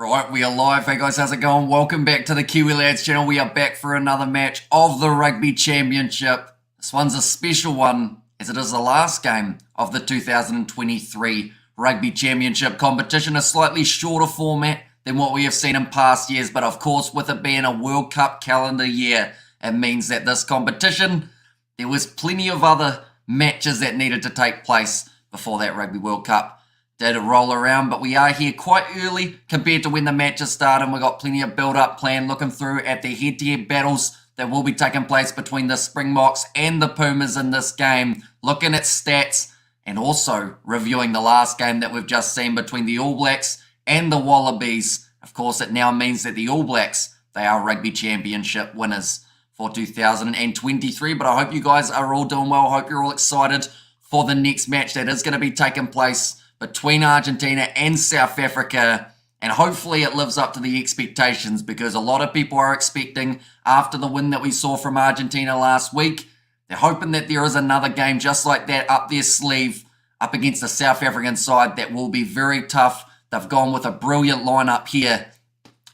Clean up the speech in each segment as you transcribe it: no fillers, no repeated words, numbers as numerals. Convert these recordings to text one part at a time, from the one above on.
Right, we are live. Hey guys, how's it going? Welcome back to the Kiwi Lads channel. We are back for another match of the Rugby Championship. This one's a special one as it is the last game of the 2023 Rugby Championship competition. A slightly shorter format than what we have seen in past years, but of course with it being a World Cup calendar year, it means that this competition, there was plenty of other matches that needed to take place before that Rugby World Cup did roll around, but we are here quite early compared to when the matches started. We've got plenty of build-up plan, looking through at the head-to-head battles that will be taking place between the Springboks and the Pumas in this game, looking at stats and also reviewing the last game that we've just seen between the All Blacks and the Wallabies. Of course, it now means that the All Blacks, they are Rugby Championship winners for 2023, but I hope you guys are all doing well. I hope you're all excited for the next match that is going to be taking place between Argentina and South Africa, and hopefully it lives up to the expectations, because a lot of people are expecting, after the win that we saw from Argentina last week, they're hoping that there is another game just like that up their sleeve up against the South African side that will be very tough. They've gone with a brilliant lineup here.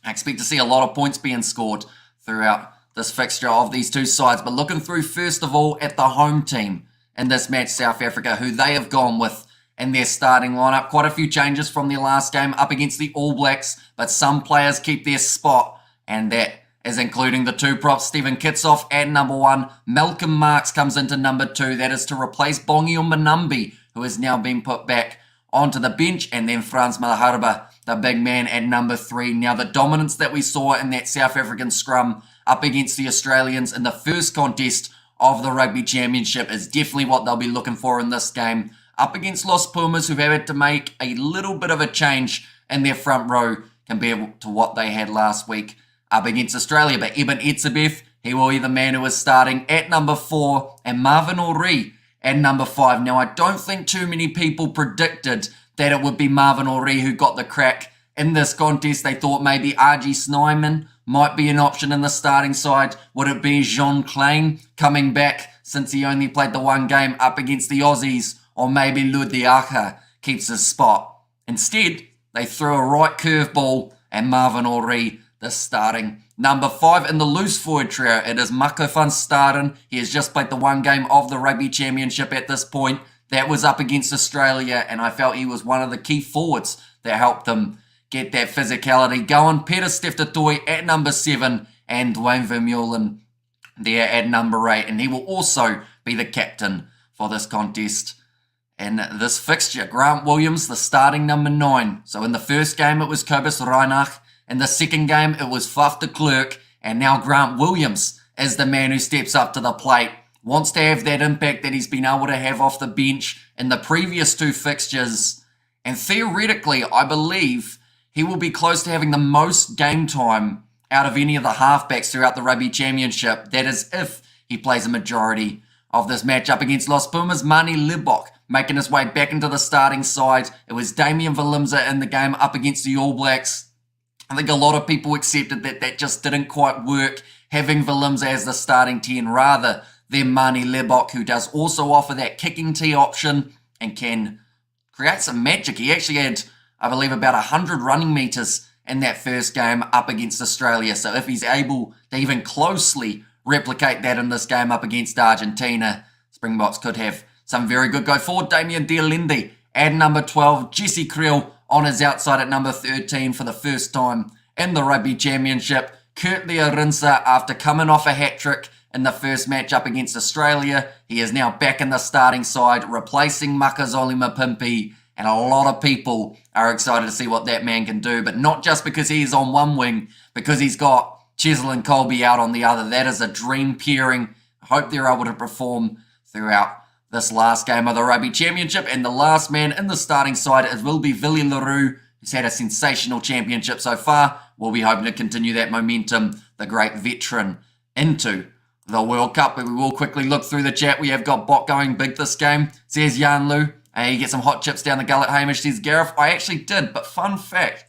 I expect to see a lot of points being scored throughout this fixture of these two sides, but looking through first of all at the home team in this match, South Africa, who they have gone with in their starting lineup. Quite a few changes from their last game up against the All Blacks, but some players keep their spot, and that is including the two props. Stephen Kitsoff at number 1. Malcolm Marx comes into number 2. That is to replace Bongi Mbonambi, who has now been put back onto the bench, and then Frans Malaharba, the big man, at number 3. Now, the dominance that we saw in that South African scrum up against the Australians in the first contest of the Rugby Championship is definitely what they'll be looking for in this game up against Los Pumas, who've had to make a little bit of a change in their front row compared to what they had last week up against Australia. But Eben Etzebeth, he will be the man who is starting at number 4, and Marvin Ori at number 5. Now, I don't think too many people predicted that it would be Marvin Ori who got the crack in this contest. They thought maybe RG Snyman might be an option in the starting side. Would it be Jean Klein coming back since he only played the one game up against the Aussies? Or maybe Ludiaka keeps his spot. Instead, they threw a right curveball at Marvin Ori, the starting number 5 in the loose forward trio. It is Mako van Staden. He has just played the one game of the Rugby Championship at this point. That was up against Australia, and I felt he was one of the key forwards that helped them get that physicality going. Peter Steftotoy at number 7, and Dwayne Vermeulen there at number 8. And he will also be the captain for this contest. In this fixture, Grant Williams, the starting number 9. So in the first game, it was Kobus Reinach. In the second game, it was Faf de Klerk. And now Grant Williams is the man who steps up to the plate. Wants to have that impact that he's been able to have off the bench in the previous two fixtures. And theoretically, I believe he will be close to having the most game time out of any of the halfbacks throughout the Rugby Championship. That is if he plays a majority of this match up against Los Pumas. Mani Libok making his way back into the starting side. It was Damian Valimza in the game up against the All Blacks. I think a lot of people accepted that that just didn't quite work, having Valimza as the starting 10 rather than Mani Libok, who does also offer that kicking tee option and can create some magic. He actually had, I believe, about 100 running meters in that first game up against Australia. So if he's able to even closely replicate that in this game up against Argentina, Springboks could have some very good go forward. Damien Dialende at number 12. Jesse Creel on his outside at number 13 for the first time in the Rugby Championship. Kurt Learinsa, after coming off a hat-trick in the first match up against Australia, he is now back in the starting side, replacing Makazole Mapimpi. And a lot of people are excited to see what that man can do. But not just because he's on one wing, because he's got Cheslin and Colby out on the other. That is a dream pairing. I hope they're able to perform throughout this last game of the Rugby Championship. And the last man in the starting side will be Willie Leroux, who's had a sensational championship so far. We'll be hoping to continue that momentum, the great veteran, into the World Cup. But we will quickly look through the chat. We have got Bot going big this game, says Jan Lu. And you get some hot chips down the gullet, Hamish, says Gareth. I actually did, but fun fact,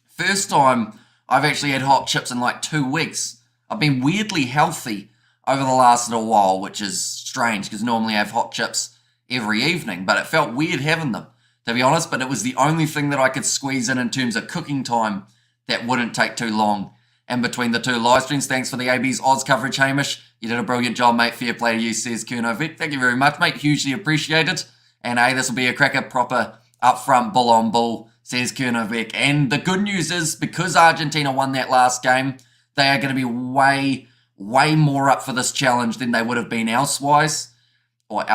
first time I've actually had hot chips in like 2 weeks. I've been weirdly healthy over the last little while, which is strange because normally I have hot chips every evening, but it felt weird having them, to be honest. But it was the only thing that I could squeeze in terms of cooking time that wouldn't take too long in between the two live streams. Thanks for the AB's odds coverage, Hamish. You did a brilliant job, mate. Fair play to you, says Kurnovic. Thank you very much, mate. Hugely appreciated. And this will be a cracker, proper upfront bull on bull, says Kurnovic. And the good news is, because Argentina won that last game, they are going to be way more up for this challenge than they would have been elsewhere. But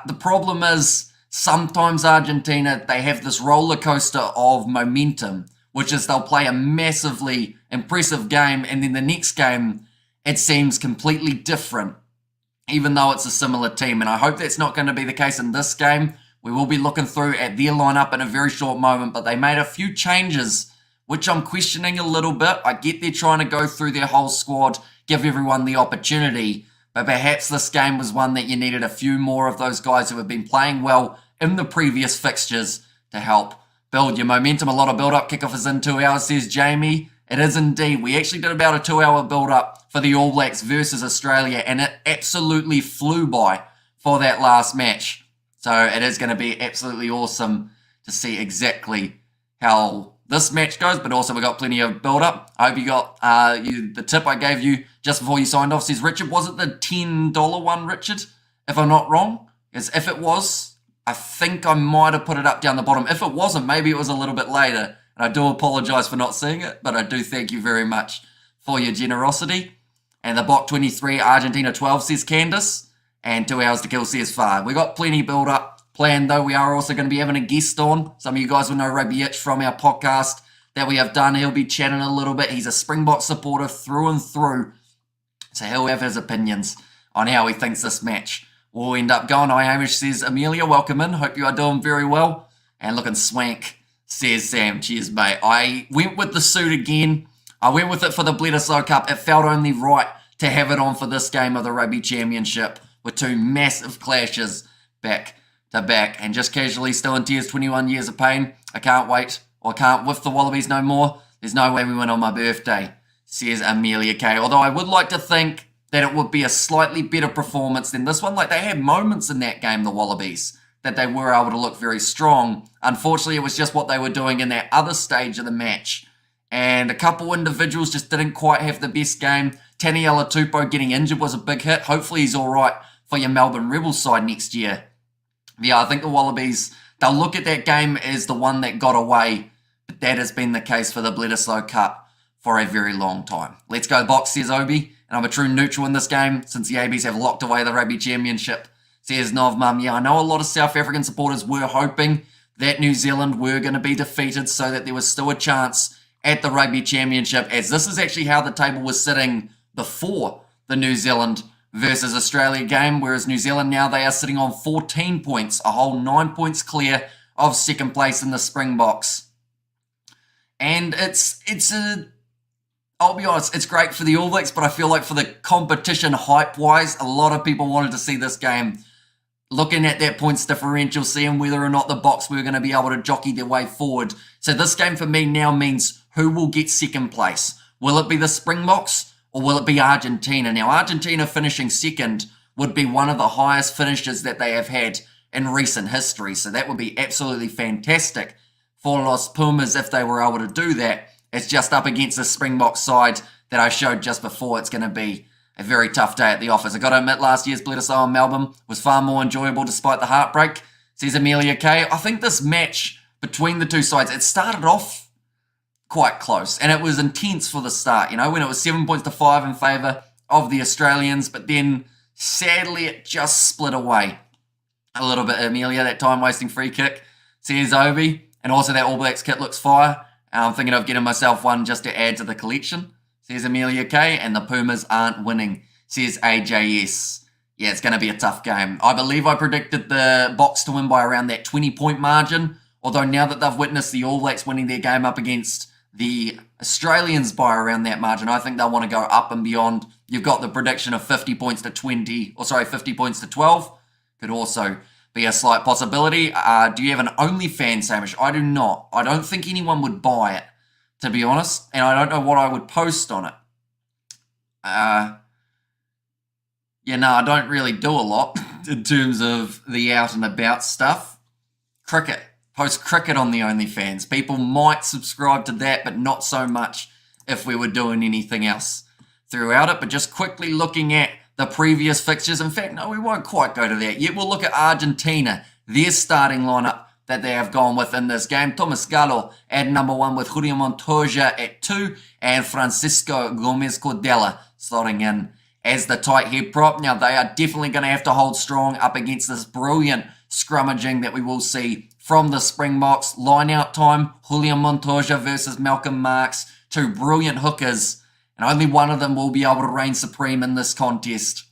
the problem is, sometimes Argentina, they have this roller coaster of momentum, which is they'll play a massively impressive game, and then the next game, it seems completely different, even though it's a similar team. And I hope that's not going to be the case in this game. We will be looking through at their lineup in a very short moment, but they made a few changes, which I'm questioning a little bit. I get they're trying to go through their whole squad, give everyone the opportunity, but perhaps this game was one that you needed a few more of those guys who have been playing well in the previous fixtures to help build your momentum. A lot of build-up. Kickoff is in 2 hours, says Jamie. It is indeed. We actually did about a 2-hour build-up for the All Blacks versus Australia, and it absolutely flew by for that last match. So it is going to be absolutely awesome to see exactly how this match goes, but also we've got plenty of build-up. I hope you got the tip I gave you just before you signed off, says Richard. Was it the $10 one, Richard? If I'm not wrong? Because if it was, I think I might have put it up down the bottom. If it wasn't, maybe it was a little bit later. And I do apologise for not seeing it, but I do thank you very much for your generosity. And the Bot 23, Argentina 12, says Candice. And 2 hours to kill, says Far. We got plenty build-up planned, though. We are also going to be having a guest on. Some of you guys will know Rugby Itch from our podcast that we have done. He'll be chatting a little bit. He's a Springboks supporter through and through. So he'll have his opinions on how he thinks this match will end up going. Hi, Hamish, says Amelia. Welcome in. Hope you are doing very well. And looking swank, says Sam. Cheers, mate. I went with the suit again. I went with it for the Bledisloe Cup. It felt only right to have it on for this game of the Rugby Championship with two massive clashes back to back. And just casually still in tears, 21 years of pain. I can't wait, or can't with the Wallabies no more. There's no way we win on my birthday, says Amelia K. Although I would like to think that it would be a slightly better performance than this one. Like, they had moments in that game, the Wallabies, that they were able to look very strong. Unfortunately, it was just what they were doing in that other stage of the match. And a couple individuals just didn't quite have the best game. Taniela Tupou getting injured was a big hit. Hopefully he's all right for your Melbourne Rebels side next year. Yeah, I think the Wallabies, they'll look at that game as the one that got away, but that has been the case for the Bledisloe Cup for a very long time. Let's go Box, says Obi. And I'm a true neutral in this game since the ABs have locked away the Rugby Championship, says Novmum. Yeah, I know a lot of South African supporters were hoping that New Zealand were going to be defeated so that there was still a chance at the Rugby Championship, as this is actually how the table was sitting before the New Zealand versus Australia game, whereas New Zealand now, they are sitting on 14 points, a whole 9 points clear of second place in the Springboks. And I'll be honest, it's great for the All Blacks, but I feel like for the competition hype-wise, a lot of people wanted to see this game looking at that points differential, seeing whether or not the Boks were going to be able to jockey their way forward. So this game for me now means who will get second place. Will it be the Springboks or will it be Argentina? Now, Argentina finishing second would be one of the highest finishes that they have had in recent history. So that would be absolutely fantastic for Los Pumas if they were able to do that. It's just up against the Springboks side that I showed just before. It's going to be a very tough day at the office. I got to admit, last year's Bledisloe in Melbourne was far more enjoyable despite the heartbreak, says Amelia K. I think this match between the two sides, it started off quite close, and it was intense for the start, you know, when it was 7 points to 5 in favour of the Australians, but then sadly it just split away a little bit. Amelia, that time-wasting free kick, says Obi, and also that All Blacks kit looks fire. I'm thinking of getting myself one just to add to the collection, says Amelia K, and the Pumas aren't winning, says AJS. Yeah, it's going to be a tough game. I believe I predicted the Boks to win by around that 20-point margin, although now that they've witnessed the All Blacks winning their game up against the Australians by around that margin, I think they'll want to go up and beyond. You've got the prediction of 50 points to 50 points to 12. Could also be a slight possibility. Do you have an OnlyFans, Hamish? I do not. I don't think anyone would buy it, to be honest, and I don't know what I would post on it. I don't really do a lot in terms of the out and about stuff. Cricket post cricket on the OnlyFans. People might subscribe to that, but not so much if we were doing anything else throughout it. But just quickly looking at the previous fixtures. In fact, no, we won't quite go to that yet. We'll look at Argentina, their starting lineup that they have gone with in this game. Thomas Gallo at number 1 with Julio Montoya at 2 and Francisco Gomez Cordella slotting in as the tight head prop. Now, they are definitely going to have to hold strong up against this brilliant scrummaging that we will see from the Springboks. Line out time, Julio Montoya versus Malcolm Marx, 2 brilliant hookers, and only one of them will be able to reign supreme in this contest,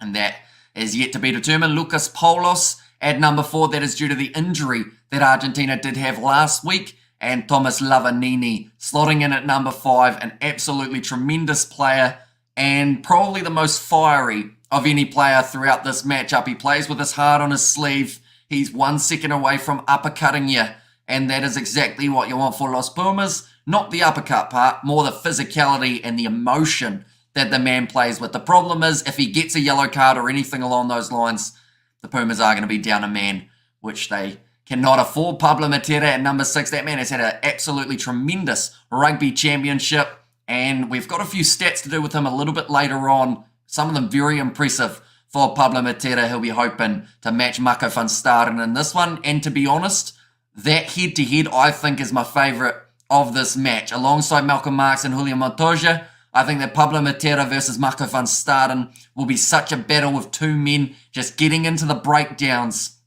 and that is yet to be determined. Lucas Paulos at number 4, that is due to the injury that Argentina did have last week, and Thomas Lavanini slotting in at number 5, an absolutely tremendous player and probably the most fiery of any player throughout this matchup. He plays with his heart on his sleeve. He's 1 second away from uppercutting you, and that is exactly what you want for Los Pumas. Not the uppercut part, more the physicality and the emotion that the man plays with. The problem is, if he gets a yellow card or anything along those lines, the Pumas are going to be down a man, which they cannot afford. Pablo Matera at number 6. That man has had an absolutely tremendous rugby championship, and we've got a few stats to do with him a little bit later on. Some of them very impressive for Pablo Matera. He'll be hoping to match Marco van Staden in this one. And to be honest, that head-to-head I think is my favourite of this match. Alongside Malcolm Marx and Julio Montoya, I think that Pablo Matera versus Marco van Staden will be such a battle with 2 men just getting into the breakdowns,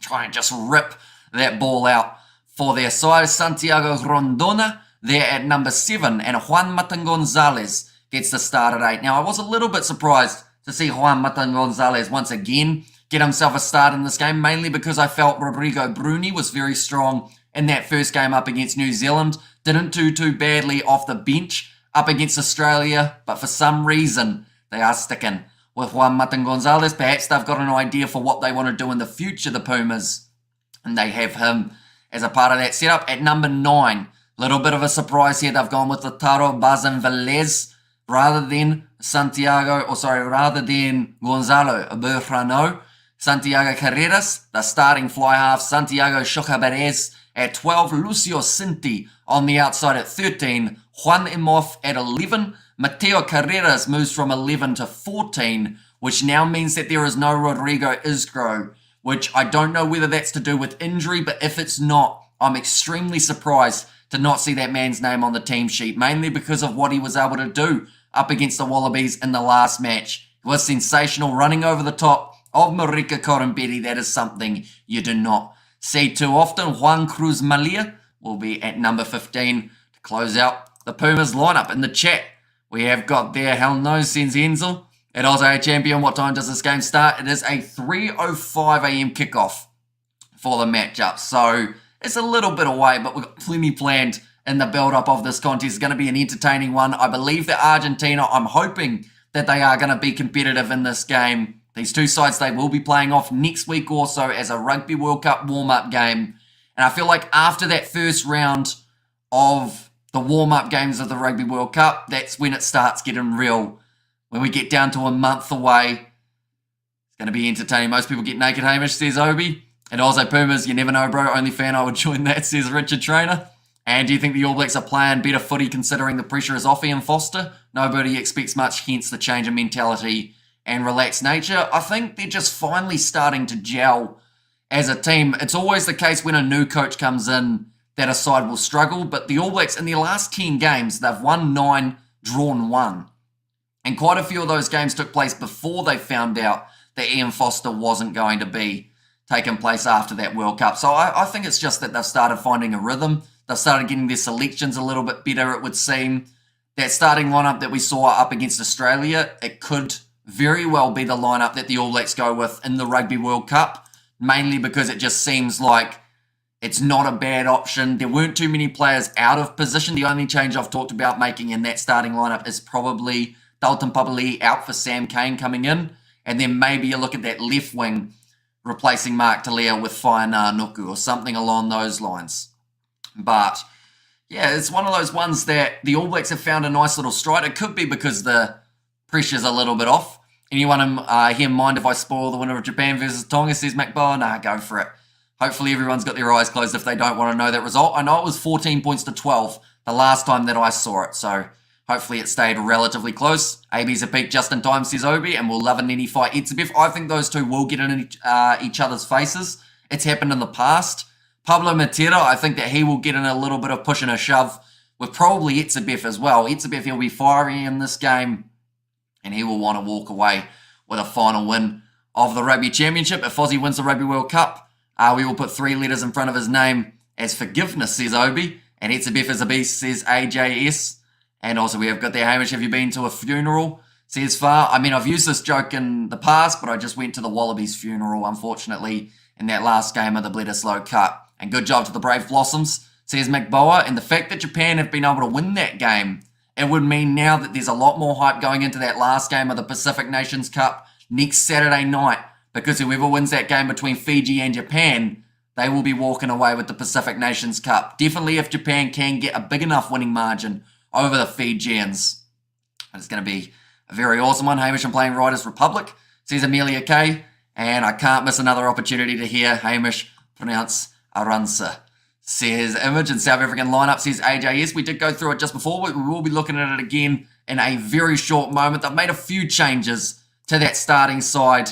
trying to just rip that ball out for their side. Santiago Rondona there at number 7, and Juan Matan Gonzalez gets the start at 8. Now, I was a little bit surprised to see Juan Matan Gonzalez once again get himself a start in this game, mainly because I felt Rodrigo Bruni was very strong in that first game up against New Zealand. Didn't do too badly off the bench up against Australia, but for some reason they are sticking with Juan Matan Gonzalez. Perhaps they've got an idea for what they want to do in the future, the Pumas, and they have him as a part of that setup. At number 9, little bit of a surprise here. They've gone with Lautaro Bazan Velez rather than Gonzalo Berrano. Santiago Carreras, the starting fly half. Santiago Chocabarez at 12. Lucio Cinti on the outside at 13. Juan Emoff at 11. Mateo Carreras moves from 11 to 14, which now means that there is no Rodrigo Isgro, which I don't know whether that's to do with injury, but if it's not, I'm extremely surprised to not see that man's name on the team sheet, mainly because of what he was able to do up against the Wallabies in the last match. He was sensational, running over the top of Marika Koromberi. That is something you do not see too often. Juan Cruz Malia will be at number 15 to close out the Pumas lineup. In the chat, we have got there, hell no, Senzenzel. At Australia Champion, what time does this game start? It is a 3:05 a.m. kickoff for the matchup. So it's a little bit away, but we've got plenty planned in the build-up of this contest. It's going to be an entertaining one. I believe that Argentina, I'm hoping that they are going to be competitive in this game. These 2 sides, they will be playing off next week also as a Rugby World Cup warm-up game. And I feel like after that first round of the warm-up games of the Rugby World Cup, that's when it starts getting real. When we get down to a month away, it's going to be entertaining. Most people get naked, Hamish, says Obi. And also Pumas, you never know, bro. Only fan I would join that, says Richard Trainer. And do you think the All Blacks are playing better footy considering the pressure is off Ian Foster? Nobody expects much, hence the change in mentality and relaxed nature. I think they're just finally starting to gel as a team. It's always the case when a new coach comes in that a side will struggle. But the All Blacks, in their last 10 games, they've won 9, drawn 1. And quite a few of those games took place before they found out that Ian Foster wasn't going to be taking place after that World Cup. So I think it's just that they've started finding a rhythm. They've started getting their selections a little bit better, it would seem. That starting lineup that we saw up against Australia, it could very well be the lineup that the All Blacks go with in the Rugby World Cup, mainly because it just seems like it's not a bad option. There weren't too many players out of position. The only change I've talked about making in that starting lineup is probably Dalton Papali'i out for Sam Cane coming in, and then maybe you look at that left wing replacing Mark Talia with Whainā Nuku or something along those lines. But yeah, it's one of those ones that the All Blacks have found a nice little stride. It could be because the pressure's a little bit off. Anyone here mind if I spoil the winner of Japan versus Tonga, says McBowen? Nah, go for it. Hopefully everyone's got their eyes closed if they don't want to know that result. I know it was 14 points to 12 the last time that I saw it, so hopefully it stayed relatively close. AB's a peak just in time, says Obi, and will love an any fight. Itzebeth, I think those two will get in each other's faces. It's happened in the past. Pablo Matera, I think that he will get in a little bit of push and a shove with probably Itzebeth as well. Itzebeth, he'll be fiery in this game, and he will want to walk away with a final win of the Rugby Championship. If Fozzie wins the Rugby World Cup, we will put 3 letters in front of his name as forgiveness, says Obi. And Itzebeth is a beast, says AJS. And also we have got there, Hamish, have you been to a funeral? Says Far. I mean, I've used this joke in the past, but I just went to the Wallabies funeral, unfortunately, in that last game of the Bledisloe Cup. And good job to the Brave Blossoms, says McBoa. And the fact that Japan have been able to win that game, it would mean now that there's a lot more hype going into that last game of the Pacific Nations Cup next Saturday night, because whoever wins that game between Fiji and Japan, they will be walking away with the Pacific Nations Cup. Definitely if Japan can get a big enough winning margin over the Fijians. It's going to be a very awesome one. Hamish and playing Riders Republic, says Amelia K. And I can't miss another opportunity to hear Hamish pronounce Aransa, says Image. And South African lineup, says AJS. We did go through it just before, but we will be looking at it again in a very short moment. They've made a few changes to that starting side.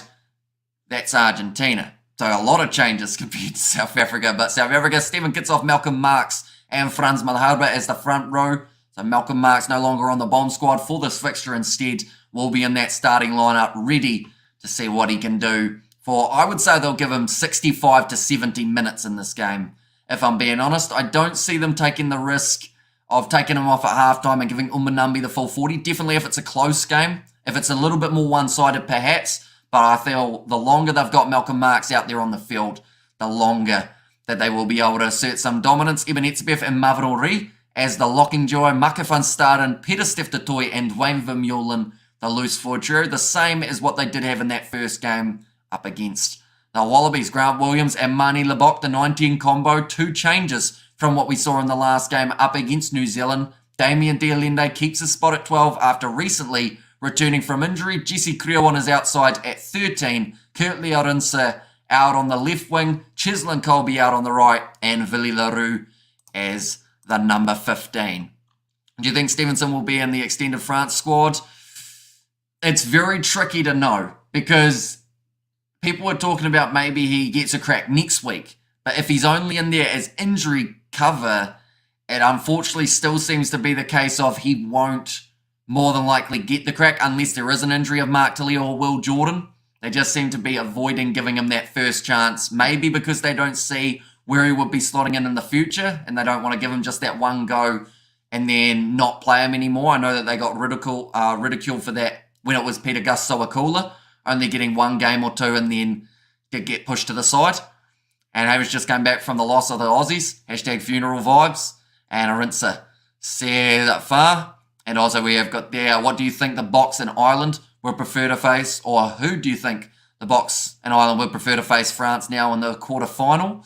That's Argentina. So a lot of changes compared to South Africa. But South Africa, Stephen Kitsoff, Malcolm Marx, and Franz Malherbe as the front row. So Malcolm Marx no longer on the bomb squad for this fixture. Instead, will be in that starting lineup, ready to see what he can do. For, I would say they'll give him 65 to 70 minutes in this game. If I'm being honest, I don't see them taking the risk of taking him off at halftime and giving Umanambi the full 40. Definitely if it's a close game. If it's a little bit more one-sided, perhaps. But I feel the longer they've got Malcolm Marx out there on the field, the longer that they will be able to assert some dominance. Eben Etzebeth and Mavrori as the locking duo. Maka van Staden, Peter Steftotoy, and Dwayne Vermeulen, the loose forward trio. The same as what they did have in that first game up against the Wallabies. Grant Williams and Mani Lebok, the 19 combo. 2 changes from what we saw in the last game up against New Zealand. Damien Dialende keeps his spot at 12 after recently returning from injury. Jesse Creel on his outside at 13. Kurt Leorinsa out on the left wing. Cheslin Colby out on the right. And Villy LaRue as the number 15. Do you think Stevenson will be in the extended France squad? It's very tricky to know, because people are talking about maybe he gets a crack next week. But if he's only in there as injury cover, it unfortunately still seems to be the case of he won't more than likely get the crack unless there is an injury of Mark Tilley or Will Jordan. They just seem to be avoiding giving him that first chance, maybe because they don't see where he would be slotting in the future, and they don't want to give him just that one go and then not play him anymore. I know that they got ridiculed for that when it was Peter Gus Sowakula, only getting 1 game or 2 and then get pushed to the side. And he was just coming back from the loss of the Aussies. Hashtag funeral vibes. And Arinsa said that far. And also we have got there, what do you think the Boks and Ireland would prefer to face? Or who do you think the Boks and Ireland would prefer to face France now in the quarter-final?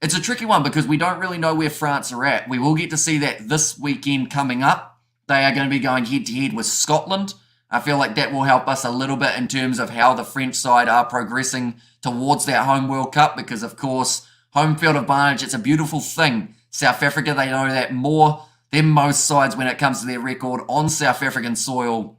It's a tricky one because we don't really know where France are at. We will get to see that this weekend coming up. They are going to be going head-to-head with Scotland. I feel like that will help us a little bit in terms of how the French side are progressing towards that home World Cup, because, of course, home field advantage, it's a beautiful thing. South Africa, they know that more than most sides when it comes to their record on South African soil.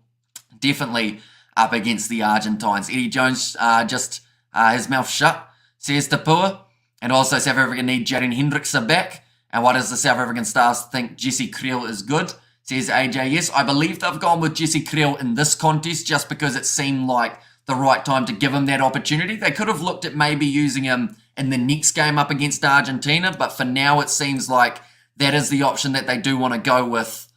Definitely up against the Argentines. Eddie Jones, his mouth shut, says Tapua. And also South Africa need Jaden Hendrickse back. And why does the South African Stars think Jesse Creel is good? Says AJ, yes, I believe they've gone with Jesse Creel in this contest just because it seemed like the right time to give him that opportunity. They could have looked at maybe using him in the next game up against Argentina, but for now it seems like that is the option that they do want to go with,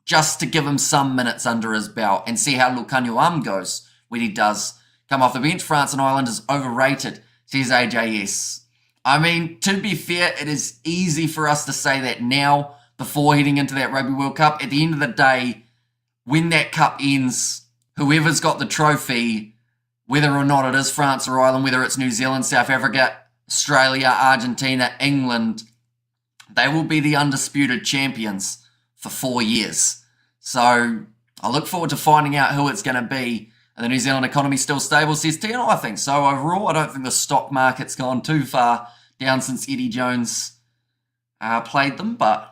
just to give him some minutes under his belt and see how Lukhanyo goes when he does come off the bench. France and Ireland is overrated, says AJS. I mean, to be fair, it is easy for us to say that now before heading into that Rugby World Cup. At the end of the day, when that cup ends, whoever's got the trophy, whether or not it is France or Ireland, whether it's New Zealand, South Africa, Australia, Argentina, England, they will be the undisputed champions for 4 years. So I look forward to finding out who it's going to be. And the New Zealand economy still stable, says Tino. I think so overall. I don't think the stock market's gone too far down since Eddie Jones played them, but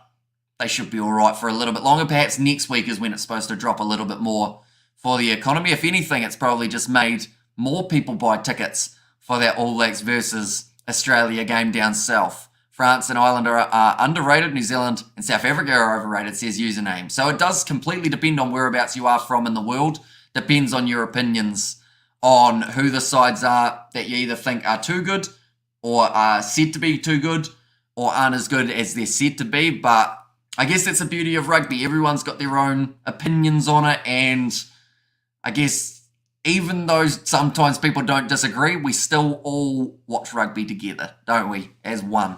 they should be all right for a little bit longer. Perhaps next week is when it's supposed to drop a little bit more for the economy. If anything, it's probably just made more people buy tickets for that All Blacks versus Australia game down south. France and Ireland are underrated. New Zealand and South Africa are overrated, says username. So it does completely depend on whereabouts you are from in the world. Depends on your opinions on who the sides are that you either think are too good or are said to be too good or aren't as good as they're said to be. But I guess that's the beauty of rugby. Everyone's got their own opinions on it, and I guess even though sometimes people don't disagree, we still all watch rugby together, don't we, as one.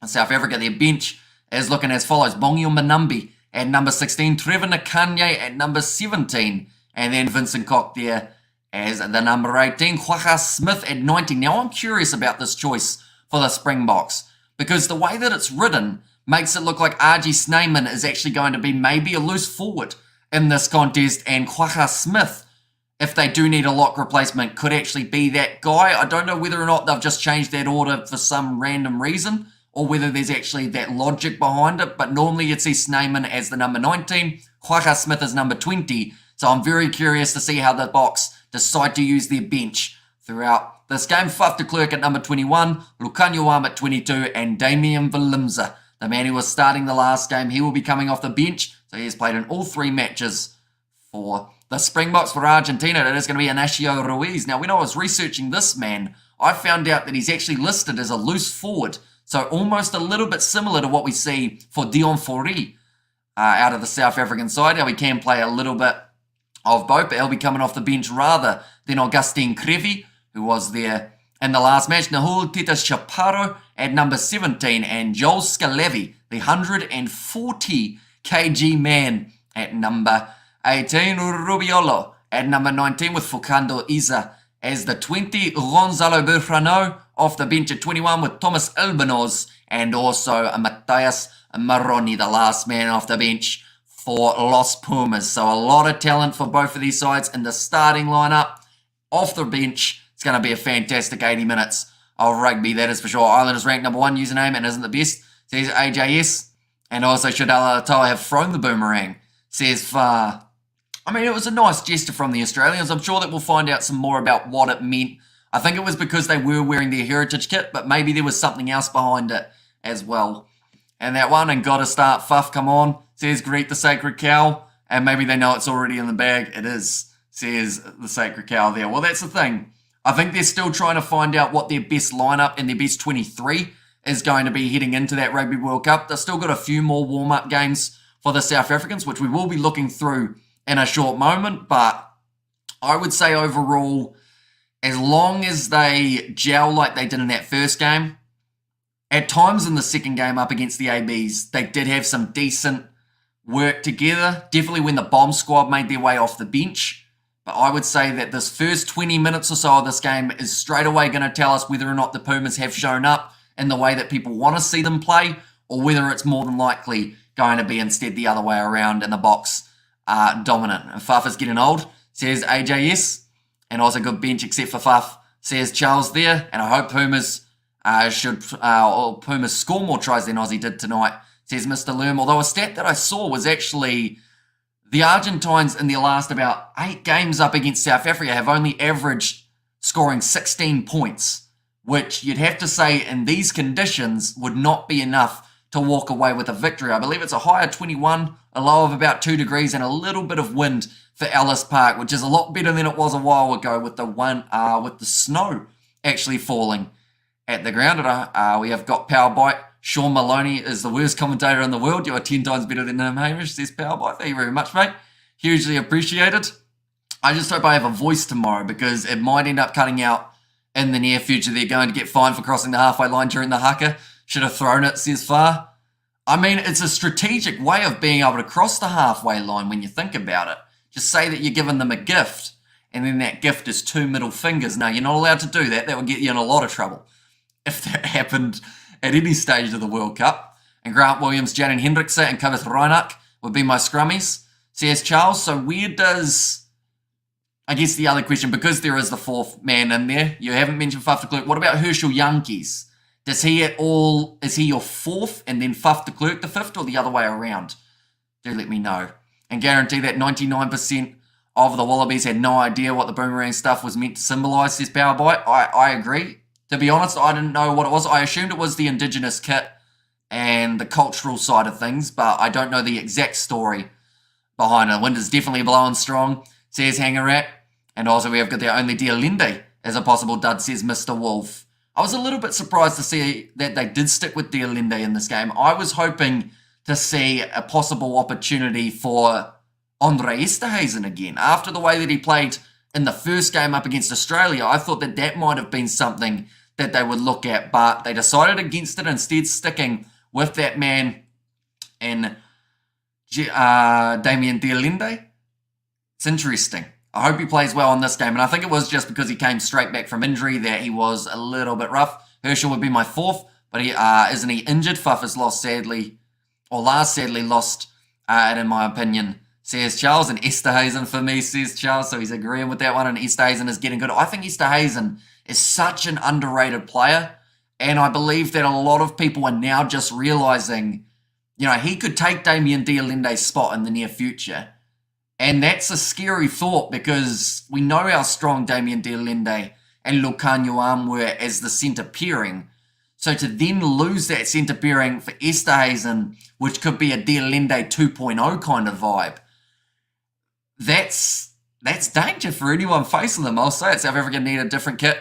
In South Africa, their bench is looking as follows. Bongio Manambi at number 16, Trevor Nakanye at number 17, and then Vincent Koch there as the number 18, Quagga Smith at 19. Now, I'm curious about this choice for the Springboks, because the way that it's written makes it look like RG Snyman is actually going to be maybe a loose forward in this contest, and Quagga Smith, if they do need a lock replacement, could actually be that guy. I don't know whether or not they've just changed that order for some random reason, or whether there's actually that logic behind it, but normally you'd see Snyman as the number 19, Quagga Smith as number 20, so I'm very curious to see how the Boks decide to use their bench throughout this game. Faf de Klerk at number 21, Lukanyuam at 22, and Damien Willemse, the man who was starting the last game. He will be coming off the bench, so he has played in all 3 matches for the Springboks. For Argentina, it is going to be Inacio Ruiz. Now, when I was researching this man, I found out that he's actually listed as a loose forward, so almost a little bit similar to what we see for Dion Fourie out of the South African side. How he can play a little bit of both, but he'll be coming off the bench rather than Augustine Crevi, who was there in the last match. Nahul Titas Chaparro at number 17, and Joel Scalevi, the 140 kg man, at number 18. Rubiolo at number 19, with Fukando Isa as the 20. Gonzalo Berrano off the bench at 21 with Thomas Albanos, and also Matthias Maroni, the last man off the bench for Los Pumas. So a lot of talent for both of these sides in the starting lineup. Off the bench, it's going to be a fantastic 80 minutes of rugby, that is for sure. Ireland is ranked number 1 username and isn't the best, says AJS. And also, should Alatoa have thrown the boomerang, says Far. I mean, it was a nice gesture from the Australians. I'm sure that we'll find out some more about what it meant. I think it was because they were wearing their heritage kit, but maybe there was something else behind it as well. And that one, and gotta start, Fuff, come on, says greet the sacred cow. And maybe they know it's already in the bag. It is, says the sacred cow there. Well, that's the thing. I think they're still trying to find out what their best lineup and their best 23 is going to be heading into that Rugby World Cup. They've still got a few more warm-up games for the South Africans, which we will be looking through in a short moment. But I would say overall, as long as they gel like they did in that first game, at times in the second game up against the ABs, they did have some decent work together. Definitely when the bomb squad made their way off the bench. But I would say that this first 20 minutes or so of this game is straight away going to tell us whether or not the Pumas have shown up in the way that people want to see them play, or whether it's more than likely going to be instead the other way around and the Boks are dominant. And Faf is getting old, says AJS. And also good bench except for Faf, says Charles there. And I hope Pumas Pumas score more tries than Aussie did tonight, says Mr. Lerm. Although a stat that I saw was actually the Argentines in their last about 8 games up against South Africa have only averaged scoring 16 points, which you'd have to say in these conditions would not be enough to walk away with a victory. I believe it's a high of 21, a low of about 2 degrees, and a little bit of wind for Ellis Park, which is a lot better than it was a while ago with the snow actually falling at the ground. And we have got Power Bite. Sean Maloney is the worst commentator in the world. You are 10 times better than him, Hamish, says Power Bite. Thank you very much, mate. Hugely appreciated. I just hope I have a voice tomorrow, because it might end up cutting out in the near future. They're going to get fined for crossing the halfway line during the haka. Should have thrown it, says Far. I mean, it's a strategic way of being able to cross the halfway line when you think about it. Just say that you're giving them a gift, and then that gift is 2 middle fingers. No, you're not allowed to do that. That would get you in a lot of trouble if that happened at any stage of the World Cup. And Grant Williams, Jaden Hendrickse, and Kenneth Reinach would be my scrummies, says Charles. So where does, I guess the other question, because there is the 4th man in there, you haven't mentioned Faf de Klerk, what about Herschel Yankees? is he your fourth and then Faf de Klerk the fifth, or the other way around? Do let me know. And guarantee that 99% of the Wallabies had no idea what the boomerang stuff was meant to symbolise, says Powerbite. I agree. To be honest, I didn't know what it was. I assumed it was the Indigenous kit and the cultural side of things, but I don't know the exact story behind it. Wind is definitely blowing strong, says Hangarat. And also we have got their only Dialende as a possible dud, says Mr. Wolf. I was a little bit surprised to see that they did stick with Dialende in this game. I was hoping to see a possible opportunity for Andre Esterhuizen again. After the way that he played in the first game up against Australia, I thought that that might have been something that they would look at, but they decided against it, instead sticking with that man in Damien Dialende. It's interesting. I hope he plays well in this game, and I think it was just because he came straight back from injury that he was a little bit rough. Herschel would be my fourth, but he isn't he injured? Fuff has lost sadly, or last sadly lost, and in my opinion, says Charles. And Esterhuizen for me, says Charles, so he's agreeing with that one, and Esterhuizen is getting good. I think Esterhuizen is such an underrated player, and I believe that a lot of people are now just realising, you know, he could take Damien Dialende's spot in the near future. And that's a scary thought, because we know how strong Damien Dialende and Lukhanyo were as the centre pairing. So to then lose that centre pairing for Esterhuizen, which could be a Dialende 2.0 kind of vibe, that's danger for anyone facing them. I'll say it. South Africa need a different kit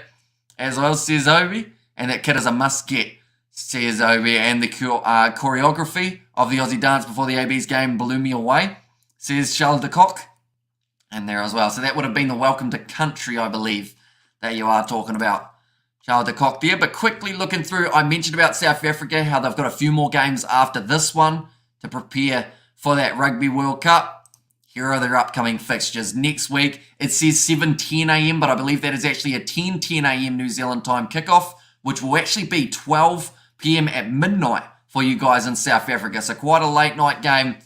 as well, says Obi. And that kit is a must-get, says Obi. And the choreography of the Aussie dance before the AB's game blew me away, says Charles de Kock. And there as well. So that would have been the welcome to country, I believe, that you are talking about, Charles de Kock there. But quickly looking through, I mentioned about South Africa, how they've got a few more games after this one to prepare for that Rugby World Cup. Here are their upcoming fixtures. Next week, it says 7:10 a.m, but I believe that is actually a 10:10 a.m. New Zealand time kickoff, which will actually be 12 p.m. at midnight for you guys in South Africa. So quite a late night game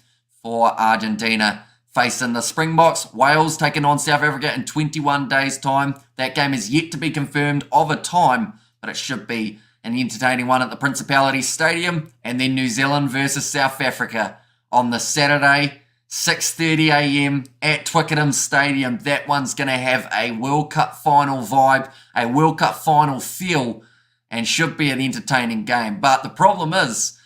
for Argentina facing the Springboks. Wales taking on South Africa in 21 days' time. That game is yet to be confirmed of a time, but it should be an entertaining one at the Principality Stadium. And then New Zealand versus South Africa on the Saturday, 6:30 a.m. at Twickenham Stadium. That one's going to have a World Cup final vibe, a World Cup final feel, and should be an entertaining game. But the problem is,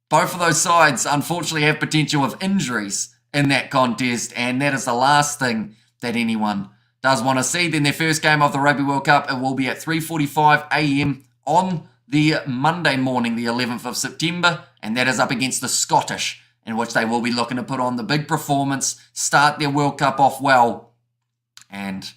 both of those sides unfortunately have potential of injuries in that contest, and that is the last thing that anyone does want to see. Then their first game of the Rugby World Cup, it will be at 3:45 a.m. on the Monday morning, the 11th of September, and that is up against the Scottish, in which they will be looking to put on the big performance, start their World Cup off well. And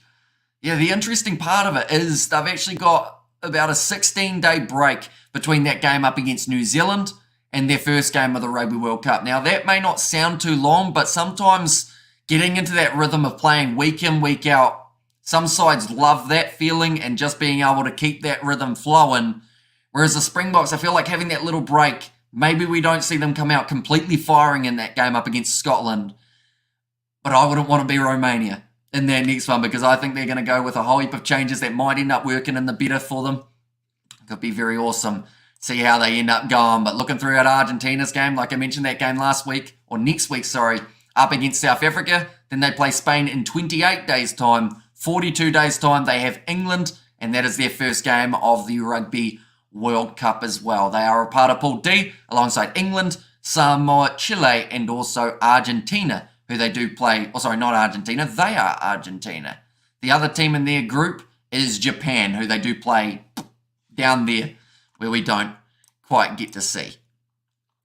yeah, the interesting part of it is they've actually got about a 16-day break between that game up against New Zealand and their first game of the Rugby World Cup. Now, that may not sound too long, but sometimes getting into that rhythm of playing week in, week out, some sides love that feeling and just being able to keep that rhythm flowing. Whereas the Springboks, I feel like having that little break, maybe we don't see them come out completely firing in that game up against Scotland. But I wouldn't want to be Romania in their next one, because I think they're going to go with a whole heap of changes that might end up working in the better for them. It could be very awesome. See how they end up going. But looking through at Argentina's game, like I mentioned, that game last week, or next week, sorry, up against South Africa. Then they play Spain in 28 days' time. 42 days' time, they have England, and that is their first game of the Rugby World Cup as well. They are a part of Pool D alongside England, Samoa, Chile, and also Argentina, who they do play. Oh, sorry, not Argentina. They are Argentina. The other team in their group is Japan, who they do play down there where we don't quite get to see.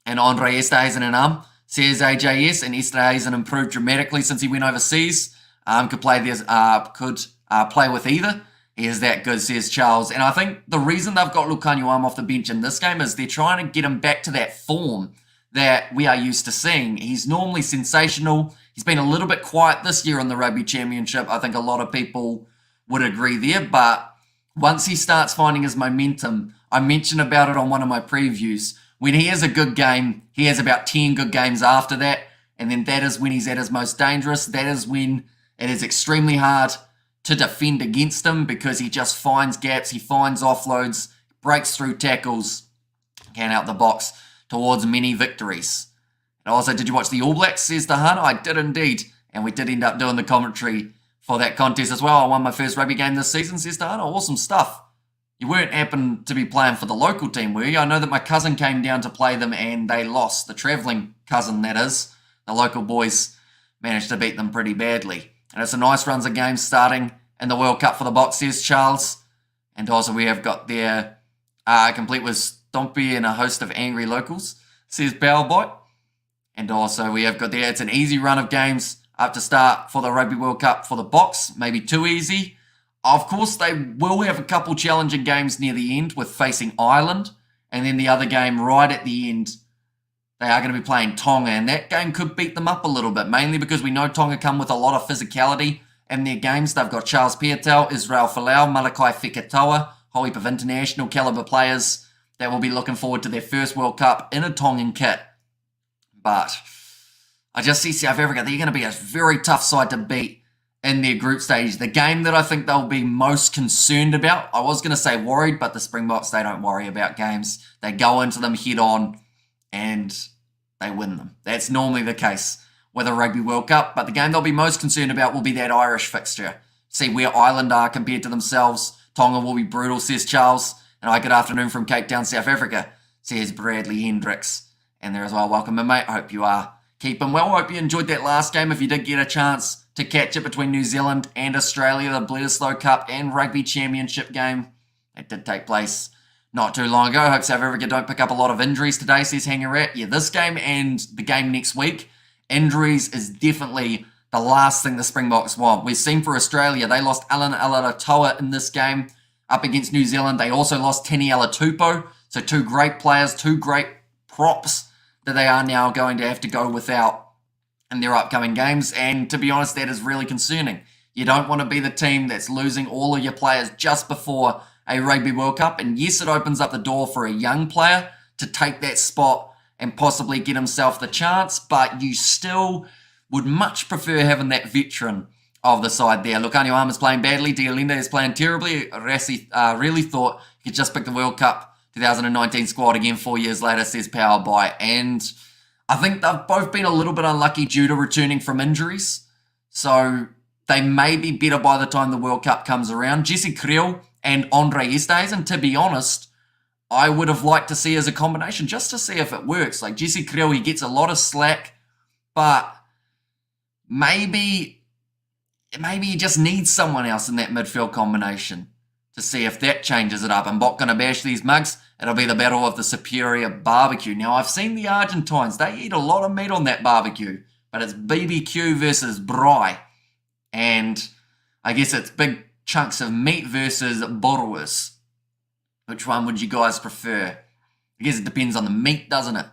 And Andre Esterhuizen and says AJS, and Esterhuizen improved dramatically since he went overseas. Could play with either. He is that good, says Charles. And I think the reason they've got Lukhanyo off the bench in this game is they're trying to get him back to that form that we are used to seeing. He's normally sensational. He's been a little bit quiet this year in the Rugby Championship. I think a lot of people would agree there. But once he starts finding his momentum, I mentioned about it on one of my previews. When he has a good game, he has about 10 good games after that. And then that is when he's at his most dangerous. That is when it is extremely hard to defend against him, because he just finds gaps, he finds offloads, breaks through tackles, can out the box towards many victories. And also, did you watch the All Blacks, says Tahana? I did indeed. And we did end up doing the commentary for that contest as well. I won my first rugby game this season, says Tahana. Awesome stuff. You weren't happen to be playing for the local team, were you? I know that my cousin came down to play them and they lost. The travelling cousin, that is. The local boys managed to beat them pretty badly. And it's a nice runs of games starting in the World Cup for the Box, says Charles. And also we have got there, complete with Stompy and a host of angry locals, says Powerboy. And also we have got there, it's an easy run of games up to start for the Rugby World Cup for the Box. Maybe too easy. Of course, they will have a couple challenging games near the end with facing Ireland. And then the other game right at the end, they are going to be playing Tonga. And that game could beat them up a little bit, mainly because we know Tonga come with a lot of physicality in their games. They've got Charles Piatel, Israel Folau, Malakai Fekitoa, a whole heap of international caliber players that will be looking forward to their first World Cup in a Tongan kit. But I just see South Africa, they're going to be a very tough side to beat in their group stage. The game that I think they'll be most concerned about, I was going to say worried, but the Springboks, they don't worry about games. They go into them head on and they win them. That's normally the case with a Rugby World Cup, but the game they'll be most concerned about will be that Irish fixture. See where Ireland are compared to themselves. Tonga will be brutal, says Charles. And good afternoon from Cape Town, South Africa, says Bradley Hendricks. And there as well, welcome in, mate. I hope you are keeping well. I hope you enjoyed that last game. If you did get a chance to catch it between New Zealand and Australia, the Bledisloe Cup and Rugby Championship game, it did take place not too long ago. I hope South Africa don't pick up a lot of injuries today, says Hangarat. Yeah, this game and the game next week, injuries is definitely the last thing the Springboks want. We've seen for Australia, they lost Alan Alaratoa in this game up against New Zealand. They also lost Tini Alatupo. So two great players, two great props that they are now going to have to go without in their upcoming games. And to be honest, that is really concerning. You don't want to be the team that's losing all of your players just before a Rugby World Cup. And yes, it opens up the door for a young player to take that spot and possibly get himself the chance, but you still would much prefer having that veteran of the side there. Lucanio Arm is playing badly. Diolinde is playing terribly. Rassi really thought he could just pick the World Cup 2019 squad again 4 years later, says Power by. And I think they've both been a little bit unlucky due to returning from injuries. So they may be better by the time the World Cup comes around. Jesse Creel and Andre Easthuizen, to be honest, I would have liked to see as a combination just to see if it works. Like Jesse Creel, he gets a lot of slack, but maybe you just need someone else in that midfield combination to see if that changes it up. And Bot gonna bash these mugs. It'll be the battle of the superior barbecue. Now, I've seen the Argentines. They eat a lot of meat on that barbecue, but it's BBQ versus braai. And I guess it's big chunks of meat versus borrowers. Which one would you guys prefer? I guess it depends on the meat, doesn't it?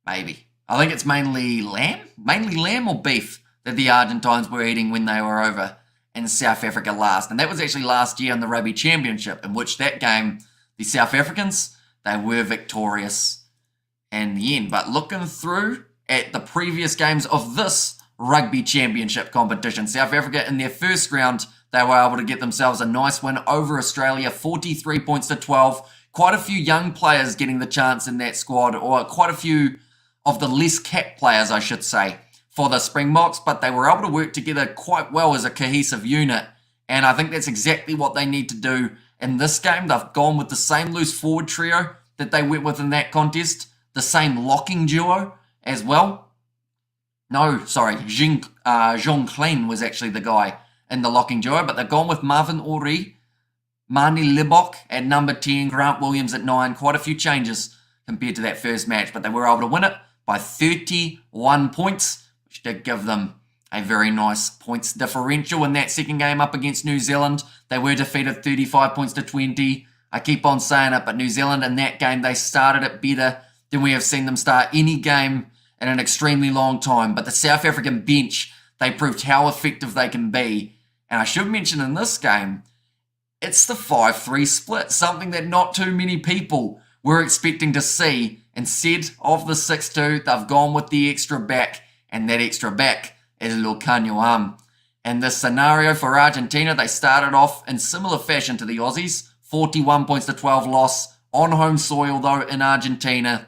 Maybe. I think it's mainly lamb. Mainly lamb or beef that the Argentines were eating when they were over in South Africa last. And that was actually last year in the Rugby Championship, in which that game, the South Africans, they were victorious in the end. But looking through at the previous games of this Rugby Championship competition, South Africa in their first round, they were able to get themselves a nice win over Australia, 43 points to 12. Quite a few young players getting the chance in that squad, or quite a few of the less capped players, I should say, for the Springboks, but they were able to work together quite well as a cohesive unit, and I think that's exactly what they need to do in this game. They've gone with the same loose forward trio that they went with in that contest, the same locking duo as well. No, sorry, Jean Klein was actually the guy in the locking duo, but they've gone with Marvin Ori, Mani Libok at number 10, Grant Williams at 9, quite a few changes compared to that first match, but they were able to win it by 31 points, which did give them a very nice points differential in that second game up against New Zealand. They were defeated 35 points to 20. I keep on saying it, but New Zealand in that game, they started it better than we have seen them start any game in an extremely long time. But the South African bench, they proved how effective they can be. And I should mention in this game, it's the 5-3 split, something that not too many people were expecting to see. Instead of the 6-2, they've gone with the extra back, and that extra back is Lucanio Arm. In this scenario for Argentina, they started off in similar fashion to the Aussies, 41 points to 12 loss on home soil, though, in Argentina.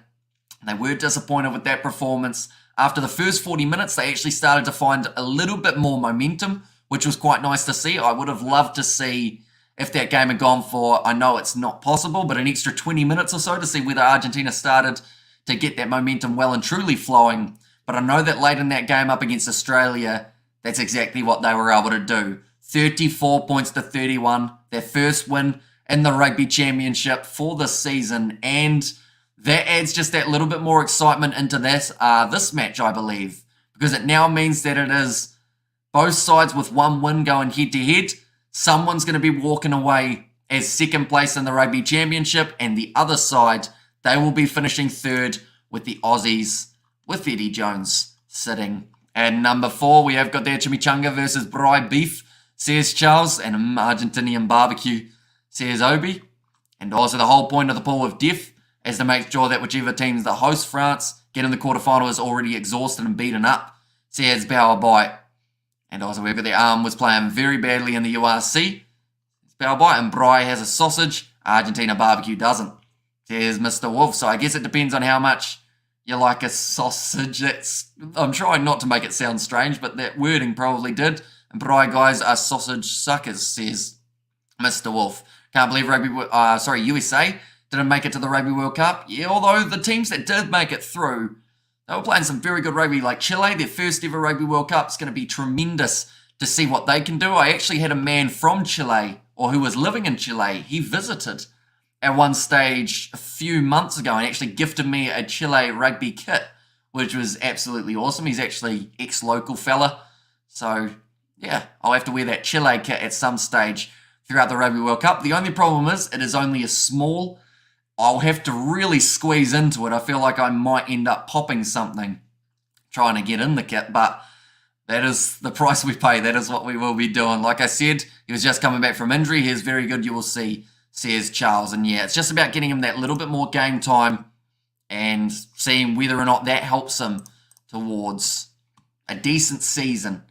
They were disappointed with that performance. After the first 40 minutes, they actually started to find a little bit more momentum, which was quite nice to see. I would have loved to see if that game had gone for, I know it's not possible, but an extra 20 minutes or so to see whether Argentina started to get that momentum well and truly flowing. But I know that late in that game up against Australia, that's exactly what they were able to do. 34 points to 31, their first win in the Rugby Championship for this season, and that adds just that little bit more excitement into this match, I believe, because it now means that it is both sides with one win going head-to-head. Someone's going to be walking away as second place in the Rugby Championship, and the other side, they will be finishing third with the Aussies, with Eddie Jones sitting at number 4. We have got there Chimichanga versus Braai Beef, says Charles, and Argentinian Barbecue, says Obi. And also the whole point of the pool of death is to make sure that whichever team's the host, France, get in the quarterfinal is already exhausted and beaten up, says Power Bite. And also we've got the Arm was playing very badly in the URC, Power Bite, and Braai has a sausage, Argentina Barbecue doesn't, says Mr. Wolf. So I guess it depends on how much you like a sausage. I'm trying not to make it sound strange, but that wording probably did. And Braai guys are sausage suckers, says Mr. Wolf. Can't believe USA didn't make it to the Rugby World Cup. Yeah, although the teams that did make it through, they were playing some very good rugby, like Chile. Their first ever Rugby World Cup is going to be tremendous to see what they can do. I actually had a man from Chile, or who was living in Chile. He visited at one stage a few months ago and actually gifted me a Chile rugby kit, which was absolutely awesome. He's actually ex-local fella. So, yeah, I'll have to wear that Chile kit at some stage throughout the Rugby World Cup. The only problem is it is only a small. I'll have to really squeeze into it. I feel like I might end up popping something trying to get in the kit, but that is the price we pay. That is what we will be doing. Like I said, he was just coming back from injury. He's very good, you will see, says Charles. And yeah, it's just about getting him that little bit more game time and seeing whether or not that helps him towards a decent season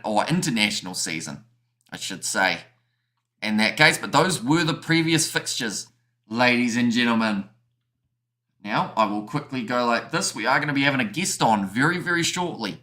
or international season, I should say, in that case. But those were the previous fixtures, ladies and gentlemen. Now, I will quickly go like this. We are going to be having a guest on very, very shortly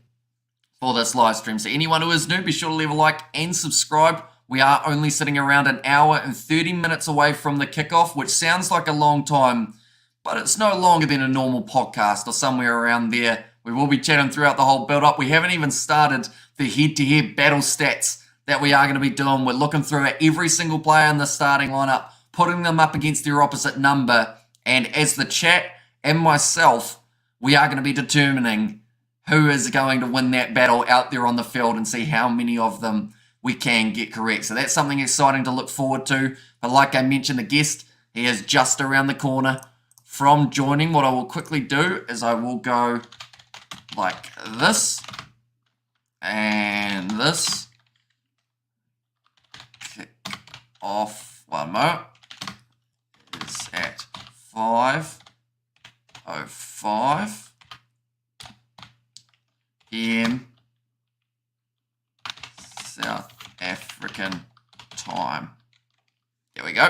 for this live stream. So anyone who is new, be sure to leave a like and subscribe. We are only sitting around an hour and 30 minutes away from the kickoff, which sounds like a long time, but it's no longer than a normal podcast or somewhere around there. We will be chatting throughout the whole build-up. We haven't even started the head-to-head battle stats that we are going to be doing. We're looking through at every single player in the starting lineup, putting them up against their opposite number, and as the chat and myself, we are going to be determining who is going to win that battle out there on the field and see how many of them we can get correct. So that's something exciting to look forward to. But like I mentioned, the guest, he is just around the corner from joining. What I will quickly do is I will go like this and this. Kick off one more. Is at 5:05 p.m. South African time. There we go.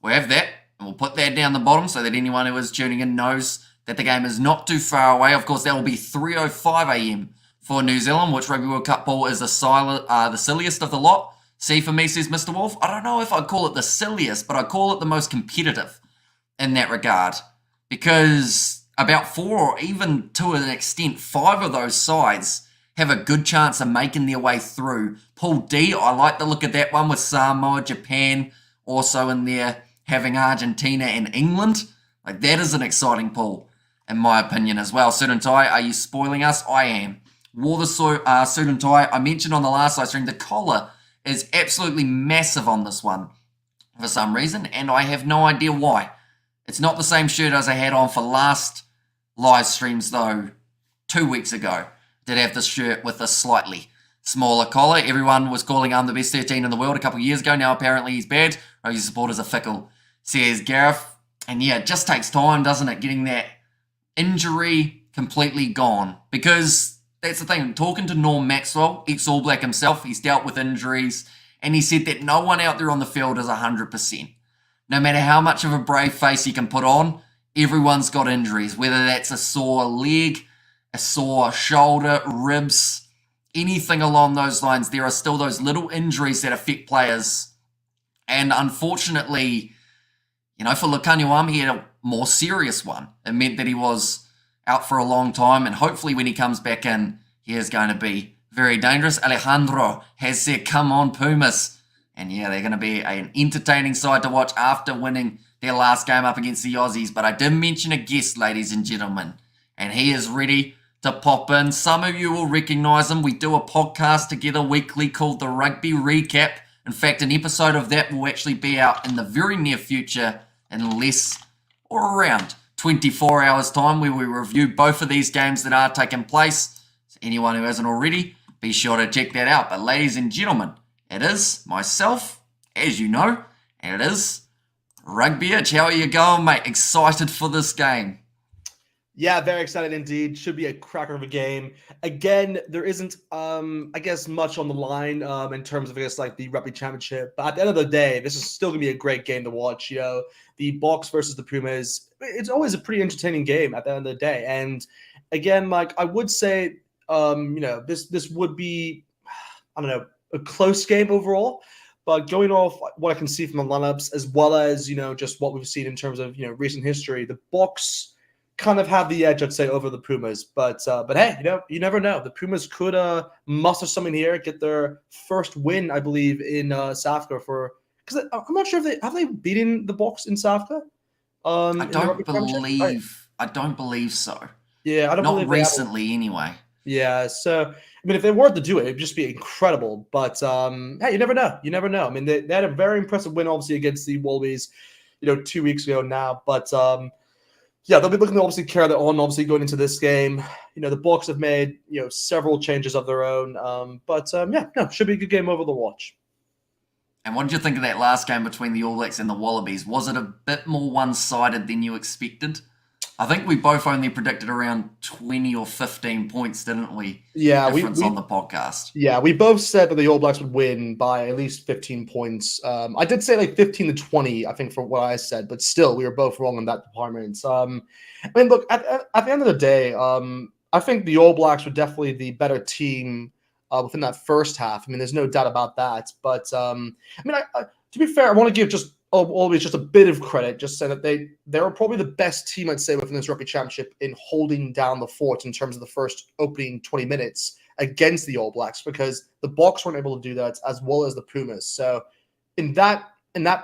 We have that, and we'll put that down the bottom so that anyone who is tuning in knows that the game is not too far away. Of course, that will be 3:05 a.m. for New Zealand, which Rugby World Cup ball is the silliest of the lot. C for me, says Mr. Wolf. I don't know if I'd call it the silliest, but I call it the most competitive in that regard, because about 4 or even to an extent 5 of those sides have a good chance of making their way through. Pool D, I like the look of that one with Samoa, Japan also in there, having Argentina and England. Like, that is an exciting pool, in my opinion, as well. Suit and tie, are you spoiling us? I am. Wore the suit and tie. I mentioned on the last live stream, the collar is absolutely massive on this one for some reason, and I have no idea why. It's not the same shirt as I had on for last live streams, though, 2 weeks ago. Did have this shirt with a slightly smaller collar. Everyone was calling him the best 13 in the world a couple of years ago. Now apparently he's bad. Rugby supporters are fickle, says Gareth. And yeah, it just takes time, doesn't it, getting that injury completely gone. Because that's the thing, talking to Norm Maxwell, ex-All Black himself, he's dealt with injuries, and he said that no one out there on the field is 100%. no matter how much of a brave face he can put on, everyone's got injuries, whether that's a sore leg, a sore shoulder, ribs, anything along those lines. There are still those little injuries that affect players. And unfortunately, for Lukanyuam, he had a more serious one. It meant that he was out for a long time, and hopefully when he comes back in, he is going to be very dangerous. Alejandro has said, come on, Pumas. And yeah, they're going to be an entertaining side to watch after winning their last game up against the Aussies. But I did mention a guest, ladies and gentlemen, and he is ready to pop in. Some of you will recognise him. We do a podcast together weekly called the Rugby Recap. In fact, an episode of that will actually be out in the very near future in less or around 24 hours time, where we review both of these games that are taking place. So anyone who hasn't already, be sure to check that out. But ladies and gentlemen, it is myself, as you know, and it is Rugby Itch. How are you going, mate? Excited for this game? Yeah, very excited indeed. Should be a cracker of a game. Again, there isn't, I guess, much on the line in terms of, I guess, like the Rugby Championship. But at the end of the day, this is still going to be a great game to watch. The Boks versus the Pumas. It's always a pretty entertaining game at the end of the day. And again, Mike, I would say, this would be, I don't know, a close game overall. But going off what I can see from the lineups, as well as, just what we've seen in terms of, recent history, the Boks kind of have the edge, I'd say, over the Pumas. But hey, you never know. The Pumas could muster something here, get their first win, I believe, in South Africa because I'm not sure if they beaten the Boks in South Africa. I don't believe so. Yeah, I don't believe not recently anyway. Yeah, so I mean, if they were to do it, it'd just be incredible. But hey, you never know. You never know. I mean, they had a very impressive win, obviously, against the Wallabies, 2 weeks ago now. But yeah, they'll be looking to obviously carry that on, obviously going into this game. The Boks have made, several changes of their own. Should be a good game over the watch. And what did you think of that last game between the All Blacks and the Wallabies? Was it a bit more one-sided than you expected? I think we both only predicted around 20 or 15 points, didn't we? Yeah, difference on the podcast. Yeah, we both said that the All Blacks would win by at least 15 points. I did say like 15 to 20, I think, for what I said, but still, we were both wrong in that department. I mean, look, at the end of the day, I think the All Blacks were definitely the better team within that first half. I mean, there's no doubt about that. But to be fair, I want to give just always just a bit of credit, just say that they were probably the best team, I'd say, within this Rugby Championship in holding down the fort in terms of the first opening 20 minutes against the All Blacks, because the Boks weren't able to do that, as well as the Pumas. So in that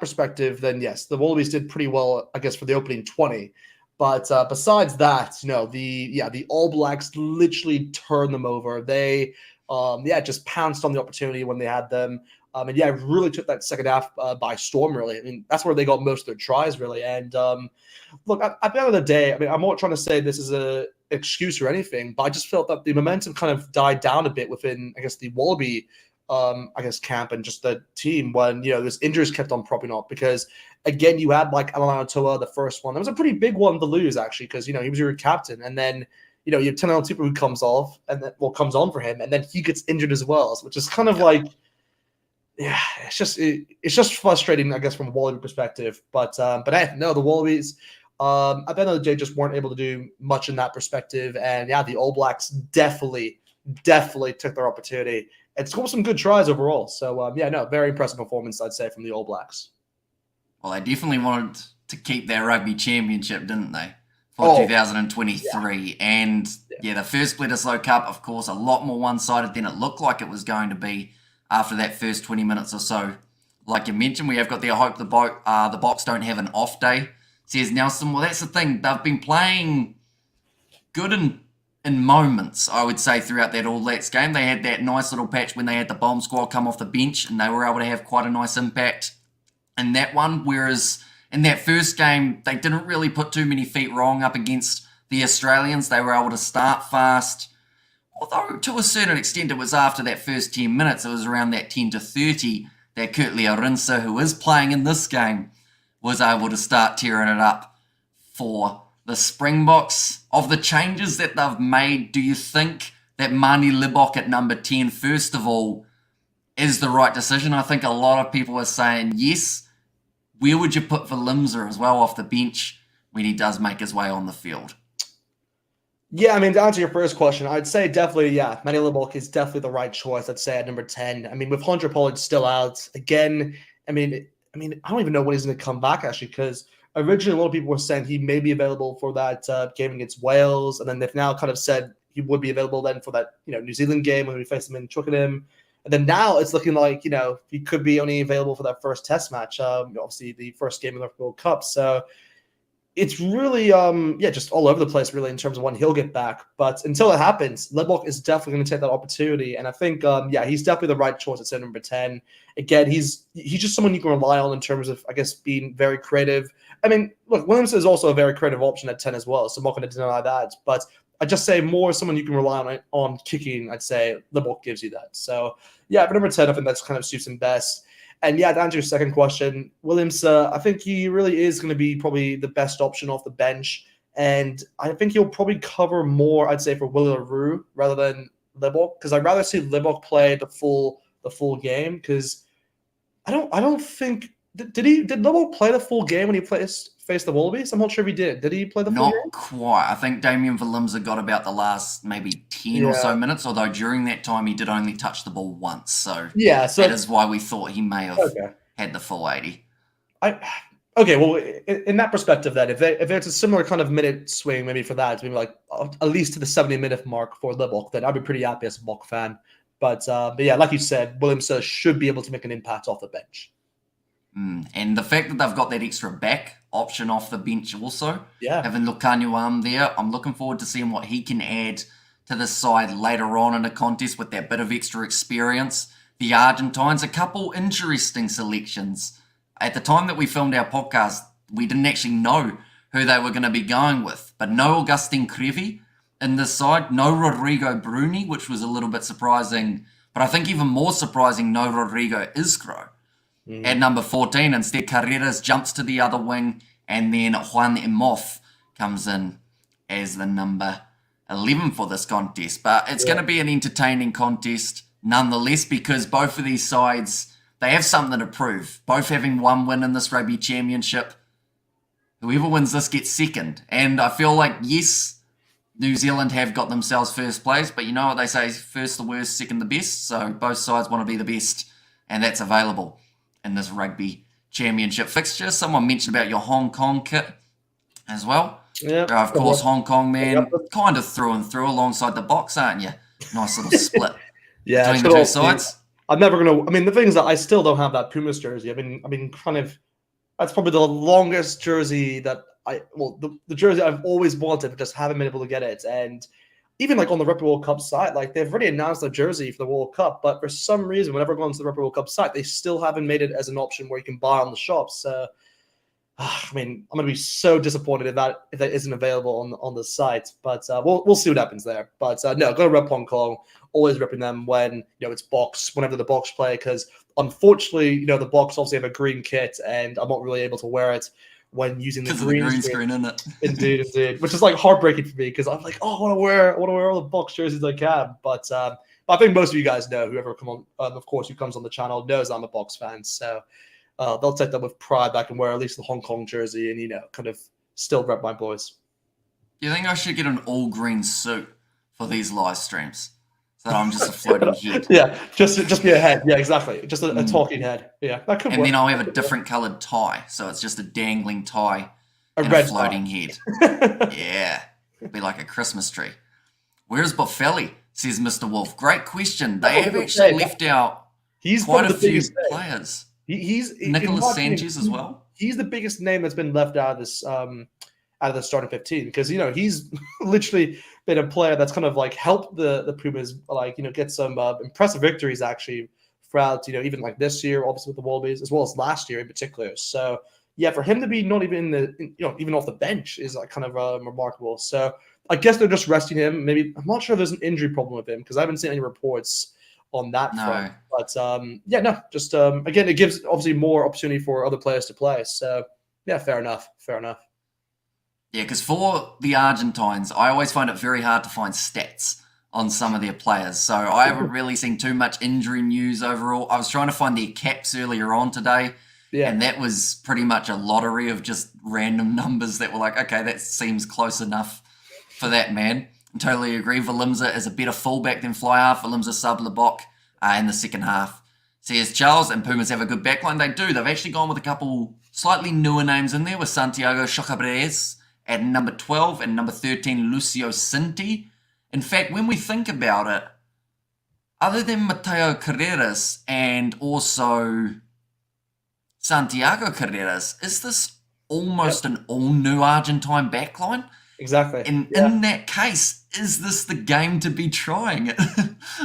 perspective, then yes, the Wallabies did pretty well, I guess, for the opening 20. But besides that, the All Blacks literally turned them over. They just pounced on the opportunity when they had them. Really took that second half by storm, really. I mean, that's where they got most of their tries, really. And look, at the end of the day, I mean, I'm not trying to say this is an excuse or anything, but I just felt that the momentum kind of died down a bit within, I guess, the Wallaby, camp and just the team when, those injuries kept on propping up. Because, again, you had, like, Alana the first one. That was a pretty big one to lose, actually, because, he was your captain. And then, you have Tanel Tupu who comes off, and then, comes on for him, and then he gets injured as well, which is kind of like, yeah, it's just frustrating, I guess, from a Wallaby perspective. But hey, no, the Wallabies, at the end of the day, just weren't able to do much in that perspective. And yeah, the All Blacks definitely took their opportunity and scored some good tries overall. So very impressive performance, I'd say, from the All Blacks. Well, they definitely wanted to keep their Rugby Championship, didn't they, for 2023? Yeah. And the first Bledisloe Cup, of course, a lot more one-sided than it looked like it was going to be after that first 20 minutes or so. Like you mentioned, we have got there, I hope the Boks don't have an off day, says Nelson. Well, that's the thing. They've been playing good in moments, I would say, throughout that All Blacks game. They had that nice little patch when they had the bomb squad come off the bench, and they were able to have quite a nice impact in that one. Whereas in that first game, they didn't really put too many feet wrong up against the Australians. They were able to start fast. Although, to a certain extent, it was after that first 10 minutes, it was around that 10 to 30, that Kurtley Arinsa, who is playing in this game, was able to start tearing it up for the Springboks. Of the changes that they've made, do you think that Mani Libok at number 10, first of all, is the right decision? I think a lot of people are saying yes, where would you put Valimza as well off the bench when he does make his way on the field? Yeah, I mean, to answer your first question, I'd say definitely, yeah, Matty Libbok is definitely the right choice, I'd say, at number 10. I mean, with Hunter Pollard still out, again, I mean, I don't even know when he's going to come back, actually, because originally a lot of people were saying he may be available for that game against Wales, and then they've now kind of said he would be available then for that, New Zealand game when we face them in Twickenham. And then now it's looking like, he could be only available for that first test match, obviously the first game of the World Cup. So it's really, just all over the place, really, in terms of when he'll get back. But until it happens, Libbok is definitely going to take that opportunity. And I think, he's definitely the right choice at number 10. Again, he's just someone you can rely on in terms of, I guess, being very creative. I mean, look, Williams is also a very creative option at 10 as well, so I'm not going to deny that. But I just say more someone you can rely on kicking, I'd say Libbok gives you that. So, yeah, for number 10, I think that's kind of suits him best. And yeah, to answer your second question, Williams, I think he really is going to be probably the best option off the bench. And I think he'll probably cover more, I'd say, for Willie LaRue rather than Libbok, because I'd rather see Libbok play the full game, because I don't think did Libbok play the full game when he faced the Wallabies? I'm not sure if he did. Did he play the full game? Not quite. I think Damien Valimza got about the last maybe 10 or so minutes, although during that time he did only touch the ball once. So that is why we thought he may have had the full 80. Well, in that perspective, then, if it's a similar kind of minute swing, maybe for that, maybe like at least to the 70-minute mark for Libbok, then I'd be pretty happy as a Bok fan. But yeah, like you said, Williams should be able to make an impact off the bench. And the fact that they've got that extra back option off the bench also, having Lukanyuam there, I'm looking forward to seeing what he can add to this side later on in the contest with that bit of extra experience. The Argentines, a couple interesting selections. At the time that we filmed our podcast, we didn't actually know who they were going to be going with, but no Agustin Crevi in this side, no Rodrigo Bruni, which was a little bit surprising, but I think even more surprising, no Rodrigo Isgro. At number 14, instead Carreras jumps to the other wing, and then Juan Emoff comes in as the number 11 for this contest. But it's going to be an entertaining contest nonetheless, because both of these sides, they have something to prove. Both having one win in this Rugby Championship. Whoever wins this gets second. And I feel like, yes, New Zealand have got themselves first place, but you know what they say, first the worst, second the best. So both sides want to be the best, and that's available in this Rugby Championship fixture. Someone mentioned about your Hong Kong kit as well. Yeah, of course, Hong Kong, man, kind of through and through alongside the box, aren't you? Nice little split between the two sides. I'm never going to... I mean, the thing is that I still don't have that Pumas jersey. I mean, kind of... That's probably the longest jersey that the jersey I've always wanted, but just haven't been able to get it. And even like on the Rugby World Cup site, like they've already announced their jersey for the World Cup, but for some reason, whenever I go onto the Rugby World Cup site, they still haven't made it as an option where you can buy on the shops. So, I mean, I'm going to be so disappointed if that isn't available on the site. But we'll see what happens there. But no, go to Rep Hong Kong. Always repping them when it's Box, whenever the Box play, because unfortunately, the Box obviously have a green kit, and I'm not really able to wear it when using the green screen in it. Indeed, which is like heartbreaking for me, because I'm like, I want to wear all the Box jerseys I can. But I think most of you guys know, whoever of course, who comes on the channel knows I'm a Box fan. So they'll take that with pride. I can wear at least the Hong Kong jersey and kind of still rep my boys. Do you think I should get an all green suit for these live streams? So that I'm just a floating head. Yeah, just be a head. Yeah, exactly. Just a talking head. Yeah, that could work. And then I'll have a different coloured tie, so it's just a dangling tie and a floating head. Yeah, it'd be like a Christmas tree. Where's Boffelli? Says Mr. Wolf. Great question. They have actually left out quite a few players. He's Nicholas Sanchez as well. He's the biggest name that's been left out of this out of the starting 15, because he's literally been a player that's kind of like helped the Pumas get some impressive victories actually throughout even like this year, obviously with the Wallabies, as well as last year in particular. So yeah, for him to be not even even off the bench is like kind of remarkable. So I guess they're just resting him. Maybe, I'm not sure if there's an injury problem with him, because I haven't seen any reports on that front. But just again, it gives obviously more opportunity for other players to play. So yeah, fair enough. Yeah, because for the Argentines, I always find it very hard to find stats on some of their players. So I haven't really seen too much injury news overall. I was trying to find their caps earlier on today, Yeah. And that was pretty much a lottery of just random numbers that were like, okay, that seems close enough for that man. I totally agree. Valimza is a better fullback than fly half. Valimza sub Lebok in the second half. Says Charles, and Pumas have a good backline. They do. They've actually gone with a couple slightly newer names in there with Santiago Chocabrez at number 12 and number 13, Lucio Cinti. In fact, when we think about it, other than Mateo Carreras and also Santiago Carreras, is this almost an all-new Argentine backline? Exactly. And in that case, is this the game to be trying it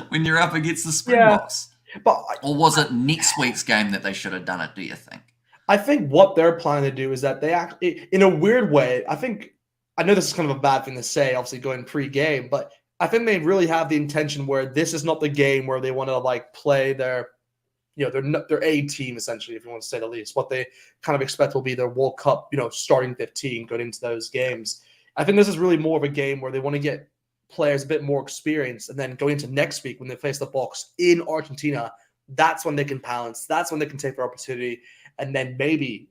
when you're up against the Springboks? But or was it next week's game that they should have done it, do you think? I think what they're planning to do is that they actually, in a weird way, I know this is kind of a bad thing to say, obviously going pre-game, but I think they really have the intention where this is not the game where they want to like play their A team, essentially, if you want to say the least. What they kind of expect will be their World Cup, starting 15 going into those games. I think this is really more of a game where they want to get players a bit more experienced, and then going into next week when they face the Boks in Argentina, that's when they can pounce. That's when they can take their opportunity, and then maybe,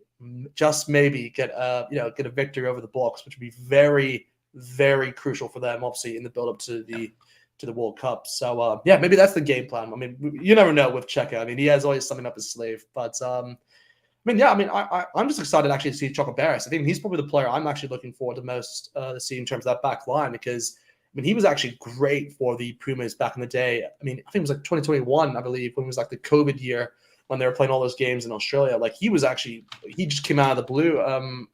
just maybe, get a victory over the Boks, which would be very, very crucial for them, obviously, in the build up to the World Cup. So maybe that's the game plan. I mean, you never know with Checa. I mean, he has always something up his sleeve, but I'm just excited actually to see Choco Barris. I think he's probably the player I'm actually looking forward to most to see in terms of that back line, because he was actually great for the Pumas back in the day. I think it was like 2021, I believe, when it was like the COVID year when they were playing all those games in Australia. Like he just came out of the blue,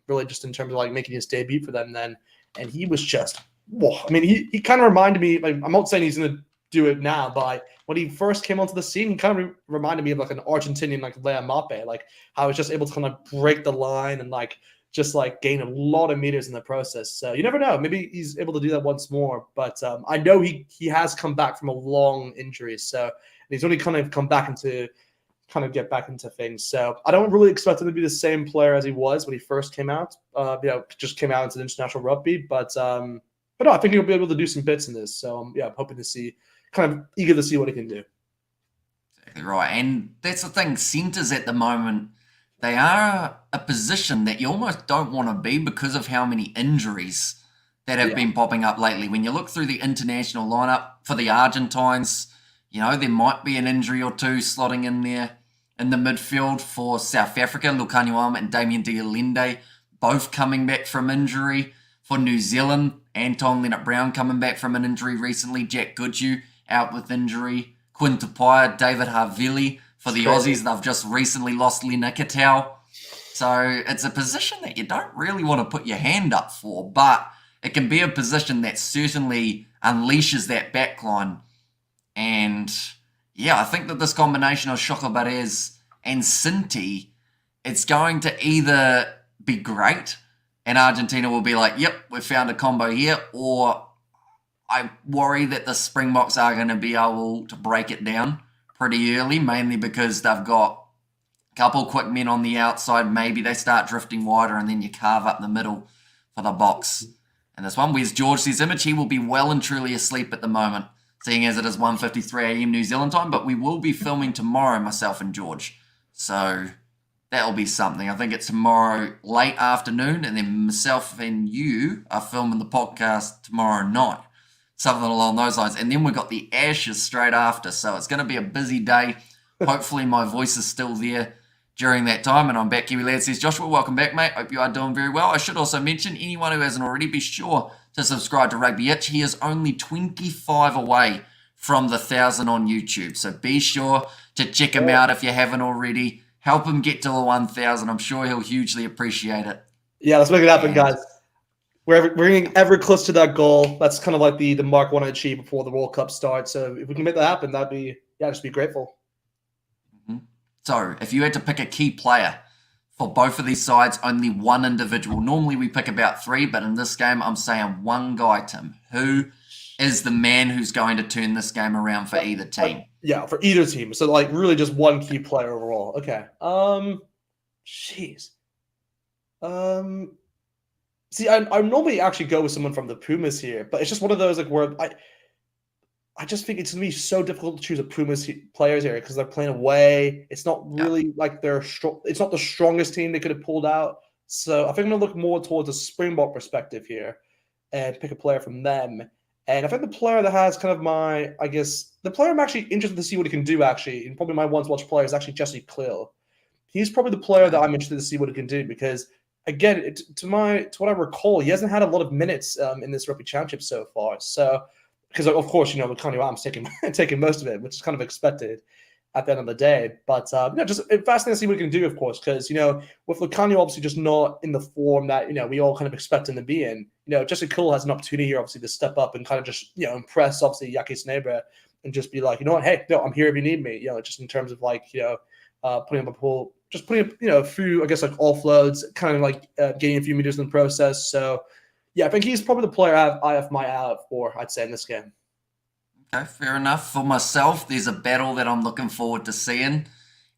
really just in terms of like making his debut for them then, and he was just, he kind of reminded me. Like, I'm not saying he's going to do it now, but when he first came onto the scene, he kind of reminded me of like an Argentinian like Lea Mape, like how he was just able to kind of break the line and like just like gain a lot of meters in the process. So you never know. Maybe he's able to do that once more. But I know he has come back from a long injury, so he's only kind of come back get back into things. So I don't really expect him to be the same player as he was when he first came out. Just came out into the international rugby, but no, I think he'll be able to do some bits in this. So I'm hoping to see. Kind of eager to see what he can do. Exactly right. And that's the thing. Centres at the moment, they are a position that you almost don't want to be because of how many injuries that have been popping up lately. When you look through the international lineup for the Argentines, there might be an injury or two slotting in there. In the midfield for South Africa, Lucanio Alma and Damien Dialende, both coming back from injury. For New Zealand, Anton Leonard-Brown coming back from an injury recently. Jack Goodhue out with injury. Quinn Tupaia, David Havili. For the Aussies, they've just recently lost Lina Katau. So it's a position that you don't really want to put your hand up for, but it can be a position that certainly unleashes that backline. And I think that this combination of Chocobarez and Cinti, it's going to either be great and Argentina will be like, yep, we found a combo here, or I worry that the Springboks are going to be able to break it down pretty early, mainly because they've got a couple quick men on the outside. Maybe they start drifting wider and then you carve up the middle for the box. And this one, where's George says Image, he will be well and truly asleep at the moment, seeing as it is 1:53 a.m. New Zealand time, but we will be filming tomorrow, myself and George. So that'll be something. I think it's tomorrow late afternoon, and then myself and you are filming the podcast tomorrow night. Something along those lines. And then we've got the Ashes straight after, so it's going to be a busy day. Hopefully my voice is still there during that time, and I'm back. Kiwi Lad says, Joshua, welcome back, mate. Hope you are doing very well. I should also mention, anyone who hasn't already, be sure to subscribe to Rugby Itch. He is only 25 away from the 1,000 on YouTube, so be sure to check him out if you haven't already. Help him get to the 1,000. I'm sure he'll hugely appreciate it. Yeah, let's make it happen, guys. We're getting ever close to that goal. That's kind of like the mark we want to achieve before the World Cup starts. So if we can make that happen, that'd be, just be grateful. Mm-hmm. So if you had to pick a key player for both of these sides, only one individual. Normally we pick about three, but in this game, I'm saying one guy, Tim. Who is the man who's going to turn this game around for either team? Yeah, for either team. So like really just one key player overall. Okay. Jeez. See, I normally actually go with someone from the Pumas here, but it's just one of those like where I just think it's going to be so difficult to choose a Pumas players here because they're playing away. It's not really like it's not the strongest team they could have pulled out. So I think I'm going to look more towards a Springbok perspective here and pick a player from them. And I think the player that has kind of the player I'm actually interested to see what he can do actually, and probably my once-watch player is actually Jesse Klill. He's probably the player that I'm interested to see what he can do because, again, to what I recall, he hasn't had a lot of minutes in this Rugby Championship so far. So, because of course, with Connie Williams taking most of it, which is kind of expected at the end of the day. But just fascinating to see what he can do, of course, because with Lucanio obviously just not in the form that we all kind of expect him to be in. Jesse Klill has an opportunity here, obviously, to step up and kind of just impress obviously Yaki Snebre and just be like, hey, no, I'm here if you need me. Just in terms of putting up a pool, just putting up a few, I guess, like offloads, kind of like gaining a few meters in the process. So yeah, I think he's probably the player I have my eye out for, I'd say, in this game. Okay, fair enough. For myself, there's a battle that I'm looking forward to seeing,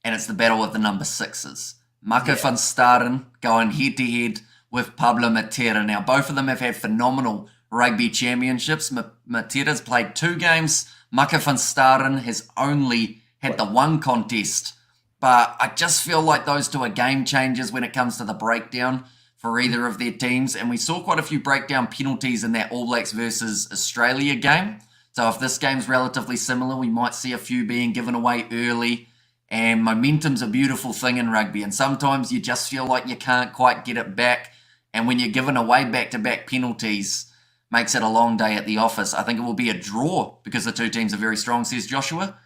and it's the battle of the number 6s. Mako van Staden going head-to-head with Pablo Matera. Now, both of them have had phenomenal rugby championships. Matera's played 2 games. Mako van Staden has only had the 1 contest. But I just feel like those two are game changers when it comes to the breakdown for either of their teams. And we saw quite a few breakdown penalties in that All Blacks versus Australia game. So if this game's relatively similar, we might see a few being given away early. And momentum's a beautiful thing in rugby. And sometimes you just feel like you can't quite get it back. And when you're given away back-to-back penalties, makes it a long day at the office. I think it will be a draw because the two teams are very strong, says Joshua.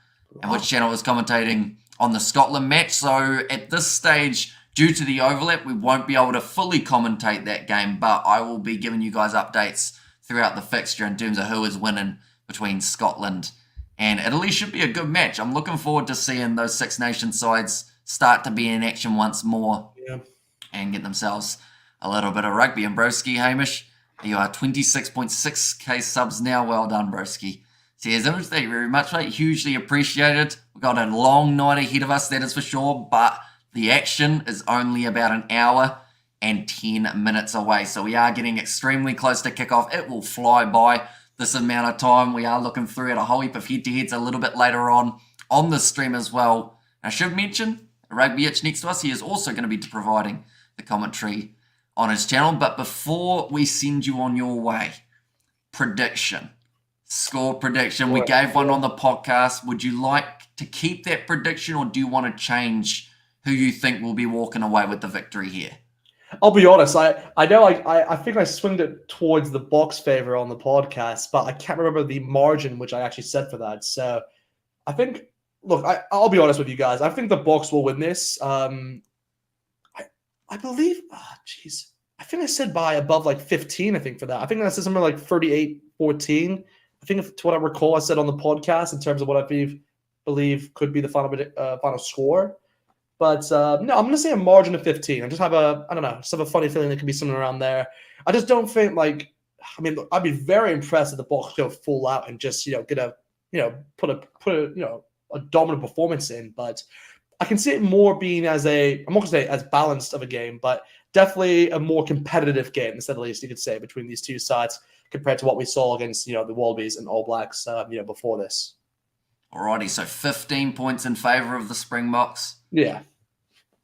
And which channel is commentating on the Scotland match. So at this stage, due to the overlap, we won't be able to fully commentate that game. But I will be giving you guys updates throughout the fixture in terms of who is winning between Scotland and Italy. Should be a good match. I'm looking forward to seeing those Six Nations sides start to be in action once more and get themselves a little bit of rugby. And broski, Hamish, you are 26.6k subs now. Well done, broski. Cheers, thank you very much, mate. Hugely appreciated. We've got a long night ahead of us, that is for sure, but the action is only about an hour and 10 minutes away. So we are getting extremely close to kickoff. It will fly by this amount of time. We are looking through at a whole heap of head-to-heads a little bit later on the stream as well. I should mention, Rugby Itch next to us, he is also going to be providing the commentary on his channel. But before we send you on your way, score prediction. We gave one on the podcast. Would you like to keep that prediction, or do you want to change who you think will be walking away with the victory here? I'll be honest. I know I think I swinged it towards the Box favor on the podcast, but I can't remember the margin which I actually said for that. So I think, look, I'll be honest with you guys. I think the Box will win this. I believe, I think I said by above like 15, I think, for that. I think I said something like 38-14. I think to what I recall, I said on the podcast in terms of what I believe could be the final score. But no, I'm going to say a margin of 15. I just have a funny feeling it could be something around there. I just don't think I'd be very impressed if the Box go full out and just, put a dominant performance in. But I can see it more being I'm not going to say as balanced of a game, but definitely a more competitive game, instead, at least you could say, between these two sides compared to what we saw against, the Wallabies and All Blacks, before this. Alrighty, so 15 points in favour of the Springboks. Yeah.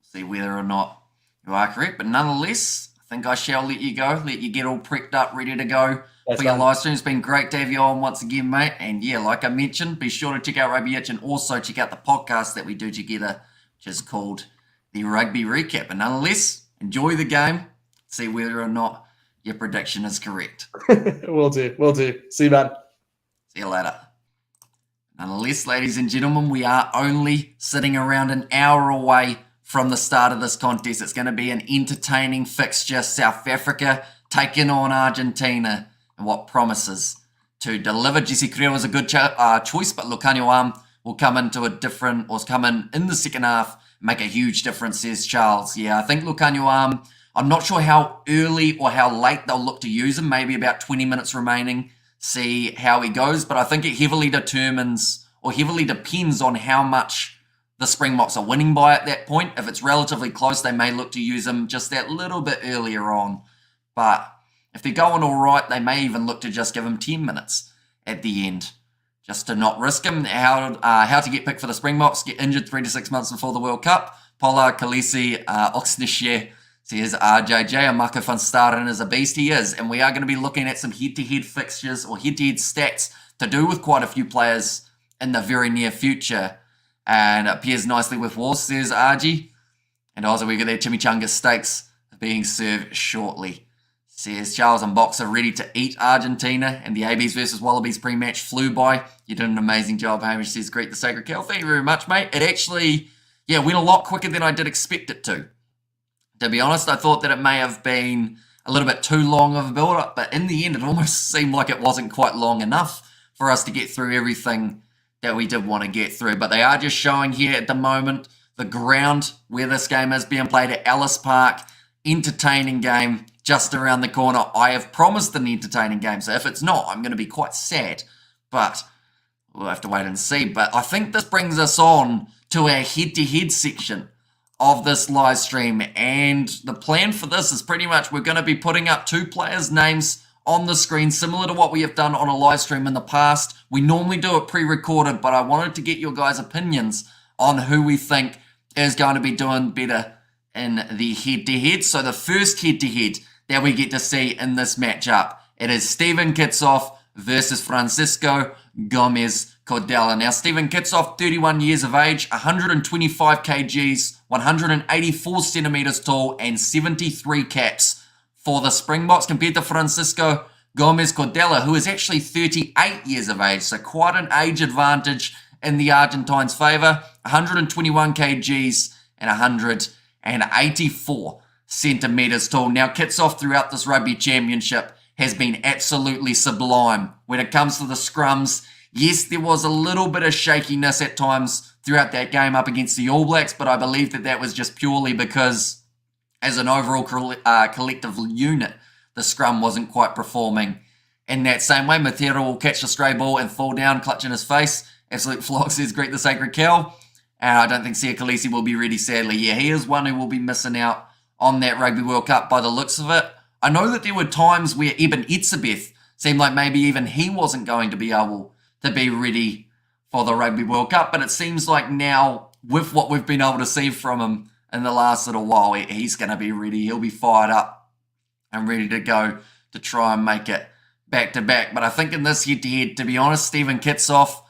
See whether or not you are correct, but nonetheless, I think I shall let you go, let you get all prepped up, ready to go for your live stream. It's been great to have you on once again, mate. And yeah, like I mentioned, be sure to check out Rugby Itch and also check out the podcast that we do together, which is called the Rugby Recap. And nonetheless, enjoy the game, see whether or not your prediction is correct. Will do. See you, man. See you later. Nonetheless, ladies and gentlemen, we are only sitting around an hour away from the start of this contest. It's going to be an entertaining fixture. South Africa taking on Argentina, and what promises to deliver. Jesse Kriel is a good choice, but Lucanio will come in in the second half, make a huge difference, says Charles. Yeah, I think Lucanio I'm not sure how early or how late they'll look to use him, maybe about 20 minutes remaining, see how he goes, but I think it heavily depends on how much the Springboks are winning by at that point. If it's relatively close, they may look to use him just that little bit earlier on. But if they're going all right, they may even look to just give him 10 minutes at the end just to not risk him. How to get picked for the Springboks, get injured 3 to 6 months before the World Cup. Pola, Khaleesi, Oxnishye, says RJJ, Marco van Staren is a beast, he is. And we are going to be looking at some head-to-head fixtures or head-to-head stats to do with quite a few players in the very near future. And it pairs nicely with Wars, says RG. And also we get their chimichanga steaks being served shortly. Says Charles and Box are ready to eat Argentina, and the ABs versus Wallabies pre-match flew by. You did an amazing job, Hamish, says greet the Sacred Cow. Thank you very much, mate. It actually, went a lot quicker than I did expect it to. To be honest, I thought that it may have been a little bit too long of a build-up, but in the end, it almost seemed like it wasn't quite long enough for us to get through everything that we did want to get through. But they are just showing here at the moment the ground where this game is being played at Ellis Park. Entertaining game just around the corner. I have promised an entertaining game, so if it's not, I'm going to be quite sad. But we'll have to wait and see. But I think this brings us on to our head-to-head section of this live stream. And the plan for this is pretty much we're going to be putting up 2 players' names on the screen, similar to what we have done on a live stream in the past. We normally do it pre-recorded, but I wanted to get your guys' opinions on who we think is going to be doing better in the head-to-head. So the first head-to-head that we get to see in this matchup, it is Steven Kitshoff versus Francisco Gomez Cordella. Now, Steven Kitshoff, 31 years of age, 125 kgs, 184 centimeters tall, and 73 caps for the Springboks, compared to Francisco Gomez Cordella, who is actually 38 years of age, so quite an age advantage in the Argentines' favour. 121 kgs and 184 centimeters tall. Now, Kitshoff throughout this Rugby Championship has been absolutely sublime when it comes to the scrums. Yes, there was a little bit of shakiness at times throughout that game up against the All Blacks, but I believe that that was just purely because as an overall collective unit, the scrum wasn't quite performing in that same way. Matera will catch the stray ball and fall down, clutching his face. Absolute Flock says, greet the Sacred Cow. And I don't think Sia Khaleesi will be ready, sadly. Yeah, he is one who will be missing out on that Rugby World Cup by the looks of it. I know that there were times where Eben Etzebeth seemed like maybe even he wasn't going to be able to be ready for the Rugby World Cup, but it seems like now, with what we've been able to see from him in the last little while, he's going to be ready. He'll be fired up and ready to go to try and make it back-to-back. But I think in this head-to-head, to be honest, Steven Kitshoff,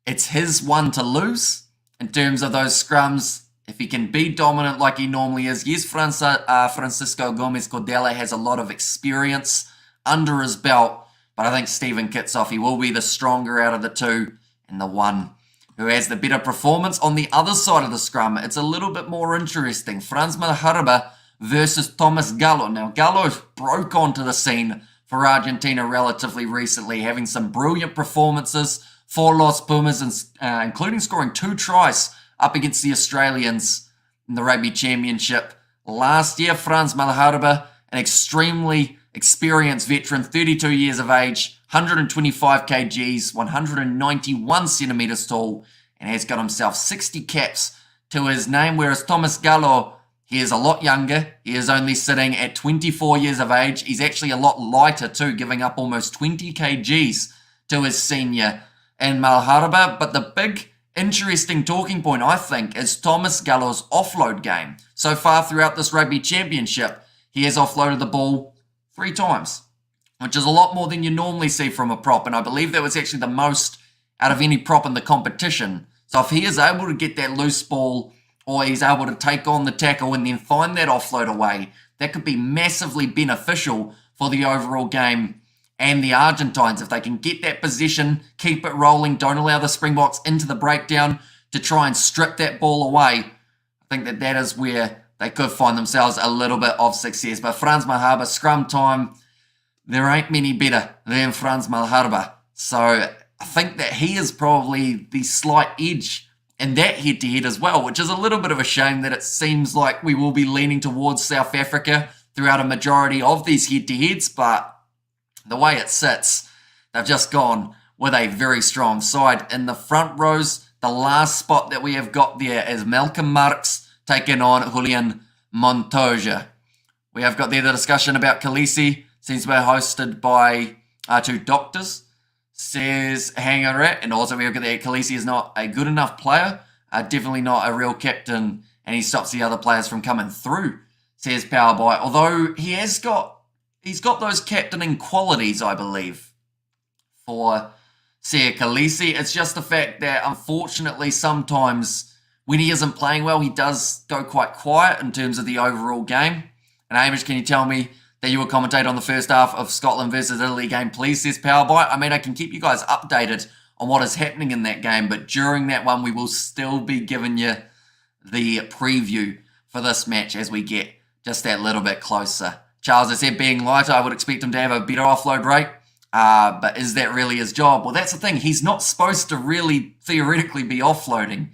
it's his one to lose in terms of those scrums. If he can be dominant like he normally is. Yes, Francisco Gomez Cordella has a lot of experience under his belt, but I think Steven Kitshoff, he will be the stronger out of the two and the one who has the better performance. On the other side of the scrum, it's a little bit more interesting. Franz Malherbe versus Thomas Gallo. Now, Gallo broke onto the scene for Argentina relatively recently, having some brilliant performances for Los Pumas, including scoring 2 tries up against the Australians in the Rugby Championship last year. Franz Malherbe, an extremely experienced veteran, 32 years of age, 125 kgs, 191 centimeters tall, and has got himself 60 caps to his name, whereas Thomas Gallo, he is a lot younger. He is only sitting at 24 years of age. He's actually a lot lighter too, giving up almost 20 kgs to his senior in Malherbe. But the big interesting talking point, I think, is Thomas Gallo's offload game. So far throughout this Rugby Championship, he has offloaded the ball 3 times, which is a lot more than you normally see from a prop. And I believe that was actually the most out of any prop in the competition. So if he is able to get that loose ball, or he's able to take on the tackle and then find that offload away, that could be massively beneficial for the overall game and the Argentines. If they can get that position, keep it rolling, don't allow the Springboks into the breakdown to try and strip that ball away, I think that that is where they could find themselves a little bit of success. But Franz Malherbe, scrum time, there ain't many better than Franz Malherbe. So I think that he is probably the slight edge in that head-to-head as well, which is a little bit of a shame that it seems like we will be leaning towards South Africa throughout a majority of these head-to-heads, but the way it sits, they've just gone with a very strong side. In the front rows, the last spot that we have got there is Malcolm Marx taking on Julian Montoya. We have got there the discussion about Khaleesi, seems to be hosted by 2 doctors. says Hanger Rat, and also we look at that Khaleesi is not a good enough player, definitely not a real captain, and he stops the other players from coming through, says Powerby. Although he's got those captaining qualities, I believe, for Sia Khaleesi. It's just the fact that unfortunately sometimes when he isn't playing well, he does go quite quiet in terms of the overall game. And Hamish, can you tell me that you will commentate on the first half of Scotland versus Italy game, please, says Powerby. I mean, I can keep you guys updated on what is happening in that game, but during that one, we will still be giving you the preview for this match as we get just that little bit closer. Charles has said, being lighter, I would expect him to have a better offload rate, but is that really his job? Well, that's the thing. He's not supposed to really theoretically be offloading,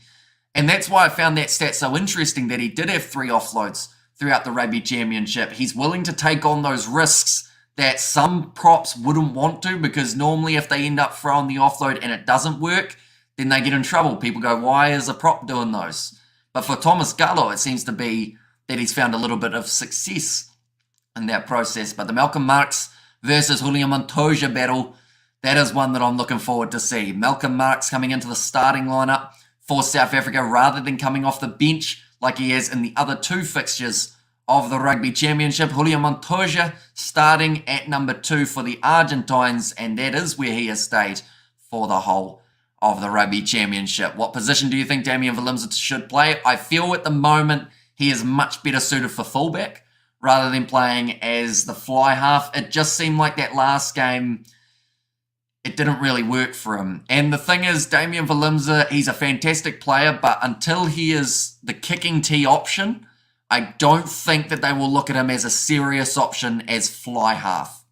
and that's why I found that stat so interesting, that he did have 3 offloads throughout the Rugby Championship. He's willing to take on those risks that some props wouldn't want to, because normally if they end up throwing the offload and it doesn't work, then they get in trouble. People go, why is a prop doing those? But for Thomas Gallo, it seems to be that he's found a little bit of success in that process. But the Malcolm Marx versus Julian Montoya battle, that is one that I'm looking forward to see. Malcolm Marx coming into the starting lineup for South Africa rather than coming off the bench like he has in the other 2 fixtures of the Rugby Championship. Julian Montoya starting at number 2 for the Argentines, and that is where he has stayed for the whole of the Rugby Championship. What position do you think Damian Willemse should play? I feel at the moment he is much better suited for fullback rather than playing as the fly half. It just seemed like that last game, it didn't really work for him. And the thing is, Damian Willemse, he's a fantastic player, but until he is the kicking tee option, I don't think that they will look at him as a serious option as fly half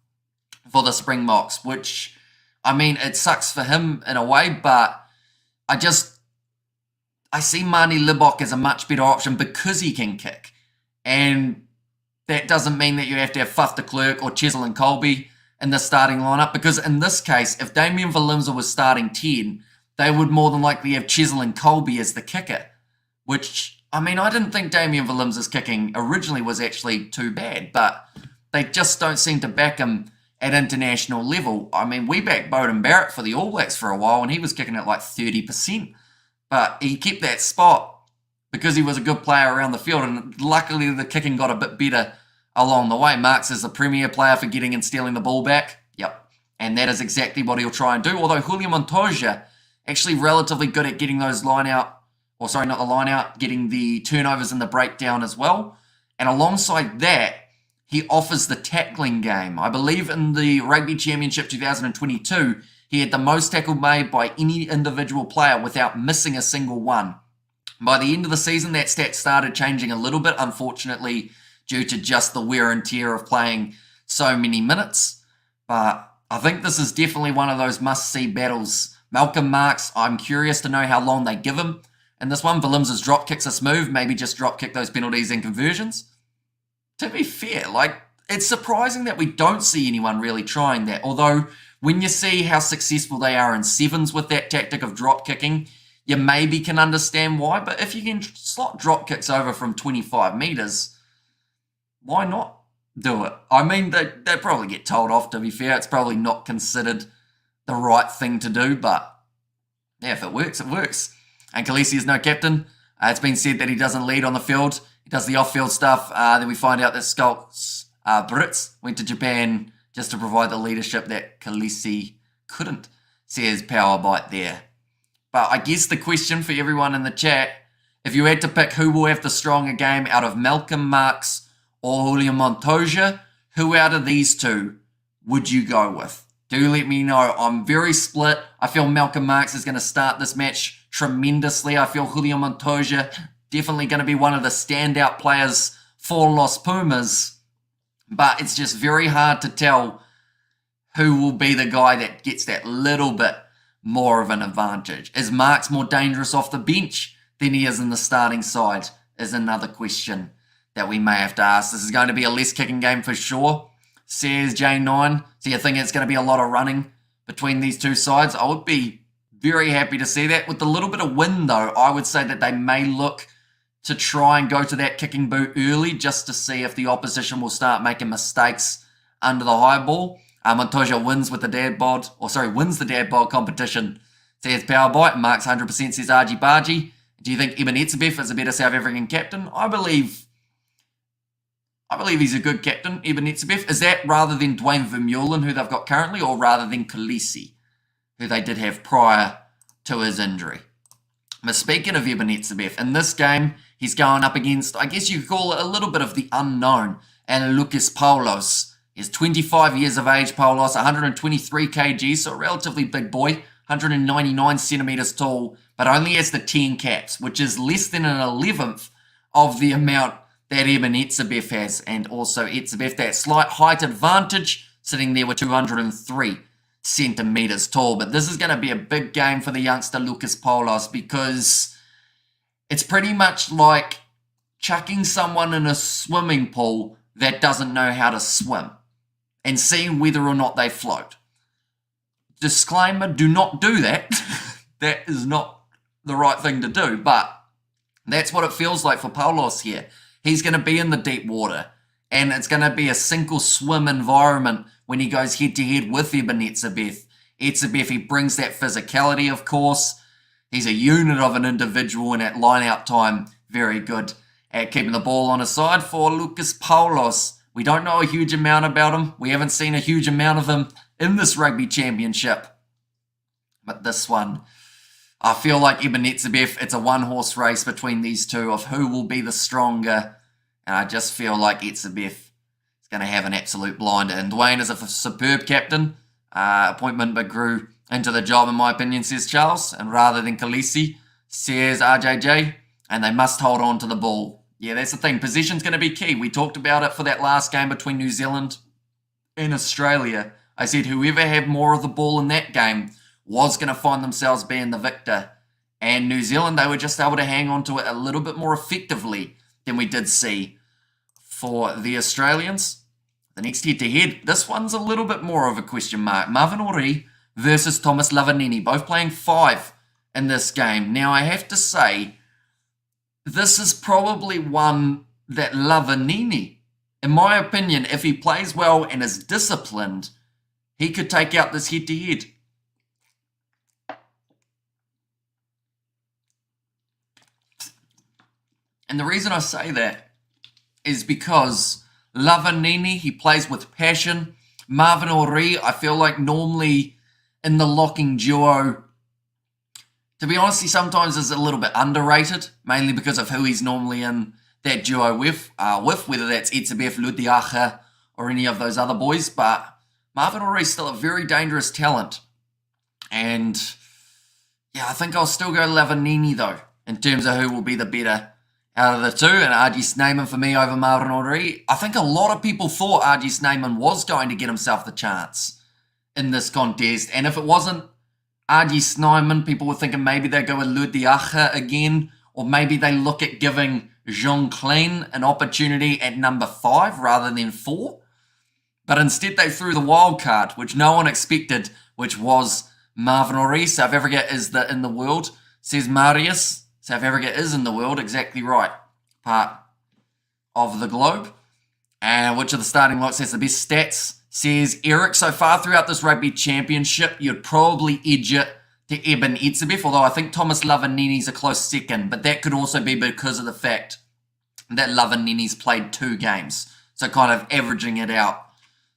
for the Springboks, which, I mean, it sucks for him in a way, but I see Marnie Libok as a much better option because he can kick. And that doesn't mean that you have to have Faf de Klerk or Chesil and Colby in the starting lineup, because in this case, if Damian Willemse was starting 10, they would more than likely have Chesil and Colby as the kicker, which, I mean, I didn't think Damian Willemse's kicking originally was actually too bad, but they just don't seem to back him at international level. I mean, we backed Bowden Barrett for the All Blacks for a while, and he was kicking at like 30%, but he kept that spot because he was a good player around the field, and luckily the kicking got a bit better along the way. Marx is the premier player for getting and stealing the ball back. Yep. And that is exactly what he'll try and do. Although Julian Montoya actually relatively good at getting those line out, or sorry, not the line out, getting the turnovers and the breakdown as well. And alongside that, he offers the tackling game. I believe in the Rugby Championship 2022, he had the most tackle made by any individual player without missing a single one. By the end of the season, that stat started changing a little bit, unfortunately, due to just the wear and tear of playing so many minutes. But I think this is definitely one of those must-see battles. Malcolm Marx, I'm curious to know how long they give him. And this one, Willemse's drop kicks a smooth, maybe just drop kick those penalties and conversions. To be fair, it's surprising that we don't see anyone really trying that. Although, when you see how successful they are in sevens with that tactic of drop kicking, you maybe can understand why. But if you can slot drop kicks over from 25 metres, why not do it? I mean, they probably get told off, to be fair. It's probably not considered the right thing to do, but yeah, if it works, it works. And Khaleesi is no captain. It's been said that he doesn't lead on the field. He does the off-field stuff. Then we find out that Skulks Brits went to Japan just to provide the leadership that Khaleesi couldn't, says Powerbite there. But I guess the question for everyone in the chat, if you had to pick who will have the stronger game out of Malcolm Marx or Julian Montoya, who out of these two would you go with? Do let me know. I'm very split. I feel Malcolm Marx is going to start this match tremendously. I feel Julian Montoya definitely going to be one of the standout players for Los Pumas. But it's just very hard to tell who will be the guy that gets that little bit more of an advantage. Is Marx more dangerous off the bench than he is in the starting side? Is another question that we may have to ask. This is going to be a less kicking game for sure, says J9. So you think it's going to be a lot of running between these two sides? I would be very happy to see that. With a little bit of wind, though, I would say that they may look to try and go to that kicking boot early just to see if the opposition will start making mistakes under the high ball. Montoya wins the dad bod competition. Says Power Bite. Marks 100% says Argy Bargy. Do you think Eben Etzebeth is a better South African captain? I believe he's a good captain, Eben Etzebeth. Is that rather than Dwayne Vermeulen, who they've got currently, or rather than Khaleesi, who they did have prior to his injury? But speaking of Eben Etzebeth, in this game, he's going up against, I guess you could call it a little bit of the unknown, and Lucas Paulos. He's 25 years of age, Paulos, 123 kg, so a relatively big boy, 199 centimetres tall, but only has the 10 caps, which is less than an 11th of the amount that Eben Etzebeth has. And also Etzebeth, that slight height advantage, sitting there with 203 centimetres tall. But this is going to be a big game for the youngster Lucas Paulos, because it's pretty much like chucking someone in a swimming pool that doesn't know how to swim and seeing whether or not they float. Disclaimer, do not do that. That is not the right thing to do, but that's what it feels like for Paulos here. He's going to be in the deep water, and it's going to be a sink or swim environment when he goes head-to-head with Eben Etzebeth. Etzebeth, he brings that physicality, of course. He's a unit of an individual, and at line-out time, very good at keeping the ball on his side. For Lucas Paulos, we don't know a huge amount about him. We haven't seen a huge amount of him in this Rugby Championship. But this one, I feel like Eben Etzebeth, it's a one-horse race between these two of who will be the stronger. And I just feel like Etzebeth is going to have an absolute blinder. And Dwayne is a superb captain. Appointment but grew into the job, in my opinion, says Charles. And rather than Khaleesi, says RJJ. And they must hold on to the ball. Yeah, that's the thing. Possession's going to be key. We talked about it for that last game between New Zealand and Australia. I said whoever had more of the ball in that game was going to find themselves being the victor. And New Zealand, they were just able to hang on to it a little bit more effectively than we did see for the Australians. The next head-to-head, this one's a little bit more of a question mark. Marvin Ori versus Thomas Lavanini, both playing 5 in this game. Now, I have to say, this is probably one that Lavanini, in my opinion, if he plays well and is disciplined, he could take out this head-to-head. And the reason I say that is because Lavanini, he plays with passion. Marvin Ori, I feel like normally in the locking duo, to be honest, he sometimes is a little bit underrated, mainly because of who he's normally in that duo with whether that's Etzebeth, Ludiacha, or any of those other boys. But Marvin Ori is still a very dangerous talent. And yeah, I think I'll still go Lavanini, though, in terms of who will be the better out of the two. And RG Snyman for me over Marvin Ori. I think a lot of people thought RG Snyman was going to get himself the chance in this contest. And if it wasn't RG Snyman, people were thinking maybe they go with Ludiacha again, or maybe they look at giving Jean Klein an opportunity at number 5 rather than 4. But instead they threw the wild card, which no one expected, which was Marvin Ori. South Africa is in the world, says Marius. South Africa is in the world, exactly right. Part of the globe. And which of the starting locks has the best stats? Says Eric. So far throughout this Rugby Championship, you'd probably edge it to Eben Etzebeth, although I think Thomas Lavanini's a close second, but that could also be because of the fact that Lavanini's played 2 games. So kind of averaging it out.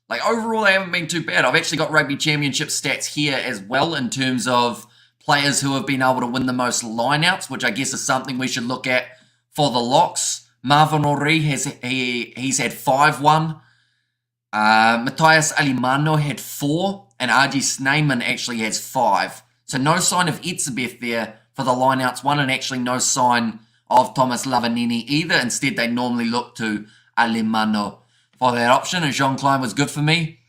Like overall, they haven't been too bad. I've actually got Rugby Championship stats here as well in terms of players who have been able to win the most lineouts, which I guess is something we should look at for the locks. Marvin Ori, he's had 5-1. Matthias Alimano had 4, and RG Snyman actually has 5. So no sign of Etzebeth there for the lineouts 1, and actually no sign of Thomas Lavanini either. Instead, they normally look to Alimano for that option. And Jean Klein was good for me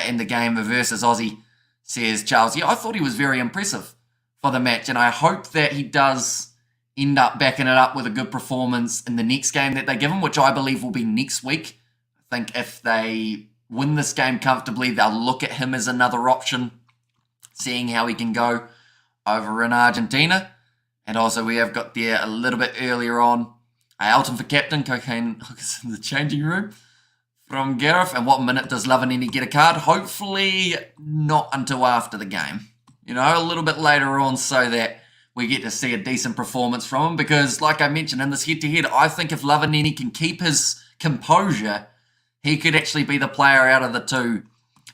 in the game versus Aussie, says Charles. Yeah, I thought he was very impressive for the match, and I hope that he does end up backing it up with a good performance in the next game that they give him, which I believe will be next week. I think if they win this game comfortably, they'll look at him as another option, seeing how he can go over in Argentina. And also we have got there a little bit earlier on, Elton for captain, Cocaine Hookers in the changing room. from Gareth. And what minute does Lavanini get a card? Hopefully not until after the game. You know, a little bit later on so that we get to see a decent performance from him. Because, like I mentioned, in this head-to-head, I think if Lavanini can keep his composure, he could actually be the player out of the two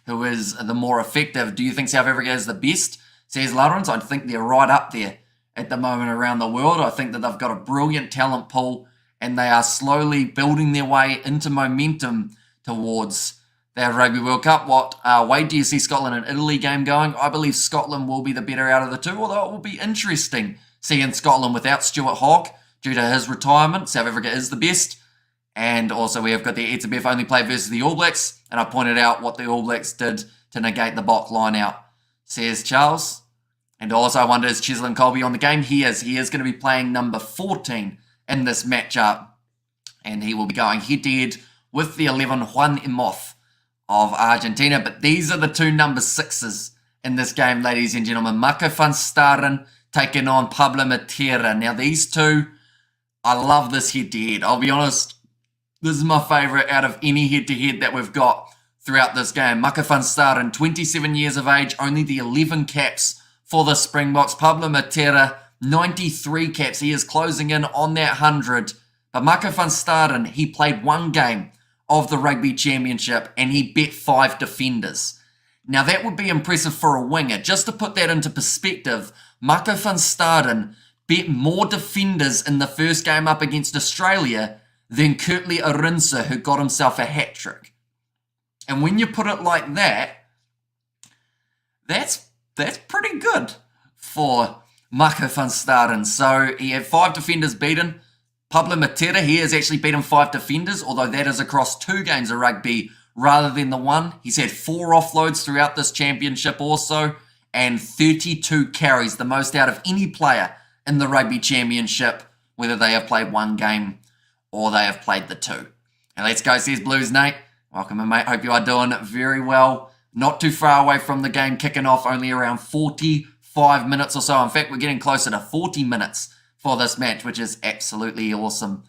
who is the more effective. Do you think South Africa is the best? Says Lawrence. I think they're right up there at the moment around the world. I think that they've got a brilliant talent pool and they are slowly building their way into momentum towards their Rugby World Cup. What way do you see Scotland and Italy game going? I believe Scotland will be the better out of the two, although it will be interesting seeing Scotland without Stuart Hogg due to his retirement. South Africa is the best. And also we have got the Etzebeth only play versus the All Blacks. And I pointed out what the All Blacks did to negate the Bok line out, says Charles. And also I wonder, is Cheslin Colby on the game? He is. He is going to be playing number 14 in this matchup. And he will be going head-to-head with the 11 Juan Emoth of Argentina. But these are the two number 6s in this game, ladies and gentlemen. Mako van Staren taking on Pablo Matera. Now these two, I love this head-to-head. I'll be honest, this is my favourite out of any head-to-head that we've got throughout this game. Mako van Staren, 27 years of age, only the 11 caps for the Springboks. Pablo Matera, 93 caps. He is closing in on that 100. But Mako van Staren, he played one game of the Rugby Championship and he bet 5 defenders. Now that would be impressive for a winger. Just to put that into perspective, Mako van Staren bet more defenders in the first game up against Australia than Kurtley Arinsa, who got himself a hat-trick. And when you put it like that, that's pretty good for Mako van Staren. So he had 5 defenders beaten. Pablo Matera, he has actually beaten 5 defenders, although that is across 2 games of rugby rather than the one. He's had 4 offloads throughout this championship also, and 32 carries, the most out of any player in the Rugby Championship, whether they have played one game or they have played the 2. And let's go, says Blues Nate. Welcome in, mate. Hope you are doing very well. Not too far away from the game kicking off, only around 45 minutes or so. In fact, we're getting closer to 40 minutes for this match, which is absolutely awesome.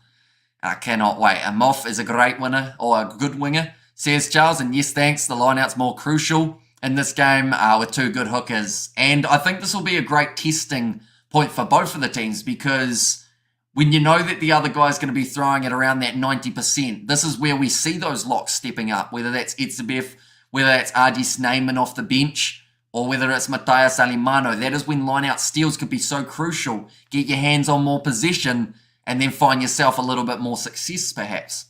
I cannot wait. A Moff is a great winner, or a good winger, says Charles. And yes, thanks. The lineout's more crucial in this game with 2 good hookers. And I think this will be a great testing point for both of the teams, because when you know that the other guy's going to be throwing it around that 90%, this is where we see those locks stepping up, whether that's Etzebeth, whether that's RG Snyman off the bench, or whether it's Matthias Alimano. That is when line-out steals could be so crucial. Get your hands on more possession and then find yourself a little bit more success, perhaps,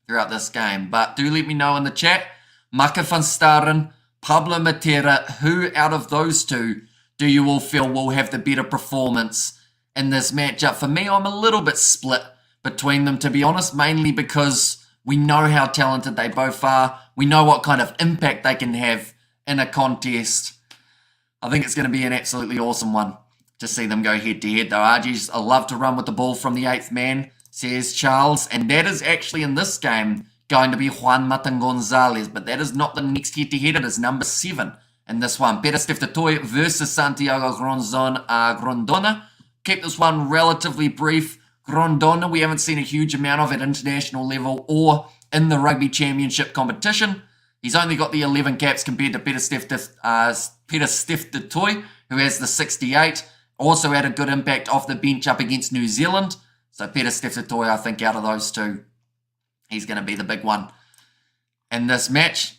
throughout this game. But do let me know in the chat. Mako van Staren, Pablo Matera, who out of those two do you all feel will have the better performance in this matchup? For me, I'm a little bit split between them, to be honest, mainly because we know how talented they both are. We know what kind of impact they can have in a contest. I think it's going to be an absolutely awesome one to see them go head-to-head, though. RG's love to run with the ball from the 8th man, says Charles. And that is actually, in this game, going to be Juan Matan Gonzalez. But that is not the next head-to-head. It is number 7 in this one. Peter Steph Toy versus Santiago Grondona. Keep this one relatively brief. Grondona, we haven't seen a huge amount of at international level or in the Rugby Championship competition. He's only got the 11 caps compared to Peter Steph de Toy, who has the 68. Also had a good impact off the bench up against New Zealand. So Peter Steph de Toy, I think out of those two, he's going to be the big one in this match.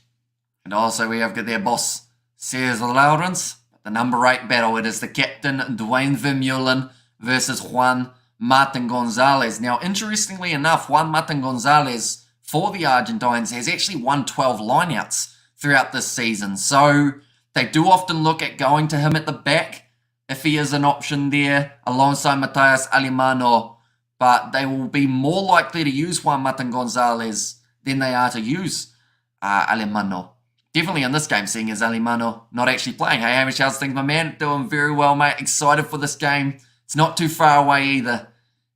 And also we have got their boss, says Lawrence. The number 8 battle, it is the captain, Dwayne Vermeulen versus Juan Martin Gonzalez. Now, interestingly enough, Juan Martin Gonzalez for the Argentines has actually won 12 lineouts throughout this season. So they do often look at going to him at the back if he is an option there alongside Matthias Alimano. But they will be more likely to use Juan Martin Gonzalez than they are to use Alimano. Definitely in this game, seeing as Alimano not actually playing. Hey, Hamish, how's things, my man? Doing very well, mate. Excited for this game. It's not too far away either.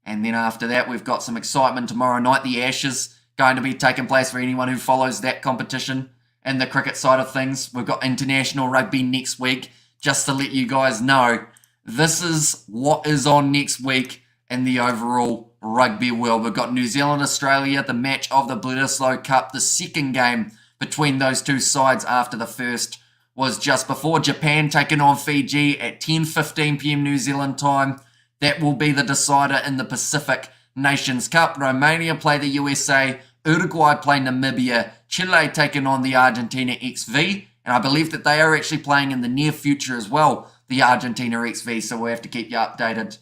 And then after that, we've got some excitement tomorrow night. The Ashes going to be taking place for anyone who follows that competition and the cricket side of things. We've got international rugby next week. Just to let you guys know, this is what is on next week in the overall rugby world. We've got New Zealand, Australia, the match of the Bledisloe Cup, the second game between those two sides after the first was just before. Japan taking on Fiji at 10:15 p.m. New Zealand time. That will be the decider in the Pacific Nations Cup. Romania play the USA, Uruguay play Namibia, Chile taking on the Argentina XV, and I believe that they are actually playing in the near future as well, the Argentina XV, so we'll have to keep you updated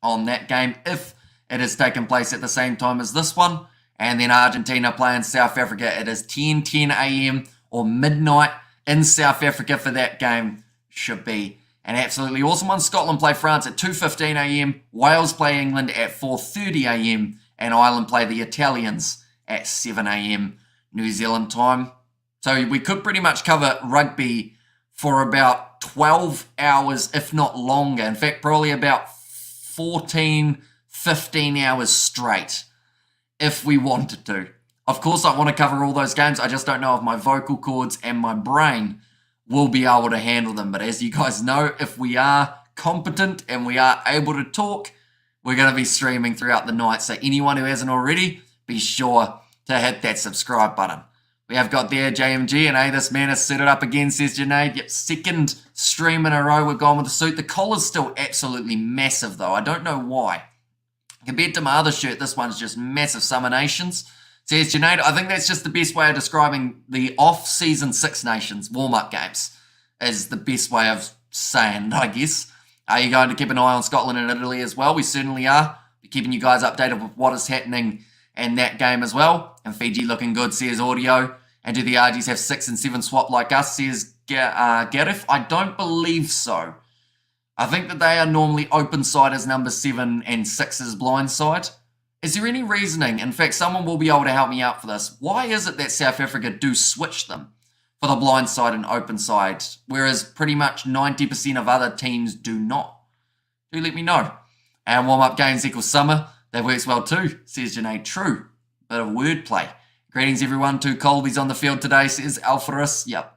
on that game if it has taken place at the same time as this one. And then Argentina playing South Africa. It is 10:10 a.m. or midnight in South Africa for that game. Should be an absolutely awesome one. Scotland play France at 2:15 a.m. Wales play England at 4:30 a.m. And Ireland play the Italians at 7 a.m. New Zealand time. So we could pretty much cover rugby for about 12 hours, if not longer. In fact, probably about 14, 15 hours straight if we wanted to. Of course, I want to cover all those games. I just don't know if my vocal cords and my brain will be able to handle them. But as you guys know, if we are competent and we are able to talk, we're going to be streaming throughout the night. So anyone who hasn't already, be sure to hit that subscribe button. We have got there JMG, and hey, this man has set it up again, says Junaid. Yep, second stream in a row we've gone with the suit. The collar's still absolutely massive, though. I don't know why. Compared to my other shirt, this one's just massive. Summer Nations, says Junaid. I think that's just the best way of describing the off-season Six Nations warm-up games, is the best way of saying it, I guess. Are you going to keep an eye on Scotland and Italy as well? We certainly are. We're keeping you guys updated with what is happening in that game as well. And Fiji looking good, says Audio. And do the RGs have 6 and 7 swap like us, says Gareth? I don't believe so. I think that they are normally open side as number 7 and 6 as blind side. Is there any reasoning? In fact, someone will be able to help me out for this. Why is it that South Africa do switch them for the blind side and open side, whereas pretty much 90% of other teams do not? Do let me know. And warm-up games equals summer. That works well too, says Janae. True. Bit of wordplay. Greetings everyone. 2 Colbys on the field today, says Alpharus. Yep.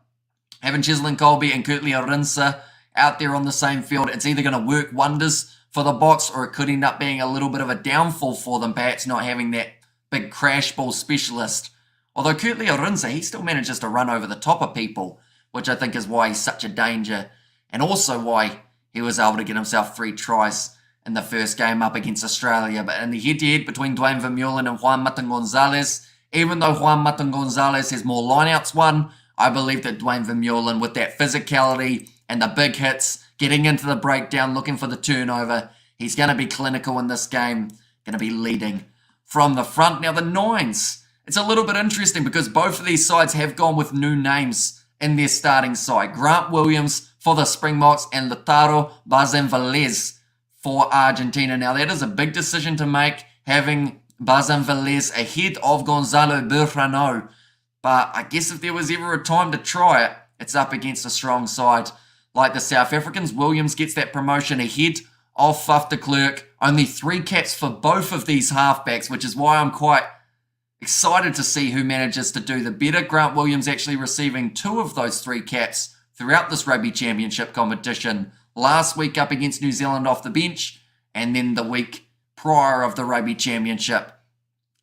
Having Cheslin Colby and Kurtley Arinsa out there on the same field, it's either going to work wonders for the Boks, or it could end up being a little bit of a downfall for them, perhaps not having that big crash ball specialist. Although Kurtley Arinsa, he still manages to run over the top of people, which I think is why he's such a danger, and also why he was able to get himself 3 tries in the first game up against Australia. But in the head-to-head between Dwayne Vermeulen and Juan Matan Gonzalez, even though Juan Matan Gonzalez has more lineouts won, I believe that Dwayne Vermeulen, with that physicality and the big hits, getting into the breakdown, looking for the turnover, he's going to be clinical in this game, going to be leading from the front. Now the Nines, it's a little bit interesting because both of these sides have gone with new names in their starting side. Grant Williams for the Springboks and Lautaro Bazan-Velez for Argentina. Now that is a big decision to make, having Bazan-Velez ahead of Gonzalo Berrano. But I guess if there was ever a time to try it, it's up against a strong side like the South Africans. Williams gets that promotion ahead of Faf de Klerk. Only 3 caps for both of these halfbacks, which is why I'm quite excited to see who manages to do the better. Grant Williams actually receiving 2 of those 3 caps throughout this Rugby Championship competition. Last week up against New Zealand off the bench, and then the week prior of the Rugby Championship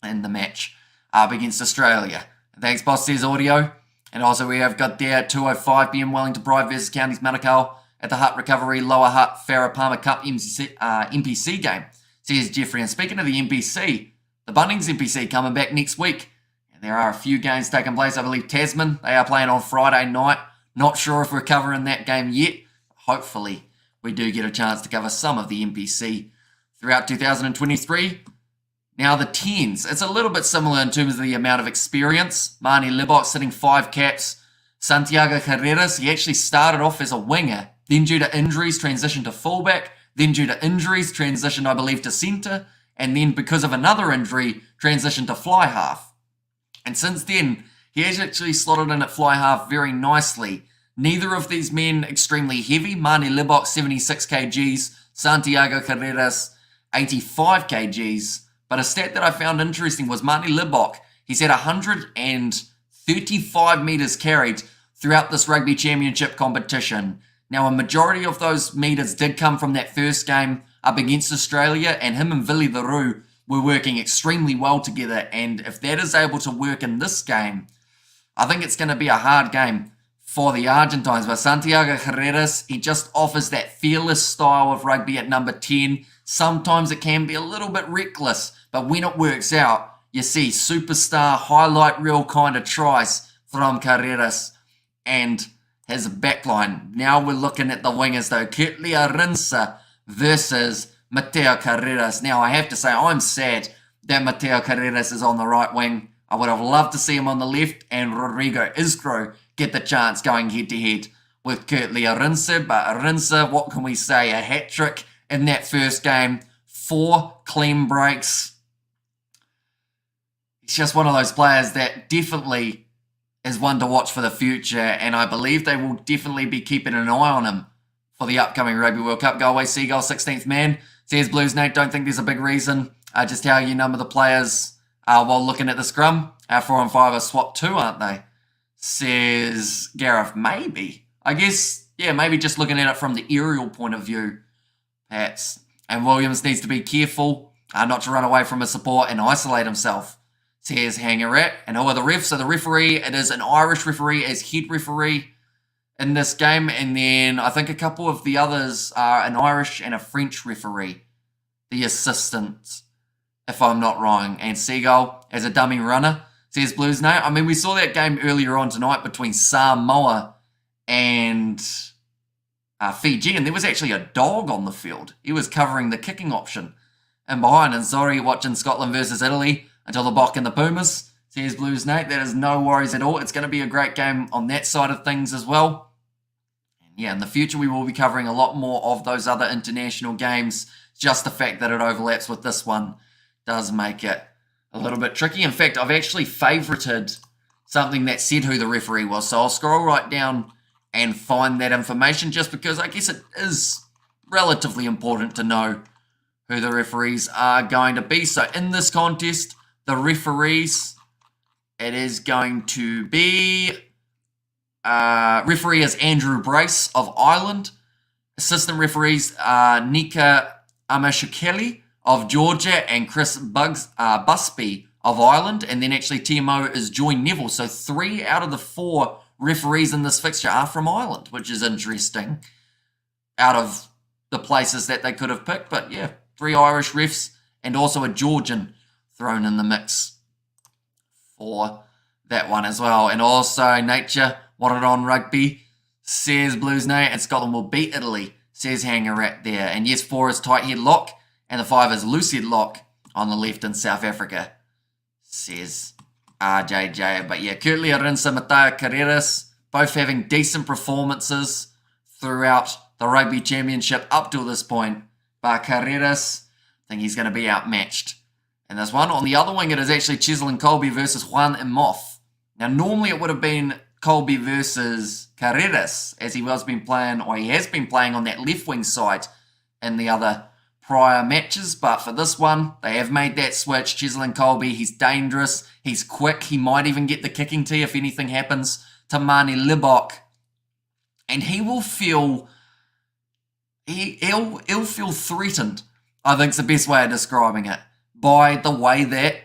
in the match up against Australia. Thanks, boss, says Audio. And also we have got there 2:05 p.m. Wellington Pride versus Counties Manukau at the Hutt Recovery Lower Hutt Farah Palmer Cup NPC game, says Jeffrey. And speaking of the NPC, the Bunnings NPC coming back next week. And there are a few games taking place. I believe Tasman, they are playing on Friday night. Not sure if we're covering that game yet. Hopefully we do get a chance to cover some of the NPC throughout 2023. Now the 10s, it's a little bit similar in terms of the amount of experience. Marnie Libok sitting 5 caps. Santiago Carreras, he actually started off as a winger, then due to injuries transitioned to fullback, then due to injuries transitioned, I believe, to centre, and then because of another injury transitioned to fly half. And since then, he has actually slotted in at fly half very nicely. Neither of these men extremely heavy. Marnie Libok 76 kgs, Santiago Carreras 85 kgs. But a stat that I found interesting was Marnie Libok. He's had 135 metres carried throughout this Rugby Championship competition. Now, a majority of those metres did come from that first game up against Australia, and him and Willie the Roo were working extremely well together. And if that is able to work in this game, I think it's going to be a hard game for the Argentines. But Santiago Carreras, he just offers that fearless style of rugby at number 10. Sometimes it can be a little bit reckless, but when it works out, you see superstar highlight reel kind of tries from Carreras and his backline. Now we're looking at the wingers though. Kurtley Arinsa versus Mateo Carreras. Now I have to say I'm sad that Mateo Carreras is on the right wing. I would have loved to see him on the left and Rodrigo Isgro get the chance going head to head with Kurtley Arinsa. But Arinsa, what can we say? A hat-trick in that first game. 4 clean breaks. He's just one of those players that definitely is one to watch for the future, and I believe they will definitely be keeping an eye on him for the upcoming Rugby World Cup. Galway Seagull, 16th man. Says Blues Nate, don't think there's a big reason just how you number the players while looking at the scrum. Our 4 and 5 are swapped too, aren't they? Says Gareth, maybe. I guess, yeah, maybe just looking at it from the aerial point of view, perhaps. And Williams needs to be careful not to run away from his support and isolate himself. Says Hangarat. And who are the refs? So the referee, it is an Irish referee as head referee in this game. And then I think a couple of the others are an Irish and a French referee. The assistants, if I'm not wrong. And Seagull as a dummy runner, says Blues. No, I mean, we saw that game earlier on tonight between Samoa and Fiji. And there was actually a dog on the field. He was covering the kicking option. And behind, and sorry, watching Scotland versus Italy until the Bok and the Pumas, says Blues Nate. That is no worries at all. It's going to be a great game on that side of things as well. And yeah, in the future we will be covering a lot more of those other international games. Just the fact that it overlaps with this one does make it a little bit tricky. In fact, I've actually favorited something that said who the referee was. So I'll scroll right down and find that information just because I guess it is relatively important to know who the referees are going to be. So in this contest, the referees, it is going to be referee is Andrew Brace of Ireland. Assistant referees are Nika Amashukeli of Georgia and Chris Busby of Ireland. And then actually TMO is Joy Neville. So 3 out of the 4 referees in this fixture are from Ireland, which is interesting out of the places that they could have picked. But yeah, 3 Irish refs and also a Georgian thrown in the mix for that one as well. And also Nature wanted on rugby, says Blues Nate, and Scotland will beat Italy, says Hangarat there. And yes, 4 is tight head lock, and the 5 is loose head lock on the left in South Africa, says RJJ. But yeah, Kurtley Arinsa, Mateo Carreras, both having decent performances throughout the Rugby Championship up to this point. But Carreras, I think he's going to be outmatched in this one. On the other wing, it is actually Cheslin Colby versus Juan Imoff. Now, normally it would have been Colby versus Carreras, as he has been playing on that left wing side in the other prior matches. But for this one, they have made that switch. Cheslin Colby, he's dangerous, he's quick, he might even get the kicking tee if anything happens to Mani Libok. And he will feel... He'll feel threatened, I think is the best way of describing it, by the way that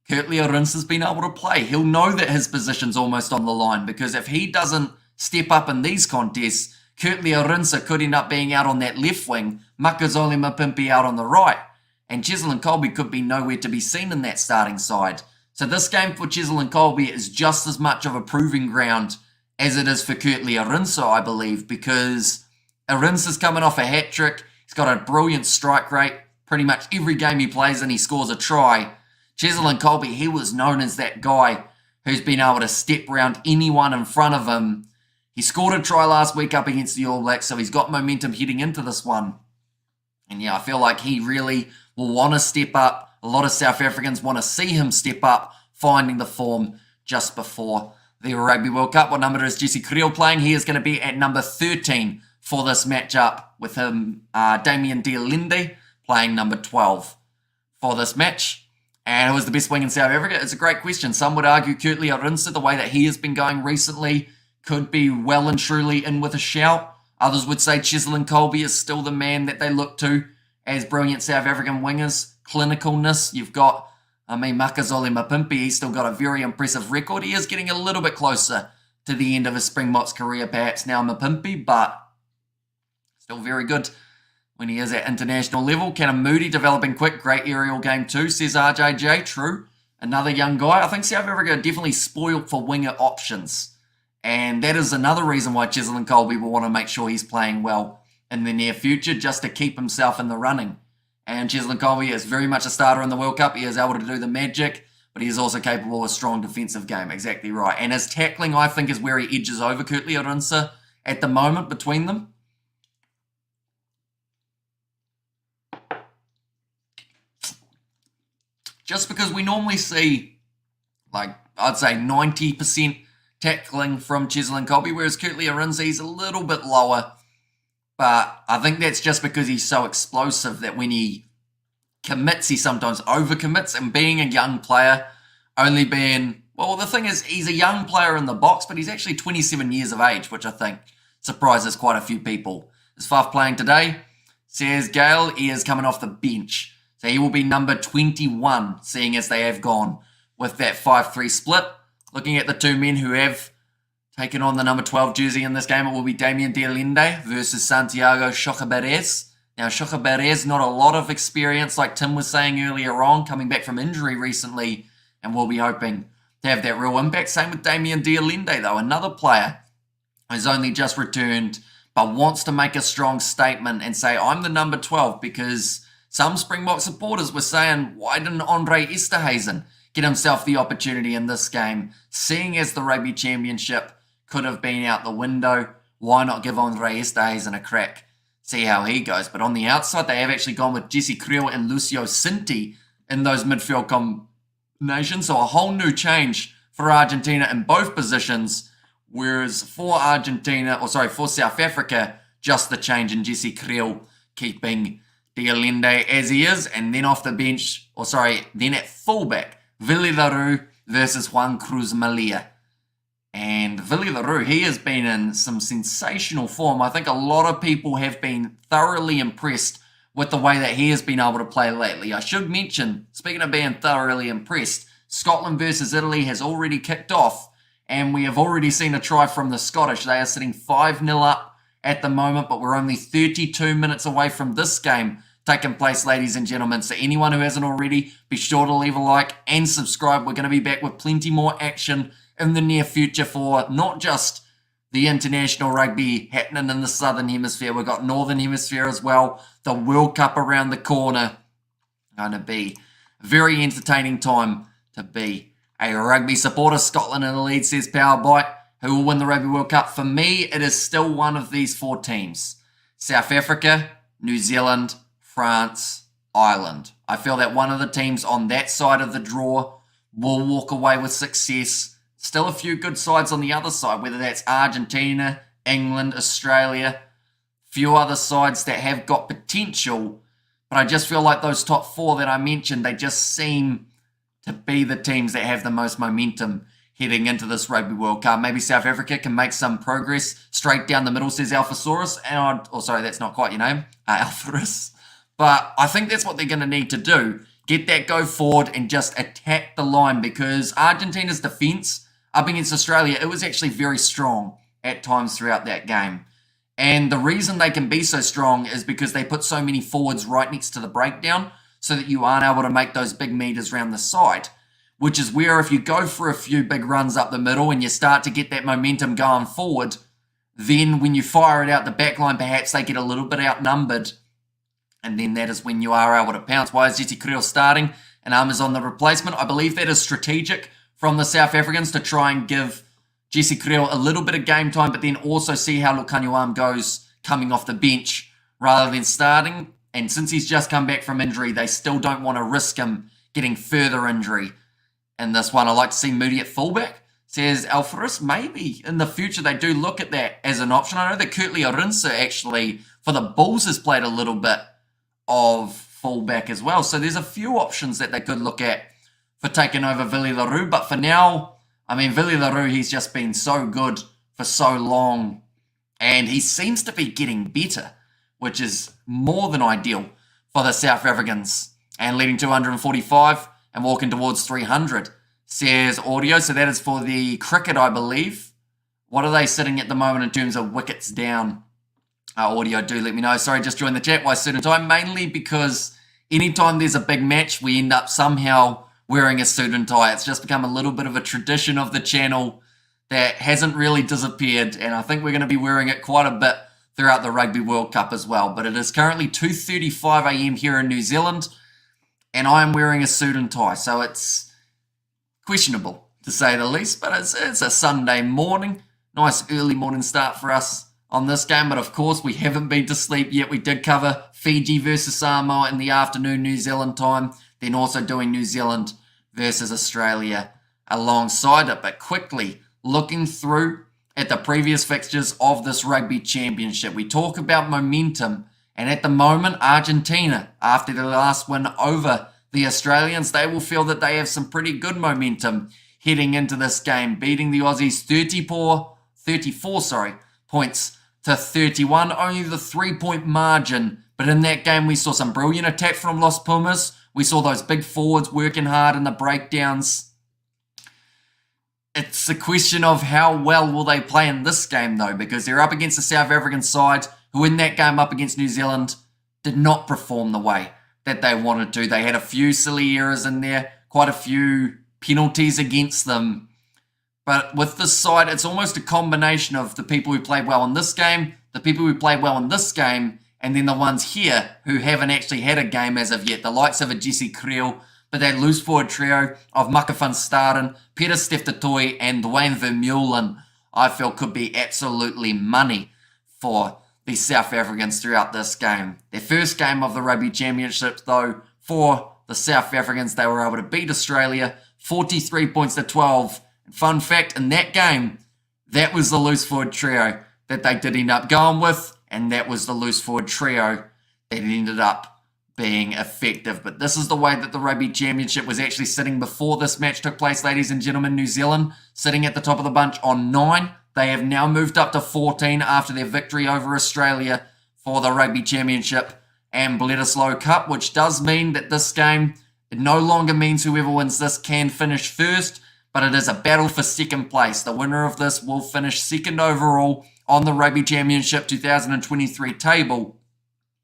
Kurtley Arinsa has been able to play. He'll know that his position's almost on the line, because if he doesn't step up in these contests, Kurtley Arinsa could end up being out on that left wing, Makazole Mapimpi out on the right, and Cheslin Colby could be nowhere to be seen in that starting side. So this game for Cheslin Colby is just as much of a proving ground as it is for Kurtley Arinsa, I believe, because Arinsa's coming off a hat-trick. He's got a brilliant strike rate. Pretty much every game he plays in, he scores a try. Cheslin Colby, he was known as that guy who's been able to step around anyone in front of him. He scored a try last week up against the All Blacks, so he's got momentum heading into this one. And yeah, I feel like he really will want to step up. A lot of South Africans want to see him step up, finding the form just before the Rugby World Cup. What number is Jesse Creel playing? He is going to be at number 13 for this matchup, with him, Damien Dialende, playing number 12 for this match. And who was the best wing in South Africa? It's a great question. Some would argue Kurtley Arinsa, the way that he has been going recently, could be well and truly in with a shout. Others would say Cheslin Colby is still the man that they look to as brilliant South African wingers. clinicalness. You've got, Makazole Mapimpi, he's still got a very impressive record. He is getting a little bit closer to the end of his Springboks career, perhaps now Mapimpi, but still very good when he is at international level. Callum Moody developing quick, great aerial game too, says RJJ. True. Another young guy. I think South Africa are definitely spoiled for winger options. And that is another reason why Cheslin Colby will want to make sure he's playing well in the near future, just to keep himself in the running. And Cheslin Colby is very much a starter in the World Cup. He is able to do the magic, but he is also capable of a strong defensive game. Exactly right. And his tackling, I think, is where he edges over Kurtley Arunsa at the moment between them. Just because we normally see, like, I'd say 90% tackling from Cheslin Colby, whereas Kurtley Arunsa, he's a little bit lower. But I think that's just because he's so explosive that when he commits, he sometimes overcommits. And being a young player, only being, well, the thing is, he's a young player in the box, but he's actually 27 years of age, which I think surprises quite a few people. Is Faf playing today? Says Gale, he is coming off the bench. So he will be number 21, seeing as they have gone with that 5-3 split. Looking at the two men who have taken on the number 12 jersey in this game, it will be Damien de Allende versus Santiago Chocabarez. Now, Chocabarez, not a lot of experience, like Tim was saying earlier on, coming back from injury recently, and we'll be hoping to have that real impact. Same with Damien de Allende, though, another player who's only just returned, but wants to make a strong statement and say, I'm the number 12, because some Springbok supporters were saying, why didn't Andre Esterhuizen get himself the opportunity in this game? Seeing as the Rugby Championship could have been out the window, why not give Andre Esterhuizen a crack? See how he goes. But on the outside, they have actually gone with Jesse Creel and Lucio Cinti in those midfield combinations. So a whole new change for Argentina in both positions. Whereas for South Africa, just the change in Jesse Creel keeping de Allende as he is. And then off the bench, then at fullback, Willie Leroux versus Juan Cruz Malia. And Willie Leroux, he has been in some sensational form. I think a lot of people have been thoroughly impressed with the way that he has been able to play lately. I should mention, speaking of being thoroughly impressed, Scotland versus Italy has already kicked off, and we have already seen a try from the Scottish. They are sitting 5-0 up at the moment, but we're only 32 minutes away from this game taking place, ladies and gentlemen. So anyone who hasn't already, be sure to leave a like and subscribe. We're going to be back with plenty more action in the near future for not just the international rugby happening in the Southern Hemisphere. We've got Northern Hemisphere as well. The World Cup around the corner. Going to be a very entertaining time to be a rugby supporter. Scotland in the lead, says Power Bite. Who will win the Rugby World Cup? For me, it is still one of these four teams. South Africa, New Zealand, France, Ireland. I feel that one of the teams on that side of the draw will walk away with success. Still a few good sides on the other side, whether that's Argentina, England, Australia, few other sides that have got potential, but I just feel like those top four that I mentioned, they just seem to be the teams that have the most momentum heading into this Rugby World Cup. Maybe South Africa can make some progress straight down the middle, says Alphasaurus. And that's not quite your name, Alpharus. But I think that's what they're going to need to do. Get that go forward and just attack the line, because Argentina's defence up against Australia, it was actually very strong at times throughout that game. And the reason they can be so strong is because they put so many forwards right next to the breakdown so that you aren't able to make those big meters around the side, which is where if you go for a few big runs up the middle and you start to get that momentum going forward, then when you fire it out the back line, perhaps they get a little bit outnumbered, and then that is when you are able to pounce. Why is Jesse Creel starting and Arm on the replacement? I believe that is strategic from the South Africans to try and give Jesse Creel a little bit of game time, but then also see how Lukhanyo goes coming off the bench rather than starting. And since he's just come back from injury, they still don't want to risk him getting further injury in this one. I like to see Moody at fullback, says Alpharus. Maybe in the future they do look at that as an option. I know that Kurtley Arunsa actually for the Bulls has played a little bit of fullback as well. So there's a few options that they could look at for taking over Willie Leroux. But for now, I mean, Willie Leroux, he's just been so good for so long. And he seems to be getting better, which is more than ideal for the South Africans and leading 245 and walking towards 300, says audio. So that is for the cricket, I believe. What are they sitting at the moment in terms of wickets down? Audio, do let me know. Sorry, just joined the chat. Why suit and tie? Mainly because anytime there's a big match, we end up somehow wearing a suit and tie. It's just become a little bit of a tradition of the channel that hasn't really disappeared, and I think we're going to be wearing it quite a bit throughout the Rugby World Cup as well. But it is currently 2:35 a.m. here in New Zealand, and I am wearing a suit and tie, so it's questionable to say the least. But it's a Sunday morning, nice early morning start for us on this game. But of course, we haven't been to sleep yet. We did cover Fiji versus Samoa in the afternoon New Zealand time, then also doing New Zealand versus Australia alongside it. But quickly looking through at the previous fixtures of this Rugby Championship, we talk about momentum, and at the moment, Argentina, after their last win over the Australians, they will feel that they have some pretty good momentum heading into this game, beating the Aussies 34 points to 31, only the 3-point margin. But in that game, we saw some brilliant attack from Los Pumas. We saw those big forwards working hard in the breakdowns. It's a question of how well will they play in this game, though, because they're up against the South African side, who in that game up against New Zealand did not perform the way that they wanted to. They had a few silly errors in there, quite a few penalties against them. But with this side, it's almost a combination of the people who played well in this game, the people who played well in this game, and then the ones here who haven't actually had a game as of yet. The likes of a Jesse Creel, but that loose forward trio of Maka van Staden, Peter Steftoy, and Dwayne Vermeulen, I feel could be absolutely money for the South Africans throughout this game. Their first game of the Rugby Championship, though, for the South Africans, they were able to beat Australia 43 points to 12. And fun fact, in that game, that was the loose forward trio that they did end up going with, and that was the loose forward trio that ended up being effective. But this is the way that the Rugby Championship was actually sitting before this match took place, ladies and gentlemen. New Zealand sitting at the top of the bunch on 9. They have now moved up to 14 after their victory over Australia for the Rugby Championship and Bledisloe Cup, which does mean that this game, it no longer means whoever wins this can finish first, but it is a battle for second place. The winner of this will finish second overall on the Rugby Championship 2023 table,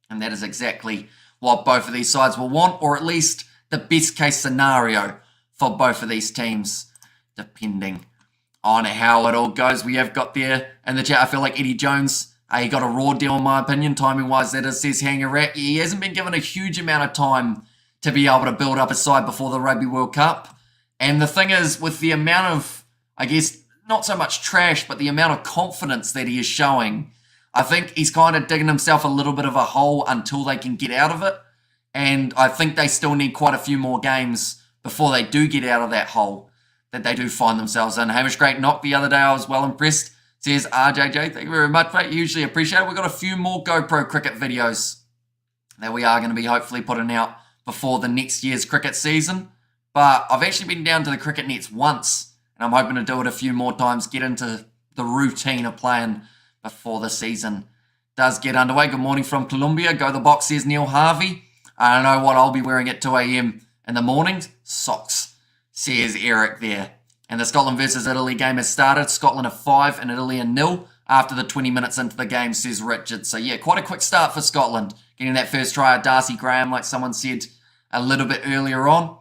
and that is exactly what both of these sides will want, or at least the best case scenario for both of these teams, depending on how it all goes. We have got there in the chat, I feel like Eddie Jones, he got a raw deal in my opinion, timing-wise, that is, says Hanger Rat. He hasn't been given a huge amount of time to be able to build up a side before the Rugby World Cup. And the thing is, with the amount of, I guess, not so much trash, but the amount of confidence that he is showing, I think he's kind of digging himself a little bit of a hole until they can get out of it. And I think they still need quite a few more games before they do get out of that hole that they do find themselves in. Hamish Great Knock the other day, I was well impressed. Says RJJ, thank you very much, mate. Hugely appreciate it. We've got a few more GoPro cricket videos that we are going to be hopefully putting out before the next year's cricket season. But I've actually been down to the cricket nets once, and I'm hoping to do it a few more times, get into the routine of playing before the season does get underway. Good morning from Colombia. Go the box, says Neil Harvey. I don't know what I'll be wearing at 2 a.m. in the mornings. Socks, says Eric there. And the Scotland versus Italy game has started. Scotland are 5 and Italy are 0 after the 20 minutes into the game, says Richard. So yeah, quite a quick start for Scotland. Getting that first try of Darcy Graham, like someone said a little bit earlier on.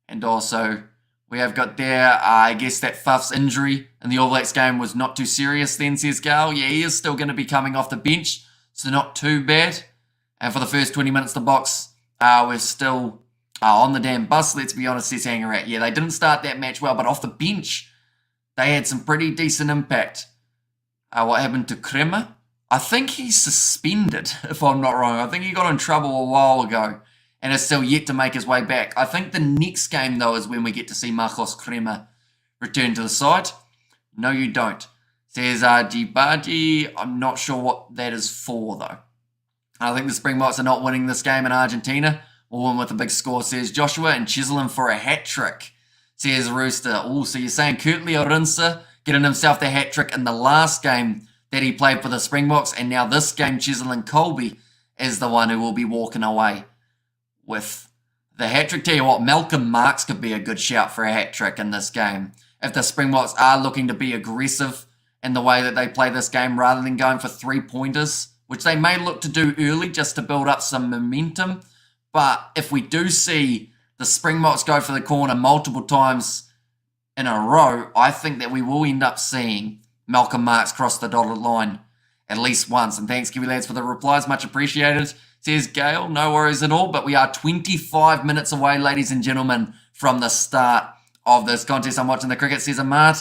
And also, we have got there, I guess that Fuff's injury in the All Blacks game was not too serious then, says Gal. Yeah, he is still going to be coming off the bench, so not too bad. And for the first 20 minutes, the box, we're still on the damn bus, let's be honest, says Hanger Rat. Yeah, they didn't start that match well, but off the bench, they had some pretty decent impact. What happened to Kremer? I think he's suspended, if I'm not wrong. I think he got in trouble a while ago and is still yet to make his way back. I think the next game, though, is when we get to see Marcos Kremer return to the side. No, you don't, says RG Baji. I'm not sure what that is for, though. I think the Springboks are not winning this game in Argentina. We'll win with a big score, says Joshua. And chiseling for a hat-trick, says Rooster. Oh, so you're saying Kurt Leorinsa getting himself the hat-trick in the last game that he played for the Springboks, and now this game, chiseling Colby is the one who will be walking away with the hat-trick. Tell you what, Malcolm Marx could be a good shout for a hat-trick in this game. If the Springboks are looking to be aggressive in the way that they play this game rather than going for 3-pointers, which they may look to do early just to build up some momentum. But if we do see the Springboks go for the corner multiple times in a row, I think that we will end up seeing Malcolm Marx cross the dotted line at least once. And thanks, Kiwi lads, for the replies. Much appreciated. Says Gail, no worries at all. But we are 25 minutes away, ladies and gentlemen, from the start of this contest. I'm watching the cricket, says Ahmad.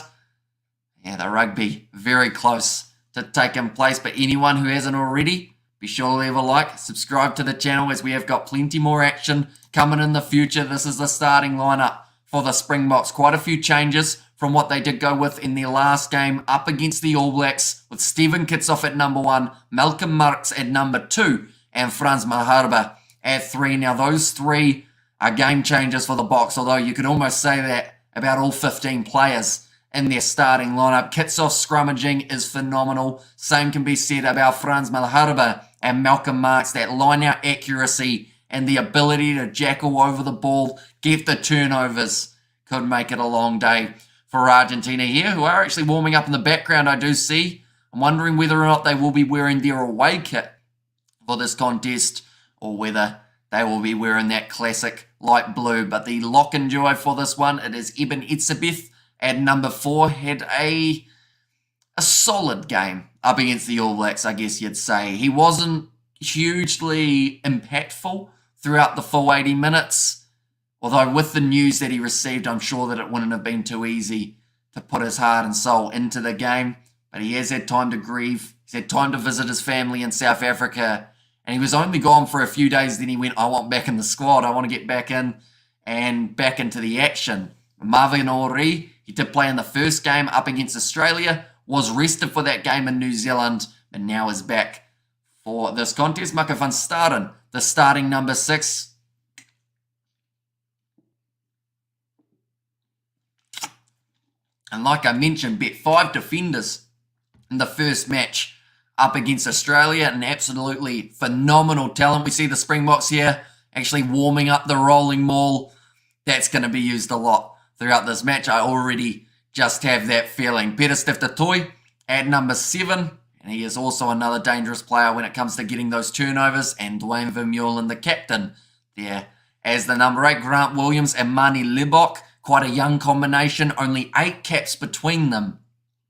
Yeah, the rugby, very close to taking place. But anyone who hasn't already, be sure to leave a like, subscribe to the channel as we have got plenty more action coming in the future. This is the starting lineup for the Springboks. Quite a few changes from what they did go with in their last game up against the All Blacks, with Stephen Kitsoff at number 1, Malcolm Marx at number 2, and Franz Maharba at 3. Now, those 3 are game changers for the Boks, although you could almost say that about all 15 players in their starting lineup. Kitsoff's scrummaging is phenomenal. Same can be said about Franz Maharba and Malcolm Marx. That line-out accuracy and the ability to jackal over the ball, get the turnovers, could make it a long day for Argentina here, who are actually warming up in the background, I do see. I'm wondering whether or not they will be wearing their away kit for this contest, or whether they will be wearing that classic light blue. But the lock and duo for this one, it is Eben Etzebeth at number 4. Had a solid game up against the All Blacks, I guess you'd say. He wasn't hugely impactful throughout the full 80 minutes. Although with the news that he received, I'm sure that it wouldn't have been too easy to put his heart and soul into the game. But he has had time to grieve. He's had time to visit his family in South Africa. And he was only gone for a few days. Then he went, I want back in the squad. I want to get back in and back into the action. Marvin Ori, he did play in the first game up against Australia. Was rested for that game in New Zealand. But now is back for this contest. Maka van Staden, the starting number 6. And like I mentioned, bet 5 defenders in the first match up against Australia. An absolutely phenomenal talent. We see the Springboks here actually warming up the rolling maul. That's going to be used a lot throughout this match. I already just have that feeling. Peter Stifter-Toy at number 7. And he is also another dangerous player when it comes to getting those turnovers. And Dwayne Vermeulen, the captain, there as the number 8. Grant Williams and Mani Libok. Quite a young combination, only 8 caps between them.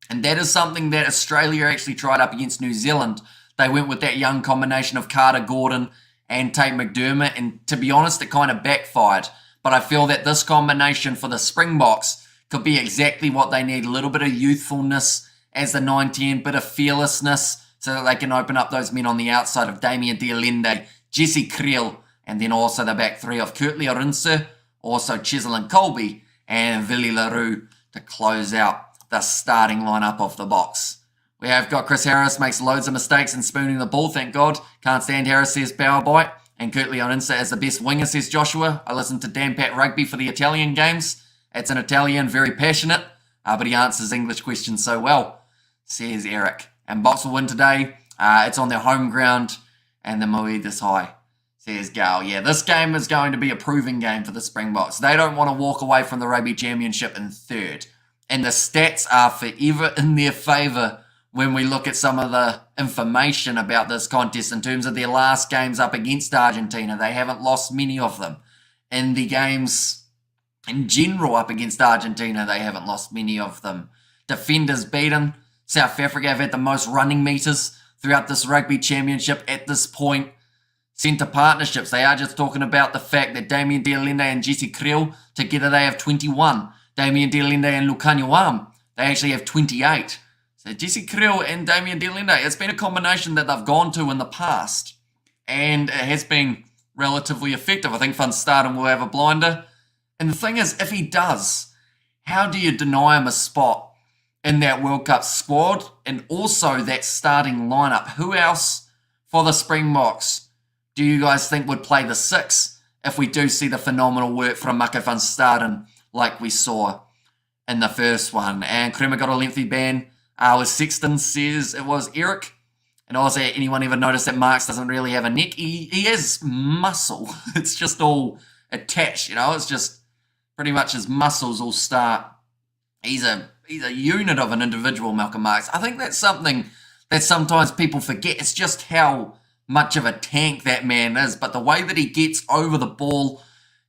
And that is something that Australia actually tried up against New Zealand. They went with that young combination of Carter Gordon and Tate McDermott, and to be honest, it kind of backfired. But I feel that this combination for the Springboks could be exactly what they need. A little bit of youthfulness as the 9-10, bit of fearlessness, so that they can open up those men on the outside of Damien de Allende, Jesse Creel, and then also the back 3 of Kurtley Orinse, also Cheslin Colby, and Willie LaRue to close out the starting lineup of the Boks. We have got Chris Harris, makes loads of mistakes in spooning the ball, thank God. Can't stand Harris, says Power Bite. And Kurtley Orinse is the best winger, says Joshua. I listen to Dan Pat Rugby for the Italian games. It's an Italian, very passionate, but he answers English questions so well, says Eric. And Boks will win today. It's on their home ground, and the Moedas High, says Gal. Yeah, this game is going to be a proving game for the Springboks. They don't want to walk away from the Rugby Championship in 3rd. And the stats are forever in their favour when we look at some of the information about this contest in terms of their last games up against Argentina. They haven't lost many of them. In the games in general up against Argentina, they haven't lost many of them. Defenders beaten. South Africa have had the most running meters throughout this Rugby Championship at this point. Centre partnerships, they are just talking about the fact that Damien de Allende and Jesse Creel, together they have 21. Damien de Allende and Lukanyuam, they actually have 28. So Jesse Creel and Damien de Allende, it's been a combination that they've gone to in the past. And it has been relatively effective. I think Van Staden will have a blinder. And the thing is, if he does, how do you deny him a spot in that World Cup squad? And also that starting lineup. Who else for the Springboks do you guys think would play the 6 if we do see the phenomenal work from Maka van Staden like we saw in the first one? And Kremer got a lengthy ban with Sexton, says it was Eric. And also, anyone ever noticed that Marx doesn't really have a neck? He has muscle. It's attached, it's just pretty much his muscles all start. He's a unit of an individual, Malcolm Marx. I think that's something that sometimes people forget. It's just how much of a tank that man is, but the way that he gets over the ball,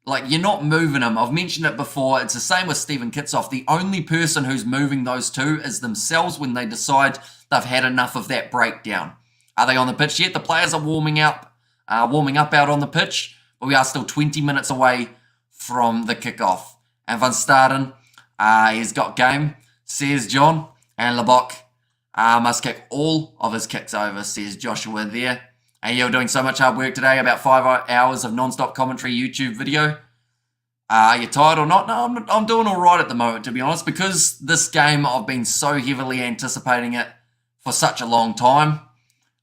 like, you're not moving him. I've mentioned it before. It's the same with Stephen Kitsoff. The only person who's moving those two is themselves when they decide they've had enough of that breakdown. Are they on the pitch yet? The players are warming up out on the pitch, but we are still 20 minutes away from the kickoff. And Van Staden, he's got game, says John, and Lebok must kick all of his kicks over, says Joshua there. And you're doing so much hard work today, about 5 hours of non-stop commentary YouTube video. Are you tired or not? No, I'm doing all right at the moment, to be honest, because this game, I've been so heavily anticipating it for such a long time.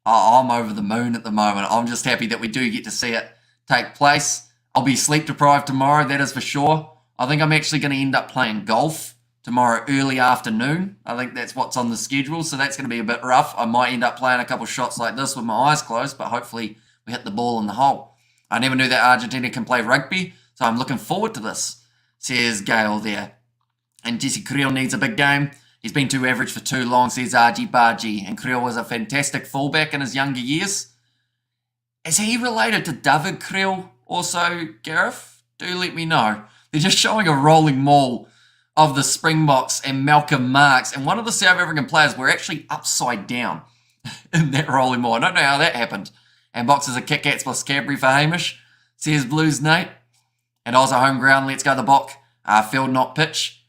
I'm over the moon at the moment. I'm just happy that we do get to see it take place. I'll be sleep deprived tomorrow, that is for sure. I think I'm actually going to end up playing golf tomorrow early afternoon. I think that's what's on the schedule, so that's going to be a bit rough. I might end up playing a couple shots like this with my eyes closed, but hopefully we hit the ball in the hole. I never knew that Argentina can play rugby, so I'm looking forward to this, says Gail there. And Jesse Creel needs a big game. He's been too average for too long, says Argy Bargy. And Creel was a fantastic fullback in his younger years. Is he related to David Creel also, Gareth? Do let me know. They're just showing a rolling maul of the Springboks and Malcolm Marx, and one of the South African players were actually upside down in that rolling maul. I don't know how that happened. And boxes a Kit Kats plus Cadbury for Hamish, says Blues Nate. And also home ground, let's go the Bok. Field not pitch,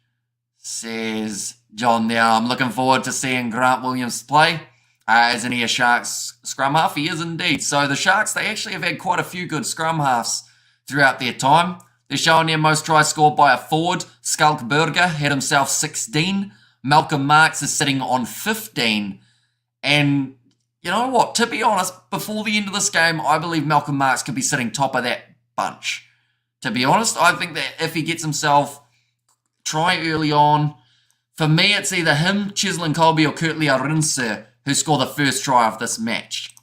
says John there. I'm looking forward to seeing Grant Williams play. Isn't he a Sharks scrum half? He is indeed. So the Sharks, they actually have had quite a few good scrum halves throughout their time. They're showing their most tries scored by a forward. Skalkberger had himself 16. Malcolm Marx is sitting on 15. And you know what? To be honest, before the end of this game, I believe Malcolm Marx could be sitting top of that bunch. To be honest, I think that if he gets himself try early on, for me, it's either him, Cheslin Colby, or Kurtley Arinse who score the first try of this match.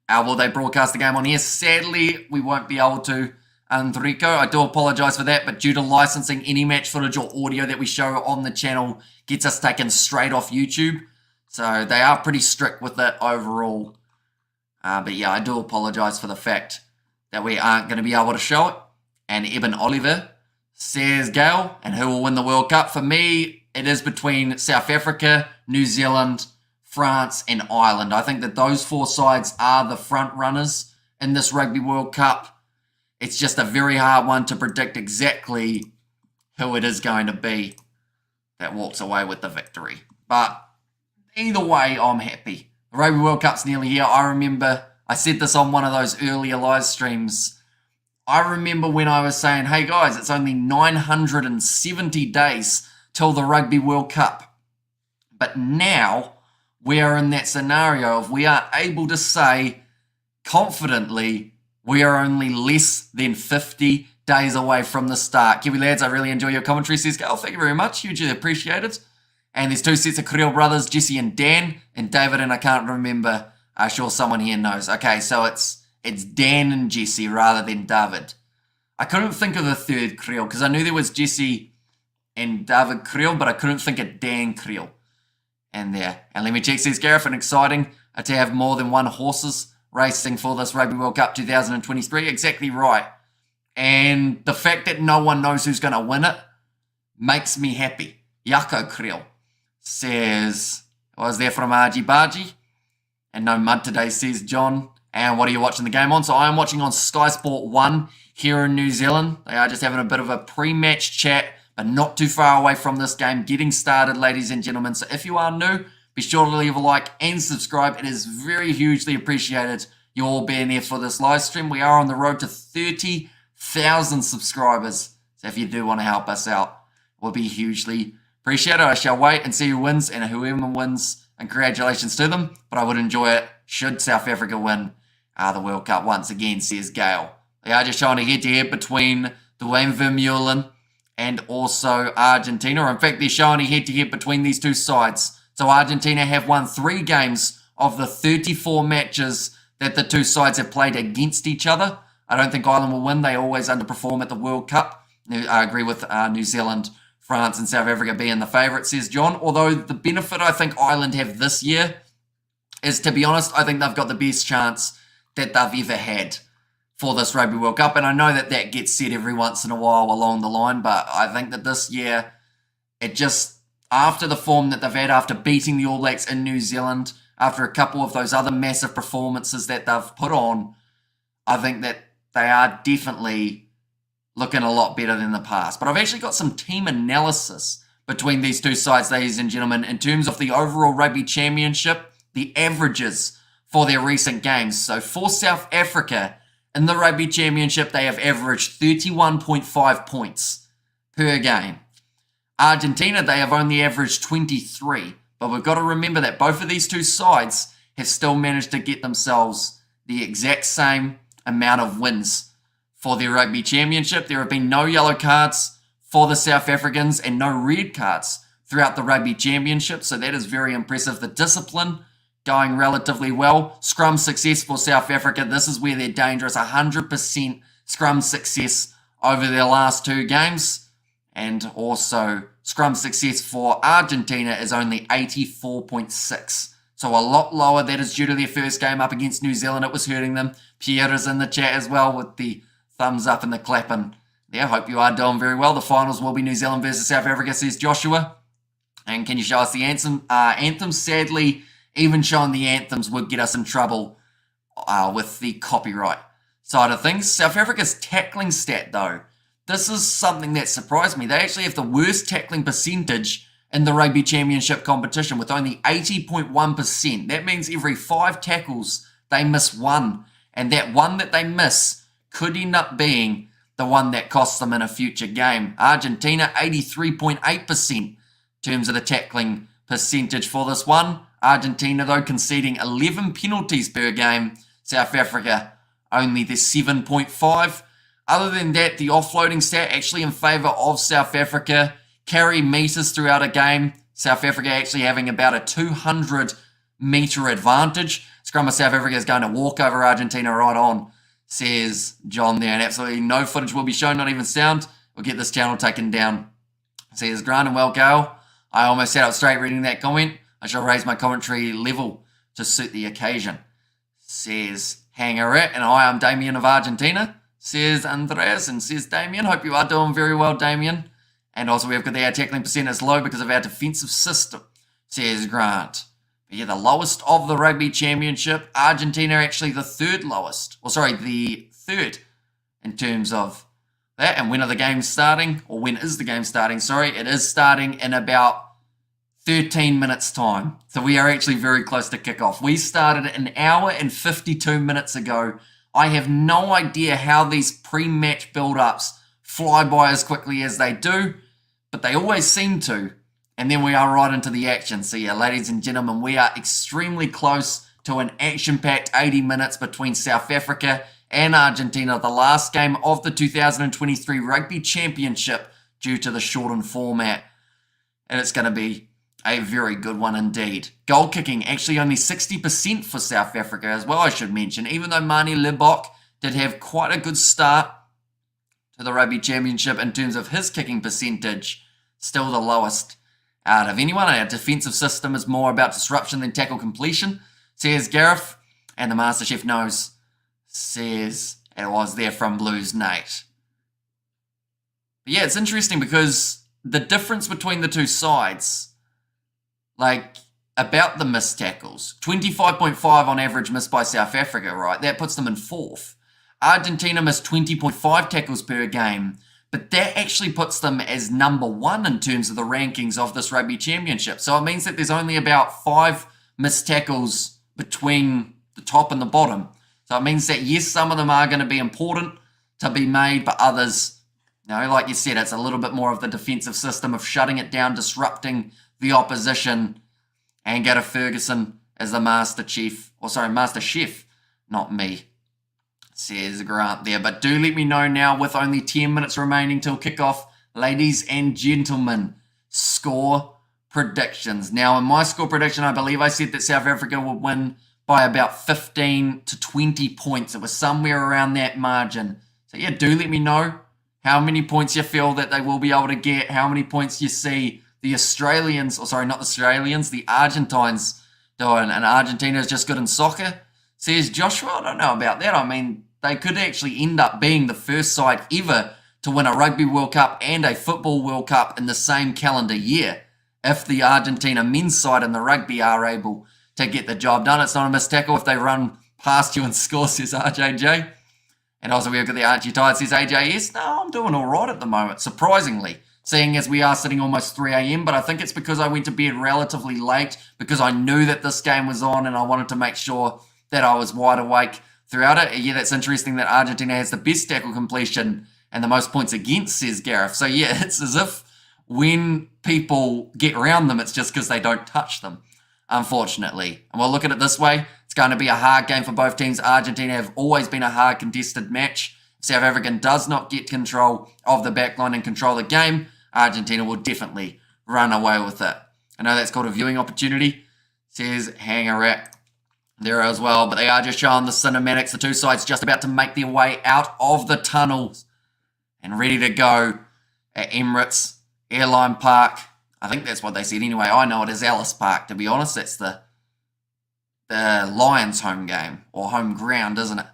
Will they broadcast the game on here? Sadly, we won't be able to. Enrico, I do apologise for that, but due to licensing, any match footage or audio that we show on the channel gets us taken straight off YouTube. So they are pretty strict with it overall. But yeah, I do apologise for the fact that we aren't going to be able to show it. And Eben Oliver says Gail, and who will win the World Cup? For me, it is between South Africa, New Zealand, France, and Ireland. I think that those four sides are the front runners in this Rugby World Cup. It's just a very hard one to predict exactly who it is going to be that walks away with the victory. But either way, I'm happy. The Rugby World Cup's nearly here. I remember, I said this on one of those earlier live streams. I remember when I was saying, hey guys, it's only 970 days till the Rugby World Cup. But now we are in that scenario of we are able to say confidently we are only less than 50 days away from the start. Kiwi lads, I really enjoy your commentary, says Gail. Thank you very much. Hugely appreciated. And there's two sets of Creel brothers, Jesse and Dan, and David, and I can't remember. I'm sure someone here knows. Okay, so it's Dan and Jesse rather than David. I couldn't think of the third Creel because I knew there was Jesse and David Creel, but I couldn't think of Dan Creel. And there. And let me check, says Gareth, and exciting to have more than one horses racing for this Rugby World Cup 2023. Exactly right. And the fact that no one knows who's going to win it makes me happy. Yako Creel says, I was there from Argy Bargy. And no mud today, says John. And what are you watching the game on? So I am watching on Sky Sport 1 here in New Zealand. They are just having a bit of a pre-match chat, but not too far away from this game getting started, ladies and gentlemen. So if you are new, be sure to leave a like and subscribe. It is very hugely appreciated you all being there for this live stream. We are on the road to 30,000 subscribers. So if you do want to help us out, it will be hugely appreciated. I shall wait and see who wins, and whoever wins, and congratulations to them. But I would enjoy it should South Africa win the World Cup once again, says Gail. They are just showing a head-to-head between Dwayne Vermeulen and also Argentina. In fact, they're showing a head-to-head between these two sides. So Argentina have won 3 games of the 34 matches that the two sides have played against each other. I don't think Ireland will win. They always underperform at the World Cup. I agree with New Zealand, France, and South Africa being the favourites, says John. Although the benefit I think Ireland have this year is, to be honest, I think they've got the best chance that they've ever had for this Rugby World Cup. And I know that that gets said every once in a while along the line, but I think that this year, it just, after the form that they've had, after beating the All Blacks in New Zealand, after a couple of those other massive performances that they've put on, I think that they are definitely looking a lot better than the past. But I've actually got some team analysis between these two sides, ladies and gentlemen, in terms of the overall Rugby Championship, the averages for their recent games. So for South Africa, in the Rugby Championship, they have averaged 31.5 points per game. Argentina, they have only averaged 23. But we've got to remember that both of these two sides have still managed to get themselves the exact same amount of wins for their Rugby Championship. There have been no yellow cards for the South Africans and no red cards throughout the Rugby Championship. So that is very impressive. The discipline going relatively well. Scrum success for South Africa. This is where they're dangerous. 100% scrum success over their last two games. And also scrum success for Argentina is only 84.6. So a lot lower. That is due to their first game up against New Zealand. It was hurting them. Pierre is in the chat as well with the thumbs up and the clapping. Yeah, hope you are doing very well. The finals will be New Zealand versus South Africa, says Joshua. And can you show us the anthems? Sadly, even showing the anthems would get us in trouble with the copyright side of things. South Africa's tackling stat, though, this is something that surprised me. They actually have the worst tackling percentage in the Rugby Championship competition with only 80.1%. That means every 5 tackles, they miss one. And that one that they miss could end up being the one that costs them in a future game. Argentina, 83.8% in terms of the tackling percentage for this one. Argentina, though, conceding 11 penalties per game. South Africa, only the 7.5. Other than that, the offloading stat actually in favour of South Africa. Carry metres throughout a game. South Africa actually having about a 200-metre advantage. Scrum of South Africa is going to walk over Argentina right on, says John there. And absolutely no footage will be shown, not even sound. We'll get this channel taken down, says Grant. And well, Gale, I almost sat up straight reading that comment. I shall raise my commentary level to suit the occasion, says Hangaret. And hi, I'm Damien of Argentina, says Andreas, and says Damien. Hope you are doing very well, Damien. And also we've got our tackling percent is low because of our defensive system, says Grant. But yeah, the lowest of the Rugby Championship. Argentina actually the third lowest. The third in terms of that. And when are the games starting? Or when is the game starting? Sorry, it is starting in about 13 minutes time. So we are actually very close to kickoff. We started an hour and 52 minutes ago. I have no idea how these pre-match build-ups fly by as quickly as they do, but they always seem to. And then we are right into the action. So yeah, ladies and gentlemen, we are extremely close to an action-packed 80 minutes between South Africa and Argentina, the last game of the 2023 Rugby Championship due to the shortened format. And it's going to be a very good one indeed. Goal kicking, actually only 60% for South Africa as well, I should mention. Even though Mani Libbok did have quite a good start to the Rugby Championship in terms of his kicking percentage, still the lowest out of anyone. Our defensive system is more about disruption than tackle completion, says Gareth. And the MasterChef knows, says it was there from Blues Nate. But yeah, it's interesting because the difference between the two sides, like about the missed tackles, 25.5 on average missed by South Africa, right? That puts them in 4th. Argentina missed 20.5 tackles per game, but that actually puts them as number 1 in terms of the rankings of this Rugby Championship. So it means that there's only about 5 missed tackles between the top and the bottom. So it means that, yes, some of them are going to be important to be made, but others, like you said, it's a little bit more of the defensive system of shutting it down, disrupting the opposition, and Gareth Ferguson as the master chef, not me, says Grant there. But do let me know now, with only 10 minutes remaining till kickoff, ladies and gentlemen, score predictions. Now, in my score prediction, I believe I said that South Africa would win by about 15 to 20 points. It was somewhere around that margin. So yeah, do let me know how many points you feel that they will be able to get, how many points you see the Australians, or sorry, not the Australians, the Argentines doing. And Argentina is just good in soccer. Says Joshua, I don't know about that. I mean, they could actually end up being the first side ever to win a Rugby World Cup and a Football World Cup in the same calendar year. If the Argentina men's side and the rugby are able to get the job done, it's not a missed tackle if they run past you and score, says RJJ. And also we've got the Archie Tide, says AJS. No, I'm doing all right at the moment, surprisingly, seeing as we are sitting almost 3 a.m. But I think it's because I went to bed relatively late because I knew that this game was on and I wanted to make sure that I was wide awake throughout it. Yeah, that's interesting that Argentina has the best tackle completion and the most points against, says Gareth. So yeah, it's as if when people get around them, it's just because they don't touch them, unfortunately. And we'll look at it this way. It's going to be a hard game for both teams. Argentina have always been a hard contested match. South Africa does not get control of the backline and control the game. Argentina will definitely run away with it. I know that's called a viewing opportunity, says Hangarat there as well. But they are just showing the cinematics. The two sides just about to make their way out of the tunnels and ready to go at Emirates Airline Park. I think that's what they said anyway. I know it is Ellis Park, to be honest. That's the Lions home game, or home ground, isn't it?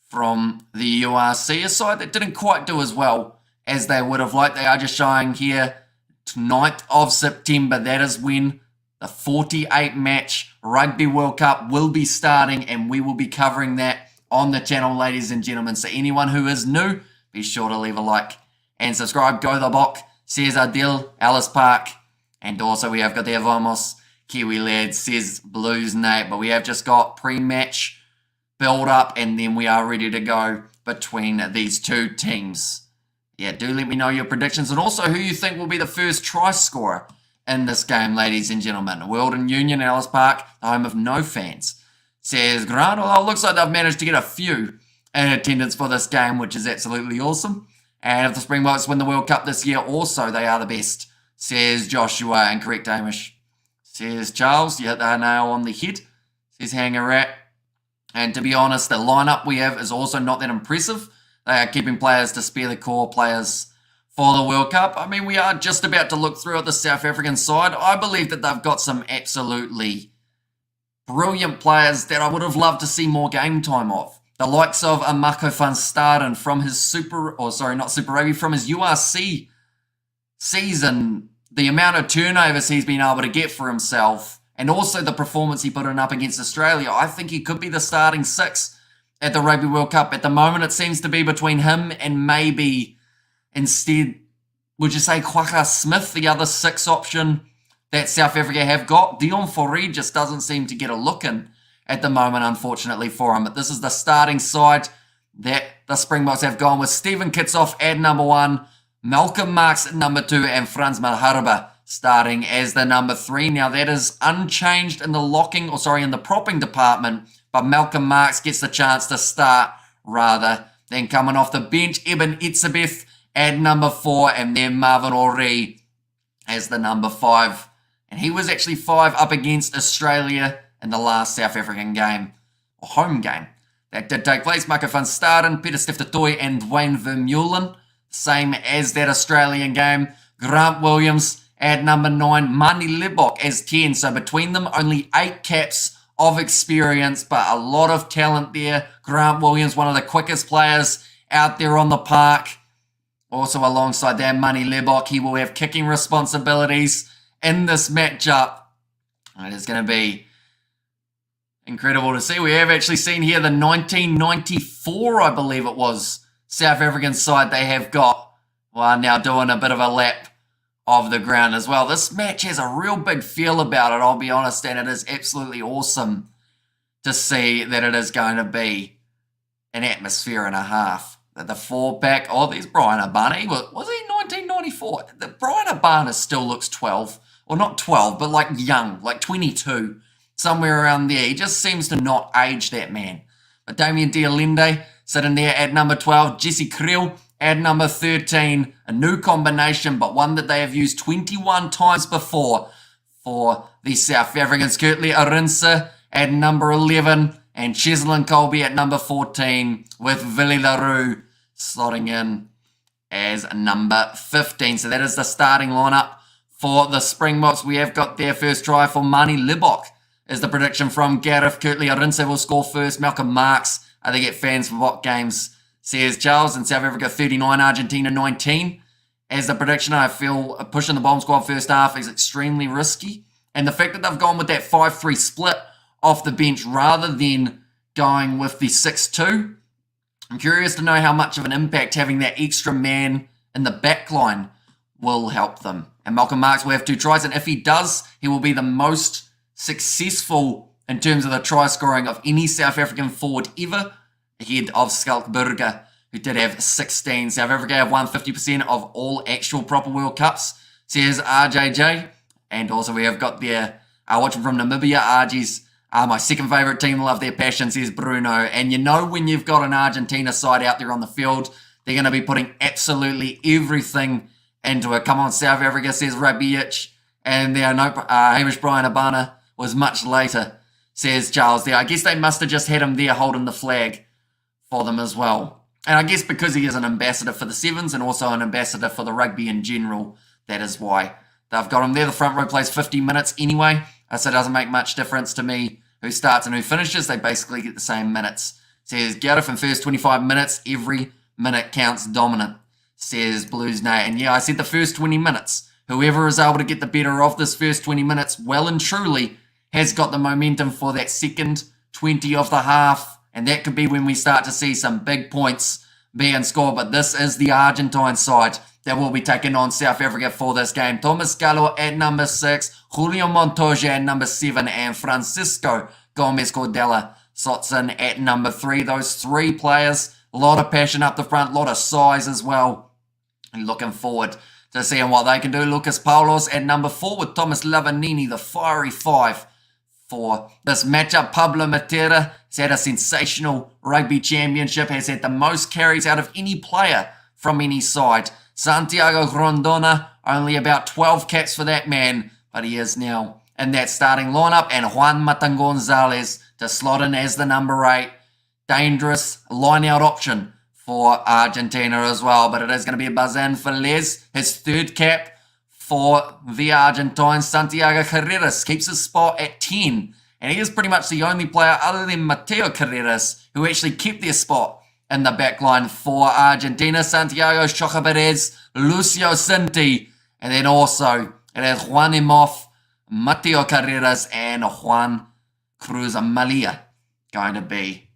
From the URC, a side that didn't quite do as well as they would have liked. They are just showing here 9th of September. That is when the 48 match Rugby World Cup will be starting, and we will be covering that on the channel, ladies and gentlemen. So anyone who is new, be sure to leave a like and subscribe. Go the Bok, says Adil, Ellis Park. And also we have got the Vamos, Kiwi lads, says Blues Nate. But we have just got pre-match build up, and then we are ready to go between these two teams. Yeah, do let me know your predictions and also who you think will be the first try scorer in this game, ladies and gentlemen. World and Union, Ellis Park, the home of no fans, says Grant. Well, it looks like they've managed to get a few in attendance for this game, which is absolutely awesome. And if the Springboks win the World Cup this year, also they are the best, says Joshua. And correct, Hamish, says Charles. You hit the nail on the head, says Hangarat. And to be honest, the lineup we have is also not that impressive. They are keeping players to spare the core players for the World Cup. I mean, we are just about to look through at the South African side. I believe that they've got some absolutely brilliant players that I would have loved to see more game time of. The likes of Amako van Staden from his from his URC season, the amount of turnovers he's been able to get for himself, and also the performance he put in up against Australia, I think he could be the starting 6 at the Rugby World Cup. At the moment, it seems to be between him and maybe, instead, would you say Kwaka Smith, the other 6 option that South Africa have got? Dion Fourie just doesn't seem to get a look in at the moment, unfortunately, for him. But this is the starting side that the Springboks have gone with. Stephen Kitsoff at number 1, Malcolm Marx at number 2, and Franz Malherbe starting as the number 3. Now, that is unchanged in the propping department, but Malcolm Marx gets the chance to start rather than coming off the bench. Eben Etzebeth at number 4, and then Marvin Ori as the number 5. And he was actually 5 up against Australia in the last South African game, or home game, that did take place. Marco van Staden, Peter Stiftetoy, and Dwayne Vermeulen, same as that Australian game. Grant Williams at number 9, Mani Lebok as 10. So between them, only 8 caps of experience, but a lot of talent there. Grant Williams, one of the quickest players out there on the park. Also alongside that, Mani Lebok, he will have kicking responsibilities in this matchup. It is going to be incredible to see. We have actually seen here the 1994, I believe it was, South African side they have got. Well, now doing a bit of a lap of the ground as well. This match has a real big feel about it, I'll be honest, and it is absolutely awesome to see that it is going to be an atmosphere and a half. The 4-pack, there's Brian Abana. Was he 1994? The Brian Abana still looks 12. Or not 12, but like young, like 22. Somewhere around there. He just seems to not age, that man. But Damien Dialende sitting there at number 12. Jesse Krill at number 13. A new combination, but one that they have used 21 times before for the South Africans. Kurtley Arinsa at number 11 and Cheslin Colby at number 14 with Villy LaRue slotting in as number 15. So that is the starting lineup for the Springboks. We have got their first try for Mani Libok is the prediction from Gareth Kirtley. Arinze will score first. Malcolm Marks, I think, at fans for what games, says Charles. And South Africa 39, Argentina 19. As the prediction, I feel pushing the bomb squad first half is extremely risky. And the fact that they've gone with that 5-3 split off the bench rather than going with the 6-2, I'm curious to know how much of an impact having that extra man in the back line will help them. And Malcolm Marks will have 2 tries, and if he does, he will be the most successful in terms of the try scoring of any South African forward ever, ahead of Skalkberger, who did have 16. South Africa have won 50% of all actual proper World Cups, says RJJ. And also we have got their, watching from Namibia, RG's my second favourite team, love their passion, says Bruno. And you know when you've got an Argentina side out there on the field, they're going to be putting absolutely everything into it. Come on, South Africa, says Rugby Itch. And there, Hamish Brian Abana was much later, says Charles there. I guess they must have just had him there holding the flag for them as well. And I guess because he is an ambassador for the Sevens and also an ambassador for the rugby in general, that is why they've got him there. The front row plays 50 minutes anyway, so it doesn't make much difference to me who starts and who finishes. They basically get the same minutes. Says Gareth in first 25 minutes, every minute counts dominant, says Blues Nay. And yeah, I said the first 20 minutes. Whoever is able to get the better of this first 20 minutes, well and truly, has got the momentum for that second 20 of the half. And that could be when we start to see some big points being scored. But this is the Argentine side that will be taking on South Africa for this game. Thomas Gallo at number 6, Julio Montoya at number 7, and Francisco Gomez Cordella slots in at number 3. Those 3 players, a lot of passion up the front, a lot of size as well. And looking forward to seeing what they can do. Lucas Paulos at number 4 with Thomas Lavanini, the fiery 5 for this matchup. Pablo Matera has had a sensational rugby championship, has had the most carries out of any player from any side. Santiago Grondona, only about 12 caps for that man, but he is now in that starting lineup. And Juan Matan Gonzalez to slot in as the number 8. Dangerous line-out option for Argentina as well, but it is going to be Bazan Velez, his 3rd cap for the Argentines. Santiago Carreras keeps his spot at 10, and he is pretty much the only player other than Mateo Carreras who actually kept their spot in the back line for Argentina. Santiago Chocaberez, Lucio Cinti, and then also it has Juan Imhoff, Mateo Carreras, and Juan Cruz Malia going to be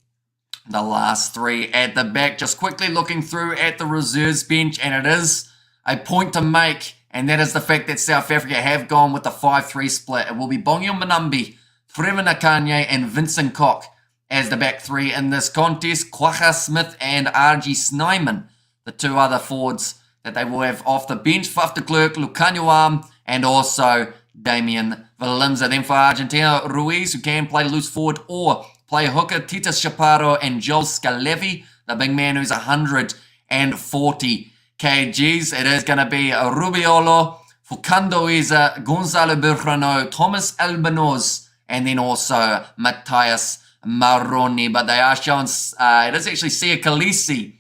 the last 3 at the back. Just quickly looking through at the reserves bench, and it is a point to make, and that is the fact that South Africa have gone with the 5-3 split. It will be Bongio Manambi, Trevor Nakanye, and Vincent Koch as the back 3 in this contest. Kwacha Smith and RG Snyman, the 2 other forwards that they will have off the bench. Faf de Klerk, Lucanio and also Damian Valimza. Then for Argentina, Ruiz, who can play loose forward or play hooker, Titus Chaparro and Joel Scalevi, the big man who's 140 kgs. It is going to be Rubiolo, Fukando Iza, Gonzalo Berrano, Thomas Albanoz, and then also Matthias Maroni. But they are showing, it is actually Sia Khaleesi.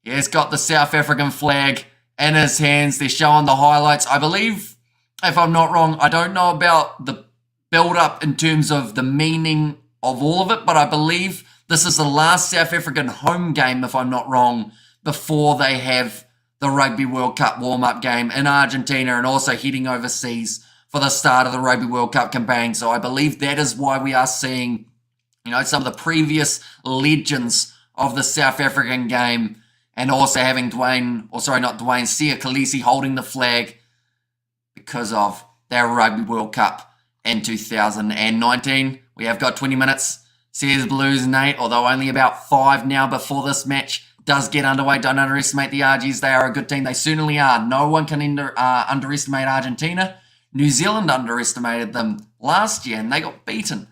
He has got the South African flag in his hands. They're showing the highlights. I believe, if I'm not wrong, I don't know about the build-up in terms of the meaning of all of it, but I believe this is the last South African home game, if I'm not wrong, before they have the Rugby World Cup warm-up game in Argentina and also heading overseas for the start of the Rugby World Cup campaign. So I believe that is why we are seeing, some of the previous legends of the South African game, and also having Sia Khaleesi holding the flag because of their Rugby World Cup in 2019. We have got 20 minutes, says Blues Nate, although only about 5 now before this match does get underway. Don't underestimate the RGs. They are a good team. They certainly are. No one can underestimate Argentina. New Zealand underestimated them last year, and they got beaten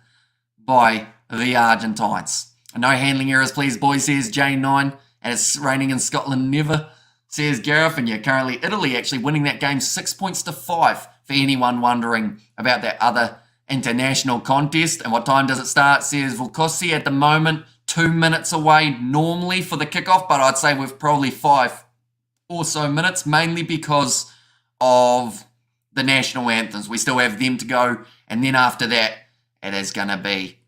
by the Argentines. No handling errors, please, boys, says J9. And it's raining in Scotland never, says Gareth. And currently Italy actually winning that game 6 points to 5, for anyone wondering about that other international contest. And what time does it start? Says Vukosi at the moment, 2 minutes away normally for the kickoff, but I'd say we're probably 5 or so minutes, mainly because of the national anthems. We still have them to go, and then after that, it is going to be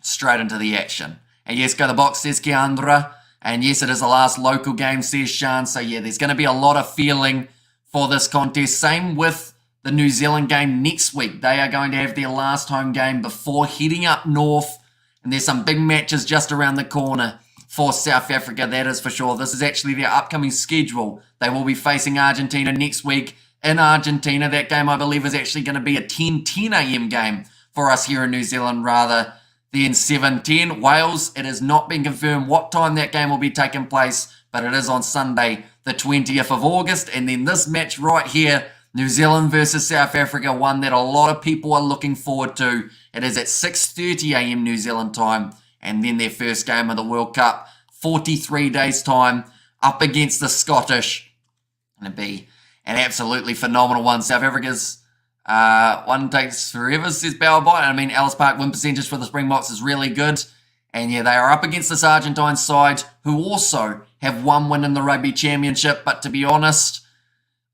straight into the action. And yes, go the box, says Keandra. And yes, it is the last local game, says Sean. So yeah, there's going to be a lot of feeling for this contest. Same with the New Zealand game next week. They are going to have their last home game before heading up north. And there's some big matches just around the corner for South Africa, that is for sure. This is actually their upcoming schedule. They will be facing Argentina next week in Argentina. That game, I believe, is actually going to be a 10 a.m. game for us here in New Zealand rather than 7:10. Wales, it has not been confirmed what time that game will be taking place, but it is on Sunday, the 20th of August. And then this match right here, New Zealand versus South Africa, one that a lot of people are looking forward to. It is at 6:30 a.m. New Zealand time, and then their first game of the World Cup, 43 days time, up against the Scottish. Going to be an absolutely phenomenal one. South Africa's one takes forever, says Bowerbite. I mean, Ellis Park win percentage for the Springboks is really good. And yeah, they are up against this Argentine side who also have one win in the Rugby Championship. But to be honest,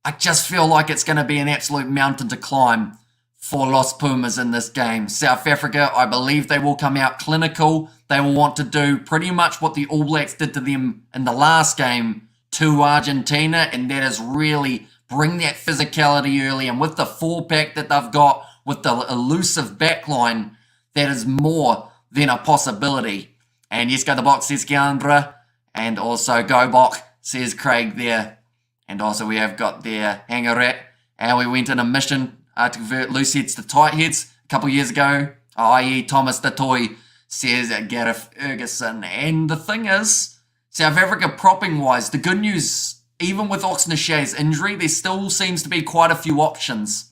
I just feel like it's going to be an absolute mountain to climb for Los Pumas in this game. South Africa, I believe they will come out clinical. They will want to do pretty much what the All Blacks did to them in the last game to Argentina, and that is really bring that physicality early. And with the 4-pack that they've got, with the elusive backline, that is more than a possibility. And yes, go the box, says Keandra, and also go Bok, says Craig there. And also we have got their hanger rat, and we went in a mission to convert loose heads to tight heads a couple years ago, i.e. Thomas the Toy, says Gareth Ferguson. And the thing is, South Africa propping-wise, the good news, even with Oxnashay's injury, there still seems to be quite a few options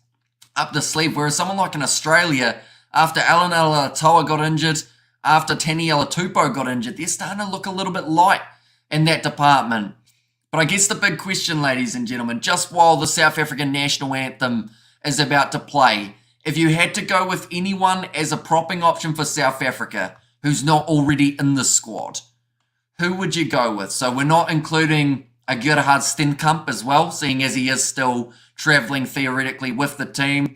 up the sleeve, whereas someone like in Australia, after Alan Alatoa got injured, after Tani Alatupo got injured, they're starting to look a little bit light in that department. But I guess the big question, ladies and gentlemen, just while the South African national anthem is about to play, if you had to go with anyone as a propping option for South Africa who's not already in the squad, who would you go with? So we're not including a Gerhard Stenkamp as well, seeing as he is still travelling theoretically with the team.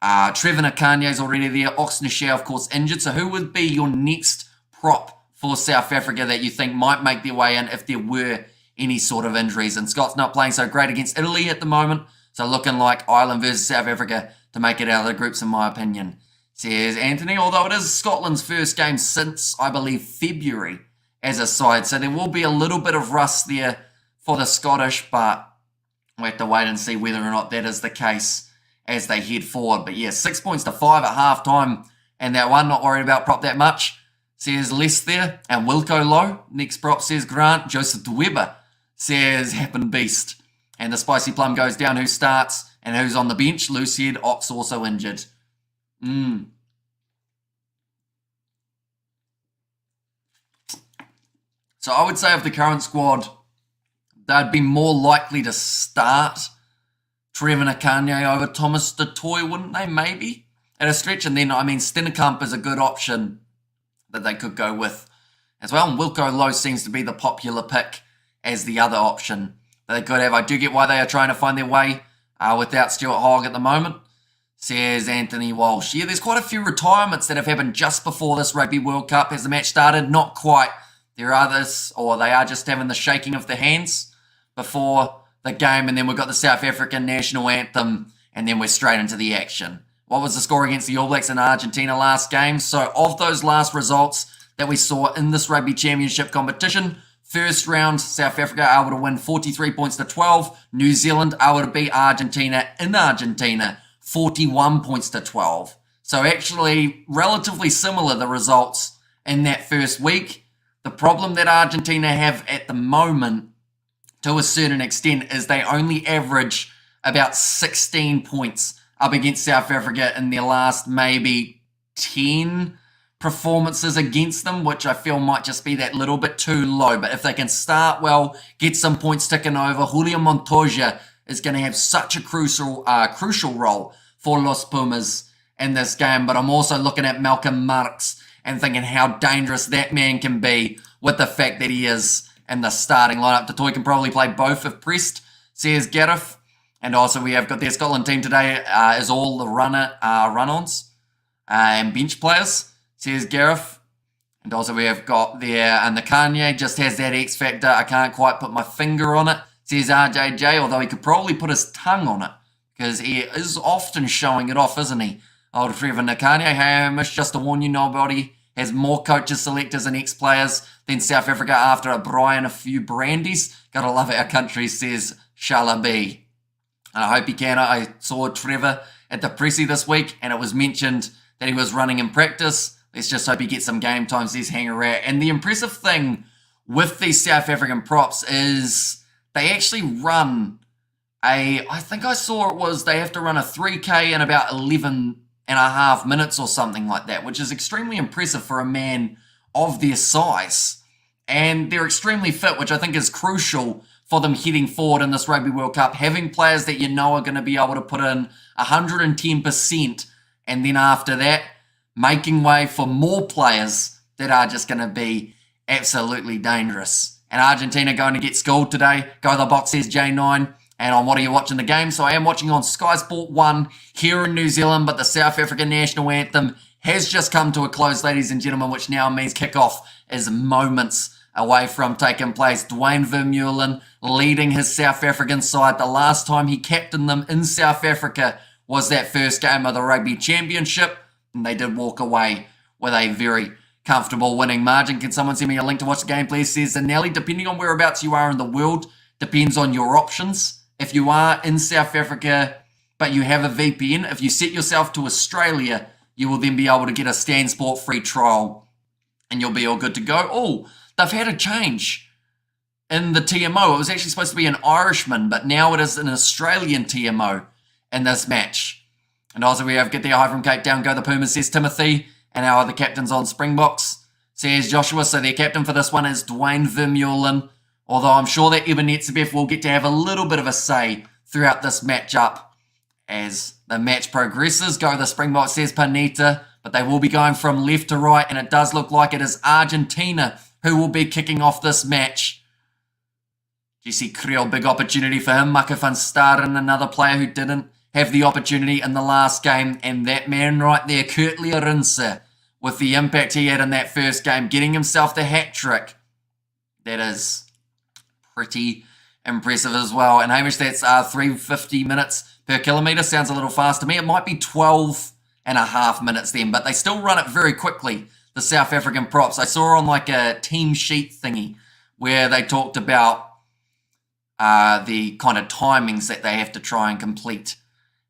Trevor Nakanye is already there. Oxnashare, of course, injured. So who would be your next prop for South Africa that you think might make their way in if there were any sort of injuries? And Scott's not playing so great against Italy at the moment, so looking like Ireland versus South Africa to make it out of the groups, in my opinion, says Anthony, although it is Scotland's first game since, I believe, February as a side, so there will be a little bit of rust there for the Scottish, but we'll have to wait and see whether or not that is the case as they head forward. But yeah, 6 points to 5 at half-time, and that one, not worried about prop that much, says Les there, and Wilco Low, next prop, says Grant. Joseph de Weber says Happen Beast. And the Spicy Plum goes down, who starts and who's on the bench. Loosehead, Ox also injured. So I would say of the current squad, they'd be more likely to start Trevor Nakanye over Thomas du Toit, wouldn't they? Maybe at a stretch. And then, I mean, Stenkamp is a good option that they could go with as well. And Wilco Low seems to be the popular pick as the other option that they could have. I do get why they are trying to find their way without Stuart Hogg at the moment, says Anthony Walsh. Yeah, there's quite a few retirements that have happened just before this Rugby World Cup. Has the match started? Not quite. There are others, or they are just having the shaking of the hands before the game, and then we've got the South African national anthem, and then we're straight into the action. What was the score against the All Blacks in Argentina last game? So of those last results that we saw in this Rugby Championship competition, first round, South Africa able to win 43 points to 12. New Zealand able to beat Argentina in Argentina 41 points to 12. So actually relatively similar, the results in that first week. The problem that Argentina have at the moment, to a certain extent, is they only average about 16 points up against South Africa in their last maybe 10 performances against them, which I feel might just be that little bit too low. But if they can start well, get some points ticking over, Julio Montoya is going to have such a crucial role for Los Pumas in this game, but I'm also looking at Malcolm Marx and thinking how dangerous that man can be with the fact that he is in the starting lineup. Toy can probably play both if pressed, says Gareth. And also we have got their Scotland team today is all the run-ons and bench players, says Gareth. And also we have got there, and the Kanye just has that X factor. I can't quite put my finger on it, says RJJ, although he could probably put his tongue on it, because he is often showing it off, isn't he? Old Trevor Nakanye. Hey, Hamish, just to warn you, nobody has more coaches, selectors, and ex-players than South Africa after a braai and a few brandies. Gotta love our country, says Shalabi. And I hope he can. I saw Trevor at the Pressy this week, and it was mentioned that he was running in practice. Let's just hope he gets some game time, says Hangarat. And the impressive thing with these South African props is they actually run I think I saw it was they have to run a 3K in about 11.5 minutes or something like that, which is extremely impressive for a man of their size. And they're extremely fit, which I think is crucial for them heading forward in this Rugby World Cup. Having players that you know are going to be able to put in 110%, and then after that, making way for more players that are just going to be absolutely dangerous. And Argentina going to get schooled today. Go the box, says J9. And on what are you watching the game? So I am watching on Sky Sport 1 here in New Zealand, but the South African national anthem has just come to a close, ladies and gentlemen, which now means kickoff is moments away from taking place. Dwayne Vermeulen leading his South African side. The last time he captained them in South Africa was that first game of the Rugby Championship, and they did walk away with a very comfortable winning margin. Can someone send me a link to watch the game, please? Says Zanelli. Depending on whereabouts you are in the world, depends on your options. If you are in South Africa, but you have a VPN, if you set yourself to Australia, you will then be able to get a Stan Sport free trial, and you'll be all good to go. Oh, they've had a change in the TMO. It was actually supposed to be an Irishman, but now it is an Australian TMO in this match. And also we have Get There High from Cape Town, Go the Pumas, says Timothy, and our other captains on Springboks, says Joshua. So their captain for this one is Dwayne Vermeulen, although I'm sure that Eben Etzebeth will get to have a little bit of a say throughout this matchup as the match progresses. Go the Springboks, says Panita, but they will be going from left to right, and it does look like it is Argentina who will be kicking off this match. Jesse Creel, big opportunity for him. Maka van Staden, another player who didn't have the opportunity in the last game, and that man right there, Kurt Leerinse, with the impact he had in that first game, getting himself the hat-trick. That is pretty impressive as well. And Hamish, that's 350 minutes per kilometre. Sounds a little fast to me. It might be 12.5 minutes then, but they still run it very quickly, the South African props. I saw on like a team sheet thingy where they talked about the kind of timings that they have to try and complete.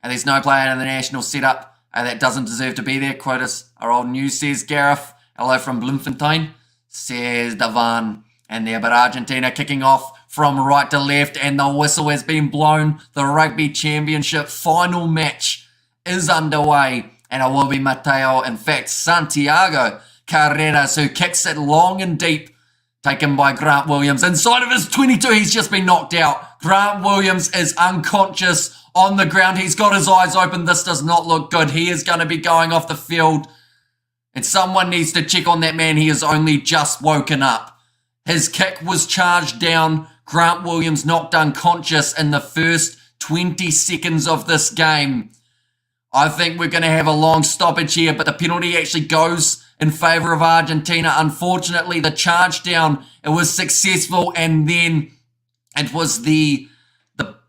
And there's no player in the national setup that doesn't deserve to be there. Quotas are old news, says Gareth. Hello from Bloemfontein, says Davan. And there, but Argentina kicking off from right to left, and the whistle has been blown. The Rugby Championship final match is underway, and it will be Mateo, in fact, Santiago Carreras, who kicks it long and deep, taken by Grant Williams. Inside of his 22, he's just been knocked out. Grant Williams is unconscious on the ground. He's got his eyes open. This does not look good. He is going to be going off the field, and someone needs to check on that man. He has only just woken up. His kick was charged down. Grant Williams knocked unconscious in the first 20 seconds of this game. I think we're going to have a long stoppage here, but the penalty actually goes in favour of Argentina. Unfortunately, the charge down, it was successful, and then it was the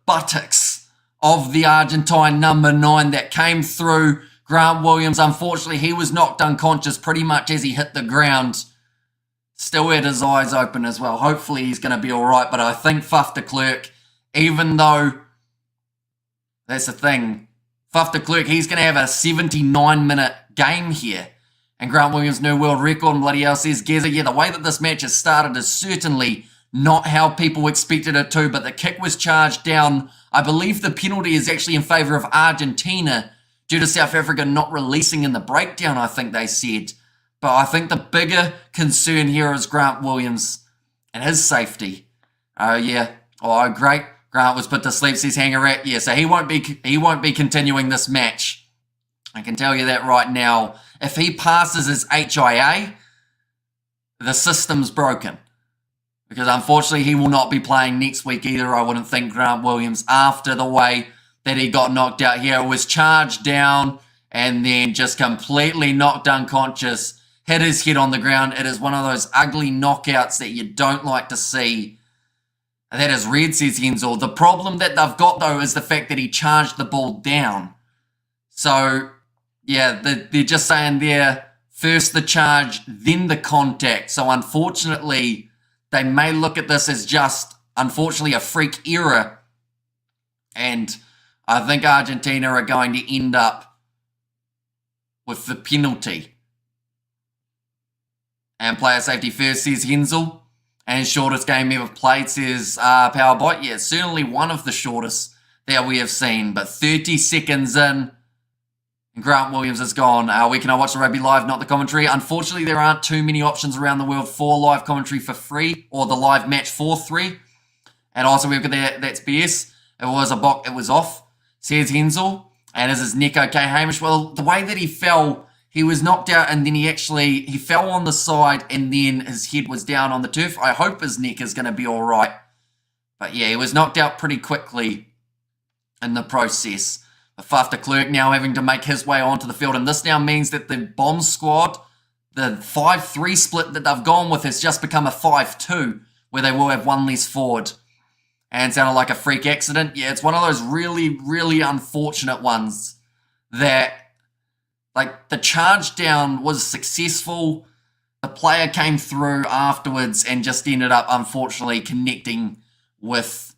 buttocks of the Argentine number 9 that came through. Grant Williams, unfortunately, he was knocked unconscious pretty much as he hit the ground. Still had his eyes open as well. Hopefully he's going to be all right. But I think Faf de Klerk, even though that's the thing, Faf de Klerk, he's going to have a 79-minute game here. And Grant Williams' new world record, and bloody hell, says Geza, yeah, the way that this match has started is certainly not how people expected it to, but the kick was charged down. I believe the penalty is actually in favour of Argentina due to South Africa not releasing in the breakdown, I think they said. But I think the bigger concern here is Grant Williams and his safety. Oh, yeah. Oh, great. Grant was put to sleep, says Hangarat. Yeah, so he won't be continuing this match. I can tell you that right now. If he passes his HIA, the system's broken. Because unfortunately, he will not be playing next week either, I wouldn't think, Grant Williams, after the way that he got knocked out here. It was charged down and then just completely knocked unconscious, hit his head on the ground. It is one of those ugly knockouts that you don't like to see. That is red, says Hensel. The problem that they've got, though, is the fact that he charged the ball down. So, yeah, they're just saying there, first the charge, then the contact. So, unfortunately, they may look at this as just, unfortunately, a freak error. And I think Argentina are going to end up with the penalty. And player safety first, says Hensel. And shortest game ever played, says Powerbot. Yeah, certainly one of the shortest that we have seen. But 30 seconds in, and Grant Williams is gone. Where can I watch the rugby live, not the commentary? Unfortunately, there aren't too many options around the world for live commentary for free, or the live match for free. And also, we've got that's BS. It was a box, it was off, says Hensel. And is his neck okay, Hamish? Well, the way that he fell, he was knocked out and then he fell on the side and then his head was down on the turf. I hope his neck is going to be all right. But yeah, he was knocked out pretty quickly in the process. But Faf de Klerk now having to make his way onto the field. And this now means that the bomb squad, the 5-3 split that they've gone with has just become a 5-2, where they will have one less forward. And sounded like a freak accident. Yeah, it's one of those really, really unfortunate ones that, like, the charge down was successful. The player came through afterwards and just ended up, unfortunately, connecting with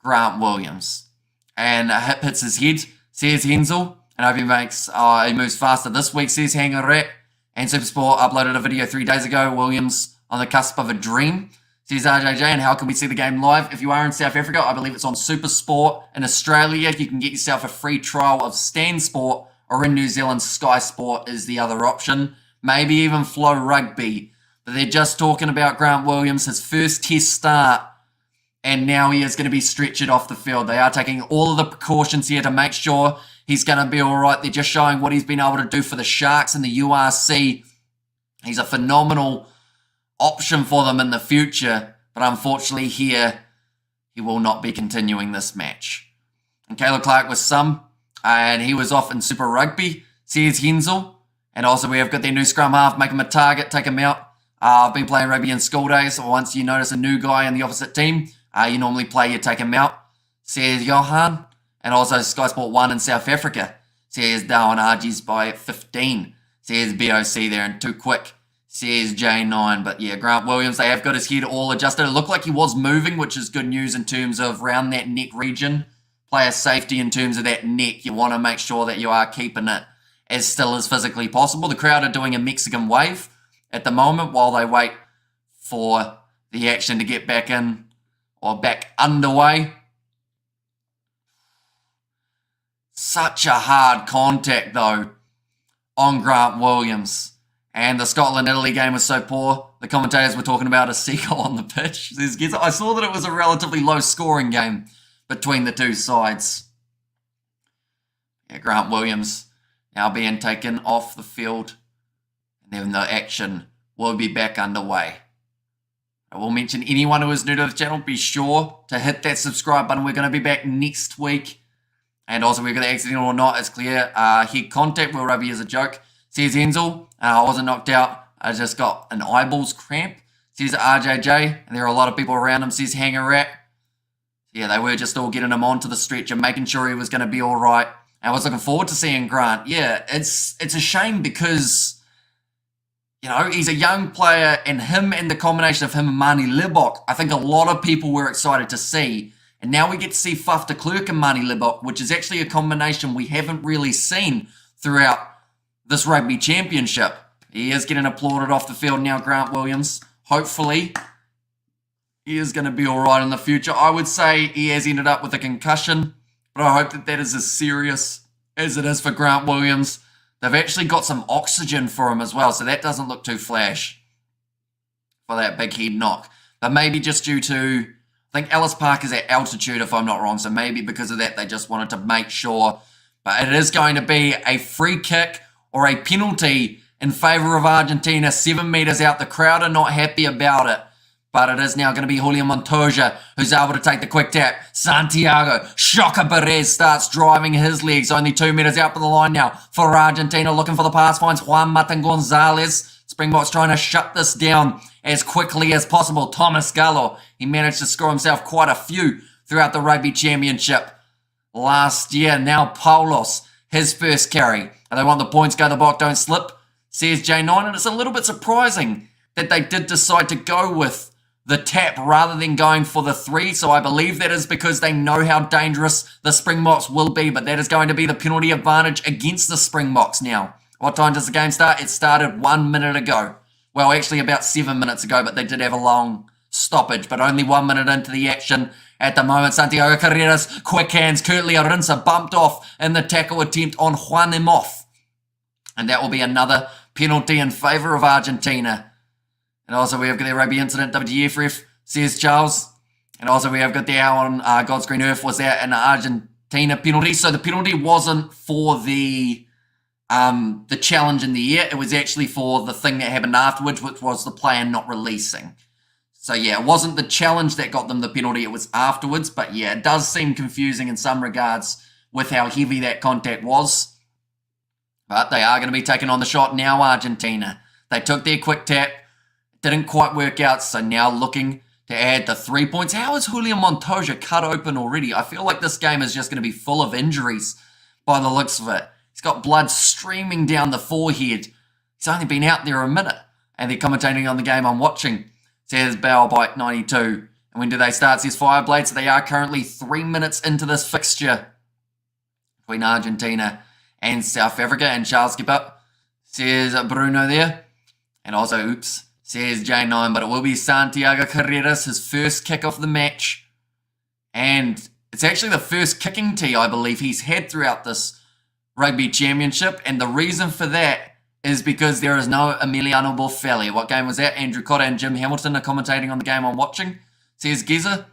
Grant Williams. And a hip hits his head, says Hensel. And I hope he moves faster this week, says Hanger Rat. And Supersport uploaded a video 3 days ago. Williams on the cusp of a dream, says RJJ. And how can we see the game live? If you are in South Africa, I believe it's on Supersport. In Australia, you can get yourself a free trial of Stan Sport. Or in New Zealand, Sky Sport is the other option. Maybe even Flow Rugby. But they're just talking about Grant Williams, his first test start. And now he is going to be stretchered off the field. They are taking all of the precautions here to make sure he's going to be all right. They're just showing what he's been able to do for the Sharks in the URC. He's a phenomenal option for them in the future. But unfortunately here, he will not be continuing this match. And Caleb Clark was some. And he was off in Super Rugby, says Hensel. And also we have got their new scrum half, make him a target, take him out. I've been playing rugby in school days, so once you notice a new guy in the opposite team, you normally play, you take him out, says Johan. And also Sky Sport 1 in South Africa, says Darwin Argies by 15, says BOC there, and too quick, says J9. But yeah, Grant Williams, they have got his head all adjusted. It looked like he was moving, which is good news in terms of around that neck region. Player safety in terms of that neck, you want to make sure that you are keeping it as still as physically possible. The crowd are doing a Mexican wave at the moment while they wait for the action to get back in or back underway. Such a hard contact, though, on Grant Williams. And the Scotland-Italy game was so poor, the commentators were talking about a seagull on the pitch. I saw that it was a relatively low-scoring game between the two sides. Yeah, Grant Williams now being taken off the field. And then the action will be back underway. I will mention anyone who is new to the channel, be sure to hit that subscribe button. We're going to be back next week. And also, we're going to accidental or not, it's clear. Head contact, Will Rugby is a joke. Says Hensel, I wasn't knocked out. I just got an eyeballs cramp. Says RJJ, and there are a lot of people around him. Says Hanger Rat. Yeah, they were just all getting him onto the stretcher, making sure he was going to be all right. And I was looking forward to seeing Grant. Yeah, it's a shame because, you know, he's a young player, and him and the combination of him and Mani Libok, I think a lot of people were excited to see. And now we get to see Faf de Klerk and Mani Libok, which is actually a combination we haven't really seen throughout this Rugby Championship. He is getting applauded off the field now, Grant Williams. Hopefully, he is going to be all right in the future. I would say he has ended up with a concussion, but I hope that that is as serious as it is for Grant Williams. They've actually got some oxygen for him as well, so that doesn't look too flash for that big head knock. But maybe just due to, I think Ellis Park is at altitude if I'm not wrong, so maybe because of that they just wanted to make sure But it is going to be a free kick or a penalty in favour of Argentina, 7 metres out. The crowd are not happy about it. But it is now going to be Julian Montoya who's able to take the quick tap. Santiago, Shocker Perez starts driving his legs. Only 2 metres out for the line now for Argentina. Looking for the pass, finds Juan Martin Gonzalez. Springboks trying to shut this down as quickly as possible. Thomas Gallo, he managed to score himself quite a few throughout the Rugby Championship last year. Now Paulos, his first carry. And they want the points, go the block, don't slip, says J9. And it's a little bit surprising that they did decide to go with the tap rather than going for the 3. So I believe that is because they know how dangerous the Springboks will be. But that is going to be the penalty advantage against the Springboks now. What time does the game start? It started 1 minute ago. Well, actually about 7 minutes ago, but they did have a long stoppage. But only 1 minute into the action at the moment. Santiago Carreras, quick hands. Curtly Arinsa bumped off in the tackle attempt on Juan Emoff. And that will be another penalty in favour of Argentina. And also we have got the rugby incident, WTF ref, says Charles. And also we have got the hour on God's Green Earth, was that an Argentina penalty? So the penalty wasn't for the challenge in the air. It was actually for the thing that happened afterwards, which was the player not releasing. So yeah, it wasn't the challenge that got them the penalty, it was afterwards. But yeah, it does seem confusing in some regards with how heavy that contact was. But they are going to be taking on the shot now, Argentina. They took their quick tap. Didn't quite work out, so now looking to add the 3 points. How is Julian Montoya cut open already? I feel like this game is just going to be full of injuries by the looks of it. He's got blood streaming down the forehead. He's only been out there a minute. And they're commentating on the game I'm watching. Says Bowbite 92. And when do they start? Says Fireblade. So they are currently 3 minutes into this fixture between Argentina and South Africa. And Charles Skipper says Bruno there. And also, oops, says J9, but it will be Santiago Carreras, his first kick of the match. And it's actually the first kicking tee, I believe, he's had throughout this Rugby Championship. And the reason for that is because there is no Emiliano Boffelli. What game was that? Andrew Cotter and Jim Hamilton are commentating on the game I'm watching, says Giza.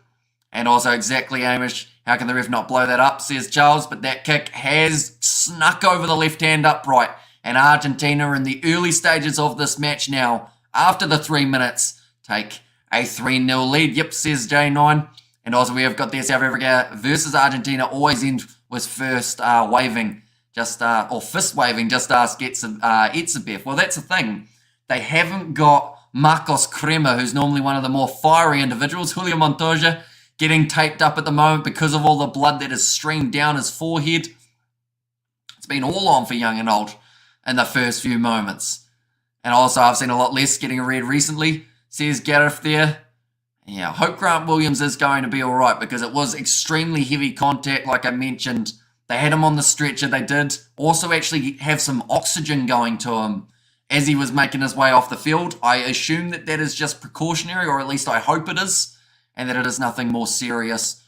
And also exactly, Amish, how can the ref not blow that up, says Charles. But that kick has snuck over the left-hand upright. And Argentina are in the early stages of this match now. After the 3 minutes, take a 3-0 lead. Yep, says J9. And also we have got the South Africa versus Argentina. Always end with first waving, or fist waving, just ask Etzebeth. Well, that's the thing. They haven't got Marcos Crema, who's normally one of the more fiery individuals. Julian Montoya getting taped up at the moment because of all the blood that has streamed down his forehead. It's been all on for young and old in the first few moments. And also, I've seen a lot less getting a red recently, says Gareth there. Yeah, I hope Grant Williams is going to be all right because it was extremely heavy contact, like I mentioned. They had him on the stretcher. They did also actually have some oxygen going to him as he was making his way off the field. I assume that that is just precautionary, or at least I hope it is, and that it is nothing more serious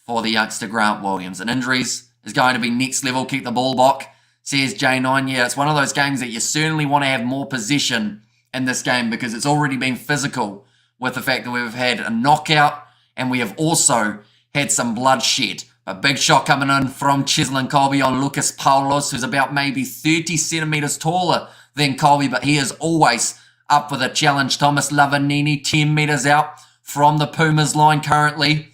for the youngster Grant Williams. And injuries is going to be next level. Keep the ball back, says J9. Yeah, it's one of those games that you certainly want to have more possession in this game because it's already been physical with the fact that we've had a knockout and we have also had some bloodshed. A big shot coming in from Cheslin Colby on Lucas Paulos, who's about maybe 30 centimetres taller than Colby, but he is always up for the challenge. Thomas Lavanini, 10 metres out from the Pumas line currently.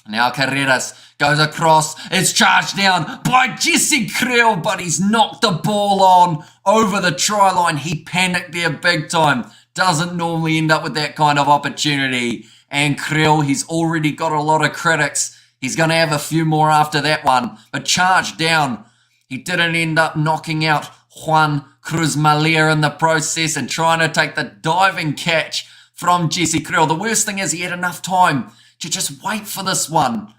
Now Carreras goes across. It's charged down by Jesse Creel, but he's knocked the ball on over the try line. He panicked there big time. Doesn't normally end up with that kind of opportunity. And Creel, he's already got a lot of critics. He's going to have a few more after that one. But charged down. He didn't end up knocking out Juan Cruz Malia in the process and trying to take the diving catch from Jesse Creel. The worst thing is he had enough time to just wait for this one.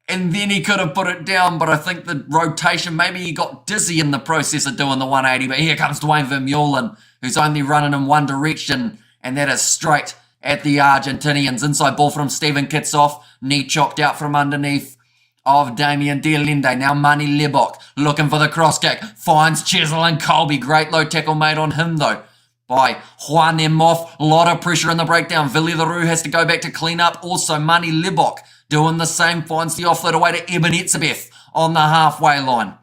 And then he could have put it down, but I think the rotation, maybe he got dizzy in the process of doing the 180. But here comes Dwayne Vermeulen, who's only running in one direction, and that is straight at the Argentinians. Inside ball from Stephen Kitsoff, knee chopped out from underneath of Damien Dialende. Now Mani Lebok looking for the cross kick, finds Cheslin Colby. Great low tackle made on him though by Juan Emoff. A lot of pressure in the breakdown. Villy Leroux has to go back to clean up. Also Mani Lebok doing the same, finds the offload away to Eben Etzebeth on the halfway line.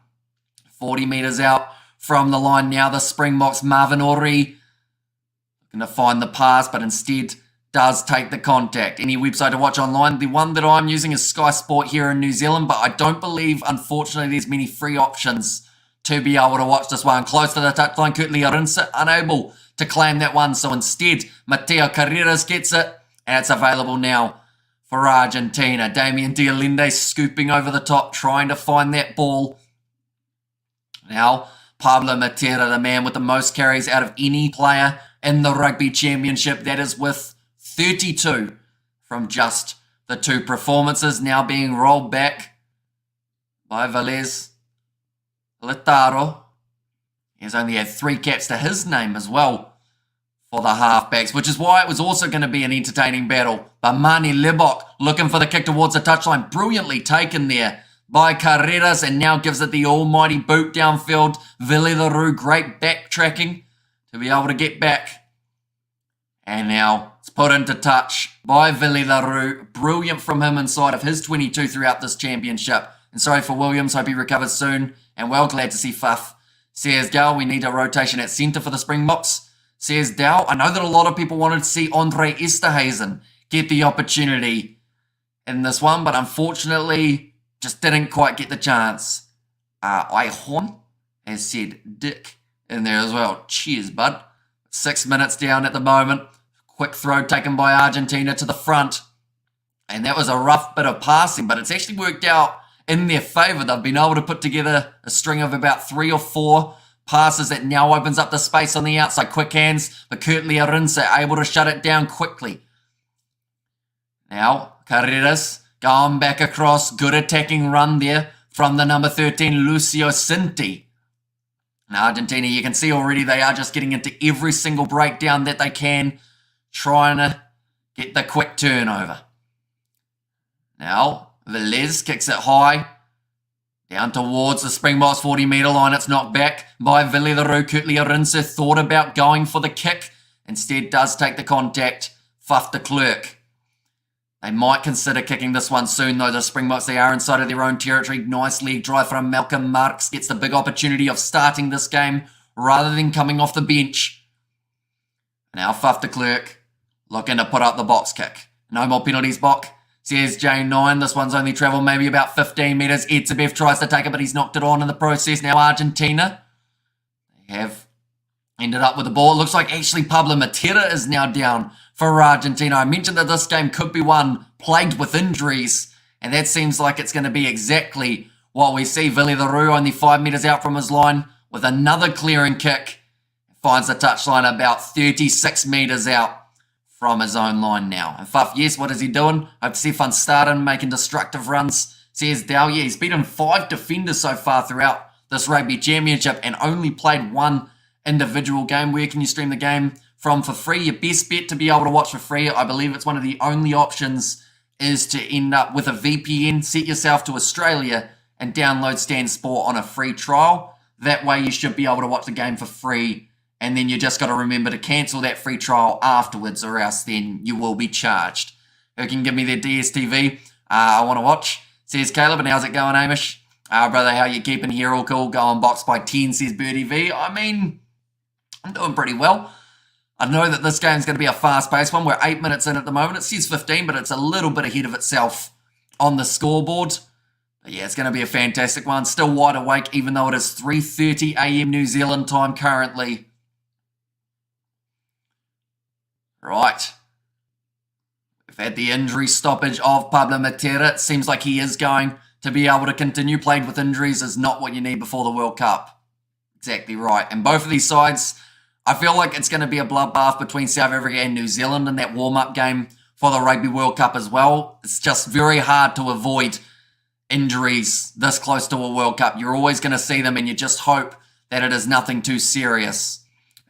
40 metres out from the line now. The Springboks, Marvin Ori, looking to find the pass, but instead does take the contact. Any website to watch online? The one that I'm using is Sky Sport here in New Zealand, but I don't believe, unfortunately, there's many free options to be able to watch this one. Close to the touchline, Kurtley Arinsa unable to claim that one, so instead, Mateo Carreras gets it, and it's available now for Argentina. Damien Dialende scooping over the top, trying to find that ball. Now, Pablo Matera, the man with the most carries out of any player in the Rugby Championship. That is with 32 from just the 2 performances. Now being rolled back by Velez Letaro. He's only had 3 caps to his name as well for the halfbacks, which is why it was also going to be an entertaining battle. But Mani Lebok looking for the kick towards the touchline. Brilliantly taken there by Carreras, and now gives it the almighty boot downfield. Ville Leroux, great backtracking to be able to get back. And now it's put into touch by Ville Leroux. Brilliant from him inside of his 22 throughout this championship. And sorry for Williams, hope he recovers soon. And well, glad to see Fuff. Says Dow, we need a rotation at centre for the Springboks. Says Dow, I know that a lot of people wanted to see Andre Esterhazen get the opportunity in this one, but unfortunately just didn't quite get the chance. Ihon has said Dick in there as well. Cheers, bud. 6 minutes down at the moment. Quick throw taken by Argentina to the front. And that was a rough bit of passing, but it's actually worked out in their favour. They've been able to put together a string of about 3 or 4 passes that now opens up the space on the outside. Quick hands, but Kurtley Arinsa able to shut it down quickly. Now, Carreras going back across. Good attacking run there from the number 13, Lucio Cinti. Now, Argentina, you can see already they are just getting into every single breakdown that they can, trying to get the quick turnover. Now, Velez kicks it high, down towards the Springboks 40-metre line. It's knocked back by Ville Leroux. Kurtley Arinsa thought about going for the kick, instead does take the contact. Fuff de Klerk. They might consider kicking this one soon, though. The Springboks, they are inside of their own territory. Nice leg drive from Malcolm Marks. Gets the big opportunity of starting this game rather than coming off the bench. Now Fuff de Klerk looking to put up the box kick. No more penalties, Bok. Says J9. This one's only travelled maybe about 15 metres. Edzebev tries to take it, but he's knocked it on in the process. Now Argentina, they have ended up with the ball. It looks like actually Pablo Matera is now down for Argentina. I mentioned that this game could be one plagued with injuries, and that seems like it's going to be exactly what we see. Ville Leroux only 5 metres out from his line with another clearing kick. Finds the touchline about 36 metres out from his own line now. And Fuff, yes, what is he doing? Hope to see Van Staden making destructive runs. Says Dow, yeah, he's beaten 5 defenders so far throughout this Rugby Championship and only played 1 individual game. Where can you stream the game from for free? Your best bet to be able to watch for free, I believe it's one of the only options, is to end up with a VPN. Set yourself to Australia and download Stan Sport on a free trial. That way you should be able to watch the game for free, and then you just got to remember to cancel that free trial afterwards, or else then you will be charged. Who can give me their DSTV? I want to watch. Says Caleb, and how's it going, Amish? Brother, how you keeping here? All cool. Going box by 10, says Birdie V. I mean, I'm doing pretty well. I know that this game's going to be a fast-paced one. We're 8 minutes in at the moment. It says 15, but it's a little bit ahead of itself on the scoreboard. But yeah, it's going to be a fantastic one. Still wide awake, even though it is 3:30 a.m. New Zealand time currently. Right. We've had the injury stoppage of Pablo Matera. It seems like he is going to be able to continue. Played with injuries is not what you need before the World Cup. Exactly right. And both of these sides, I feel like it's going to be a bloodbath between South Africa and New Zealand in that warm-up game for the Rugby World Cup as well. It's just very hard to avoid injuries this close to a World Cup. You're always going to see them, and you just hope that it is nothing too serious.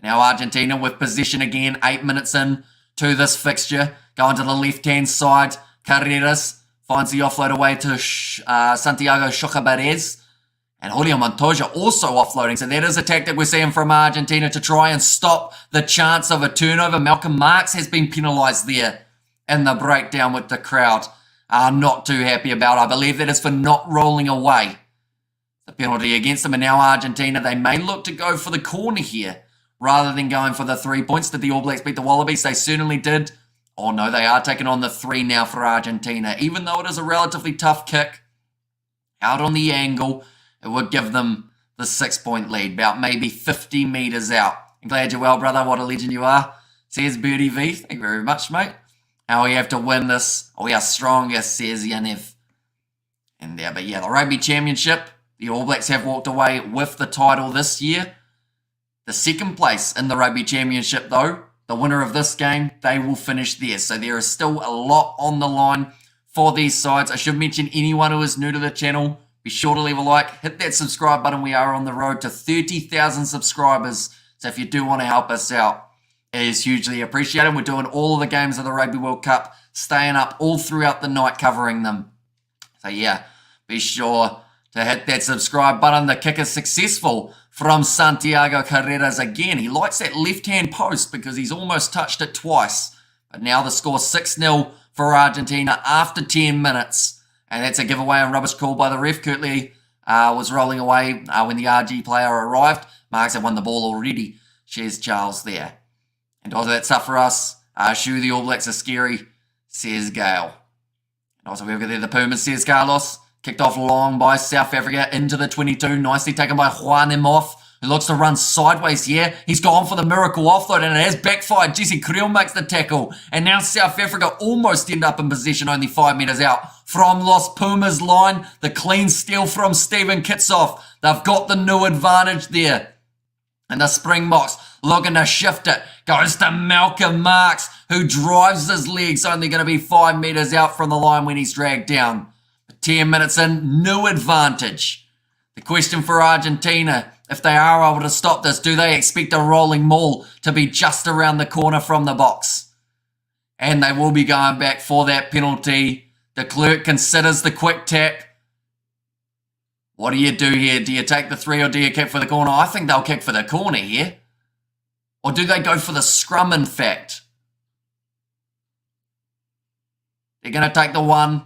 Now Argentina with possession again, 8 minutes in to this fixture. Going to the left-hand side. Carreras finds the offload away to Santiago Chocabarez. And Julio Montoya also offloading. So that is a tactic we're seeing from Argentina to try and stop the chance of a turnover. Malcolm Marks has been penalised there in the breakdown, with the crowd not too happy about. I believe that is for not rolling away. The penalty against them, and now Argentina, they may look to go for the corner here rather than going for the 3 points. Did the All Blacks beat the Wallabies? They certainly did. Oh no, they are taking on the 3 now for Argentina. Even though it is a relatively tough kick, out on the angle, it would give them the 6-point lead, about maybe 50 metres out. I'm glad you're well, brother. What a legend you are. Says Birdie V. Thank you very much, mate. Now we have to win this. We are strongest, says Yanev. And there, but yeah, the Rugby Championship, the All Blacks have walked away with the title this year. The second place in the Rugby Championship, though, the winner of this game, they will finish there. So there is still a lot on the line for these sides. I should mention anyone who is new to the channel, be sure to leave a like, hit that subscribe button. We are on the road to 30,000 subscribers. So if you do want to help us out, it is hugely appreciated. We're doing all of the games of the Rugby World Cup, staying up all throughout the night covering them. So yeah, be sure to hit that subscribe button. The kick is successful from Santiago Carreras again. He likes that left-hand post because he's almost touched it twice. But now the score 6-0 for Argentina after 10 minutes. And that's a giveaway and rubbish call by the ref. Kirtley was rolling away when the RG player arrived. Marks had won the ball already. Shares Charles there. And also that's tough for us. Shoo, the All Blacks are scary, says Gale. And also we've got there the Pumas, says Carlos. Kicked off long by South Africa into the 22. Nicely taken by Juan Emoff, who looks to run sideways here. He's gone for the miracle offload, and it has backfired. Jesse Creel makes the tackle. And now South Africa almost end up in position, only 5 metres out from Los Pumas line. The clean steal from Stephen Kitsoff. They've got the new advantage there. And the Springboks looking to shift it. Goes to Malcolm Marks, who drives his legs, only going to be 5 metres out from the line when he's dragged down. 10 minutes in, new advantage. The question for Argentina, if they are able to stop this, do they expect a rolling maul to be just around the corner from the box? And they will be going back for that penalty. De Klerk considers the quick tap. What do you do here? Do you take the 3 or do you kick for the corner? I think they'll kick for the corner here. Or do they go for the scrum, in fact? They're going to take the 1.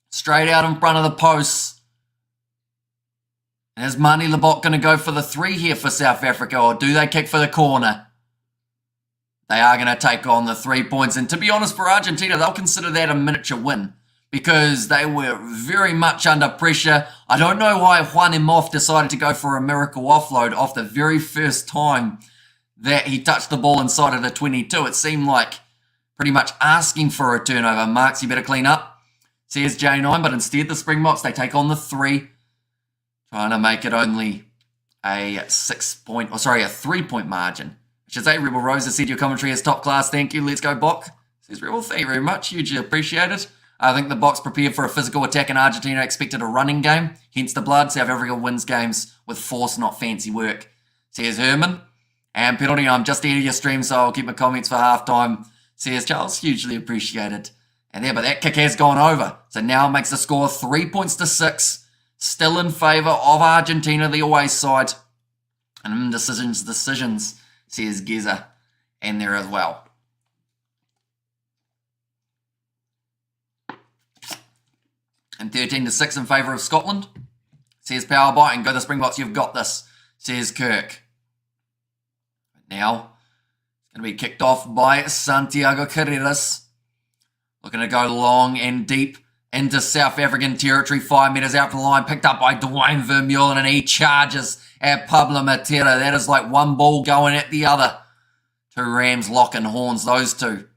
Straight out in front of the posts. And is Mani Lebok going to go for the 3 here for South Africa, or do they kick for the corner? They are going to take on the 3 points. And to be honest, for Argentina, they'll consider that a miniature win because they were very much under pressure. I don't know why Juan Emoff decided to go for a miracle offload off the very first time that he touched the ball inside of the 22. It seemed like pretty much asking for a turnover. Marks, you better clean up, says J9, but instead the Springboks, they take on the 3, trying to make it only a 3-point margin. I should say, Rebel Rosa said your commentary is top class. Thank you. Let's go, Bok. Says Rebel, thank you very much. Hugely appreciate it. I think the Boks prepared for a physical attack and Argentina expected a running game. Hence the blood. South Africa wins games with force, not fancy work, says Herman. And penalty, I'm just ahead of your stream, so I'll keep my comments for halftime, says Charles. Hugely appreciated. And there, but that kick has gone over. So now it makes the score 3 points to 6. Still in favour of Argentina, the away side. And decisions, says Geza. And there as well. And 13 to 6 in favour of Scotland, says Powerbite. And go the Springboks, you've got this, says Kirk. But now, it's going to be kicked off by Santiago Carreras. Looking to go long and deep into South African territory. 5 metres out from the line. Picked up by Dwayne Vermeulen. And he charges at Pablo Matera. That is like one ball going at the other. 2 Rams locking horns, those two.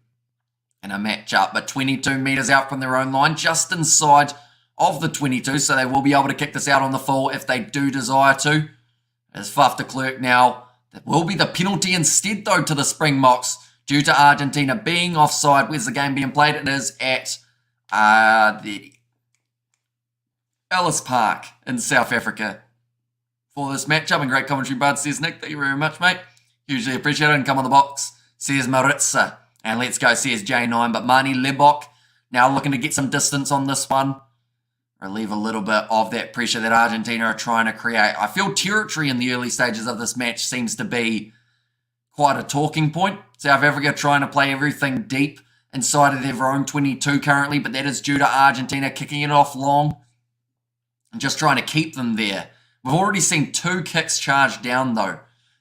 In a match-up. But 22 metres out from their own line. Just inside of the 22. So they will be able to kick this out on the full if they do desire to. As Faf de Klerk now. That will be the penalty instead, though, to the Springboks. Due to Argentina being offside. Where's the game being played? It is at the Ellis Park in South Africa for this matchup. And great commentary, bud, says Nick. Thank you very much, mate. Hugely appreciate it. And come on the box, says Maritza. And let's go, says J9. But Mani Lebok now looking to get some distance on this one. Relieve a little bit of that pressure that Argentina are trying to create. I feel territory in the early stages of this match seems to be quite a talking point. South Africa trying to play everything deep inside of their own 22 currently, but that is due to Argentina kicking it off long. and just trying to keep them there. We've already seen 2 kicks charged down, though,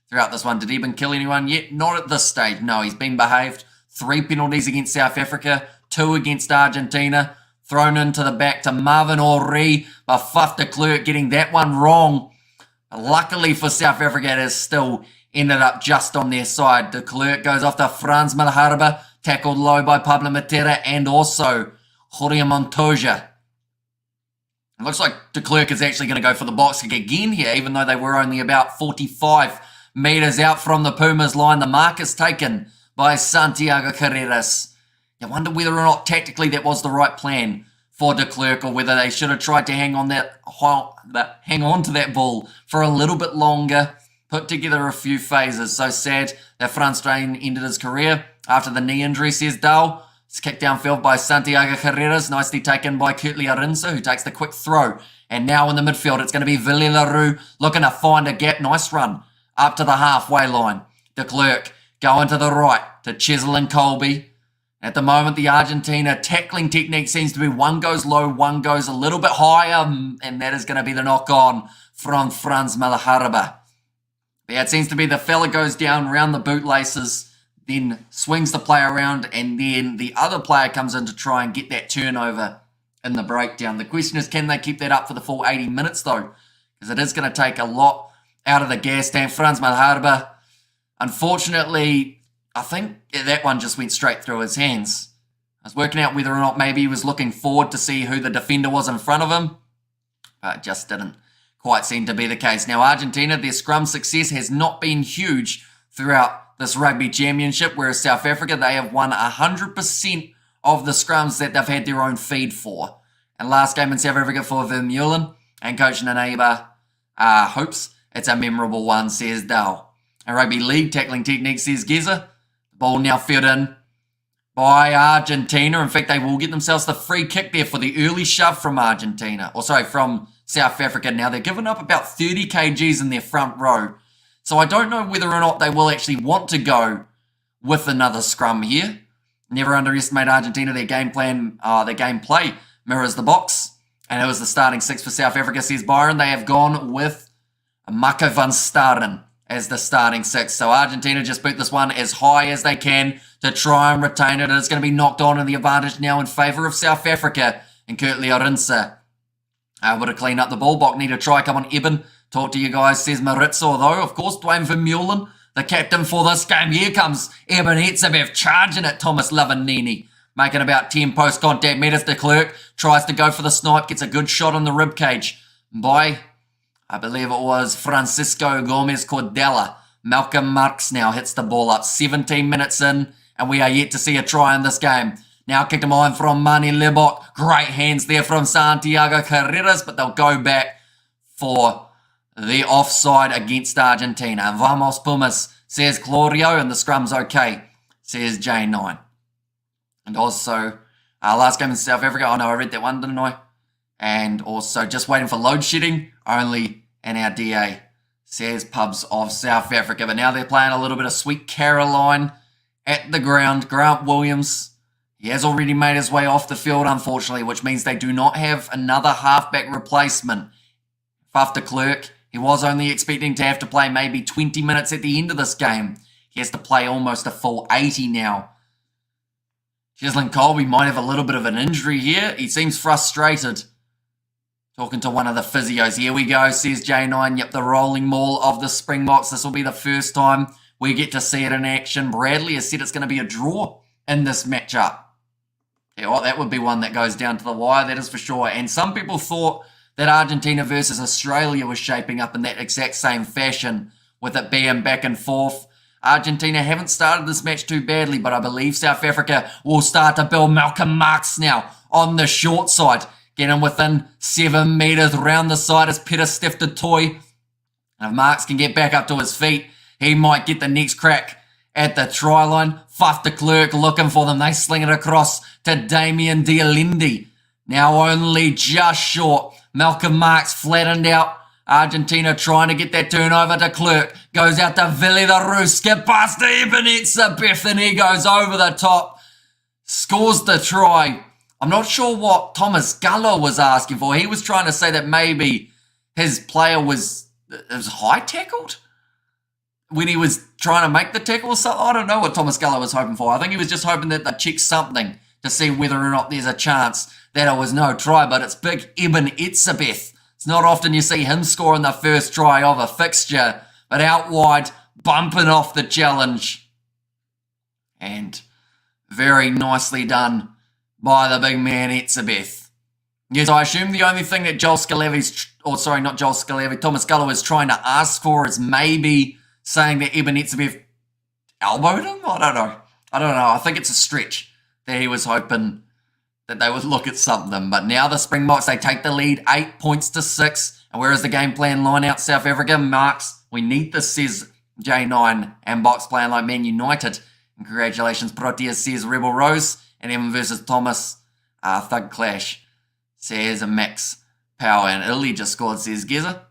throughout this one. Did he even kill anyone yet? Not at this stage. No, he's been behaved. 3 penalties against South Africa, 2 against Argentina. Thrown into the back to Marvin Ori, but Faf de Klerk getting that one wrong. Luckily for South Africa, it has still ended up just on their side. De Klerk goes off to Frans Malherbe, tackled low by Pablo Matera and also Jorge Montoya. It looks like de Klerk is actually going to go for the box kick again here, even though they were only about 45 metres out from the Pumas line. The mark is taken by Santiago Carreras. I wonder whether or not tactically that was the right plan for de Klerk, or whether they should have tried to hang on to that ball for a little bit longer, put together a few phases. So sad that Frans Strain ended his career after the knee injury, says Dale. It's kicked downfield by Santiago Carreras, nicely taken by Kurtley Arinsa, who takes the quick throw. And now in the midfield, it's going to be Willie Leroux looking to find a gap. Nice run up to the halfway line. De Klerk going to the right to Chisel and Colby. At the moment, the Argentina tackling technique seems to be one goes low, one goes a little bit higher, and that is going to be the knock-on from Frans Malherbe. Yeah, it seems to be the fella goes down around the bootlaces, then swings the player around, and then the other player comes in to try and get that turnover in the breakdown. The question is, can they keep that up for the full 80 minutes, though? Because it is going to take a lot out of the gas tank. Frans Malherbe, unfortunately, I think that one just went straight through his hands. I was working out whether or not maybe he was looking forward to see who the defender was in front of him, but it just didn't quite seem to be the case. Now, Argentina, their scrum success has not been huge throughout this Rugby Championship, whereas South Africa, they have won 100% of the scrums that they've had their own feed for. And last game in South Africa for Vermeulen and Coach Naneba hopes it's a memorable one, says Dal. And Rugby League tackling technique, says Geza. Ball now fed in by Argentina. In fact, they will get themselves the free kick there for the early shove from Argentina. From South Africa. Now, they're giving up about 30 kgs in their front row. So I don't know whether or not they will actually want to go with another scrum here. Never underestimate Argentina. Their game plan, their gameplay mirrors the box. And it was the starting 6 for South Africa, says Byron. They have gone with Mako van Staren as the starting 6. So Argentina just boot this one as high as they can to try and retain it. It's going to be knocked on in the advantage now in favour of South Africa. And Kurtley Arinsa able to clean up the ball. Bok need to try. Come on, Eben. Talk to you guys, says Maritza. Although, of course, Dwayne Vermeulen, the captain for this game. Here comes Eben Etzebev charging at Thomas Lavanini. Making about 10 post-contact meters. De Klerk tries to go for the snipe. Gets a good shot on the ribcage by, I believe it was Francisco Gomez Cordella. Malcolm Marx now hits the ball up. 17 minutes in, and we are yet to see a try in this game. Now kicked him on from Mani Lebok. Great hands there from Santiago Carreras, but they'll go back for the offside against Argentina. Vamos Pumas, says Claudio, and the scrum's okay, says J9. And also, last game in South Africa. Oh no, I read that one, didn't I? And also, just waiting for load shedding, only in our DA, says Pubs of South Africa. But now they're playing a little bit of Sweet Caroline at the ground. Grant Williams, he has already made his way off the field, unfortunately, which means they do not have another halfback replacement. Faf de Klerk, he was only expecting to have to play maybe 20 minutes at the end of this game. He has to play almost a full 80 now. Cheslin Colby might have a little bit of an injury here. He seems frustrated. Talking to one of the physios. Here we go, says J9. Yep, the rolling maul of the Springboks. This will be the first time we get to see it in action. Bradley has said it's going to be a draw in this matchup. Yeah, well, that would be one that goes down to the wire, that is for sure. And some people thought that Argentina versus Australia was shaping up in that exact same fashion, with it being back and forth. Argentina haven't started this match too badly, but I believe South Africa will start to build. Malcolm Marx now on the short side. Getting within 7 metres round the side as Peter Stiff de Toy. And if Marx can get back up to his feet, he might get the next crack at the try line. Faf de Klerk looking for them. They sling it across to Damien Dialendi. Now only just short. Malcolm Marx flattened out. Argentina trying to get that turnover to Klerk. Goes out to Villi the Roos. Skip past to Ebenezer Beth, and he goes over the top. Scores the try I'm not sure what Thomas Gullo was asking for. He was trying to say that maybe his player was high tackled when he was trying to make the tackle or something. I don't know what Thomas Gullo was hoping for. I think he was just hoping that they'd check something to see whether or not there's a chance that it was no try. But it's big Eben Etzebeth. It's not often you see him scoring the first try of a fixture, but out wide, bumping off the challenge. And very nicely done by the big man Etzebeth. Yes, I assume the only thing that Thomas Gullo is trying to ask for is maybe saying that Eben Etzebeth elbowed him? I don't know. I think it's a stretch that he was hoping that they would look at something. But now the Springboks, they take the lead 8 points to 6. And where is the game plan line out? South Africa marks. We need this, says J9, and Box playing like Man United. And congratulations, Protea, says Rebel Rose. And Evan versus Thomas, Thug Clash, says Max Power. And Italy just scored, says Geza.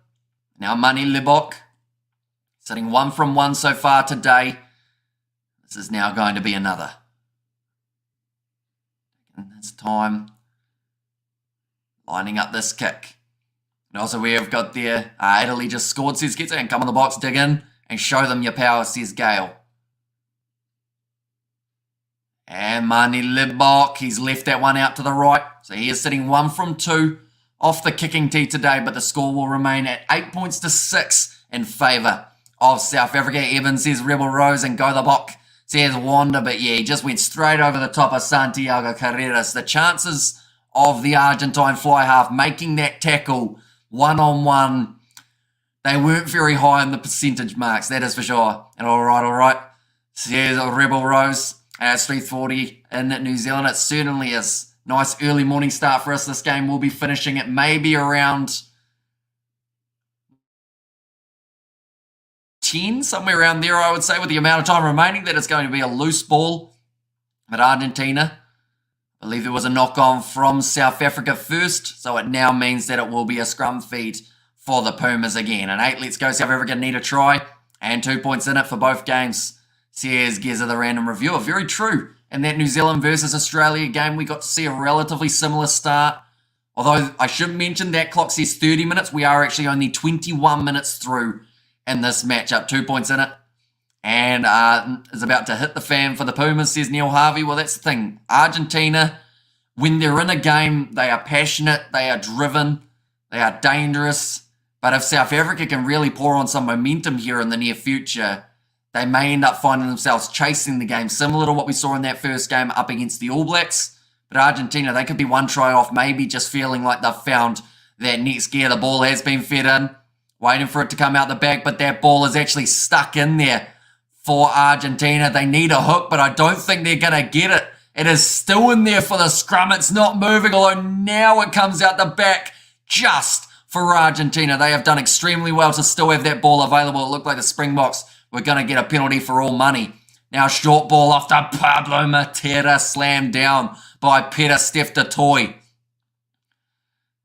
Now Mani Libok, sitting 1 from 1 so far today. This is now going to be another. And it's time. Lining up this kick. And also we have got there, Italy just scored, says Geza. And come on the box, dig in, and show them your power, says Gale. And Mani Libok, he's left that one out to the right. So he is sitting 1 from 2 off the kicking tee today, but the score will remain at 8 points to 6 in favour of South Africa. Evans says Rebel Rose, and Go the Bok says Wanda, but yeah, he just went straight over the top of Santiago Carreras. The chances of the Argentine fly half making that tackle one-on-one, they weren't very high in the percentage marks, that is for sure. And all right, says Rebel Rose. It's 3:40 in New Zealand. It certainly is. Nice early morning start for us. This game will be finishing at maybe around 10, somewhere around there, I would say, with the amount of time remaining, that it's going to be a loose ball. But Argentina, I believe there was a knock-on from South Africa first, so it now means that it will be a scrum feed for the Pumas again. And 8, let's go. South Africa need a try, and 2 points in it for both games. Says Geza, the random reviewer. Very true. In that New Zealand versus Australia game, we got to see a relatively similar start. Although I should mention that clock says 30 minutes. We are actually only 21 minutes through in this matchup. 2 points in it. And is about to hit the fan for the Pumas, says Neil Harvey. Well, that's the thing. Argentina, when they're in a game, they are passionate, they are driven, they are dangerous. But if South Africa can really pour on some momentum here in the near future, they may end up finding themselves chasing the game, similar to what we saw in that first game up against the All Blacks. But Argentina, they could be one try off, maybe just feeling like they've found that next gear. The ball has been fed in, waiting for it to come out the back, but that ball is actually stuck in there for Argentina. They need a hook, but I don't think they're going to get it. It is still in there for the scrum. It's not moving, although now it comes out the back just for Argentina. They have done extremely well to still have that ball available. It looked like the Springboks were going to get a penalty for all money. Now short ball off to Pablo Matera, slammed down by Peter Steph Toy.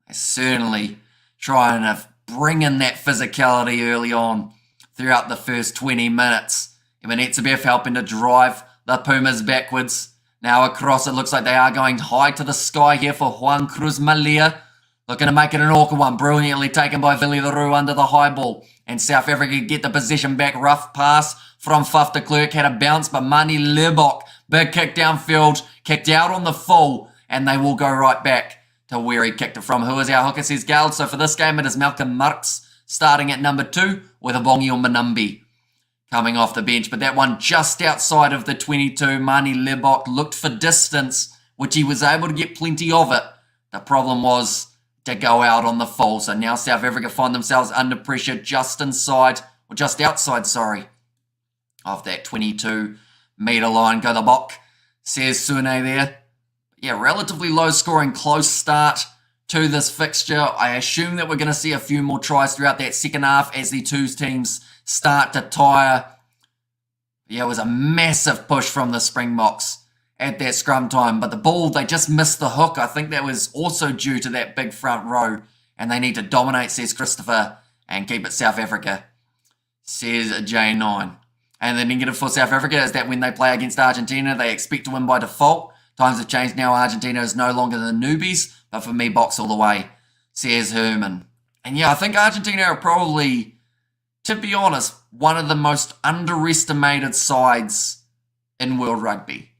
They're certainly trying to bring in that physicality early on throughout the first 20 minutes. Eben Etzebeth helping to drive the Pumas backwards. Now across, it looks like they are going high to the sky here for Juan Cruz Malia. Looking to make it an awkward one. Brilliantly taken by Vili Leroux under the high ball. And South Africa get the possession back. Rough pass from Faf de Klerk. Had a bounce, but Mani Libok. Big kick downfield. Kicked out on the full. And they will go right back to where he kicked it from. Who is our hooker, says Gald. So for this game, it is Malcolm Marks starting at number 2 with Abongi Manumbi coming off the bench. But that one just outside of the 22. Mani Libok looked for distance, which he was able to get plenty of it. The problem was to go out on the full. So now South Africa find themselves under pressure just inside, or just outside, sorry, of that 22-metre line. Go the Bok, says Sune there. Yeah, relatively low scoring, close start to this fixture. I assume that we're going to see a few more tries throughout that second half as the two teams start to tire. Yeah, it was a massive push from the Springboks at that scrum time, but the ball, they just missed the hook. I think that was also due to that big front row, and they need to dominate, says Christopher, and keep it South Africa, says J9. And the negative for South Africa is that when they play against Argentina, they expect to win by default. Times have changed now. Argentina is no longer the newbies, but for me, box all the way, says Herman. And yeah, I think Argentina are probably, to be honest, one of the most underestimated sides in world rugby.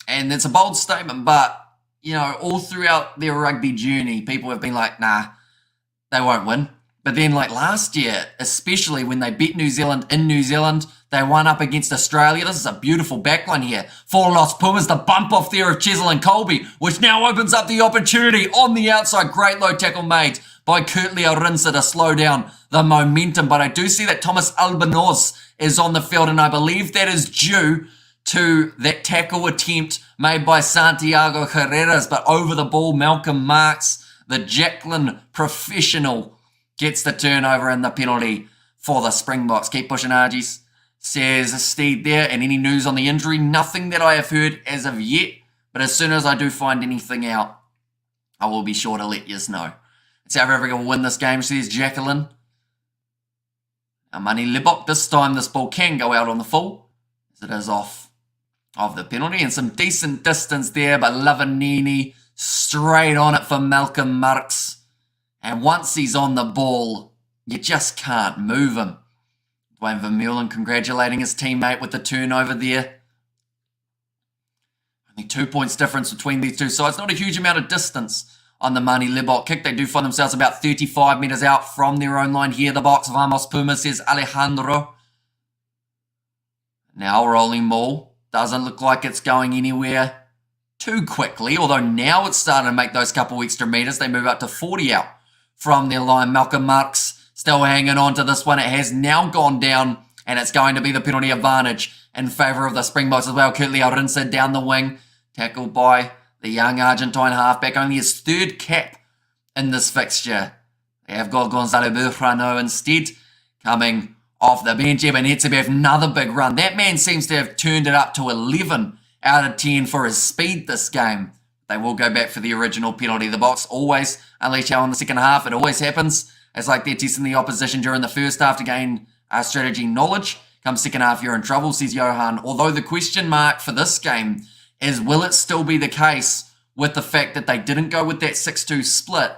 And it's a bold statement, but, you know, all throughout their rugby journey, people have been like, nah, they won't win. But then, like last year, especially when they beat New Zealand in New Zealand, they won up against Australia. This is a beautiful backline here for Los Pumas. The bump off there of Chesil and Colby, which now opens up the opportunity on the outside. Great low tackle made by Kurtley Arinsa to slow down the momentum. But I do see that Thomas Albanoz is on the field, and I believe that is due to that tackle attempt made by Santiago Herreras. But over the ball, Malcolm Marks, the Jacqueline professional, gets the turnover and the penalty for the Springboks. Keep pushing, Argies, says Steed there. And any news on the injury? Nothing that I have heard as of yet. But as soon as I do find anything out, I will be sure to let you know. South Africa will win this game, says Jacqueline. Now, Mani Libok, this time this ball can go out on the full, as it is off of the penalty. And some decent distance there, but Lavanini straight on it for Malcolm Marks. And once he's on the ball, you just can't move him. Dwayne Vermeulen congratulating his teammate with the turnover there. Only 2 points difference between these two sides. Not a huge amount of distance on the Mani Libok kick. They do find themselves about 35 metres out from their own line here. The box of Vamos Pumas, says Alejandro. Now rolling ball. Doesn't look like it's going anywhere too quickly. Although now it's starting to make those couple extra metres. They move up to 40 out from their line. Malcolm Marks still hanging on to this one. It has now gone down, and it's going to be the penalty advantage in favour of the Springboks as well. Kurtley Arinsa down the wing, tackled by the young Argentine halfback. Only his third cap in this fixture. They have got Gonzalo Burrano instead, coming off the bench. Evan Etzebev, another big run. That man seems to have turned it up to 11 out of 10 for his speed this game. They will go back for the original penalty. The box always unleash out in the second half. It always happens. It's like they're testing the opposition during the first half to gain strategy knowledge. Come second half, you're in trouble, says Johan. Although the question mark for this game is, will it still be the case with the fact that they didn't go with that 6-2 split?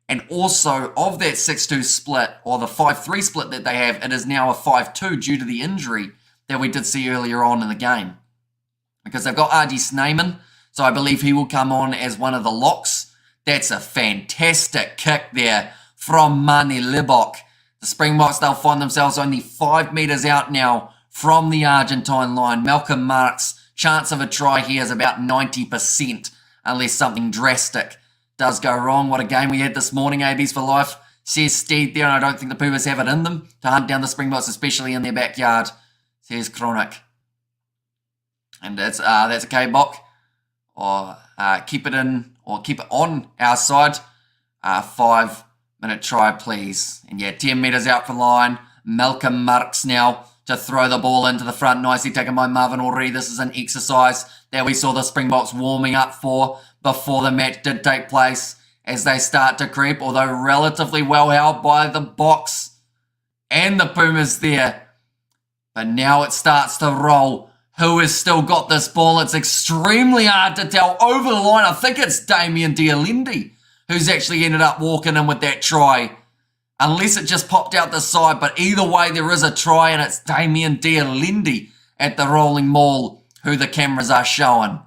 And also, of that 6-2 split, or the 5-3 split that they have, it is now a 5-2 due to the injury that we did see earlier on in the game. Because they've got RG Sneyman, so I believe he will come on as one of the locks. That's a fantastic kick there from Mani Libok. The Springboks, they'll find themselves only 5 metres out now from the Argentine line. Malcolm Marks, chance of a try here is about 90%, unless something drastic does go wrong. What a game we had this morning, ABs for life, says Steed there, and I don't think the Pumas have it in them to hunt down the Springboks, especially in their backyard, says Kronik. And that's a K-Bok. Or keep it in, or keep it on our side. 5-minute try, please. And yeah, 10 metres out from line. Malcolm Marks now to throw the ball into the front. Nicely taken by Marvin Ori. This is an exercise that we saw the Springboks warming up for before the match did take place, as they start to creep, although relatively well held by the box and the Pumas there. But now it starts to roll. Who has still got this ball? It's extremely hard to tell. Over the line, I think it's Damien Dialendi who's actually ended up walking in with that try. Unless it just popped out the side. But either way, there is a try, and it's Damien Dialendi at the rolling maul who the cameras are showing.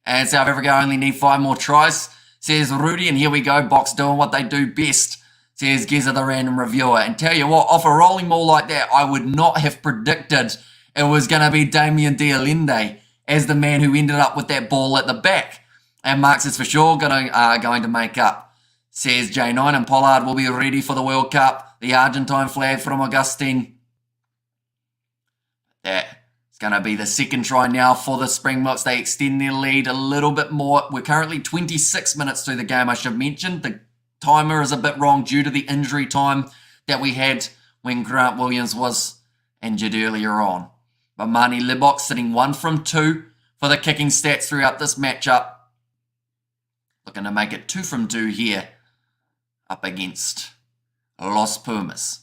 And South Africa only need 5 more tries, says Rudy. And here we go, Box doing what they do best, says Geza the random reviewer. And tell you what, off a rolling maul like that, I would not have predicted it was going to be Damien Dialende as the man who ended up with that ball at the back. And Marks is for sure going to make up, says J9. And Pollard will be ready for the World Cup. The Argentine flag from Augustine. That's going to be the second try now for the Springboks. They extend their lead a little bit more. We're currently 26 minutes through the game, I should have mentioned. The timer is a bit wrong due to the injury time that we had when Grant Williams was injured earlier on. But Mani Libok sitting 1 from 2 for the kicking stats throughout this matchup. Looking to make it 2 from 2 here up against Los Pumas.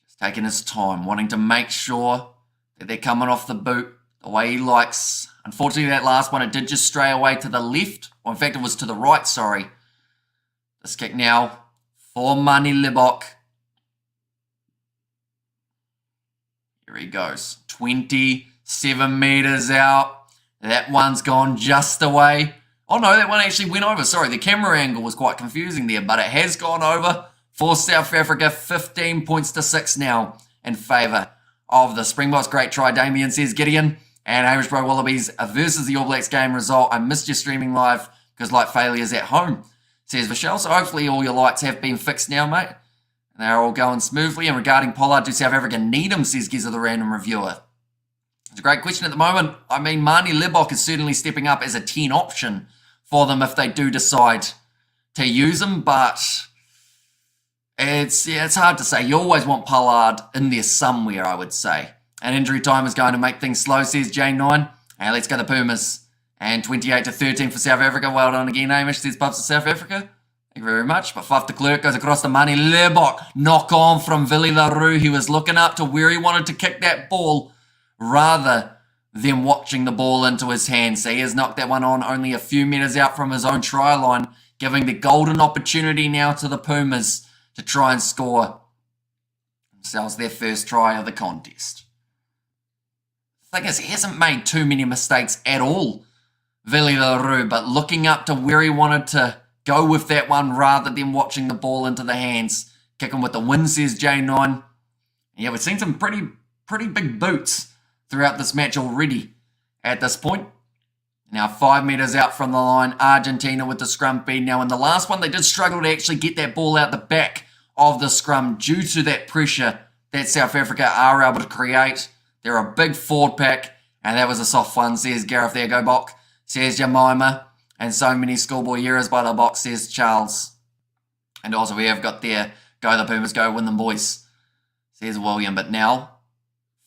Just taking his time, wanting to make sure They're coming off the boot the way he likes. Unfortunately, that last one, it did just stray away to the left. Or in fact, it was to the right, sorry. This kick now for Mani Libok. Here he goes. 27 meters out. That one's gone just away. Oh no, that one actually went over. Sorry, the camera angle was quite confusing there, but it has gone over for South Africa. 15 points to 6 now in favour of the Springboks. Great try, Damien, says Gideon. And Hamish Bro Wallabies versus the All Blacks game result. I missed your streaming live because light failures at home, says Michelle. So hopefully all your lights have been fixed now, mate. And they're all going smoothly. And regarding Pollard, do South Africa need him, says Giza the random reviewer. It's a great question at the moment. I mean, Mani Libok is certainly stepping up as a 10 option for them if they do decide to use him, but it's hard to say. You always want Pollard in there somewhere, I would say. And injury time is going to make things slow, says J9. And let's go the Pumas. And 28 to 13 for South Africa. Well done again, Hamish, says Bubs to South Africa. Thank you very much. But Faf de Klerk goes across to Mani Libok. Knock on from Willie LaRue. He was looking up to where he wanted to kick that ball rather than watching the ball into his hands. So he has knocked that one on only a few meters out from his own try line, giving the golden opportunity now to the Pumas to try and score themselves their first try of the contest. The thing is, he hasn't made too many mistakes at all, Willie LaRue, but looking up to where he wanted to go with that one rather than watching the ball into the hands. Kicking with the win, says J9. Yeah, we've seen some pretty big boots throughout this match already at this point. Now 5 meters out from the line, Argentina with the scrum feed. Now in the last one, they did struggle to actually get that ball out the back of the scrum due to that pressure that South Africa are able to create. They're a big forward pack, and that was a soft one, says Gareth. There go Bok, says Jemima, and so many schoolboy eras by the box, says Charles. And also we have got there, go the Pumas, go win them boys, says William. But now,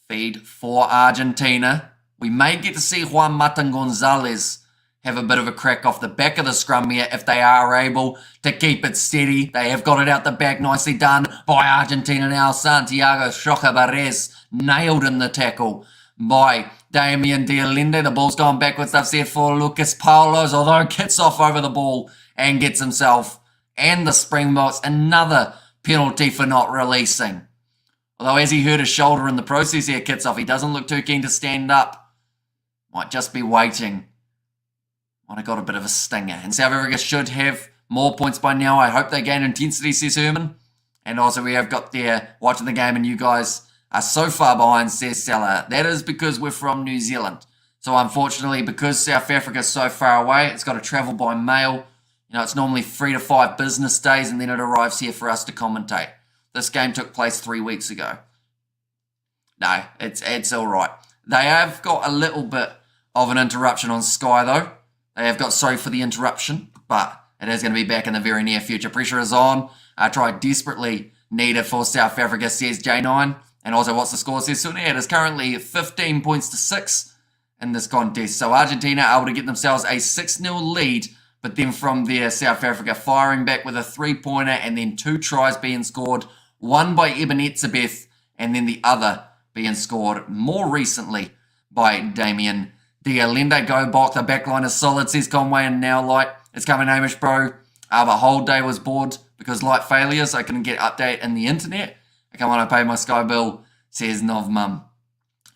feed for Argentina. We may get to see Juan Matan Gonzalez have a bit of a crack off the back of the scrum here if they are able to keep it steady. They have got it out the back, nicely done by Argentina now. Santiago Chocabarez nailed in the tackle by Damien de Allende. The ball's gone backwards, they've said, for Lucas Paulos, although gets off over the ball and gets himself and the Springboks another penalty for not releasing. Although as he hurt his shoulder in the process here, Kitsoff, he doesn't look too keen to stand up. Might just be waiting. Might have got a bit of a stinger. And South Africa should have more points by now. I hope they gain intensity, says Herman. And also we have got there watching the game and you guys are so far behind, says Salah. That is because we're from New Zealand. So unfortunately, because South Africa is so far away, it's got to travel by mail. You know, it's normally 3 to 5 business days and then it arrives here for us to commentate. This game took place 3 weeks ago. No, it's all right. They have got a little bit of an interruption on Sky, though. They have got sorry for the interruption, but it is going to be back in the very near future. Pressure is on. I tried desperately needed for South Africa, says J9. And also, what's the score, says Sunni? It is currently 15 points to 6 in this contest. So Argentina are able to get themselves a 6-0 lead, but then from there, South Africa firing back with a 3-pointer and then 2 tries being scored. One by Eben Etzebeth, and then the other being scored more recently by Damien de Allende. Go Bok, the backline is solid, says Conway, and now Light. It's coming, Hamish, bro. The whole day was bored because light failures. I couldn't get update in the internet. I come on, I pay my Sky bill, says Novmum.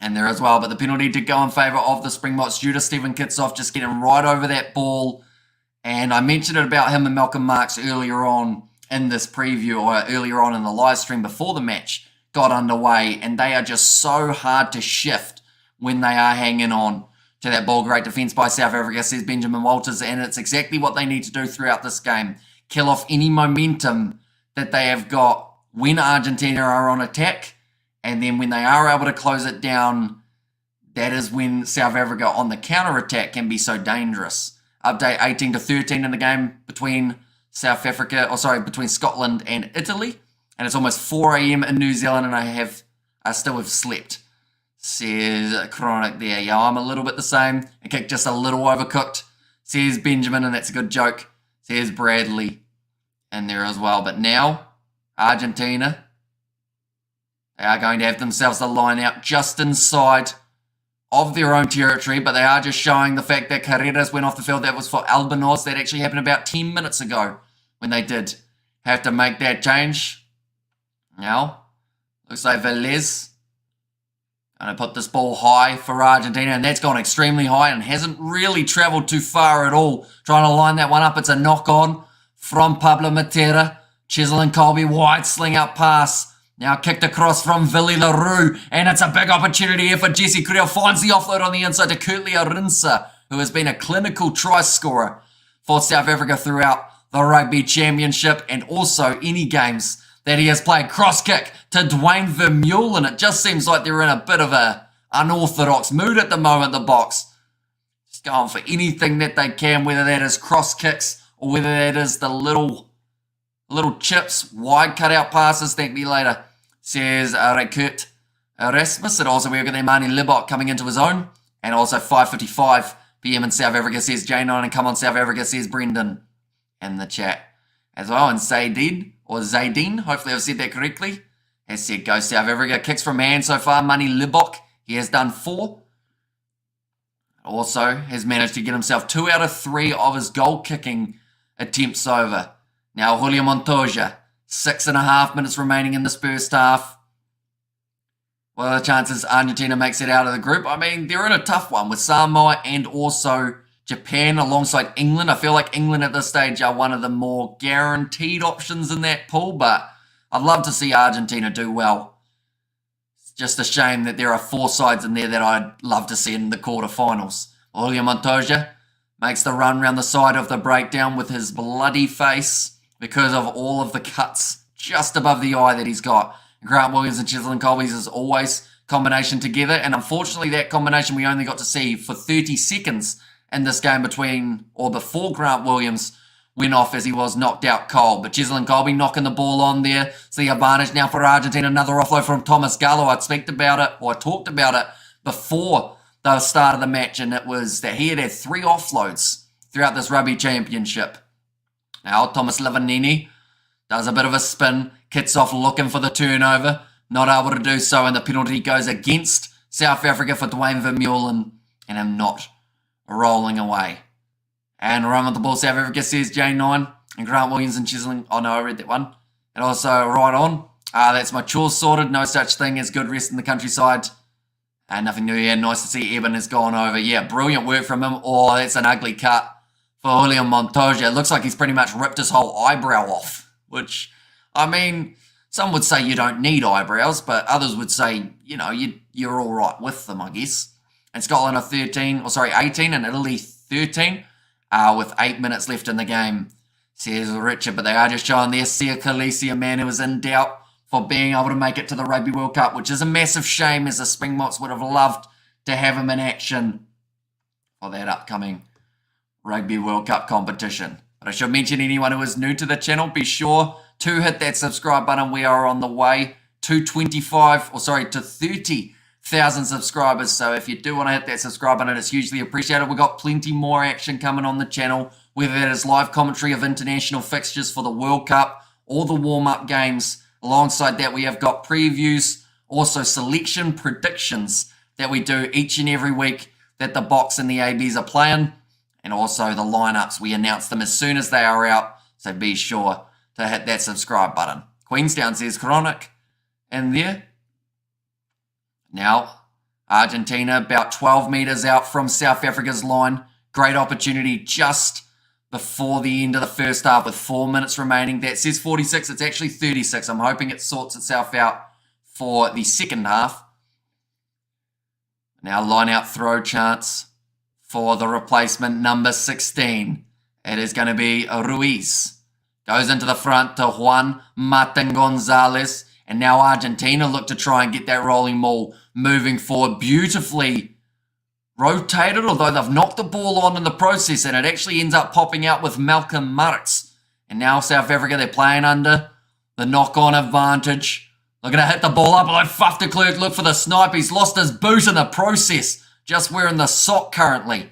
And there as well, but the penalty did go in favour of the Springboks due to Stephen Kitsoff just getting right over that ball. And I mentioned it about him and Malcolm Marks earlier on in this preview, or earlier on in the live stream before the match got underway, and they are just so hard to shift when they are hanging on to that ball. Great defence by South Africa, says Benjamin Walters, and it's exactly what they need to do throughout this game. Kill off any momentum that they have got when Argentina are on attack, and then when they are able to close it down, that is when South Africa on the counter-attack can be so dangerous. Update 18 to 13 in the game between between Scotland and Italy. And it's almost 4 a.m. in New Zealand and I still have slept. Says Chronic there. Yeah, I'm a little bit the same. A kick just a little overcooked. Says Benjamin, and that's a good joke. Says Bradley in there as well. But now, Argentina, They are going to have themselves the line out just inside of their own territory, but they are just showing the fact that Carreras went off the field. That was for Albinos. That actually happened about 10 minutes ago when they did have to make that change. Now, looks like Velez going to put this ball high for Argentina, and that's gone extremely high and hasn't really travelled too far at all. Trying to line that one up. It's a knock-on from Pablo Matera. Chisel and Colby wide sling out pass. Now kicked across from Villy LaRue, and it's a big opportunity here for Jesse Creel. Finds the offload on the inside to Kurtley Arinsa, who has been a clinical try scorer for South Africa throughout the Rugby Championship and also any games that he has played. Cross kick to Dwayne Vermeulen. It just seems like they're in a bit of a unorthodox mood at the moment, the Boks. Just going for anything that they can, whether that is cross kicks or whether that is the little chips, wide cutout passes. Thank me later, says Rekut Erasmus. And also we've got Mani Libok coming into his own. And also 5:55 PM in South Africa, says J9. And come on South Africa, says Brendan in the chat as well. And Zaydeen, hopefully I've said that correctly, has said go South Africa. Kicks from hand so far, Mani Libok. He has done 4. Also has managed to get himself 2 out of 3 of his goal kicking attempts over. Now Julio Montoya, 6.5 minutes remaining in this first half. What are the chances Argentina makes it out of the group? I mean, they're in a tough one with Samoa and also Japan alongside England. I feel like England at this stage are one of the more guaranteed options in that pool, but I'd love to see Argentina do well. It's just a shame that there are 4 sides in there that I'd love to see in the quarterfinals. Julio Montoya makes the run round the side of the breakdown with his bloody face because of all of the cuts just above the eye that he's got. Grant Williams and Chisel and Colby's is always combination together, and unfortunately that combination we only got to see for 30 seconds in this game before Grant Williams went off as he was knocked out cold. But Chisel and Colby knocking the ball on there. So the advantage now for Argentina. Another offload from Thomas Gallo. I talked about it before the start of the match, and it was that he had 3 offloads throughout this Rugby Championship. Now Thomas Lavanini does a bit of a spin, kicks off looking for the turnover, not able to do so, and the penalty goes against South Africa for Dwayne Vermeulen, and him not rolling away. And run with the ball, South Africa, says J9, and Grant Williams and Chiseling. Oh no, I read that one. And also right on. That's my chores sorted. No such thing as good rest in the countryside. And nothing new here. Nice to see Eben has gone over. Yeah, brilliant work from him. Oh, that's an ugly cut for Julio Montoya. It looks like he's pretty much ripped his whole eyebrow off. Which, I mean, some would say you don't need eyebrows, but others would say, you know, you're all right with them, I guess. And Scotland are 18 and Italy 13 with 8 minutes left in the game, says Richard. But they are just showing there Sia Khaleesi, a man who was in doubt for being able to make it to the Rugby World Cup, which is a massive shame, as the Springboks would have loved to have him in action for that upcoming Rugby World Cup competition. But I should mention, anyone who is new to the channel, be sure to hit that subscribe button. We are on the way to 30,000 subscribers. So if you do want to hit that subscribe button, it's hugely appreciated. We've got plenty more action coming on the channel, whether that is live commentary of international fixtures for the World Cup or the warm-up games. Alongside that, we have got previews, also selection predictions that we do each and every week that the Boks and the ABs are playing, and also the lineups. We announce them as soon as they are out, so be sure to hit that subscribe button. Queenstown says Chronic in there. Now, Argentina about 12 metres out from South Africa's line. Great opportunity just before the end of the first half with 4 minutes remaining. That says 46. It's actually 36. I'm hoping it sorts itself out for the second half. Now, line out throw chance for the replacement number 16. It is going to be Ruiz. Goes into the front to Juan Martin Gonzalez. And now Argentina look to try and get that rolling ball moving forward. Beautifully rotated, although they've knocked the ball on in the process, and it actually ends up popping out with Malcolm Martz. And now South Africa, they're playing under the knock-on advantage. They're going to hit the ball up, although Faf de Klerk look for the snipe. He's lost his boot in the process, just wearing the sock currently.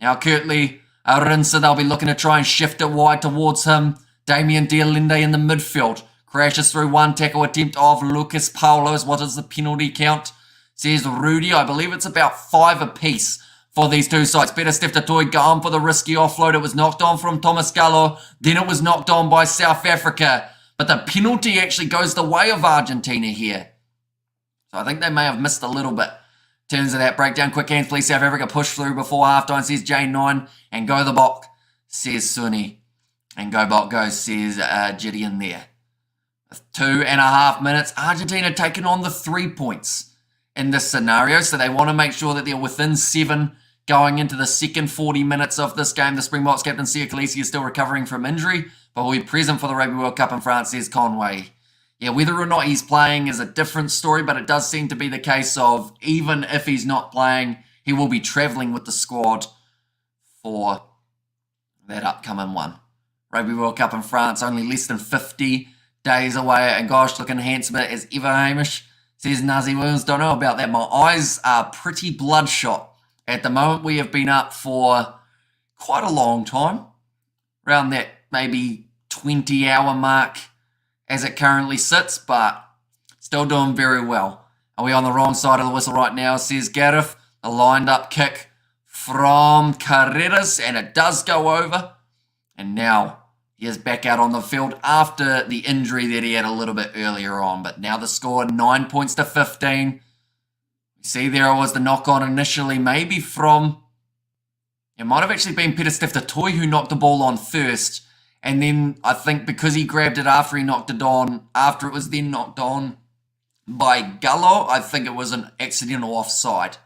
Now Kurtley Arinsa, they'll be looking to try and shift it wide towards him. Damien Dialende in the midfield. Crashes through one tackle attempt of Lucas Paulos. What is the penalty count? Says Rudy. I believe it's about 5 apiece for these two sides. Peter Steph going for the risky offload. It was knocked on from Thomas Gallo. Then it was knocked on by South Africa. But the penalty actually goes the way of Argentina here. So I think they may have missed a little bit. In terms of that breakdown, quick hands, please. South Africa push through before halftime, says J9. And go the Bok, says Sunny. And go Bok goes, says Gideon there. With 2.5 minutes, Argentina taking on the 3 points in this scenario. So they want to make sure that they're within 7 going into the second 40 minutes of this game. The Springboks captain Sia Khaleesi is still recovering from injury, but will be present for the Rugby World Cup in France, says Conway. Yeah, whether or not he's playing is a different story, but it does seem to be the case of even if he's not playing, he will be travelling with the squad for that upcoming one. Rugby World Cup in France, only less than 50 days away, and gosh, looking handsome as ever, Hamish, says Nazi Williams. Don't know about that. My eyes are pretty bloodshot. At the moment, we have been up for quite a long time, around that maybe 20-hour mark as it currently sits, but still doing very well. Are we on the wrong side of the whistle right now, says Gareth. A lined-up kick from Carreras, and it does go over. And now he is back out on the field after the injury that he had a little bit earlier on. But now the score, 9 points to 15. You see there was the knock-on initially, maybe from... It might have actually been Peter Steph who knocked the ball on first. And then I think because he grabbed it after he knocked it on, after it was then knocked on by Gallo, I think it was an accidental offside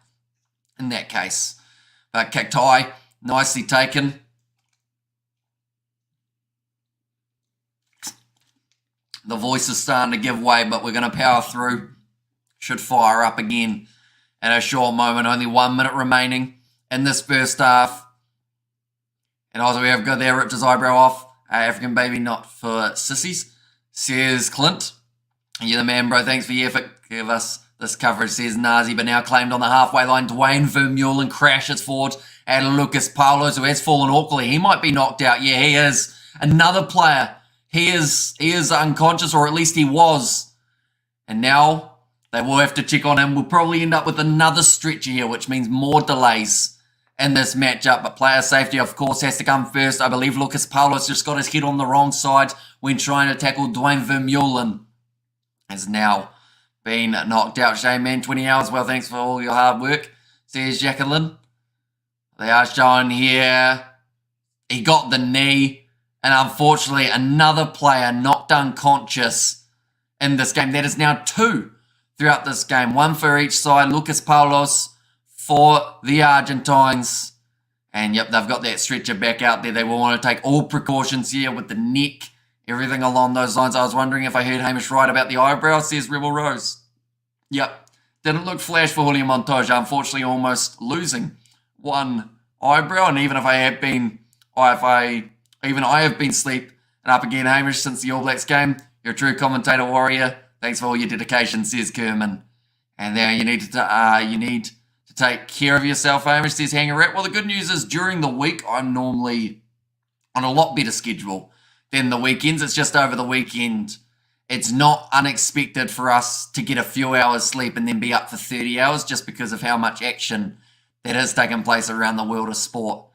in that case. But kicked high, nicely taken. The voice is starting to give way, but we're going to power through. Should fire up again in a short moment. Only 1 minute remaining in this first half. And also we have got there, ripped his eyebrow off. African baby, not for sissies, says Clint. You're the man, bro. Thanks for your effort. Give us this coverage, says Nazi. But now claimed on the halfway line, Dwayne Vermeulen crashes forward at Lucas Paulos, who has fallen awkwardly. He might be knocked out. Yeah, he is. Another player. He is unconscious, or at least he was. And now they will have to check on him. We'll probably end up with another stretcher here, which means more delays in this matchup, but player safety, of course, has to come first. I believe Lucas Paulos just got his head on the wrong side when trying to tackle Dwayne Vermeulen. Has now been knocked out. Shane, man, 20 hours. Well, thanks for all your hard work, says Jacqueline. They are showing here. He got the knee, and unfortunately, another player knocked unconscious in this game. That is now 2 throughout this game. 1 for each side. Lucas Paulos for the Argentines. And yep, they've got that stretcher back out there. They will want to take all precautions here with the neck, everything along those lines. I was wondering if I heard Hamish right about the eyebrow, says Rebel Rose. Yep, didn't look flash for Julian Montoya, unfortunately almost losing one eyebrow. And even if I have been, I have been asleep and up again, Hamish, since the All Blacks game, you're a true commentator warrior. Thanks for all your dedication, says Kerman. And there you need to take care of yourself, Hamish, says Hanger Rat. Well, the good news is during the week, I'm normally on a lot better schedule than the weekends. It's just over the weekend. It's not unexpected for us to get a few hours sleep and then be up for 30 hours just because of how much action that has taken place around the world of sport.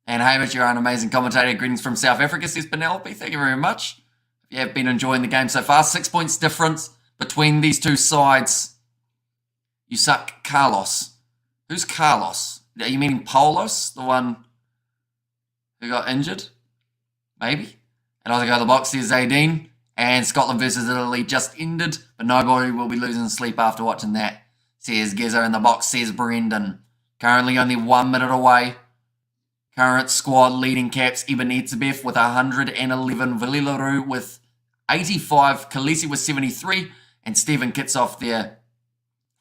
And Hamish, you're an amazing commentator. Greetings from South Africa, says Penelope. Thank you very much. If you have been enjoying the game so far, 6 points difference between these two sides. You suck, Carlos. Who's Carlos? Are you meaning Paulos, the one who got injured? Maybe. And also go to the box, says Zadine. And Scotland versus Italy just ended, but nobody will be losing sleep after watching that, says Gezzo. In the box, says Brendan. Currently only 1 minute away. Current squad leading caps, Eben Etzebeth with 111, Valilaroo with 85, Khaleesi with 73, and Stephen Kitsoff there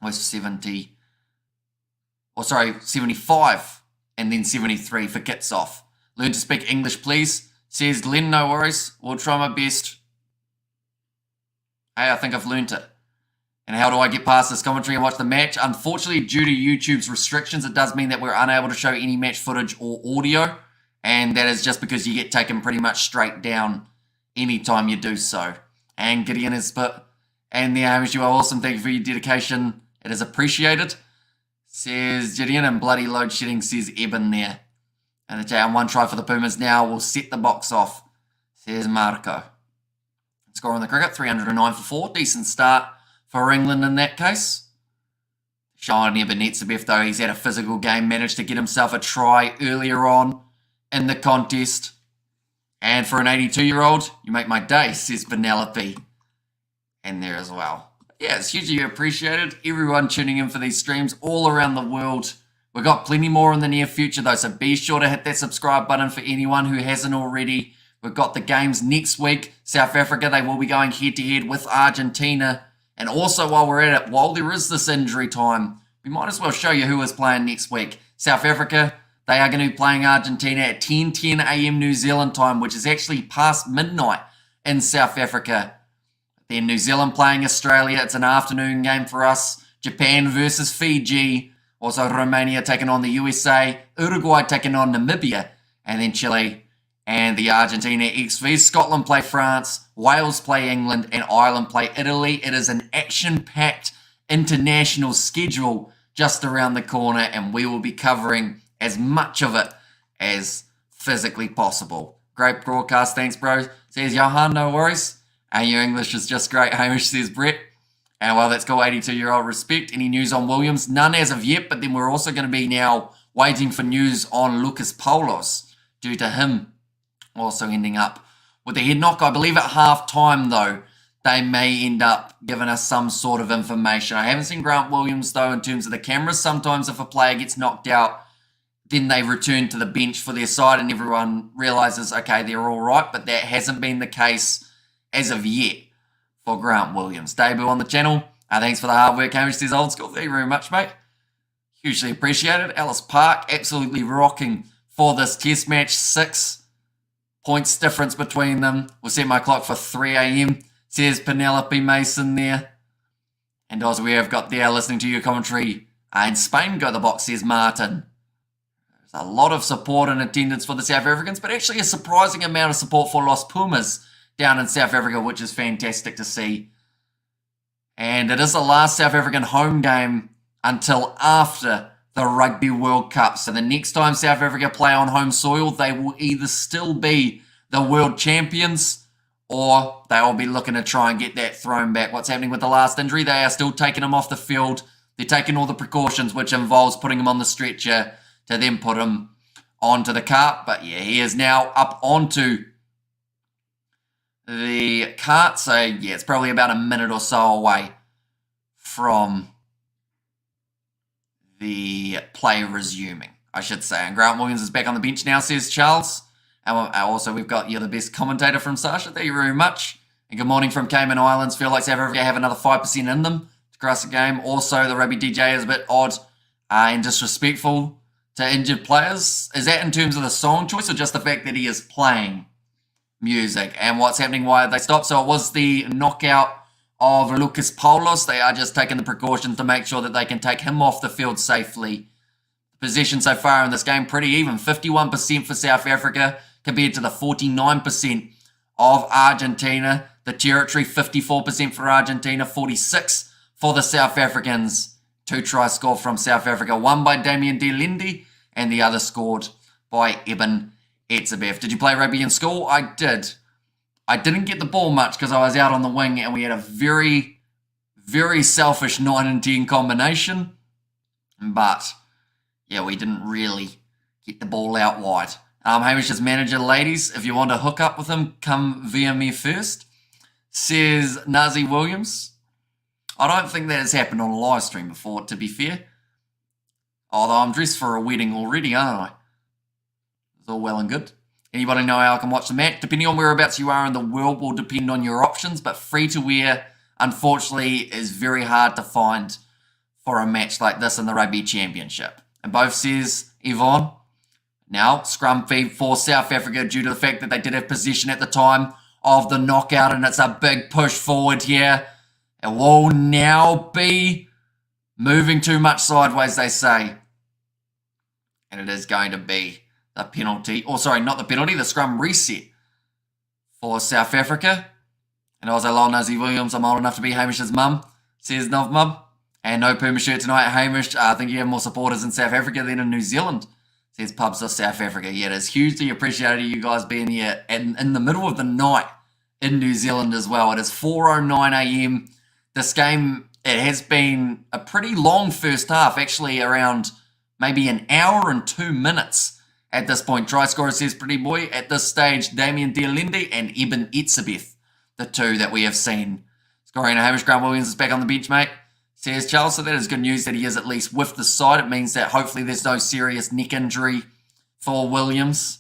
with 75, and then 73 for Kitsoff. Learn to speak English, please, says Glenn. No worries, we'll try my best. Hey, I think I've learnt it. And how do I get past this commentary and watch the match? Unfortunately, due to YouTube's restrictions, it does mean that we're unable to show any match footage or audio. And that is just because you get taken pretty much straight down anytime you do so. And Gideon has put, and the Hamish, you are awesome. Thank you for your dedication. It is appreciated. Says Gideon, and bloody load shedding, says Eben there. And the down 1 try for the Pumas now will set the box off, says Marco. Score on the cricket, 309 for 4. Decent start for England in that case. Shine Ebenetzebev, though, he's had a physical game, managed to get himself a try earlier on in the contest. And for an 82-year-old, you make my day, says Penelope. And there as well. Yeah, it's hugely appreciated. Everyone tuning in for these streams all around the world. We've got plenty more in the near future, though, so be sure to hit that subscribe button for anyone who hasn't already. We've got the games next week. South Africa, they will be going head-to-head with Argentina. And also, while we're at it, while there is this injury time, we might as well show you who is playing next week. South Africa, they are going to be playing Argentina at 10:10 a.m. New Zealand time, which is actually past midnight in South Africa. Then New Zealand playing Australia. It's an afternoon game for us. Japan versus Fiji. Also Romania taking on the USA. Uruguay taking on Namibia. And then Chile and the Argentina XV. Scotland play France. Wales play England. And Ireland play Italy. It is an action-packed international schedule just around the corner. And we will be covering as much of it as physically possible. Great broadcast. Thanks, bro. Says Johan, no worries. Your English is just great, Hamish, says Brett. And well, that's cool, 82-year-old respect. Any news on Williams? None as of yet, but then we're also going to be now waiting for news on Lucas Paulos due to him also ending up with a head knock. I believe at half-time, though, they may end up giving us some sort of information. I haven't seen Grant Williams, though, in terms of the cameras. Sometimes if a player gets knocked out, then they return to the bench for their side and everyone realises, okay, they're all right, but that hasn't been the case as of yet for Grant Williams. Debut on the channel. Thanks for the hard work, Hamish says old school. Thank you very much, mate. Hugely appreciated. Ellis Park absolutely rocking for this test match. 6 points difference between them. We'll set my clock for 3 a.m. says Penelope Mason there. And also we have got there listening to your commentary in Spain. Go the box, says Martin. There's a lot of support and attendance for the South Africans, but actually a surprising amount of support for Los Pumas down in South Africa, which is fantastic to see. And it is the last South African home game until after the Rugby World Cup. So the next time South Africa play on home soil, they will either still be the world champions or they will be looking to try and get that thrown back. What's happening with the last injury? They are still taking him off the field. They're taking all the precautions, which involves putting him on the stretcher to then put him onto the cart. But yeah, he is now up onto the cart. So yeah, it's probably about a minute or so away from the play resuming, I should say. And Grant Williams is back on the bench now, says Charles. And also we've got, you're the best commentator from Sasha. Thank you very much. And good morning from Cayman Islands. Feel like South Africa have another 5% in them to cross the game. Also, the Rugby DJ is a bit odd and disrespectful to injured players. Is that in terms of the song choice or just the fact that he is playing music? And what's happening, why they stopped? So it was the knockout of Lucas Paulos. They are just taking the precautions to make sure that they can take him off the field safely. Position so far in this game, pretty even. 51% for South Africa compared to the 49% of Argentina. The territory, 54% for Argentina, 46% for the South Africans. 2 tries scored from South Africa, one by Damien De Lendi and the other scored by Eben Etzebev. Did you play rugby in school? I did. I didn't get the ball much because I was out on the wing and we had a very, very selfish 9 and 10 combination. But yeah, we didn't really get the ball out wide. Hamish's manager, ladies, if you want to hook up with him, come via me first, says Nazi Williams. I don't think that has happened on a live stream before, to be fair. Although I'm dressed for a wedding already, aren't I? It's all well and good. Anybody know how I can watch the match? Depending on whereabouts you are in the world will depend on your options, but free-to-wear, unfortunately, is very hard to find for a match like this in the Rugby Championship. And both says Yvonne. Now, scrum feed for South Africa due to the fact that they did have possession at the time of the knockout, and it's a big push forward here. It will now be moving too much sideways, they say. And it is going to be the penalty, or sorry, not the penalty, the scrum reset for South Africa. And also, Lol Nuzzy Williams, I'm old enough to be Hamish's mum, says Nov Mum. And no Puma shirt tonight, Hamish. I think you have more supporters in South Africa than in New Zealand, says Pubs of South Africa. Yeah, it is hugely appreciated you guys being here and in the middle of the night in New Zealand as well. It is 4:09 a.m. This game, it has been a pretty long first half, actually around maybe an hour and 2 minutes at this point. Try scorer, says Pretty Boy. At this stage, Damien Dialende and Eben Etzebeth, the two that we have seen. Scoring, Hamish Grant Williams is back on the bench, mate, says Charles. So that is good news that he is at least with the side. It means that hopefully there's no serious neck injury for Williams.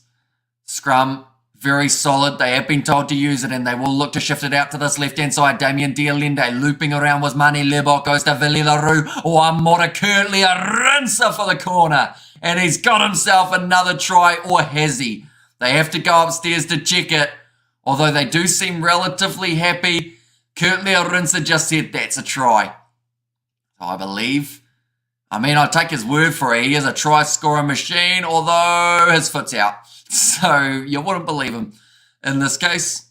Scrum, very solid. They have been told to use it and they will look to shift it out to this left-hand side. Damien Dialende looping around was Mani Lebok, goes to Vili LaRue. One more to Curtly, a rinser for the corner. And he's got himself another try, or has he? They have to go upstairs to check it. Although they do seem relatively happy. Curtly Rinser just said that's a try. I believe. I mean, I'll take his word for it. He is a try scoring machine, although his foot's out. So you wouldn't believe him in this case.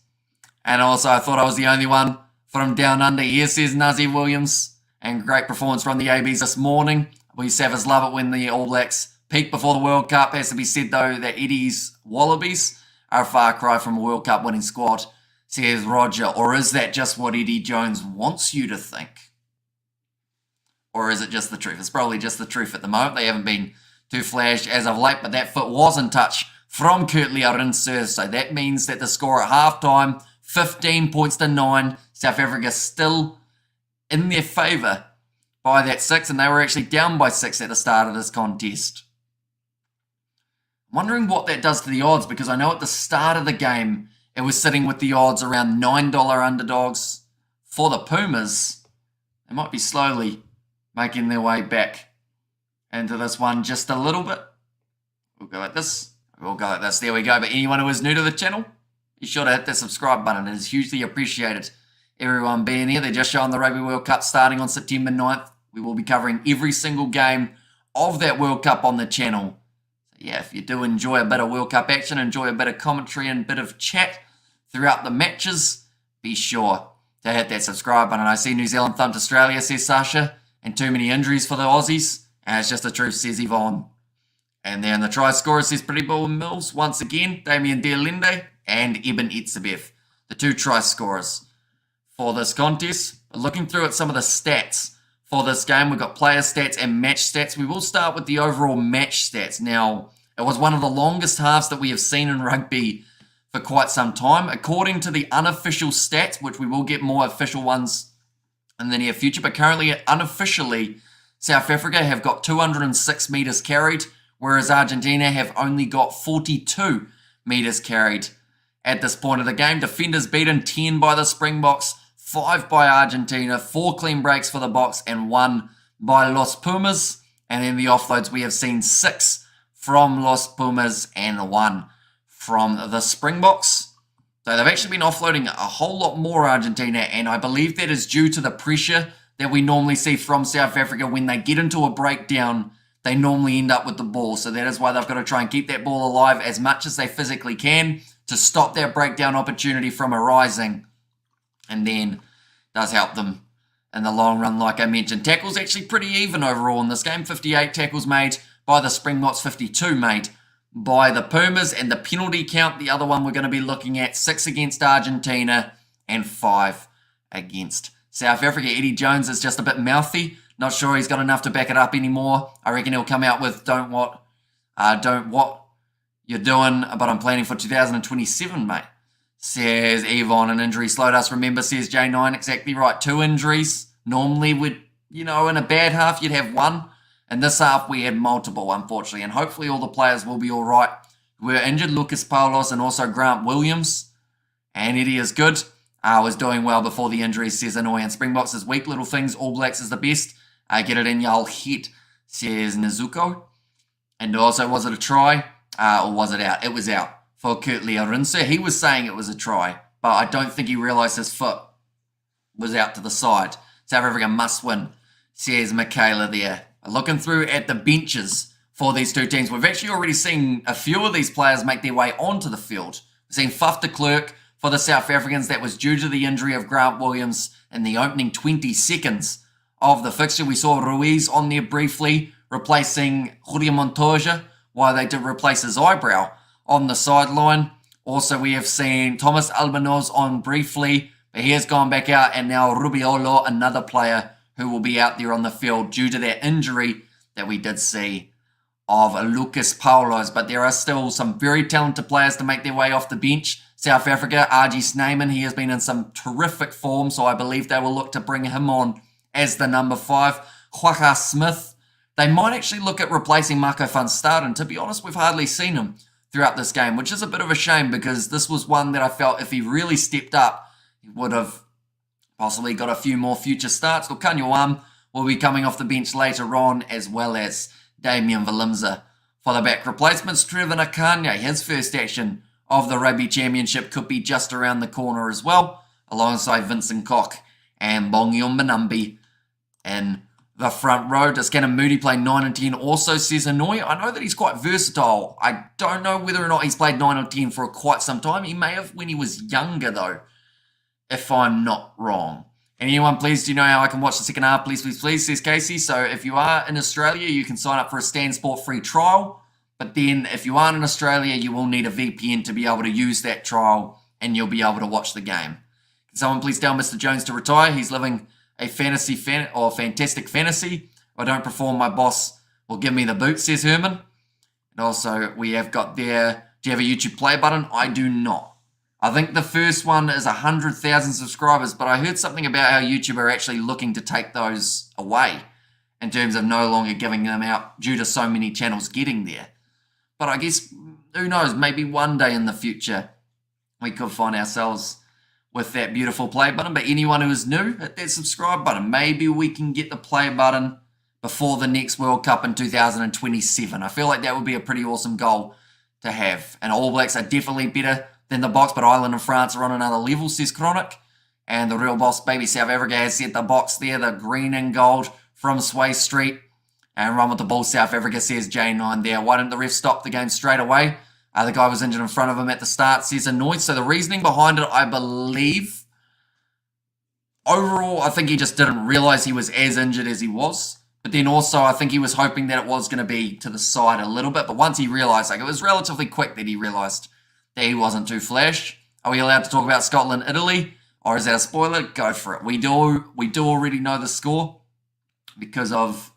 And also, I thought I was the only one from down under here, says Nuzzy Williams. And great performance from the ABs this morning. We Savas love it when the All Blacks peak before the World Cup. Has to be said, though, that Eddie's Wallabies are a far cry from a World Cup winning squad, says Roger. Or is that just what Eddie Jones wants you to think? Or is it just the truth? It's probably just the truth at the moment. They haven't been too flashed as of late, but that foot was in touch from Curtly Rinser. So that means that the score at halftime, 15 points to 9. South Africa still in their favour by that 6, and they were actually down by 6 at the start of this contest. I'm wondering what that does to the odds, because I know at the start of the game, it was sitting with the odds around $9 underdogs for the Pumas. They might be slowly making their way back into this one just a little bit. We'll go like this. We'll go like this. There we go. But anyone who is new to the channel, be sure to hit that subscribe button. It is hugely appreciated. Everyone being here. They're just showing the Rugby World Cup starting on September 9th. We will be covering every single game of that World Cup on the channel. So yeah, if you do enjoy a bit of World Cup action, enjoy a bit of commentary and a bit of chat throughout the matches, be sure to hit that subscribe button. I see New Zealand thumped Australia, says Sasha, and too many injuries for the Aussies. And it's just the truth, says Yvonne. And then the try scorer, says Pretty Bull Mills, once again, Damien Dialende and Eben Etzebeth, the two try scorers for this contest. Looking through at some of the stats for this game, we've got player stats and match stats. We will start with the overall match stats. Now, it was one of the longest halves that we have seen in rugby for quite some time. According to the unofficial stats, which we will get more official ones in the near future, but currently, unofficially, South Africa have got 206 metres carried, whereas Argentina have only got 42 metres carried at this point of the game. Defenders beaten 10 by the Springboks, 5 by Argentina, 4 clean breaks for the Boks, and 1 by Los Pumas. And then the offloads, we have seen 6 from Los Pumas and 1 from the Springboks. So they've actually been offloading a whole lot more Argentina, and I believe that is due to the pressure that we normally see from South Africa. When they get into a breakdown, they normally end up with the ball. So that is why they've got to try and keep that ball alive as much as they physically can to stop that breakdown opportunity from arising. And then does help them in the long run, like I mentioned. Tackles actually pretty even overall in this game. 58 tackles made by the Springboks, 52 made by the Pumas. And the penalty count, the other one we're going to be looking at, 6 against Argentina and 5 against South Africa. Eddie Jones is just a bit mouthy. Not sure he's got enough to back it up anymore. I reckon he'll come out with don't what you're doing, but I'm planning for 2027, mate, says Yvonne. An injury slowed us, remember, says J9. Exactly right. 2 injuries. Normally, in a bad half, you'd have 1. And this half, we had multiple, unfortunately. And hopefully all the players will be all right. We're injured, Lucas Paulos and also Grant Williams. And Eddie is good. Was doing well before the injuries, says Annoy. And Springboks is weak. Little things. All Blacks is the best. Get it in y'all hit, says Nezuko. And also, was it a try or was it out? It was out for Curtly Rinser. He was saying it was a try, but I don't think he realised his foot was out to the side. South Africa must win, says Michaela there. Looking through at the benches for these two teams, we've actually already seen a few of these players make their way onto the field. We've seen Faf de Klerk for the South Africans. That was due to the injury of Grant Williams in the opening 20 seconds of the fixture. We saw Ruiz on there briefly, replacing Julia Montoya, while they did replace his eyebrow on the sideline. Also, we have seen Thomas Albanoz on briefly, but he has gone back out, and now Rubiolo, another player who will be out there on the field due to that injury that we did see of Lucas Paulos. But there are still some very talented players to make their way off the bench. South Africa, RG Snyman, he has been in some terrific form, so I believe they will look to bring him on as the number 5. Quagga Smith, they might actually look at replacing Marco van Staden. To be honest, we've hardly seen him throughout this game, which is a bit of a shame because this was one that I felt if he really stepped up, he would have possibly got a few more future starts. Lukanyawam will be coming off the bench later on, as well as Damien Valimza for the back replacements. Trevor Nakanya, his first action of the Rugby Championship could be just around the corner as well, alongside Vincent Koch and Bongion Manambi in the front row. Does Cannon Moody play 9 and 10? Also says Hanoi. I know that he's quite versatile. I don't know whether or not he's played 9 or 10 for quite some time. He may have when he was younger, though, if I'm not wrong. Anyone, please, do you know how I can watch the second half? Please, please, please, says Casey. So if you are in Australia, you can sign up for a Stan Sport free trial. But then if you aren't in Australia, you will need a VPN to be able to use that trial, and you'll be able to watch the game. Can someone please tell Mr. Jones to retire? He's living a fantastic fantasy. If I don't perform, my boss will give me the boot, says Herman. And also, we have got there, do you have a YouTube play button? I do not. I think the first one is 100,000 subscribers, but I heard something about how YouTube are actually looking to take those away in terms of no longer giving them out due to so many channels getting there. But I guess, who knows, maybe one day in the future we could find ourselves with that beautiful play button. But anyone who is new, hit that subscribe button. Maybe we can get the play button before the next World Cup in 2027. I feel like that would be a pretty awesome goal to have. And All Blacks are definitely better than the Box, but Ireland and France are on another level, says Chronic. And the real boss, baby South Africa, has set the Box there, the green and gold from Sway Street. And run with the ball, South Africa, says J9 there. Why didn't the ref stop the game straight away? The guy was injured in front of him at the start, says Annoyed. So the reasoning behind it, I believe, overall, I think he just didn't realise he was as injured as he was. But then also, I think he was hoping that it was going to be to the side a little bit. But once he realised, like, it was relatively quick that he realised that he wasn't too flash. Are we allowed to talk about Scotland, Italy? Or is that a spoiler? Go for it. We do already know the score because of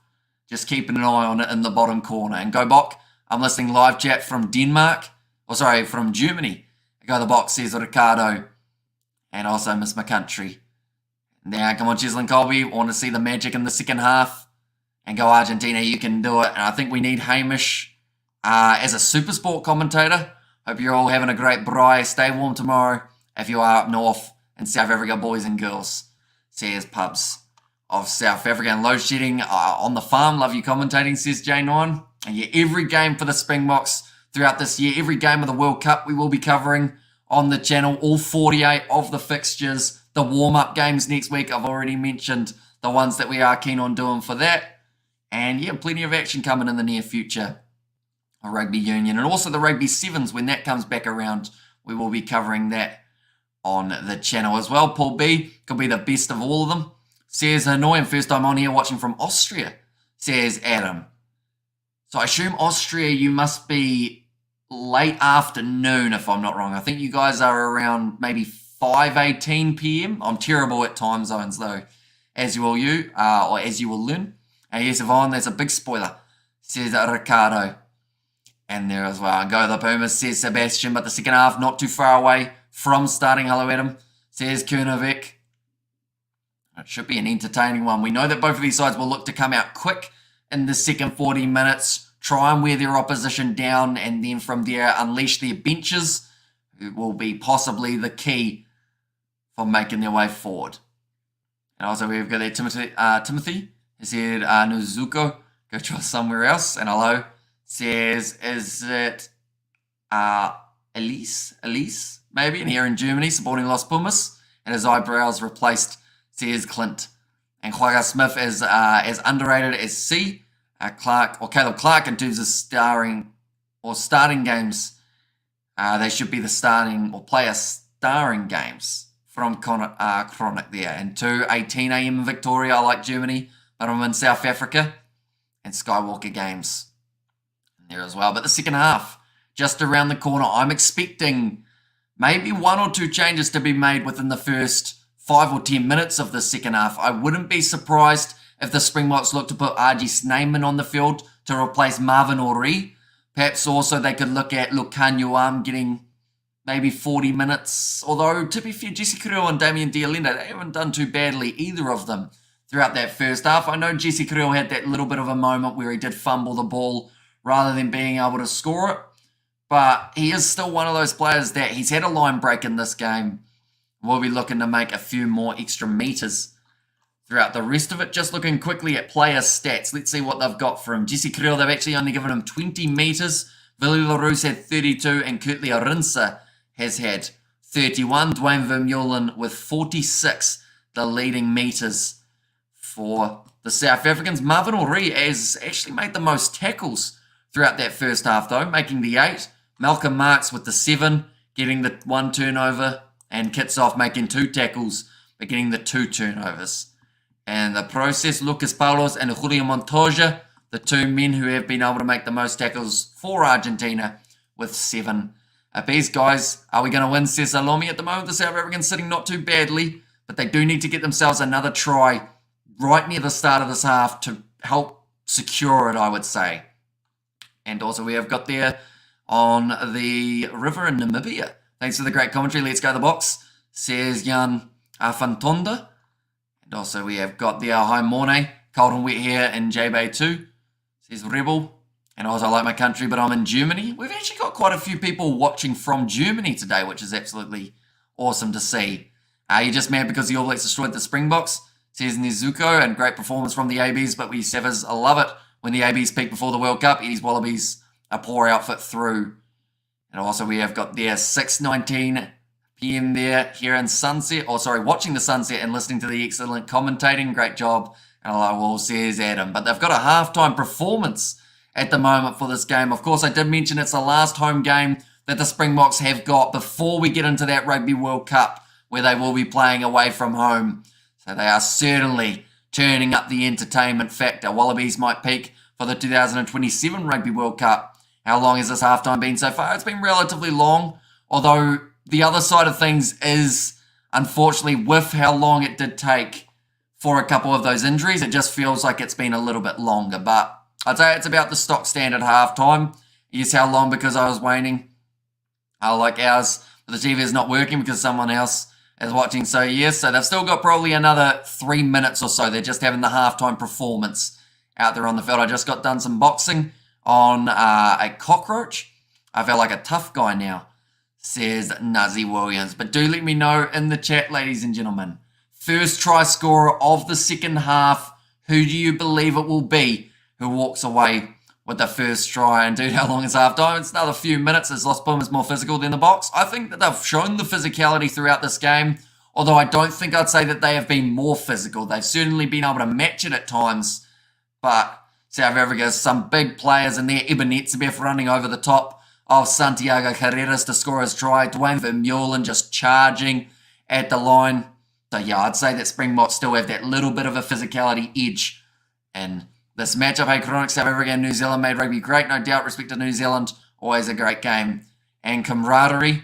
just keeping an eye on it in the bottom corner. And go Bok, I'm listening live chat from Denmark. From Germany. Go the Box, says Ricardo. And also Miss My Country. Now, come on, Cheslin Colby. Want to see the magic in the second half. And go Argentina, you can do it. And I think we need Hamish as a super sport commentator. Hope you're all having a great braai. Stay warm tomorrow if you are up north in South Africa, boys and girls. Says Pubs of South Africa. And load shedding on the farm. Love you commentating, says J9. And yeah, every game for the Springboks throughout this year, every game of the World Cup we will be covering on the channel. All 48 of the fixtures. The warm-up games next week, I've already mentioned the ones that we are keen on doing for that. And yeah, plenty of action coming in the near future. Rugby Union and also the Rugby Sevens when that comes back around. We will be covering that on the channel as well. Paul B could be the best of all of them. Says Hanoi, first time on here watching from Austria, says Adam. So I assume Austria, you must be late afternoon if I'm not wrong. I think you guys are around maybe 5:18 p.m. I'm terrible at time zones though, as you will or as you will learn. And yes, Yvonne, that's a big spoiler, says Ricardo. And there as well. Go the Pumas, says Sebastian, but the second half not too far away from starting. Hello, Adam, says Kurnovic. It should be an entertaining one. We know that both of these sides will look to come out quick in the second 40 minutes, try and wear their opposition down, and then from there unleash their benches, who will be possibly the key for making their way forward. And also we've got there Timothy. He said Nuzuko, go try somewhere else. And hello. Says, is it Elise, maybe, and here in Germany, supporting Los Pumas, and his eyebrows replaced, says Clint. And Quagga Smith is as underrated as C. Caleb Clark in terms of starting games. They should be the starting or player starring games from Chronic there. And 2, 18 a.m. in Victoria. I like Germany, but I'm in South Africa. And Skywalker games there as well. But the second half, just around the corner, I'm expecting maybe 1 or 2 changes to be made within the first 5 or 10 minutes of the second half. I wouldn't be surprised if the Springboks look to put RG Snyman on the field to replace Marvin Ori. Perhaps also they could look at Lukanyuam getting maybe 40 minutes. Although, to be fair, Jesse Kriel and Damien Dialenda, they haven't done too badly, either of them, throughout that first half. I know Jesse Kriel had that little bit of a moment where he did fumble the ball rather than being able to score it. But he is still one of those players that he's had a line break in this game. We'll be looking to make a few more extra meters throughout the rest of it. Just looking quickly at player stats. Let's see what they've got for him. Jesse Kriel, they've actually only given him 20 meters. Willie LaRue's had 32 and Kurtley Arinsa has had 31. Dwayne Vermeulen with 46, the leading meters for the South Africans. Marvin Ori has actually made the most tackles throughout that first half, though, making the 8. Malcolm Marks with the 7, getting the 1 turnover, and Kitsoff making 2 tackles, but getting the 2 turnovers. And the process, Lucas Paulos and Julio Montoya, the 2 men who have been able to make the most tackles for Argentina with 7 apiece. Guys, are we going to win Salome at the moment? The South Africans sitting not too badly, but they do need to get themselves another try right near the start of this half to help secure it, I would say. And also we have got there on the river in Namibia. Thanks for the great commentary. Let's go to the box, says Jan Afantonda. And also we have got there, hi Morne, cold and wet here in J-Bay too, says Rebel. And also I like my country, but I'm in Germany. We've actually got quite a few people watching from Germany today, which is absolutely awesome to see. You're just mad because the All Blacks destroyed the Springboks, says Nizuko, and great performance from the ABs, but we Savas love it when the ABs peak before the World Cup. Eddie's Wallabies, a poor outfit through. And also we have got there 6:19 p.m. there here in sunset, watching the sunset and listening to the excellent commentating. Great job. And I will, says Adam. But they've got a halftime performance at the moment for this game. Of course, I did mention it's the last home game that the Springboks have got before we get into that Rugby World Cup, where they will be playing away from home. So they are certainly turning up the entertainment factor. Wallabies might peak for the 2027 Rugby World Cup. How long has this halftime been so far? It's been relatively long, although the other side of things is, unfortunately, with how long it did take for a couple of those injuries, it just feels like it's been a little bit longer. But I'd say it's about the stock standard halftime. Yes, how long? Because I was waning. Like ours, the TV is not working because someone else is watching. So yes, so they've still got probably another 3 minutes or so. They're just having the halftime performance out there on the field. I just got done some boxing on a cockroach. I feel like a tough guy now, says Nazi Williams. But do let me know in the chat, ladies and gentlemen. First try scorer of the second half. Who do you believe it will be who walks away with the first try? And dude, how long is half time? It's another few minutes. Is Los Pumas more physical than the Boks? I think that they've shown the physicality throughout this game, although I don't think I'd say that they have been more physical. They've certainly been able to match it at times, but South Africa has some big players in there. Ebenezer running over the top of Santiago Carreras to score his try. Dwayne Vermeulen just charging at the line. So yeah, I'd say that Springboks still have that little bit of a physicality edge in this matchup. Hey, Chronic, South Africa and New Zealand made rugby great. No doubt, respect to New Zealand. Always a great game. And camaraderie.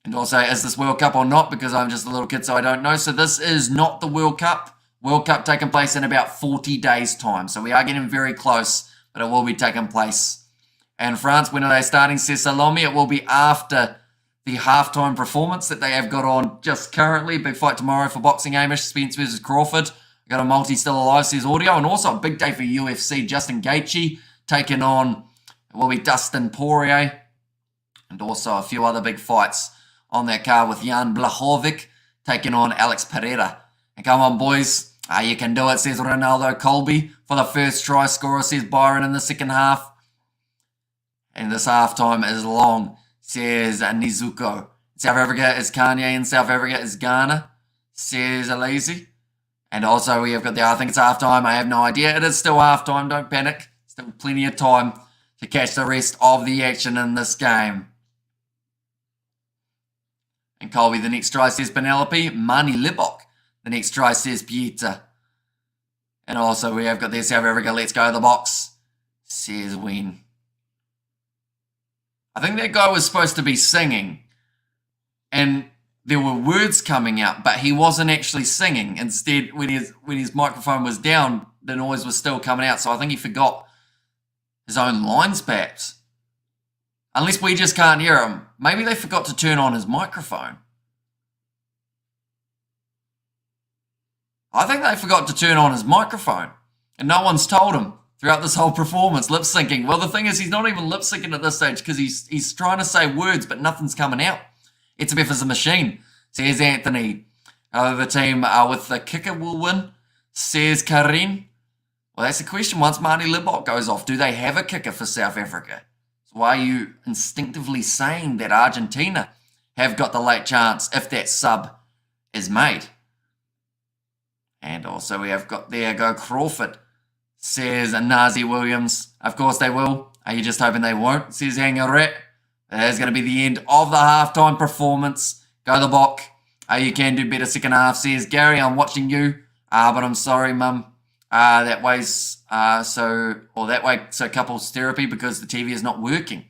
And also, is this World Cup or not? Because I'm just a little kid, so I don't know. So this is not the World Cup. World Cup taking place in about 40 days' time. So we are getting very close, but it will be taking place in France. When are they starting, says Salome? It will be after the halftime performance that they have got on just currently. Big fight tomorrow for boxing, Amish. Spence versus Crawford. Got a multi still alive, says Audio. And also a big day for UFC. Justin Gaethje taking on, it will be Dustin Poirier. And also a few other big fights on that card with Jan Blachowicz taking on Alex Pereira. And come on, boys. You can do it, says Ronaldo Colby. For the first try scorer, says Byron in the second half. And this halftime is long, says Nizuko. South Africa is Kanye and South Africa is Ghana, says Alazy. And also we have got the, I think it's halftime. I have no idea. It is still halftime. Don't panic. Still plenty of time to catch the rest of the action in this game. And Colby, the next try, says Penelope. Mani Libok, the next try, says Pieter. And also we have got there South Africa, let's go to the box, says Wayne. I think that guy was supposed to be singing. And there were words coming out, but he wasn't actually singing. Instead, when his microphone was down, the noise was still coming out. So I think he forgot his own lines, perhaps. Unless we just can't hear him. Maybe they forgot to turn on his microphone. I think they forgot to turn on his microphone. And no one's told him throughout this whole performance, lip syncing. Well, the thing is, he's not even lip syncing at this stage because he's trying to say words, but nothing's coming out. It's a bit as a machine, says Anthony. The team with the kicker will win, says Karin. Well, that's the question. Once Mani Libok goes off, do they have a kicker for South Africa? So why are you instinctively saying that Argentina have got the late chance if that sub is made? And also we have got there go Crawford, says Nazi Williams. Of course they will. Are you just hoping they won't? Says Hangaret. There's going to be the end of the halftime performance. Go the Bok. You can do better second half, says Gary. I'm watching you. But I'm sorry, Mum. That way's so couples therapy because the TV is not working.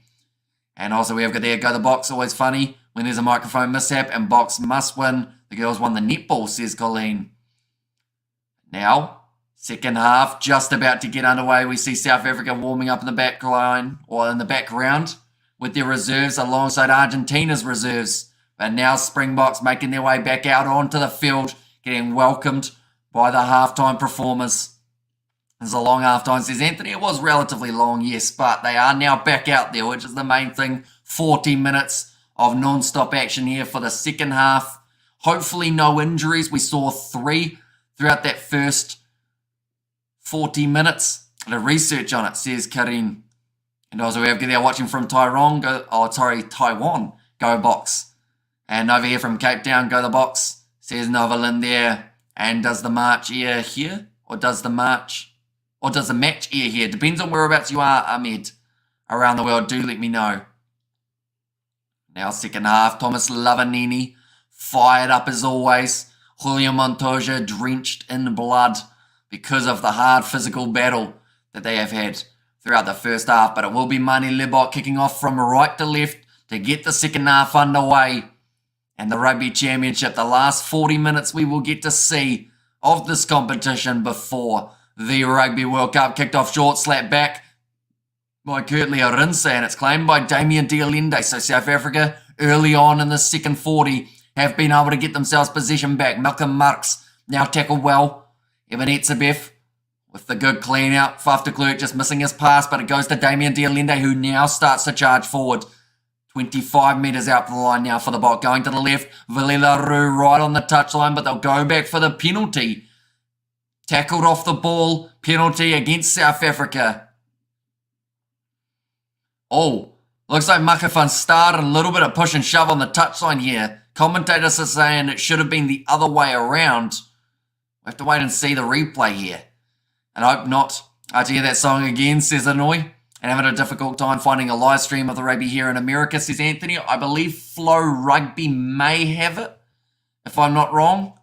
And also we have got there go the Box. Always funny when there's a microphone mishap and Box must win. The girls won the netball, says Colleen. Now, second half just about to get underway. We see South Africa warming up in the back line or in the background with their reserves alongside Argentina's reserves. But now Springboks making their way back out onto the field, getting welcomed by the halftime performers. It's a long halftime, says Anthony. It was relatively long, yes, but they are now back out there, which is the main thing. 40 minutes of non-stop action here for the second half. Hopefully no injuries. We saw 3 throughout that first 40 minutes. The research on it, says Karin. And also we have there watching from Taiwan, go Box. And over here from Cape Town, go the Box, says Novalin there. And does the match air here? Or does the match air here? Depends on whereabouts you are, Ahmed. Around the world, do let me know. Now second half, Thomas Lavanini fired up as always. Julio Montoya drenched in blood because of the hard physical battle that they have had throughout the first half. But it will be Mani Libok kicking off from right to left to get the second half underway. And the Rugby Championship, the last 40 minutes we will get to see of this competition before the Rugby World Cup kicked off short, slap back by Kurtley Arinse, and it's claimed by Damien Dialende. So South Africa, early on in the second 40, have been able to get themselves possession back. Malcolm Marks now tackled well. Evan Etzebeth with the good clean out. Faf de Klerk just missing his pass, but it goes to Damien Dialende, who now starts to charge forward. 25 metres out the line now for the Bok. Going to the left, Vilela Roo right on the touchline, but they'll go back for the penalty. Tackled off the ball, penalty against South Africa. Oh, looks like Maka van Staden, a little bit of push and shove on the touchline here. Commentators are saying it should have been the other way around. We have to wait and see the replay here. And I hope not. I hear that song again, says Anoy. And having a difficult time finding a live stream of the rugby here in America, says Anthony. I believe Flow Rugby may have it, if I'm not wrong.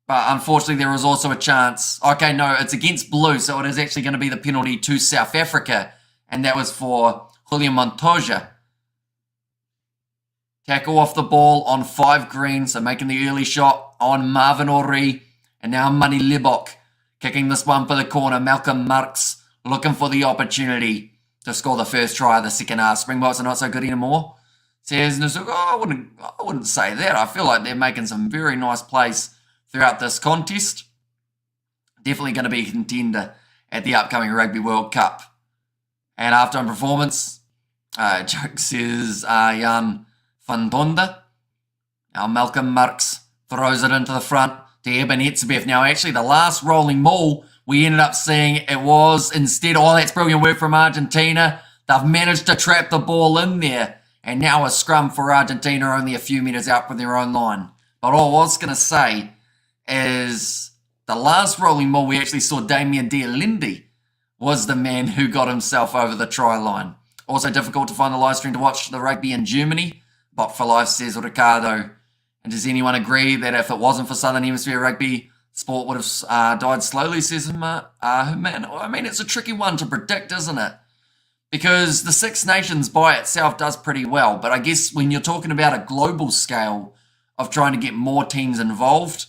But unfortunately, there is also a chance. Okay, no, it's against Blue, so it is actually going to be the penalty to South Africa. And that was for Julio Montoya. Tackle off the ball on 5 green, so making the early shot on Marvin Ori. And now Mani Libok kicking this one for the corner. Malcolm Marks looking for the opportunity to score the first try of the second half. Springboks are not so good anymore, says Nasuka. I wouldn't say that. I feel like they're making some very nice plays throughout this contest. Definitely going to be a contender at the upcoming Rugby World Cup. And halftime performance, joke says Jan van Donde. Now Malcolm Marks throws it into the front to Eben Etzebeth. Now actually the last rolling maul, we ended up seeing it was instead, oh, that's brilliant work from Argentina. They've managed to trap the ball in there. And now a scrum for Argentina only a few metres out from their own line. But all I was going to say is the last rolling maul we actually saw Damien Dialende was the man who got himself over the try line. Also difficult to find the live stream to watch the rugby in Germany. Bot for Life says Ricardo. And does anyone agree that if it wasn't for Southern Hemisphere rugby, sport would have died slowly, says man. I mean, it's a tricky one to predict, isn't it? Because the Six Nations by itself does pretty well. But I guess when you're talking about a global scale of trying to get more teams involved,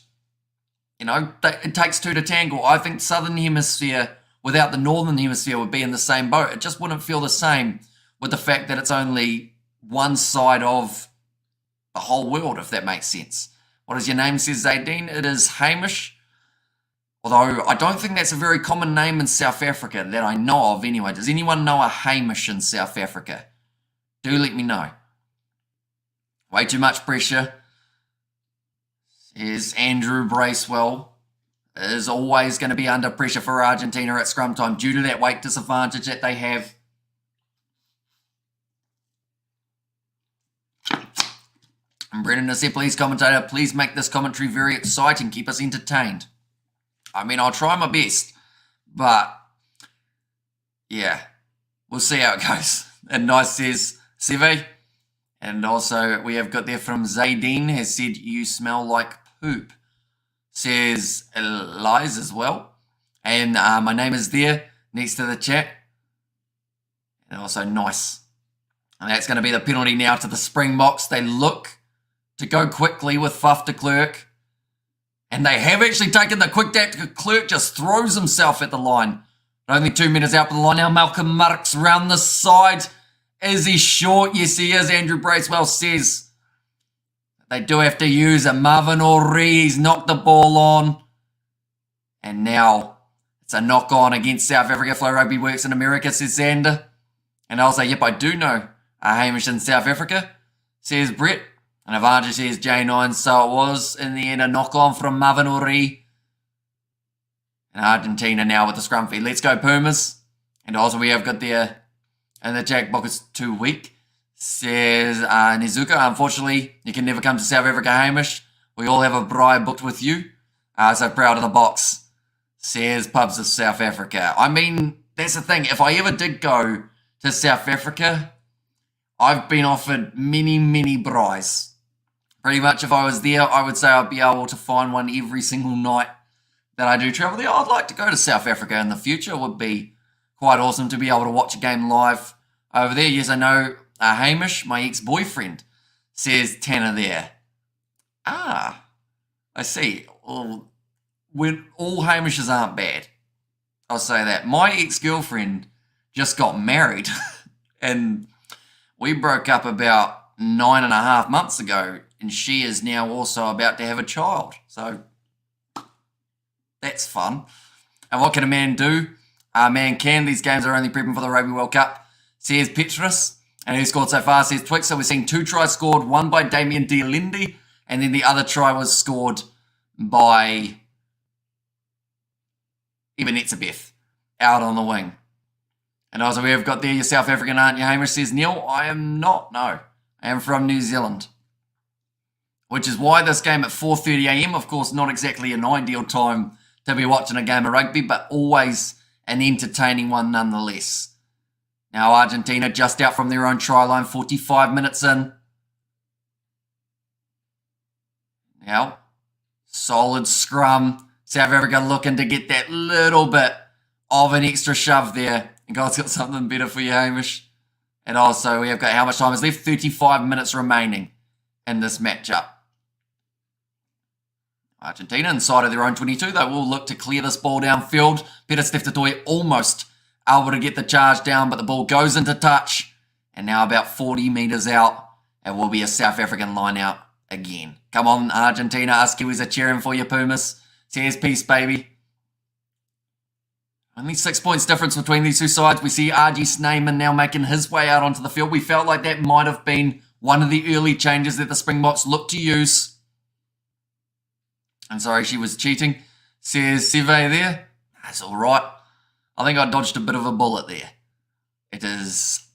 you know, it takes two to tangle. I think Southern Hemisphere without the Northern Hemisphere would be in the same boat. It just wouldn't feel the same with the fact that it's only one side of the whole world, if that makes sense. What is your name, says Zaydeen? It is Hamish. Although I don't think that's a very common name in South Africa that I know of anyway. Does anyone know a Hamish in South Africa? Do let me know. Way too much pressure. Says Andrew Bracewell. Is always going to be under pressure for Argentina at scrum time due to that weight disadvantage that they have. And Brendan has said, please, commentator, please make this commentary very exciting. Keep us entertained. I mean, I'll try my best. But, yeah, we'll see how it goes. And Nice says, Seve. And also, we have got there from Zaydeen has said, you smell like poop. Says Lies as well. And my name is there next to the chat. And also Nice. And that's going to be the penalty now to the Springboks. They look to go quickly with Faf de Klerk. And they have actually taken the quick tap. Klerk just throws himself at the line. Only 2 meters out from the line now. Malcolm Marks round the side. Is he short? Yes, he is. Andrew Bracewell says. They do have to use a Marvin O'Ree. He's knocked the ball on. And now it's a knock on against South Africa. Flow Rugby works in America, says Xander. And I'll say, yep, I do know Hamish in South Africa, says Brett. And Avanja says J9. So it was in the end a knock on from Marvin O'Ree. And Argentina now with the scrum feed. Let's go Pumas. And also we have got there, and the Jack Book is too weak. Says Nizuka, unfortunately, you can never come to South Africa, Hamish. We all have a bride booked with you. So proud of the box, says Pubs of South Africa. I mean, that's the thing. If I ever did go to South Africa, I've been offered many, many brides. Pretty much if I was there, I would say I'd be able to find one every single night that I do travel there. I'd like to go to South Africa in the future. It would be quite awesome to be able to watch a game live over there. Yes, I know. Hamish, my ex-boyfriend, says Tanner there. I see. Well, all Hamishes aren't bad. I'll say that. My ex-girlfriend just got married and we broke up about 9.5 months ago and she is now also about to have a child. So that's fun. And what can a man do? A man can. These games are only prepping for the Rugby World Cup, says Petrus. And who scored so far, says Twix. So we're seeing 2 tries scored, one by Damien Dialindi, and then the other try was scored by Eben Etzebeth out on the wing. And also we have got there, you're South African, aren't you, Hamish? Says Neil. I am not, no. I am from New Zealand. Which is why this game at 4:30 a.m, of course, not exactly an ideal time to be watching a game of rugby, but always an entertaining one nonetheless. Now Argentina just out from their own try line, 45 minutes in. Now, solid scrum. South Africa looking to get that little bit of an extra shove there. And God's got something better for you, Hamish. And also, we have got how much time is left? 35 minutes remaining in this matchup. Argentina inside of their own 22. They will look to clear this ball downfield. Peter Steftatoy almost able to get the charge down, but the ball goes into touch. And now about 40 metres out, it will be a South African line out again. Come on, Argentina. Us Kiwis are cheering for you, Pumas. Says peace, baby. Only 6 points difference between these two sides. We see RG Snyman now making his way out onto the field. We felt like that might have been one of the early changes that the Springboks looked to use. I'm sorry, she was cheating. Says Seve there. That's all right. I think I dodged a bit of a bullet there. It is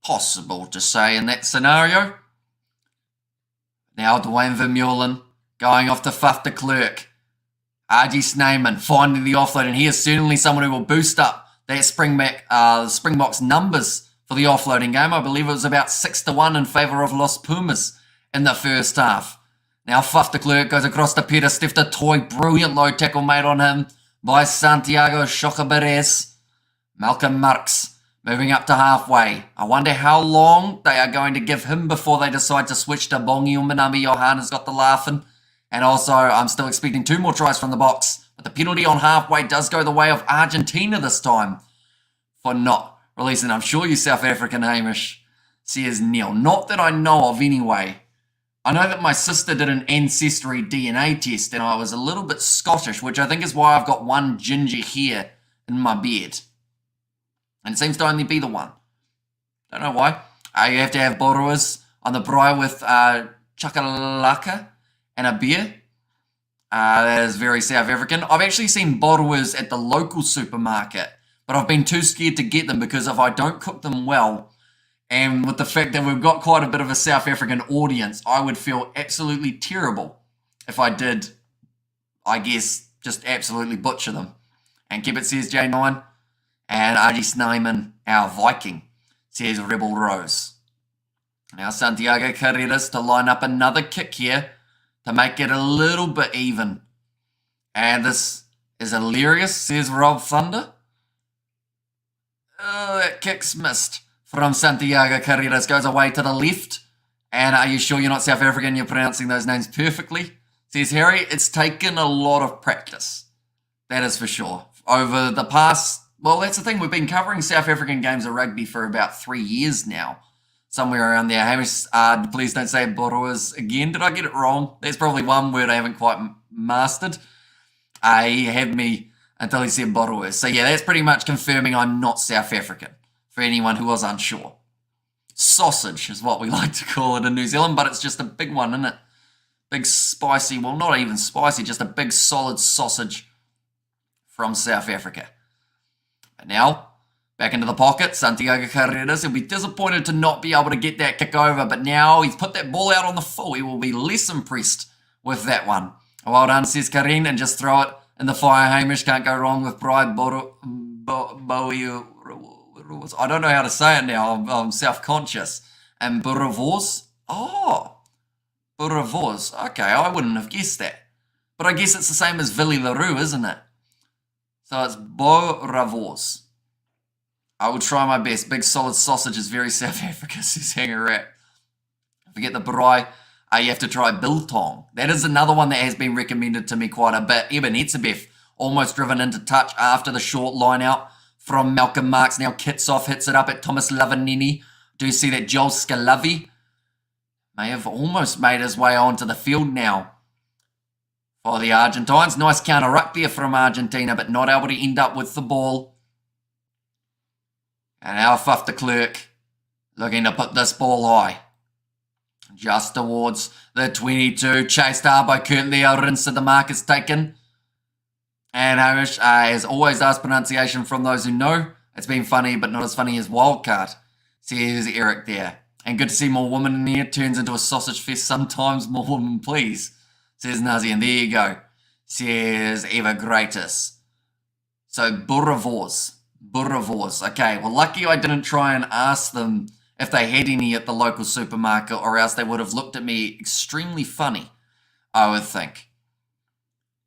possible to say in that scenario. Now Dwayne Vermeulen going off to Faf de Klerk. RG Snyman finding the offload, and he is certainly someone who will boost up that Springboks numbers for the offloading game. I believe it was about 6-1 in favour of Los Pumas in the first half. Now Faf de Klerk goes across to Peter Steph de Toy. Brilliant low tackle made on him by Santiago Chocaberes. Malcolm Marks moving up to halfway. I wonder how long they are going to give him before they decide to switch to Bongi Umanami. Johan has got the laughing. And also, I'm still expecting 2 more tries from the box. But the penalty on halfway does go the way of Argentina this time for not releasing. I'm sure you South African Hamish says nil. Not that I know of anyway. I know that my sister did an ancestry DNA test and I was a little bit Scottish, which I think is why I've got one ginger hair in my beard. And it seems to only be the one. Don't know why. You have to have borrowers on the braai with chakalaka and a beer. That is very South African. I've actually seen borrowers at the local supermarket, but I've been too scared to get them because if I don't cook them well, and with the fact that we've got quite a bit of a South African audience, I would feel absolutely terrible if I did, I guess, just absolutely butcher them. And Kibbit says J9. And RG Snyman, our Viking, says Rebel Rose. Now Santiago Carreras to line up another kick here to make it a little bit even. And this is hilarious, says Rob Thunder. Oh, that kick's missed from Santiago Carreras. Goes away to the left. And are you sure you're not South African? You're pronouncing those names perfectly. Says Harry, it's taken a lot of practice. That is for sure. Over the past... Well, that's the thing. We've been covering South African games of rugby for about 3 years now. Somewhere around there. Hamish, please don't say borrowers again. Did I get it wrong? That's probably one word I haven't quite mastered. He had me until he said borrowers. So yeah, that's pretty much confirming I'm not South African, for anyone who was unsure. Sausage is what we like to call it in New Zealand, but it's just a big one, isn't it? Big spicy, well, not even spicy, just a big solid sausage from South Africa. And now, back into the pocket, Santiago Carreras. He'll be disappointed to not be able to get that kick over, but now he's put that ball out on the full. He will be less impressed with that one. Well done, says Karin, and just throw it in the fire. Hamish can't go wrong with Bride Bowie. I don't know how to say it now. I'm self-conscious. And Buravors. Oh, Buravors. Okay, I wouldn't have guessed that. But I guess it's the same as Villy LaRue, isn't it? So it's Boravors. I will try my best. Big solid sausage is very South Africa, says Hanger Rat. Forget the braai. You have to try biltong. That is another one that has been recommended to me quite a bit. Eben Etzebeth almost driven into touch after the short line out from Malcolm Marks. Now Kitsoff hits it up at Thomas Lavanini. Do see that Joel Scalavi may have almost made his way onto the field now for the Argentines. Nice counter-ruck there from Argentina, but not able to end up with the ball. And our Faf de Klerk looking to put this ball high. Just towards the 22. Chased hard by Kurt Leo. Rinse of the mark is taken. And Hamish, as always, asked pronunciation from those who know. It's been funny, but not as funny as Wildcard, says Eric there. And good to see more women in here. Turns into a sausage fest sometimes. More women, please, says Nazi. And there you go, says Eva Gratis. So, Buravors. Okay, well, lucky I didn't try and ask them if they had any at the local supermarket, or else they would have looked at me extremely funny, I would think.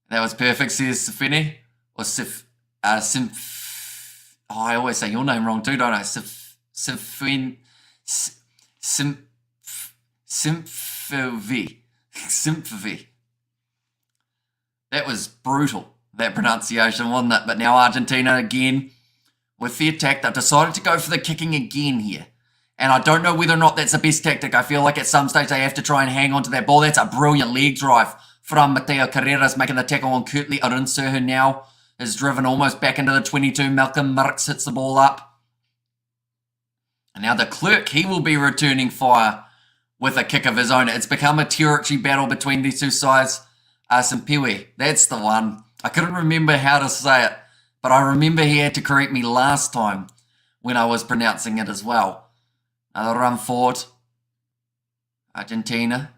That was perfect, says Sifini. Or I always say your name wrong too, don't I? Symphovi. That was brutal, that pronunciation, wasn't it? But now Argentina again with the attack. They've decided to go for the kicking again here. And I don't know whether or not that's the best tactic. I feel like at some stage they have to try and hang on to that ball. That's a brilliant leg drive from Mateo Carreras, making the tackle on Kurtley Arunsu, who now is driven almost back into the 22. Malcolm Marks hits the ball up. And now the Klerk, he will be returning fire with a kick of his own. It's become a territory battle between these two sides. Simpiwe, that's the one. I couldn't remember how to say it, but I remember he had to correct me last time when I was pronouncing it as well. Another run forward. Argentina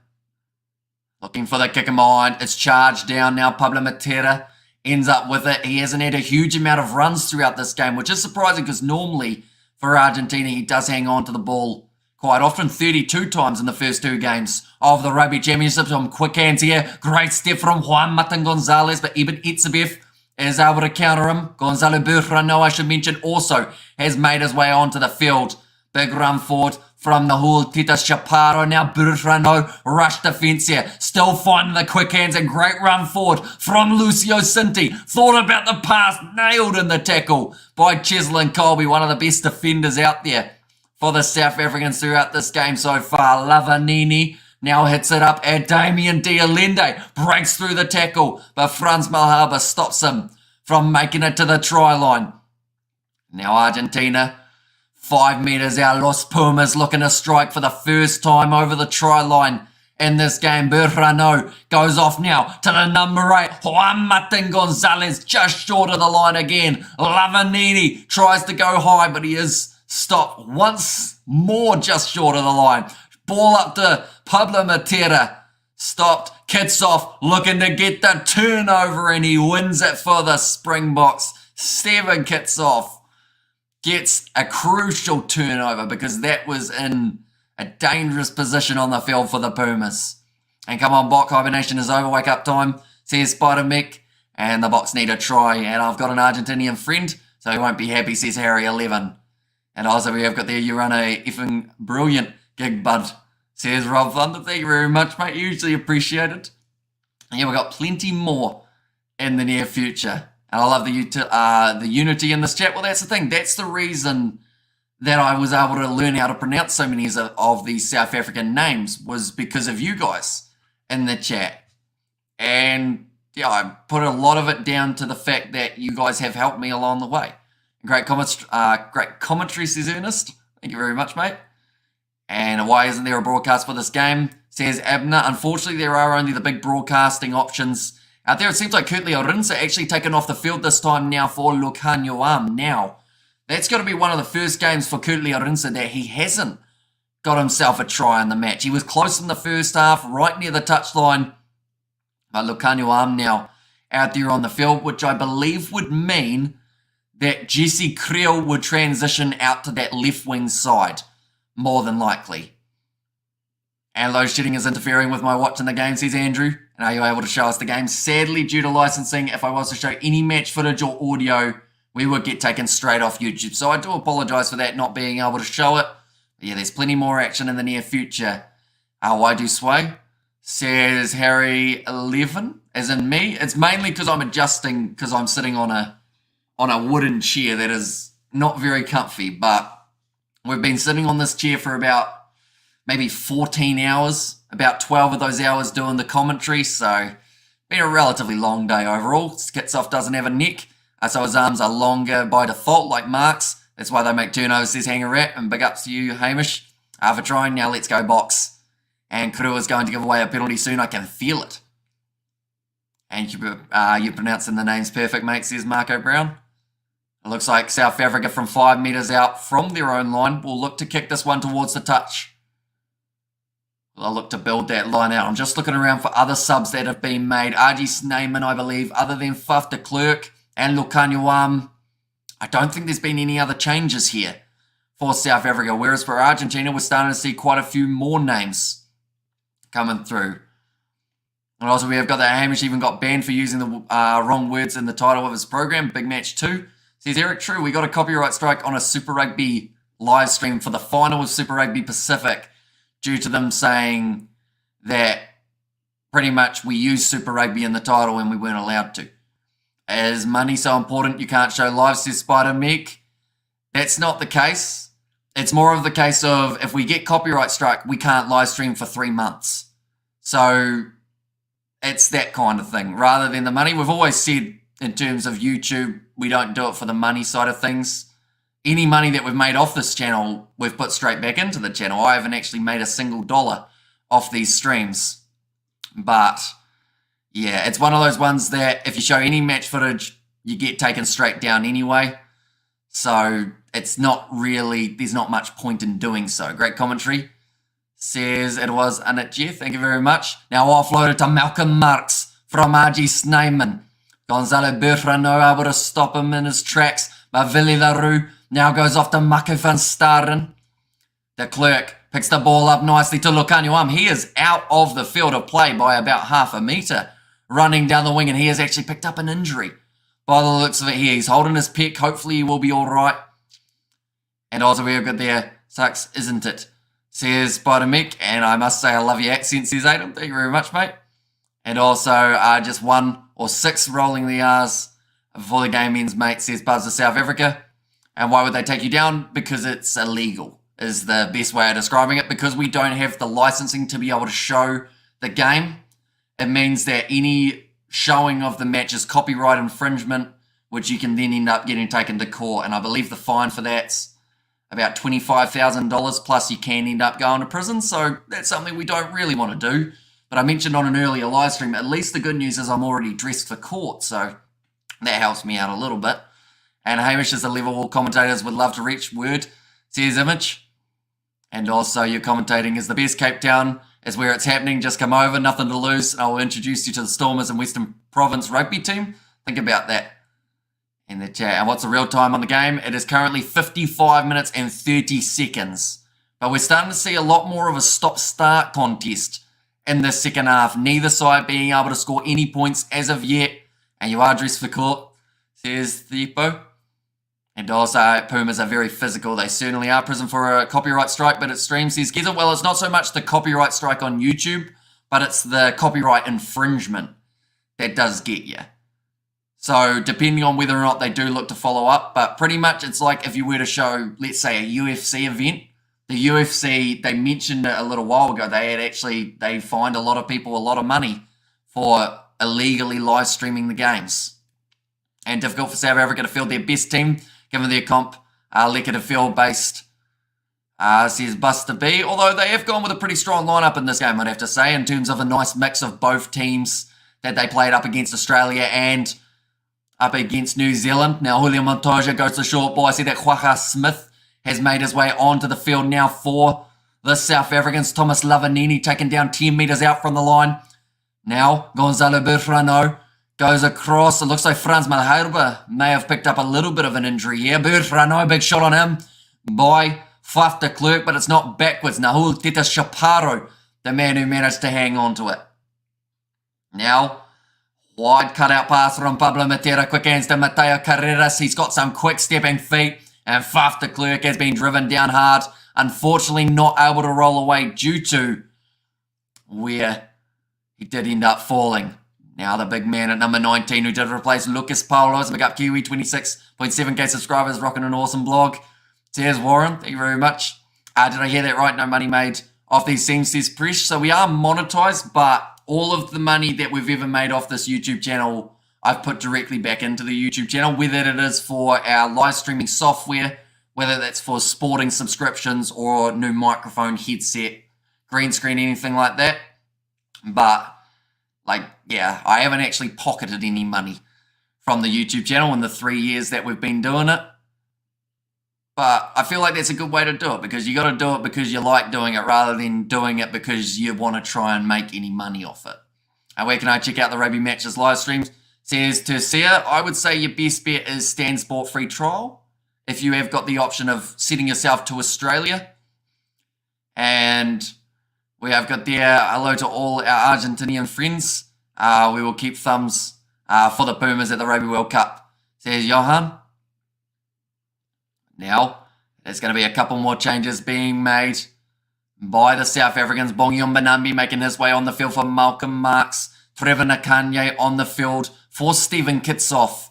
looking for the kick in behind. It's charged down now. Pablo Matera ends up with it. He hasn't had a huge amount of runs throughout this game, which is surprising because normally for Argentina he does hang on to the ball quite often, 32 times in the first 2 games of the Rugby Championship. Some quick hands here. Great step from Juan Martin Gonzalez, but Eben Etzebeth is able to counter him. Gonzalo Bertrano, I should mention, also has made his way onto the field. Big run forward from the Hul Tita Chaparro. Now Bertrano, rush defence here. Still finding the quick hands and great run forward from Lucio Cinti. Thought about the pass, nailed in the tackle by Cheslin Colby, one of the best defenders out there for the South Africans throughout this game so far. Lavanini now hits it up at Damien Dialende. Breaks through the tackle, but Franz Malhaba stops him from making it to the try line. Now Argentina, 5 metres out. Los Pumas looking to strike for the first time over the try line in this game. Bertrano goes off now to the number 8. Juan Martin Gonzalez just short of the line again. Lavanini tries to go high, but he is stopped once more just short of the line. Ball up to Pablo Matera. Stopped. Kits off, looking to get the turnover, and he wins it for the Springboks. Steven Kitsoff gets a crucial turnover because that was in a dangerous position on the field for the Pumas. And come on, Bok, hibernation is over. Wake up time, says Spider Mick. And the Boks need a try. And I've got an Argentinian friend, so he won't be happy, says Harry 11. And also we have got there, you run a effing brilliant gig, bud, says Rob Thunder. Thank you very much, mate. Usually appreciated. And yeah, we've got plenty more in the near future. And I love the unity in this chat. Well, that's the thing. That's the reason that I was able to learn how to pronounce so many of these South African names, was because of you guys in the chat. And yeah, I put a lot of it down to the fact that you guys have helped me along the way. Great commentary, says Ernest. Thank you very much, mate. And why isn't there a broadcast for this game, says Abner. Unfortunately, there are only the big broadcasting options out there. It seems like Kurtley Orinsa actually taken off the field this time now for Lukanyoam. Now, that's got to be one of the first games for Kurtley Orinsa that he hasn't got himself a try in the match. He was close in the first half, right near the touchline. But Lukanyoam now out there on the field, which I believe would mean that Jesse Creel would transition out to that left wing side, more than likely. And load shedding is interfering with my watching the game, says Andrew. And are you able to show us the game? Sadly, due to licensing, if I was to show any match footage or audio, we would get taken straight off YouTube. So I do apologise for that, not being able to show it. But yeah, there's plenty more action in the near future. Why do sway? Says Harry 11, as in me. It's mainly because I'm adjusting, because I'm sitting on a wooden chair that is not very comfy, but we've been sitting on this chair for about maybe 14 hours, about 12 of those hours doing the commentary, so been a relatively long day overall. Skitsoff doesn't have a neck, so his arms are longer by default, like Mark's. That's why they make turnovers, says Hanger Rat, and big ups to you, Hamish, for trying. Now let's go Box. And Kuru is going to give away a penalty soon, I can feel it. And you're pronouncing the names perfect, mate, says Marco Brown. It looks like South Africa from 5 metres out from their own line will look to kick this one towards the touch. I'll look to build that line out. I'm just looking around for other subs that have been made. RG Snyman, I believe, other than Faf de Klerk and Lukanyoam. I don't think there's been any other changes here for South Africa. Whereas for Argentina, we're starting to see quite a few more names coming through. And also we have got that Hamish even got banned for using the wrong words in the title of his program, Big Match 2. Says Eric, true, we got a copyright strike on a Super Rugby live stream for the final of Super Rugby Pacific due to them saying that pretty much we used Super Rugby in the title when we weren't allowed to. Is money so important you can't show live, says Spider Meek? That's not the case. It's more of the case of if we get copyright strike, we can't live stream for 3 months. So it's that kind of thing rather than the money. We've always said in terms of YouTube, we don't do it for the money side of things. Any money that we've made off this channel, we've put straight back into the channel. I haven't actually made a single dollar off these streams. But yeah, it's one of those ones that if you show any match footage, you get taken straight down anyway. So it's not really, there's not much point in doing so. Great commentary. Says it was Annette Jeff. Thank you very much. Now offloaded to Malcolm Marks from RG Snyman. Gonzalo Bertrano able to stop him in his tracks. But Willie LaRue now goes off to Mako van Staren. De Klerk picks the ball up nicely to Lukanyuam. He is out of the field of play by about half a metre, running down the wing, and he has actually picked up an injury. By the looks of it here, he's holding his pick. Hopefully he will be all right. And also we've got there, sucks, isn't it? Says Spider-Mick, and I must say I love your accent, says Adam. Thank you very much, mate. And also just 1 or 6 rolling the R's before the game ends, mate, says Buzz of South Africa. And why would they take you down? Because it's illegal, is the best way of describing it. Because we don't have the licensing to be able to show the game, it means that any showing of the match is copyright infringement, which you can then end up getting taken to court. And I believe the fine for that's about $25,000, plus you can end up going to prison. So that's something we don't really want to do. But I mentioned on an earlier live stream, at least the good news is I'm already dressed for court, so that helps me out a little bit. And Hamish is a level all commentators would love to reach. Word, says Image. And also your commentating is the best. Cape Town is where it's happening. Just come over, nothing to lose. And I'll introduce you to the Stormers and Western Province rugby team. Think about that in the chat. And what's the real time on the game? It is currently 55 minutes and 30 seconds. But we're starting to see a lot more of a stop-start contest in the second half. Neither side being able to score any points as of yet. And you are dressed for court, says Thipo. And also, Pumas are very physical. They certainly are. Prison for a copyright strike, but it streams, says Gizzle. Well, it's not so much the copyright strike on YouTube, but it's the copyright infringement that does get you. So, depending on whether or not they do look to follow up, but pretty much it's like if you were to show, let's say, a UFC event. The UFC, they mentioned it a little while ago, they fined a lot of people a lot of money for illegally live streaming the games. And difficult for South Africa to field their best team, given their comp, Lecker to field based, says Buster B. Although they have gone with a pretty strong lineup in this game, I'd have to say, in terms of a nice mix of both teams that they played up against Australia and up against New Zealand. Now, Julio Montoya goes to short ball. I see that Quaha Smith has made his way onto the field now for the South Africans. Thomas Lavanini taken down 10 metres out from the line. Now, Gonzalo Bertrano goes across. It looks like Franz Malherbe may have picked up a little bit of an injury here. Bertrano, big shot on him by Faf de Klerk, but it's not backwards. Nahul Teta Chaparro, the man who managed to hang on to it. Now, wide cutout pass from Pablo Matera. Quick hands to Mateo Carreras. He's got some quick stepping feet. And Faf de Klerk has been driven down hard. Unfortunately, not able to roll away due to where he did end up falling. Now the big man at number 19 who did replace Lucas Paulo. Big up Kiwi, 26.7k subscribers, rocking an awesome blog. Cheers, Warren. Thank you very much. Did I hear that right? No money made off these teams, says Presh. So we are monetized, but all of the money that we've ever made off this YouTube channel, I've put directly back into the YouTube channel, whether it is for our live streaming software, whether that's for sporting subscriptions or new microphone, headset, green screen, anything like that. But, yeah, I haven't actually pocketed any money from the YouTube channel in the 3 years that we've been doing it. But I feel like that's a good way to do it, because you got to do it because you like doing it rather than doing it because you want to try and make any money off it. And where can I check out the Rugby Matches live streams? Says Tercia, I would say your best bet is Stan Sport free trial if you have got the option of setting yourself to Australia. And we have got there, hello to all our Argentinian friends. We will keep thumbs for the Pumas at the Rugby World Cup, says Johan. Now, there's going to be a couple more changes being made by the South Africans. Bongyom Banambi making his way on the field for Malcolm Marks. Trevor Nakanye on the field for Stephen Kitsoff.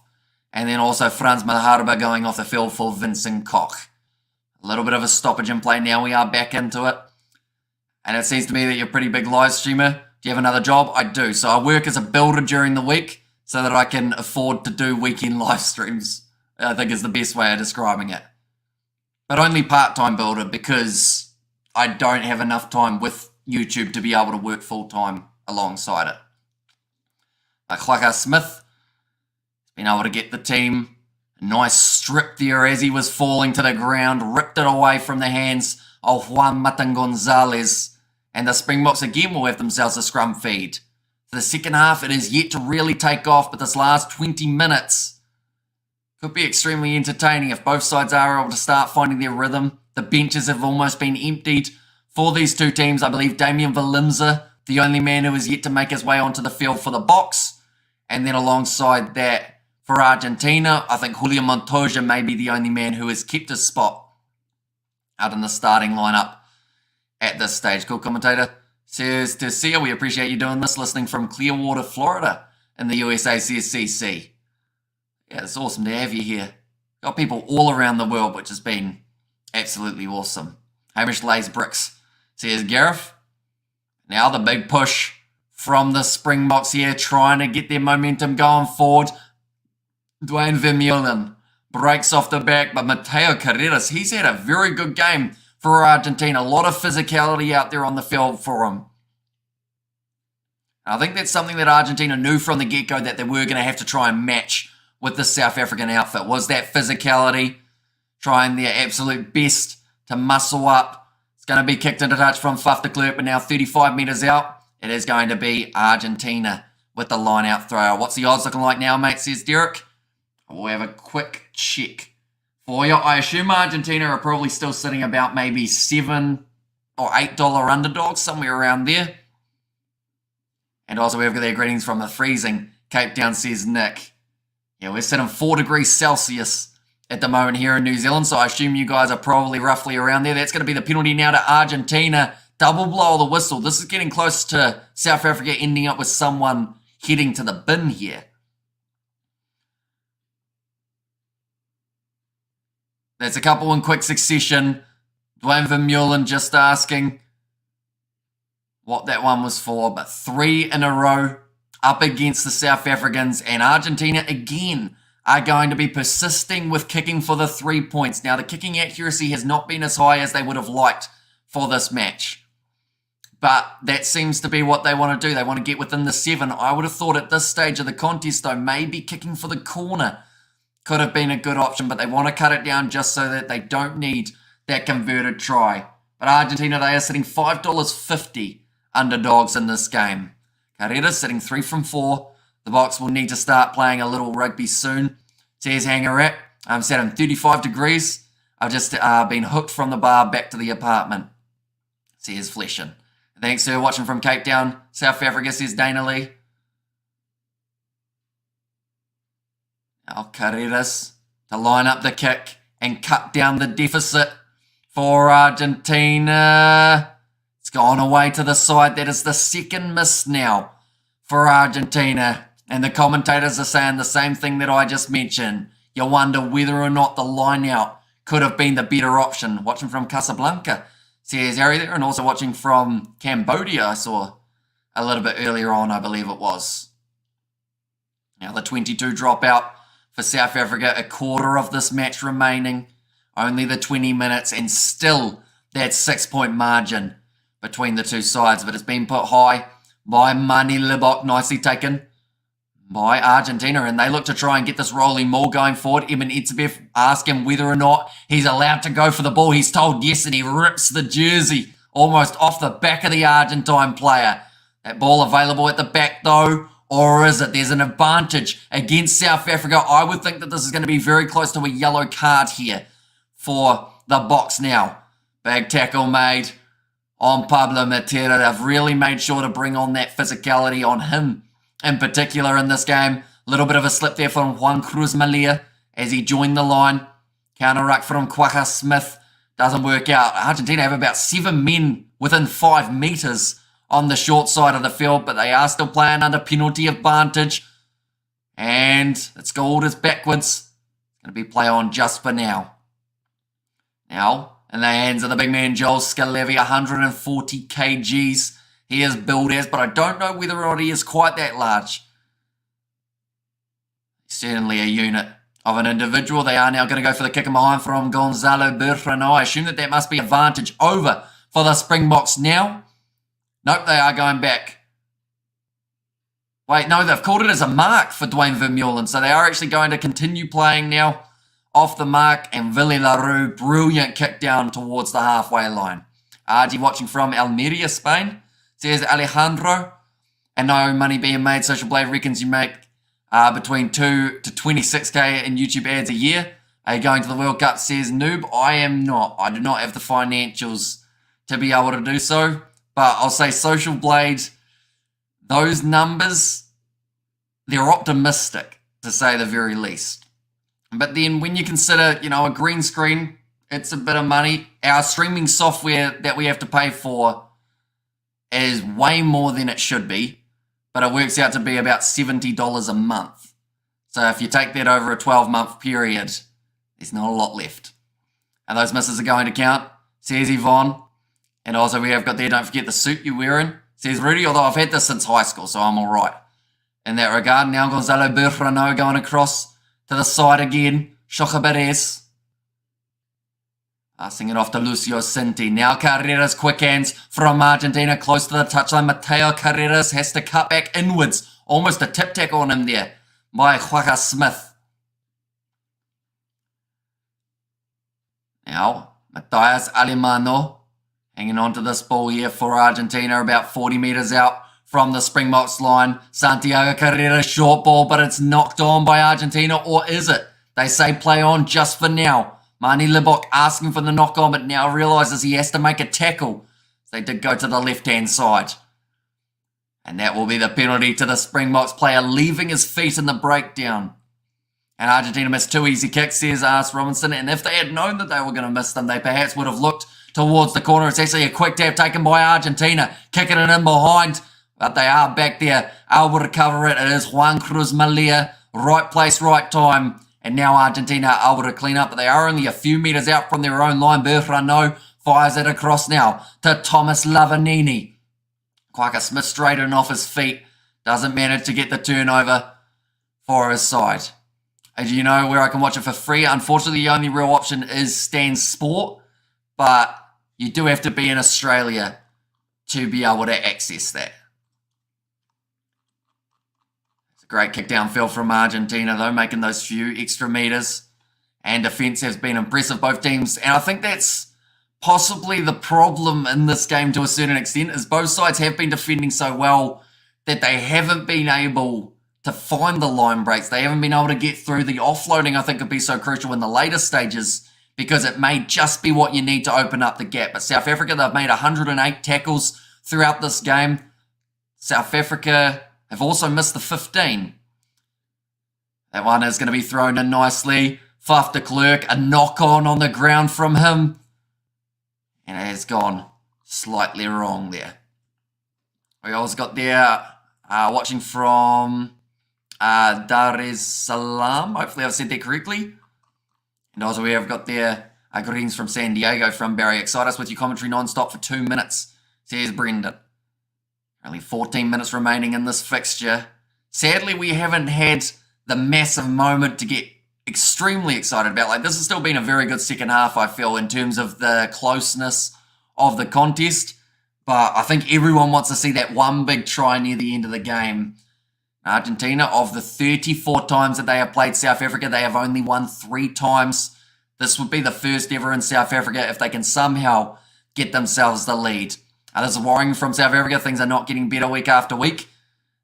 And then also Franz Malherbe going off the field for Vincent Koch. A little bit of a stoppage in play now. We are back into it. And it seems to me that you're a pretty big live streamer. Do you have another job? I do. So I work as a builder during the week so that I can afford to do weekend live streams. I think is the best way of describing it. But only part-time builder because I don't have enough time with YouTube to be able to work full-time alongside it. Quaha Smith been able to get the team a nice strip there as he was falling to the ground, ripped it away from the hands of Juan Matan Gonzalez. And the Springboks again will have themselves a scrum feed. For the second half, it is yet to really take off, but this last 20 minutes could be extremely entertaining if both sides are able to start finding their rhythm. The benches have almost been emptied For these two teams, I believe Damien Valimza, the only man who has yet to make his way onto the field for the Boks. And then alongside that, for Argentina, I think Julio Montoya may be the only man who has kept his spot out in the starting lineup at this stage. Cool commentator. Says Tercia, we appreciate you doing this, listening from Clearwater, Florida in the USA CSCC. Yeah, it's awesome to have you here. Got people all around the world, which has been absolutely awesome. Hamish lays bricks. Says Gareth. Now the big push from the Springboks here, trying to get their momentum going forward. Dwayne Vermeulen breaks off the back, but Mateo Carreras, he's had a very good game for Argentina. A lot of physicality out there on the field for him. I think that's something that Argentina knew from the get-go, that they were going to have to try and match with the South African outfit, was that physicality, trying their absolute best to muscle up. It's going to be kicked into touch from Faf de Klerk, but now 35 metres out. It is going to be Argentina with the line-out thrower. What's the odds looking like now, mate, says Derek. We'll have a quick check for you. I assume Argentina are probably still sitting about maybe $7 or $8 underdogs, somewhere around there. And also we've got their greetings from the freezing Cape Town, says Nick. Yeah, we're sitting 4 degrees Celsius at the moment here in New Zealand, so I assume you guys are probably roughly around there. That's going to be the penalty now to Argentina. Double blow of the whistle. This is getting close to South Africa ending up with someone heading to the bin here. That's a couple in quick succession. Dwayne Vermeulen just asking what that one was for, but 3 in a row up against the South Africans, and Argentina again are going to be persisting with kicking for the 3 points. Now, the kicking accuracy has not been as high as they would have liked for this match, but that seems to be what they want to do. They want to get within the 7. I would have thought at this stage of the contest, though, maybe kicking for the corner could have been a good option, but they want to cut it down just so that they don't need that converted try. But Argentina, they are sitting $5.50 underdogs in this game. Carreras sitting 3 from 4. The Boks will need to start playing a little rugby soon. Says Hangarat, I'm sat in 35 degrees. I've just been hooked from the bar back to the apartment. Says Fleshin. Thanks, sir. Watching from Cape Town, South Africa, says Dana Lee. Now Carreras to line up the kick and cut down the deficit for Argentina. It's gone away to the side. That is the second miss now for Argentina. And the commentators are saying the same thing that I just mentioned. You wonder whether or not the line out could have been the better option. Watching from Casablanca, says Harry there, and also watching from Cambodia, I saw a little bit earlier on, I believe it was. Now the 22 dropout for South Africa, a quarter of this match remaining, only the 20 minutes, and still that 6-point margin between the two sides. But it's been put high by Mani Libok, nicely taken by Argentina, and they look to try and get this rolling more going forward. Emin Etzebeth ask him whether or not he's allowed to go for the ball. He's told yes, and he rips the jersey almost off the back of the Argentine player. That ball available at the back though, or is it? There's an advantage against South Africa. I would think that this is going to be very close to a yellow card here for the Boks now. Big tackle made on Pablo Matera. They've really made sure to bring on that physicality on him in particular in this game. A little bit of a slip there from Juan Cruz Malia as he joined the line. Counter ruck from Quacker Smith. Doesn't work out. Argentina have about 7 men within 5 metres on the short side of the field, but they are still playing under penalty advantage. And it's gold is backwards. It's going to be play on just for now. Now, in the hands of the big man, Joel Scalevi, 140 kgs. He is billed as, but I don't know whether or not he is quite that large. Certainly a unit of an individual. They are now going to go for the kick in behind from Gonzalo Bertrano. I assume that must be advantage over for the Springboks now. Nope, they are going back. Wait, no, they've called it as a mark for Dwayne Vermeulen, so they are actually going to continue playing now off the mark, and Villi Larue, brilliant kick down towards the halfway line. RG watching from Almeria, Spain, says Alejandro, and no money being made. Social Blade reckons you make between 2 to 26k in YouTube ads a year. Are you going to the World Cup, says Noob? I am not. I do not have the financials to be able to do so. But I'll say Social Blade, those numbers, they're optimistic, to say the very least. But then when you consider, a green screen, it's a bit of money. Our streaming software that we have to pay for is way more than it should be, but it works out to be about $70 a month. So if you take that over a 12-month period, there's not a lot left. And those misses are going to count, says Yvonne. And also we have got there, don't forget the suit you're wearing, says Rudy, although I've had this since high school, so I'm all right. In that regard, now Gonzalo Bertrano going across to the side again. Xoca Perez. Passing it off to Lucio Cinti. Now Carreras, quick hands from Argentina, close to the touchline. Mateo Carreras has to cut back inwards. Almost a tip tackle on him there by Joaquin Smith. Now, Matthias Alemano hanging on to this ball here for Argentina, about 40 metres out from the Springboks line. Santiago Carrera, short ball, but it's knocked on by Argentina, or is it? They say play on just for now. Mani Libok asking for the knock on, but now realises he has to make a tackle. They did go to the left-hand side. And that will be the penalty to the Springboks player, leaving his feet in the breakdown. And Argentina missed 2 easy kicks, says Ars Robinson. And if they had known that they were going to miss them, they perhaps would have looked towards the corner. It's actually a quick tap taken by Argentina, kicking it in behind. But they are back there, able to recover it. It is Juan Cruz Malia, right place, right time. And now Argentina are able to clean up, but they are only a few metres out from their own line. Bertrano fires it across now to Thomas Lavanini. Quacker Smith straight in off his feet. Doesn't manage to get the turnover for his side. As you know, where I can watch it for free, unfortunately the only real option is Stan Sport, but you do have to be in Australia to be able to access that. It's a great kick downfield from Argentina, though, making those few extra metres. And defence has been impressive, both teams. And I think that's possibly the problem in this game to a certain extent, is both sides have been defending so well that they haven't been able to find the line breaks. They haven't been able to get through. The offloading, I think, could be so crucial in the later stages because it may just be what you need to open up the gap. But South Africa, they've made 108 tackles throughout this game. South Africa have also missed the 15. That one is going to be thrown in nicely. Faf de Klerk, a knock-on the ground from him. And it has gone slightly wrong there. We also got there, watching from Dar es Salaam. Hopefully I've said that correctly. And also we have got there greetings from San Diego from Barry. Excite us with your commentary non-stop for 2 minutes, says Brendan. Only 14 minutes remaining in this fixture. Sadly, we haven't had the massive moment to get extremely excited about. Like, this has still been a very good second half, I feel, in terms of the closeness of the contest. But I think everyone wants to see that one big try near the end of the game. Argentina, of the 34 times that they have played South Africa, they have only won 3 times. This would be the first ever in South Africa if they can somehow get themselves the lead. This is worrying from South Africa. Things are not getting better week after week.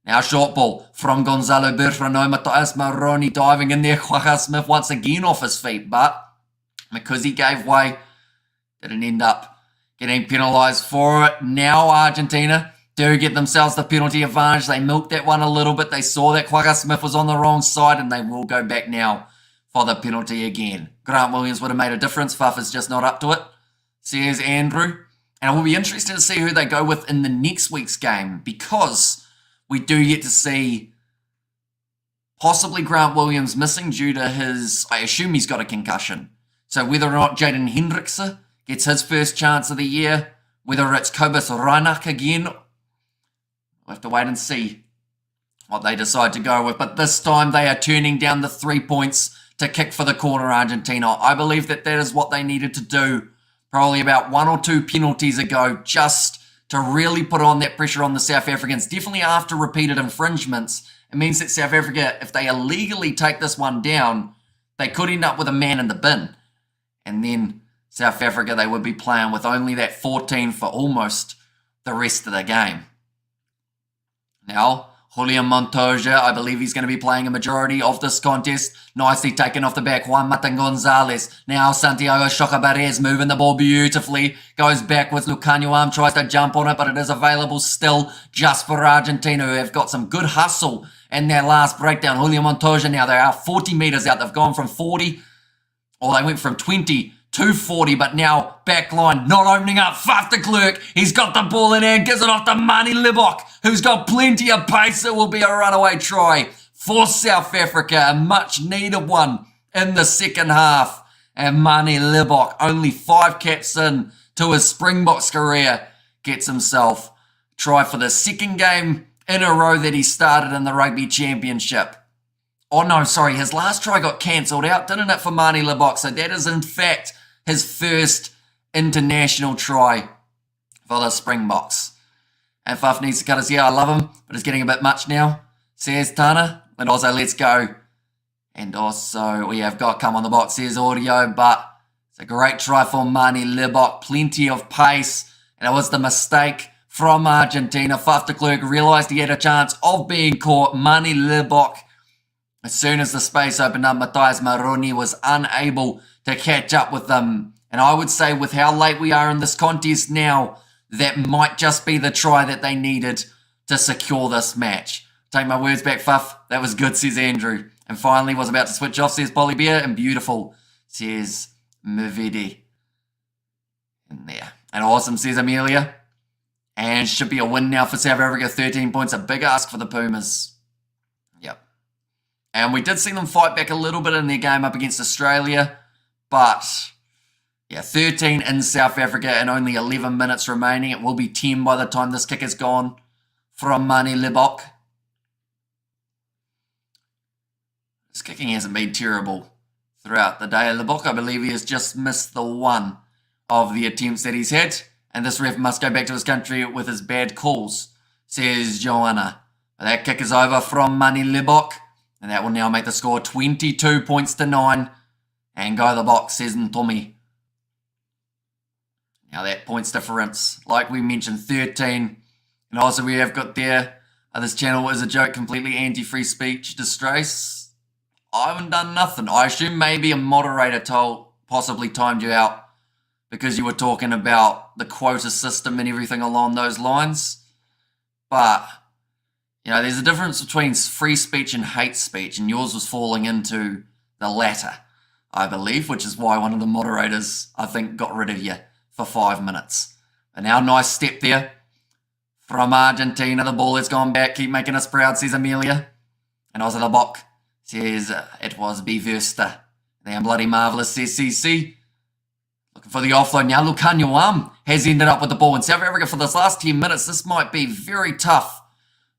Now short ball from Gonzalo Bertrano. Matthias Maroni diving in there. Joaquin Smith once again off his feet, but because he gave way, didn't end up getting penalised for it. Now Argentina do get themselves the penalty advantage. They milked that one a little bit. They saw that Joaquin Smith was on the wrong side, and they will go back now for the penalty again. Grant Williams would have made a difference. Faf is just not up to it, says Andrew. And it will be interesting to see who they go with in the next week's game, because we do get to see possibly Grant Williams missing due to his, I assume he's got a concussion. So whether or not Jaden Hendrickse gets his first chance of the year, whether it's Kobus Reinach again, we'll have to wait and see what they decide to go with. But this time they are turning down the 3 points to kick for the corner, Argentina. I believe that that is what they needed to do probably about 1 or 2 penalties ago, just to really put on that pressure on the South Africans. Definitely after repeated infringements, it means that South Africa, if they illegally take this one down, they could end up with a man in the bin. And then South Africa, they would be playing with only that 14 for almost the rest of the game. Now, Julian Montoya, I believe he's going to be playing a majority of this contest. Nicely taken off the back, Juan Matan Gonzalez. Now Santiago Chocabarez moving the ball beautifully. Goes backwards, Lucanyuam tries to jump on it, but it is available still just for Argentina, who have got some good hustle in their last breakdown. Julian Montoya now, they are 40 metres out. They've gone from 40, or they went from 20 to 40, but now back line not opening up. Faf de Klerk, he's got the ball in hand, gives it off to Mani Libok, who's got plenty of pace. It will be a runaway try for South Africa, a much needed one in the second half. And Mani Libok, only 5 caps in to his Springboks career, gets himself a try for the second game in a row that he started in the Rugby Championship. Oh no, sorry, his last try got cancelled out, didn't it, for Mani Libok? So that is in fact his first international try for the Springboks. And Faf needs to cut his hair. I love him, but it's getting a bit much now. Says Tana. And also, let's go. And also, we have got come on the box, says audio, but it's a great try for Mani Libok. Plenty of pace. And it was the mistake from Argentina. Faf de Klerk realised he had a chance of being caught. Mani Libok, as soon as the space opened up, Matthias Maroni was unable to catch up with them. And I would say with how late we are in this contest now, that might just be the try that they needed to secure this match. Take my words back, Fuff. That was good, says Andrew. And finally was about to switch off, says Polly Bear. And beautiful, says Mavidi. In there. And awesome, says Amelia. And should be a win now for South Africa. 13 points, a big ask for the Pumas. Yep. And we did see them fight back a little bit in their game up against Australia. But, yeah, 13 in South Africa and only 11 minutes remaining. It will be 10 by the time this kick is gone from Mani Libok. His kicking hasn't been terrible throughout the day. Libok, I believe he has just missed the one of the attempts that he's had. And this ref must go back to his country with his bad calls, says Joanna. That kick is over from Mani Libok. And that will now make the score 22 points to 9. And go the box, says Ntomi. Now that points difference, like we mentioned, 13. And also we have got there, this channel is a joke, completely anti-free speech, disgrace. I haven't done nothing. I assume maybe a moderator possibly timed you out because you were talking about the quota system and everything along those lines. But, you know, there's a difference between free speech and hate speech, and yours was falling into the latter, I believe, which is why one of the moderators, I think, got rid of you for 5 minutes. And now, nice step there from Argentina. The ball has gone back. Keep making us proud, says Amelia. And also the Bok says it was Beverster. Damn bloody marvellous, says CC. Looking for the offload now. Lucanyuam has ended up with the ball in South Africa for this last 10 minutes. This might be very tough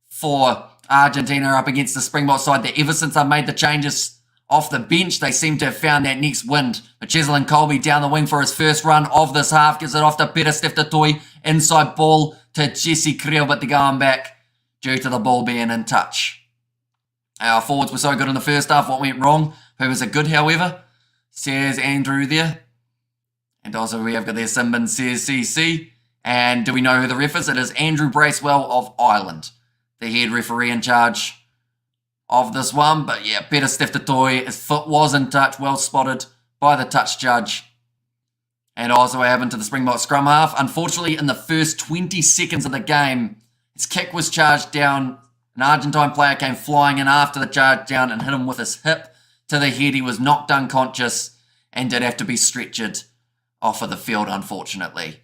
for Argentina up against the Springboks side that ever since I made the changes off the bench, they seem to have found that next wind. But Cheslin Colby down the wing for his first run of this half. Gives it off to Peter Steftatoy. Inside ball to Jesse Creel, but they're going back due to the ball being in touch. Our forwards were so good in the first half. What went wrong? Pumas are good, however, says Andrew there. And also we have got there Simbin, says CC. And do we know who the ref is? It is Andrew Bracewell of Ireland, the head referee in charge of this one. But yeah, Peter Steftatoy, his foot was in touch, well spotted by the touch judge. And also what happened to the Springbok scrum half. Unfortunately, in the first 20 seconds of the game, his kick was charged down. An Argentine player came flying in after the charge down and hit him with his hip to the head. He was knocked unconscious and did have to be stretchered off of the field, unfortunately.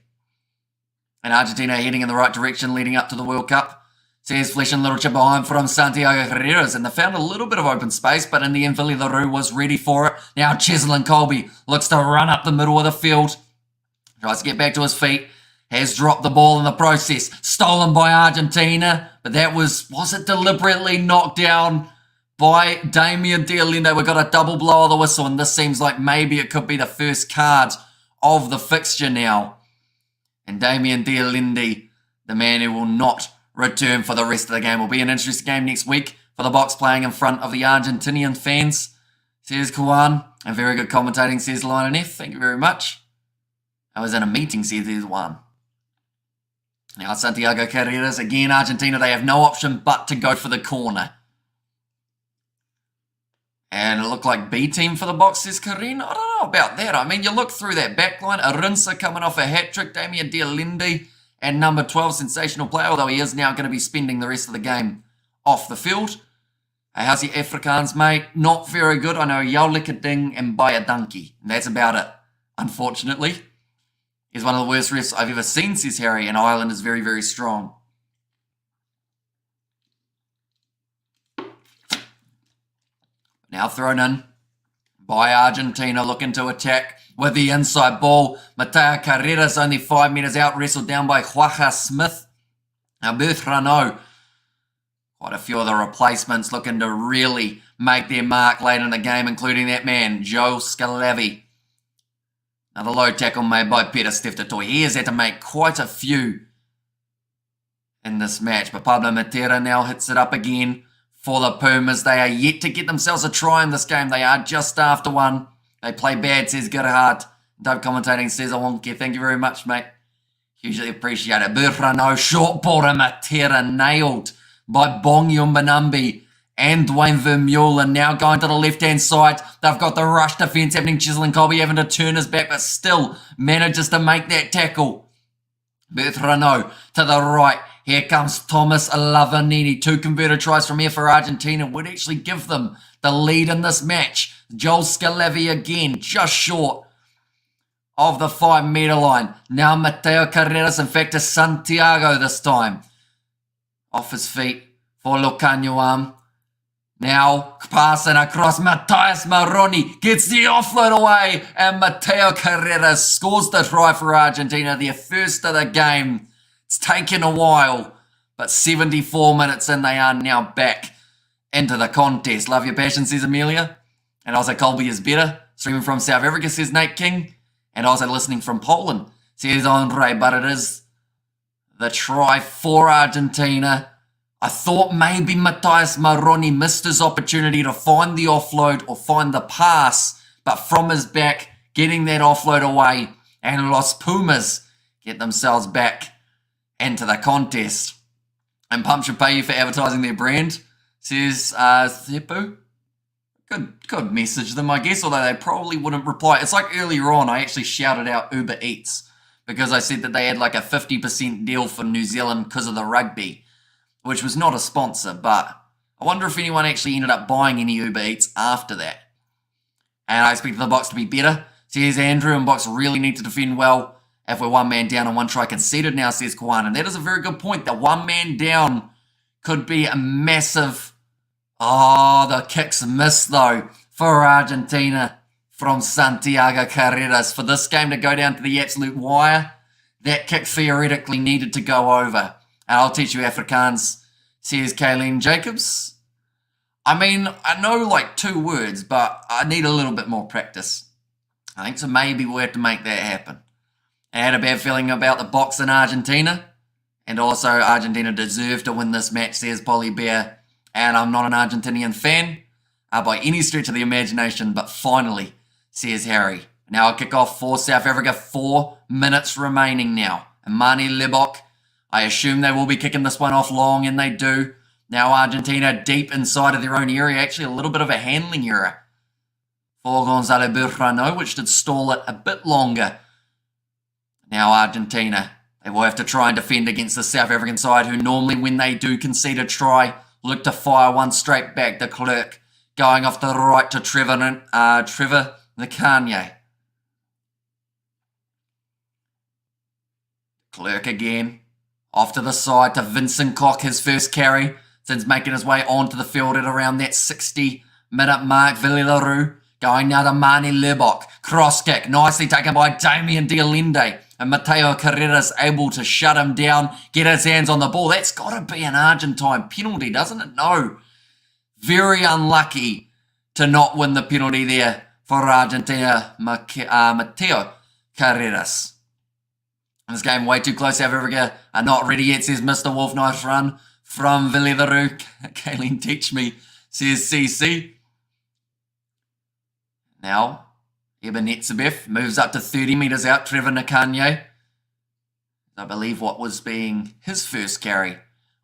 And Argentina heading in the right direction leading up to the World Cup. Says Flesh and little chip behind from Santiago Herreras, and they found a little bit of open space, but in the end, Vili LaRue was ready for it. Now Cheslin Colby looks to run up the middle of the field. Tries to get back to his feet. Has dropped the ball in the process. Stolen by Argentina, but that was it deliberately knocked down by Damien Dialende? We've got a double blow of the whistle, and this seems like maybe it could be the first card of the fixture now. And Damien Dialende, the man who will not return for the rest of the game. Will be an interesting game next week for the Box playing in front of the Argentinian fans, says Kwan. And very good commentating, says Lionel F. Thank you very much. I was in a meeting, says there's one. Now Santiago Carreras, again, Argentina, they have no option but to go for the corner. And it looked like B team for the box, says Karin. I don't know about that. I mean, you look through that back line. Arinsa coming off a hat-trick. Damien Dialinde and number 12, sensational player, although he is now going to be spending the rest of the game off the field. How's your Afrikaans, mate? Not very good. I know Yaulika Ding and Baya Dunky. And that's about it, unfortunately. He's one of the worst refs I've ever seen, says Harry, and Ireland is very, very strong. Now thrown in by Argentina, looking to attack with the inside ball. Mateo Carreras only 5 metres out, wrestled down by Juaja Smith. Now Booth Renault, quite a few of the replacements looking to really make their mark late in the game, including that man, Joe Scalavi. Another low tackle made by Peter Steftatoy. He has had to make quite a few in this match, but Pablo Matera now hits it up again. For the Pumas, they are yet to get themselves a try in this game. They are just after one. They play bad, says Gerhard. Dope commentating says, I won't care. Thank you very much, mate. Hugely appreciate it. Burfrano, short ball to Matera, nailed by Bong Yumbanambi and Dwayne Vermeulen. Now going to the left-hand side. They've got the rush defence happening. Chislin Colby having to turn his back, but still manages to make that tackle. Burfrano to the right. Here comes Thomas Lavanini. 2 converted tries from here for Argentina would actually give them the lead in this match. Joel Scalavi again, just short of the 5 metre line. Now Mateo Carreras, in fact, to Santiago this time. Off his feet for Locanuam. Now passing across, Matthias Maroni gets the offload away, and Mateo Carreras scores the try for Argentina, their first of the game. It's taken a while, but 74 minutes in, they are now back into the contest. Love your passion, says Amelia. And also Colby is better. Streaming from South Africa, says Nate King. And also listening from Poland, says Andre. But it is the try for Argentina. I thought maybe Matthias Maroni missed his opportunity to find the offload or find the pass. But from his back, getting that offload away. And Los Pumas get themselves back into the contest. And Pump should pay you for advertising their brand, says Thipu. Could message them, I guess, although they probably wouldn't reply. It's like earlier on, I actually shouted out Uber Eats because I said that they had like a 50% deal for New Zealand because of the rugby, which was not a sponsor, but I wonder if anyone actually ended up buying any Uber Eats after that. And I expected the box to be better, says Andrew, and box really need to defend well. If we're 1 man down and 1 try conceded now, says Kwan. And that is a very good point. The 1 man down could be a massive... Oh, the kick's missed, though, for Argentina from Santiago Carreras. For this game to go down to the absolute wire, that kick theoretically needed to go over. And I'll teach you Afrikaans, says Kayleen Jacobs. I mean, I know like 2 words, but I need a little bit more practice. I think so maybe we'll have to make that happen. I had a bad feeling about the box in Argentina. And also Argentina deserved to win this match, says Polly Bear. And I'm not an Argentinian fan by any stretch of the imagination, but finally, says Harry. Now a kick-off for South Africa, 4 minutes remaining now. And Mani Lebok, I assume they will be kicking this one off long, and they do. Now Argentina deep inside of their own area, actually a little bit of a handling error for Gonzalo Burrano, which did stall it a bit longer. Now Argentina, they will have to try and defend against the South African side, who normally when they do concede a try, look to fire one straight back. The Clerk going off the right to Trevor Nakanye. Clerk again, off to the side to Vincent Koch, his first carry, since making his way onto the field at around that 60-minute mark. Villaroo going now to Mani Lebok. Cross kick, nicely taken by Damien Dialinde. And Mateo Carreras able to shut him down, get his hands on the ball. That's got to be an Argentine penalty, doesn't it? No. Very unlucky to not win the penalty there for Argentina, Mateo Carreras. This game way too close. South Africa are not ready yet, says Mr. Wolf. Nice run from Villaroo. Kayleen, teach me, says CC. Now, Eben Netzebeth moves up to 30 metres out. Trevor Nakanye. I believe what was being his first carry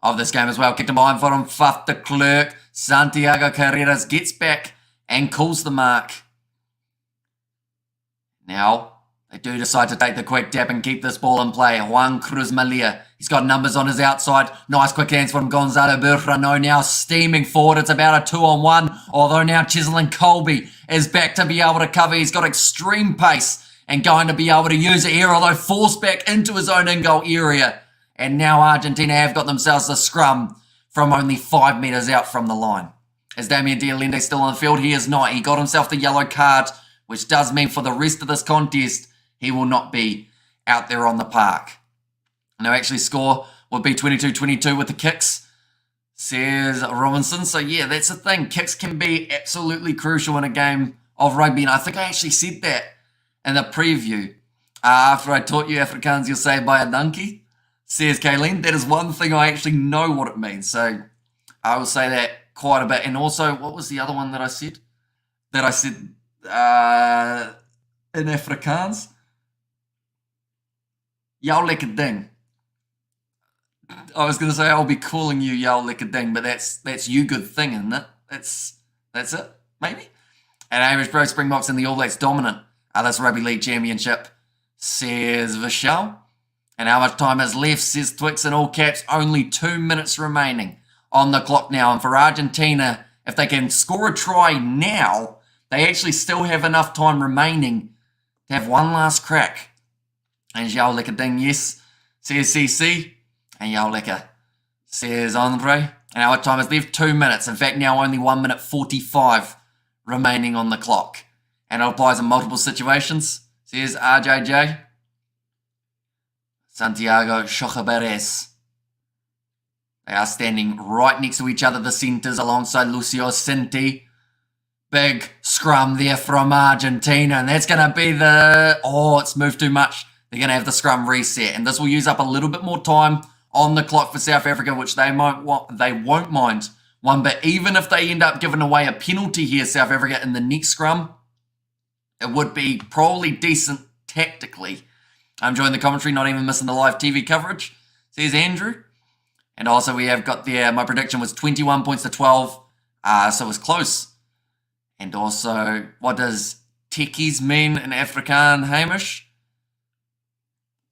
of this game as well. Kicked him behind for him, Faf de Klerk. Santiago Carreras gets back and calls the mark. Now, they do decide to take the quick tap and keep this ball in play. Juan Cruz Malia, he's got numbers on his outside. Nice quick hands from Gonzalo Burrano, now steaming forward. It's about a 2-on-1, although now Cheslin Colby is back to be able to cover. He's got extreme pace and going to be able to use it here, although forced back into his own in-goal area. And now Argentina have got themselves a scrum from only 5 metres out from the line. Is Damien Dialende still on the field? He is not. He got himself the yellow card, which does mean for the rest of this contest, he will not be out there on the park. No, actually score would be 22-22 with the kicks, says Robinson. So yeah, that's the thing. Kicks can be absolutely crucial in a game of rugby. And I think I actually said that in the preview. After I taught you Afrikaans, you'll say by a donkey, says Kayleen. That is one thing I actually know what it means. So I will say that quite a bit. And also, what was the other one that I said? That I said in Afrikaans? Jou lekker ding. I was going to say I'll be calling you Jou lekker ding, but that's you good thing, isn't it? That's it, maybe? And Amish Pro Springboks and the All Blacks dominant this Rugby League Championship, says Vishal. And how much time is left, says Twix in all caps. Only 2 minutes remaining on the clock now. And for Argentina, if they can score a try now, they actually still have enough time remaining to have one last crack. And Jou lekker ding, yes, says CC. And Jou lekker, says Andre. And our time is left 2 minutes. In fact, now only 1 minute 45 remaining on the clock. And it applies in multiple situations, says RJJ. Santiago Chochaberes. They are standing right next to each other, the centres, alongside Lucio Cinti. Big scrum there from Argentina. And that's going to be the... Oh, it's moved too much. They're going to have the scrum reset. And this will use up a little bit more time on the clock for South Africa, which they won't mind one bit. Even if they end up giving away a penalty here, South Africa, in the next scrum, it would be probably decent tactically. I'm enjoying the commentary, not even missing the live TV coverage, says Andrew. And also we have got there, my prediction was 21 points to 12, so it was close. And also, what does techies mean in Afrikaans, Hamish?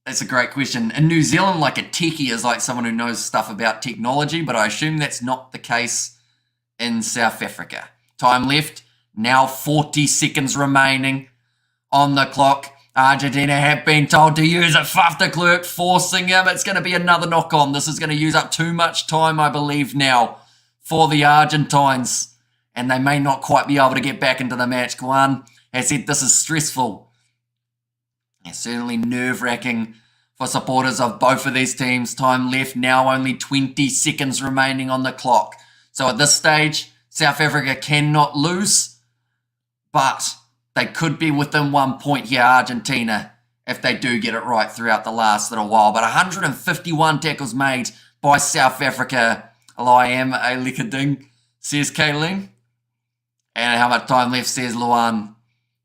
That's a great question. In New Zealand, like a techie is like someone who knows stuff about technology, but I assume that's not the case in South Africa. Time left, now 40 seconds remaining on the clock. Argentina have been told to use it. Faf de Klerk forcing him. It's going to be another knock-on. This is going to use up too much time, I believe, now for the Argentines. And they may not quite be able to get back into the match. Guan has said this is stressful. It's certainly nerve-wracking for supporters of both of these teams. Time left, now only 20 seconds remaining on the clock. So at this stage, South Africa cannot lose, but they could be within 1 point here, Argentina, if they do get it right throughout the last little while. But 151 tackles made by South Africa. Hello, I am a Likading, says Kayleen. And how much time left, says Luan.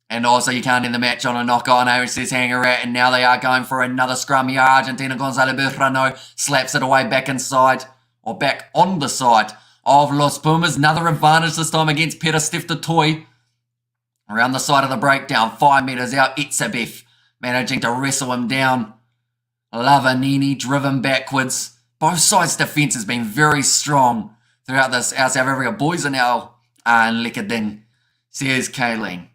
And also, you can't end the match on a knock-on, Irish says Hangarat. And now they are going for another scrum here. Argentina, Gonzalo Burrano slaps it away back inside, or back on the side of Los Pumas. Another advantage this time against Peter Stiftatoy. Around the side of the breakdown, 5 metres out, Itzabeth managing to wrestle him down. Lavanini driven backwards. Both sides' defence has been very strong throughout this. Our South Africa boys are now in Lekading, says Kayleen.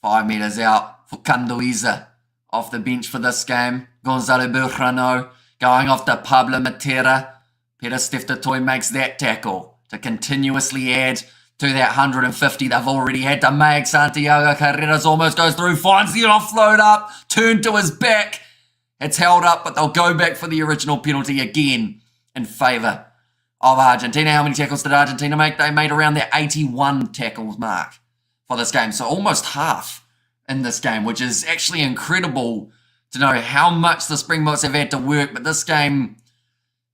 5 metres out for Kanduiza off the bench for this game. Gonzalo Burrano going off to Pablo Matera. Peter Stiftatoy makes that tackle to continuously add to that 150 they've already had to make. Santiago Carreras almost goes through, finds the offload up, turned to his back. It's held up, but they'll go back for the original penalty again in favour of Argentina. How many tackles did Argentina make? They made around their 81 tackles mark for this game. So almost half in this game, which is actually incredible to know how much the Springboks have had to work. But this game,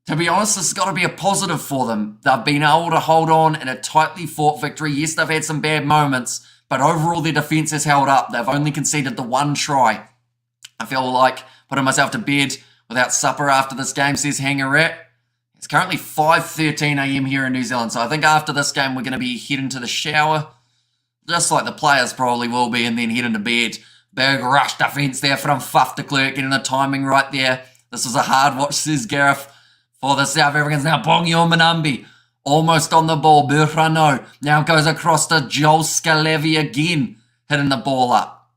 to be honest, this has got to be a positive for them. They've been able to hold on in a tightly fought victory. Yes, they've had some bad moments, but overall their defence has held up. They've only conceded the one try. I feel like putting myself to bed with without supper after this game, says Hangarat. It's currently 5:13 a.m. here in New Zealand, so I think after this game we're going to be heading to the shower, just like the players probably will be, and then heading to bed. Big rush defence there from Fuff de Klerk, getting the timing right there. This was a hard watch, says Gareth, for the South Africans. Now Bongio Manambi, almost on the ball. Burrano now goes across to Joel Scalavi again, hitting the ball up.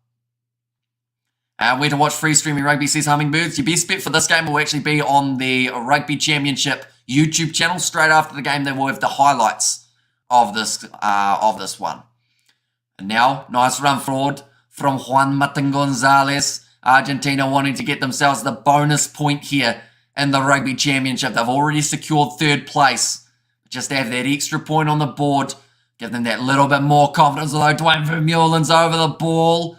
Where to watch free streaming rugby, says Hummingbirds. Your best bet for this game will actually be on the Rugby Championship YouTube channel. Straight after the game, they will have the highlights of this one. And now, nice run forward from Juan Martin Gonzalez. Argentina wanting to get themselves the bonus point here in the Rugby Championship. They've already secured third place. Just have that extra point on the board. Give them that little bit more confidence. Although Dwayne Vermeulen's over the ball,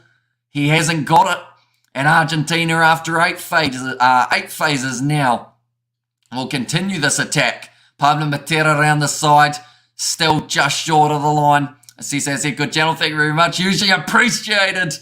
he hasn't got it. And Argentina, after eight phases now, will continue this attack. Pablo Matera around the side, still just short of the line. Cesar said, good channel, thank you very much. Usually appreciated.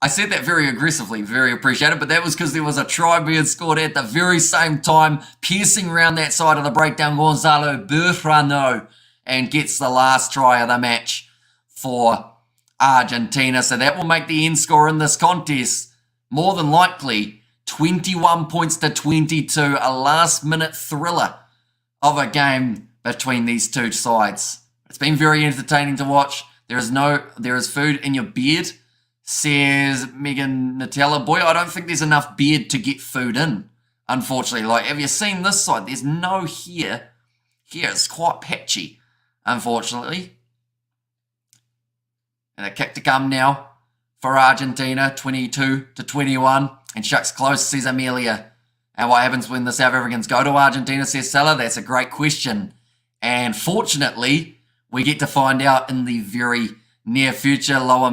I said that very aggressively, very appreciated, but that was because there was a try being scored at the very same time, piercing around that side of the breakdown, Gonzalo Burrano, and gets the last try of the match for Argentina. So that will make the end score in this contest more than likely 21 points to 22, a last-minute thriller of a game between these two sides. It's been very entertaining to watch. There is food in your beard, says Megan Nutella. Boy, I don't think there's enough beard to get food in, unfortunately. Like, have you seen this side? There's no here. Here, it's quite patchy, unfortunately. And a kick to come now for Argentina, 22 to 21. And Shucks close, says Amelia. And what happens when the South Africans go to Argentina, says Salah? That's a great question. And fortunately, we get to find out in the very near future. A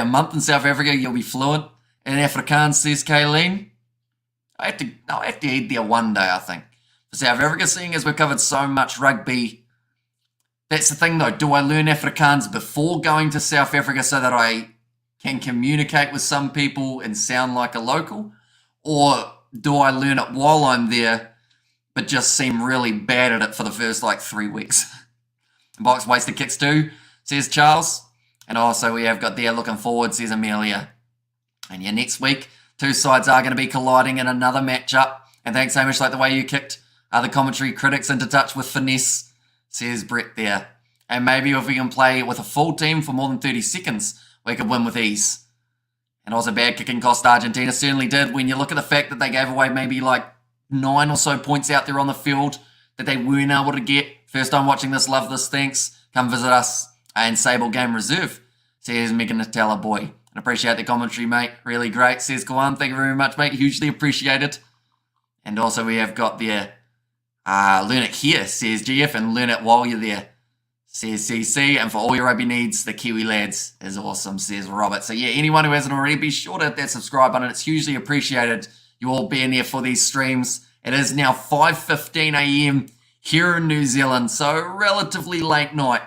month in South Africa, you'll be fluent in Afrikaans, says Kayleen. I have to head there one day, I think. For South Africa, seeing as we've covered so much rugby. That's the thing, though. Do I learn Afrikaans before going to South Africa so that I can communicate with some people and sound like a local? Or do I learn it while I'm there but just seem really bad at it for the first 3 weeks? Box wasted kicks too, says Charles. And also we have got there looking forward, says Amelia. And yeah, next week, two sides are going to be colliding in another matchup. And thanks, Hamish, like the way you kicked the commentary critics into touch with finesse, says Brett there. And maybe if we can play with a full team for more than 30 seconds, we could win with ease. And also bad kicking cost Argentina certainly did. When you look at the fact that they gave away maybe 9 or so points out there on the field that they weren't able to get. First time watching this, love this, thanks. Come visit us in Sable Game Reserve, says Megan Nutella boy. And appreciate the commentary, mate. Really great, says Kawan. Thank you very much, mate. Hugely appreciated. And also we have got there, learn it here, says GF, and learn it while you're there, says CC. And for all your rugby needs, the Kiwi Lads is awesome, says Robert. So yeah, anyone who hasn't already, be sure to hit that subscribe button. It's hugely appreciated you all being there for these streams. It is now 5:15 a.m. here in New Zealand, so relatively late night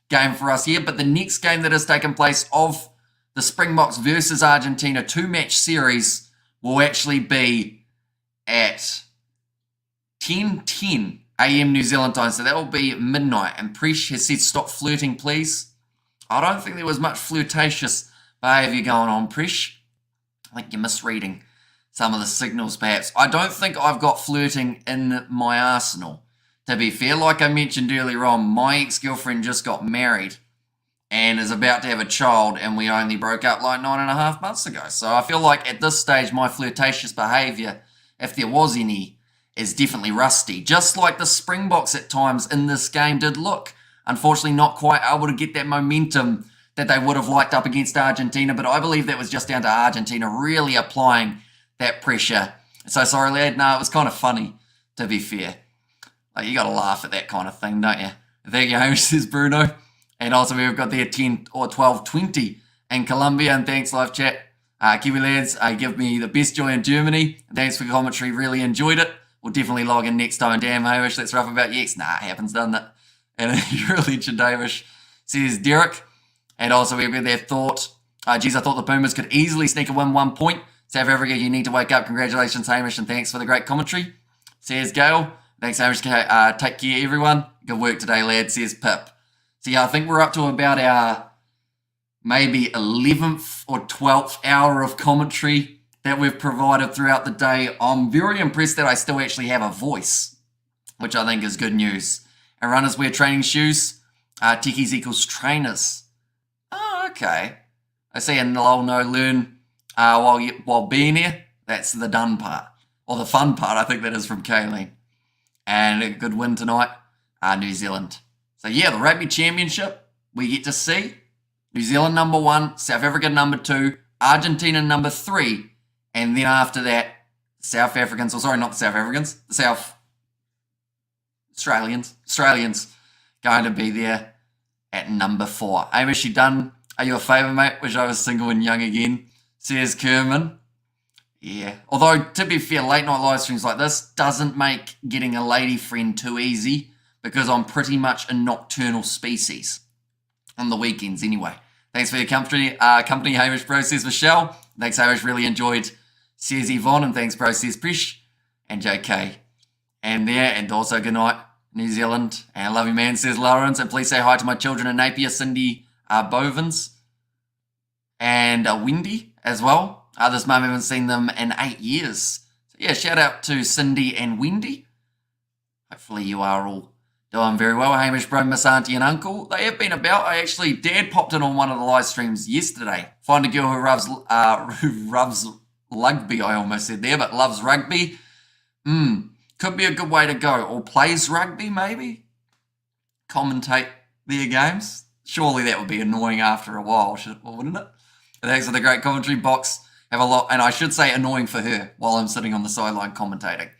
game for us here. But the next game that has taken place of the Springboks versus Argentina 2-match series will actually be at 10:10 a.m. New Zealand time, so that will be midnight. And Presh has said, stop flirting, please. I don't think there was much flirtatious behaviour going on, Presh. I think you're misreading some of the signals, perhaps. I don't think I've got flirting in my arsenal. To be fair, like I mentioned earlier on, my ex-girlfriend just got married and is about to have a child, and we only broke up 9.5 months ago. So I feel like at this stage, my flirtatious behaviour, if there was any, is definitely rusty. Just like the Springboks at times in this game did look. Unfortunately, not quite able to get that momentum that they would have liked up against Argentina, but I believe that was just down to Argentina really applying that pressure. So sorry, lad. No, it was kind of funny, to be fair. You got to laugh at that kind of thing, don't you? Thank you, Hamish, says Bruno. And also we've got there 10 or 12:20 in Colombia. And thanks, live chat. Kiwi Lads, give me the best joy in Germany. Thanks for the commentary. Really enjoyed it. We'll definitely log in next time. Damn, Hamish, that's rough about Yex. Nah, it happens, doesn't it? And you're a legend, Hamish, says Derek. And also we've got their thought. Geez, I thought the Pumas could easily sneak a win 1 point. South Africa, you need to wake up. Congratulations, Hamish, and thanks for the great commentary. Says Gail. Thanks, Hamish. Take care, everyone. Good work today, lad, says Pip. So, yeah, I think we're up to about our maybe 11th or 12th hour of commentary that we've provided throughout the day. I'm very impressed that I still actually have a voice, which I think is good news. And runners wear training shoes. Techies equals trainers. Oh, okay. I see a learn while being here. That's the done part. Or the fun part, I think that is from Kayleen. And a good win tonight, New Zealand. So yeah, the Rugby Championship, we get to see New Zealand number 1, South Africa number 2, Argentina number 3, and then after that, South Africans, or sorry, not the South Africans, the South Australians going to be there at number 4. Hamish, you done? Are you a favour, mate? Wish I was single and young again, says Kerman. Yeah, although to be fair, late night live streams like this doesn't make getting a lady friend too easy because I'm pretty much a nocturnal species on the weekends anyway. Thanks for your company, Hamish, bro, says Michelle. Thanks, Hamish, really enjoyed, says Yvonne, and thanks, bro, says Prish and JK. And there, and also good night, New Zealand. And I love you, man, says Lawrence. And please say hi to my children in Napier, Cindy Bovins, and Wendy as well. This mum, haven't seen them in 8 years. So yeah, shout out to Cindy and Wendy. Hopefully you are all doing very well. Hamish, bro, Miss Auntie and Uncle. They have been about. Dad popped in on one of the live streams yesterday. Find a girl who loves rugby, I almost said there, but loves rugby. Could be a good way to go. Or plays rugby, maybe. Commentate their games. Surely that would be annoying after a while, wouldn't it? But thanks for the great commentary. Box have a lot, and I should say annoying for her while I'm sitting on the sideline commentating.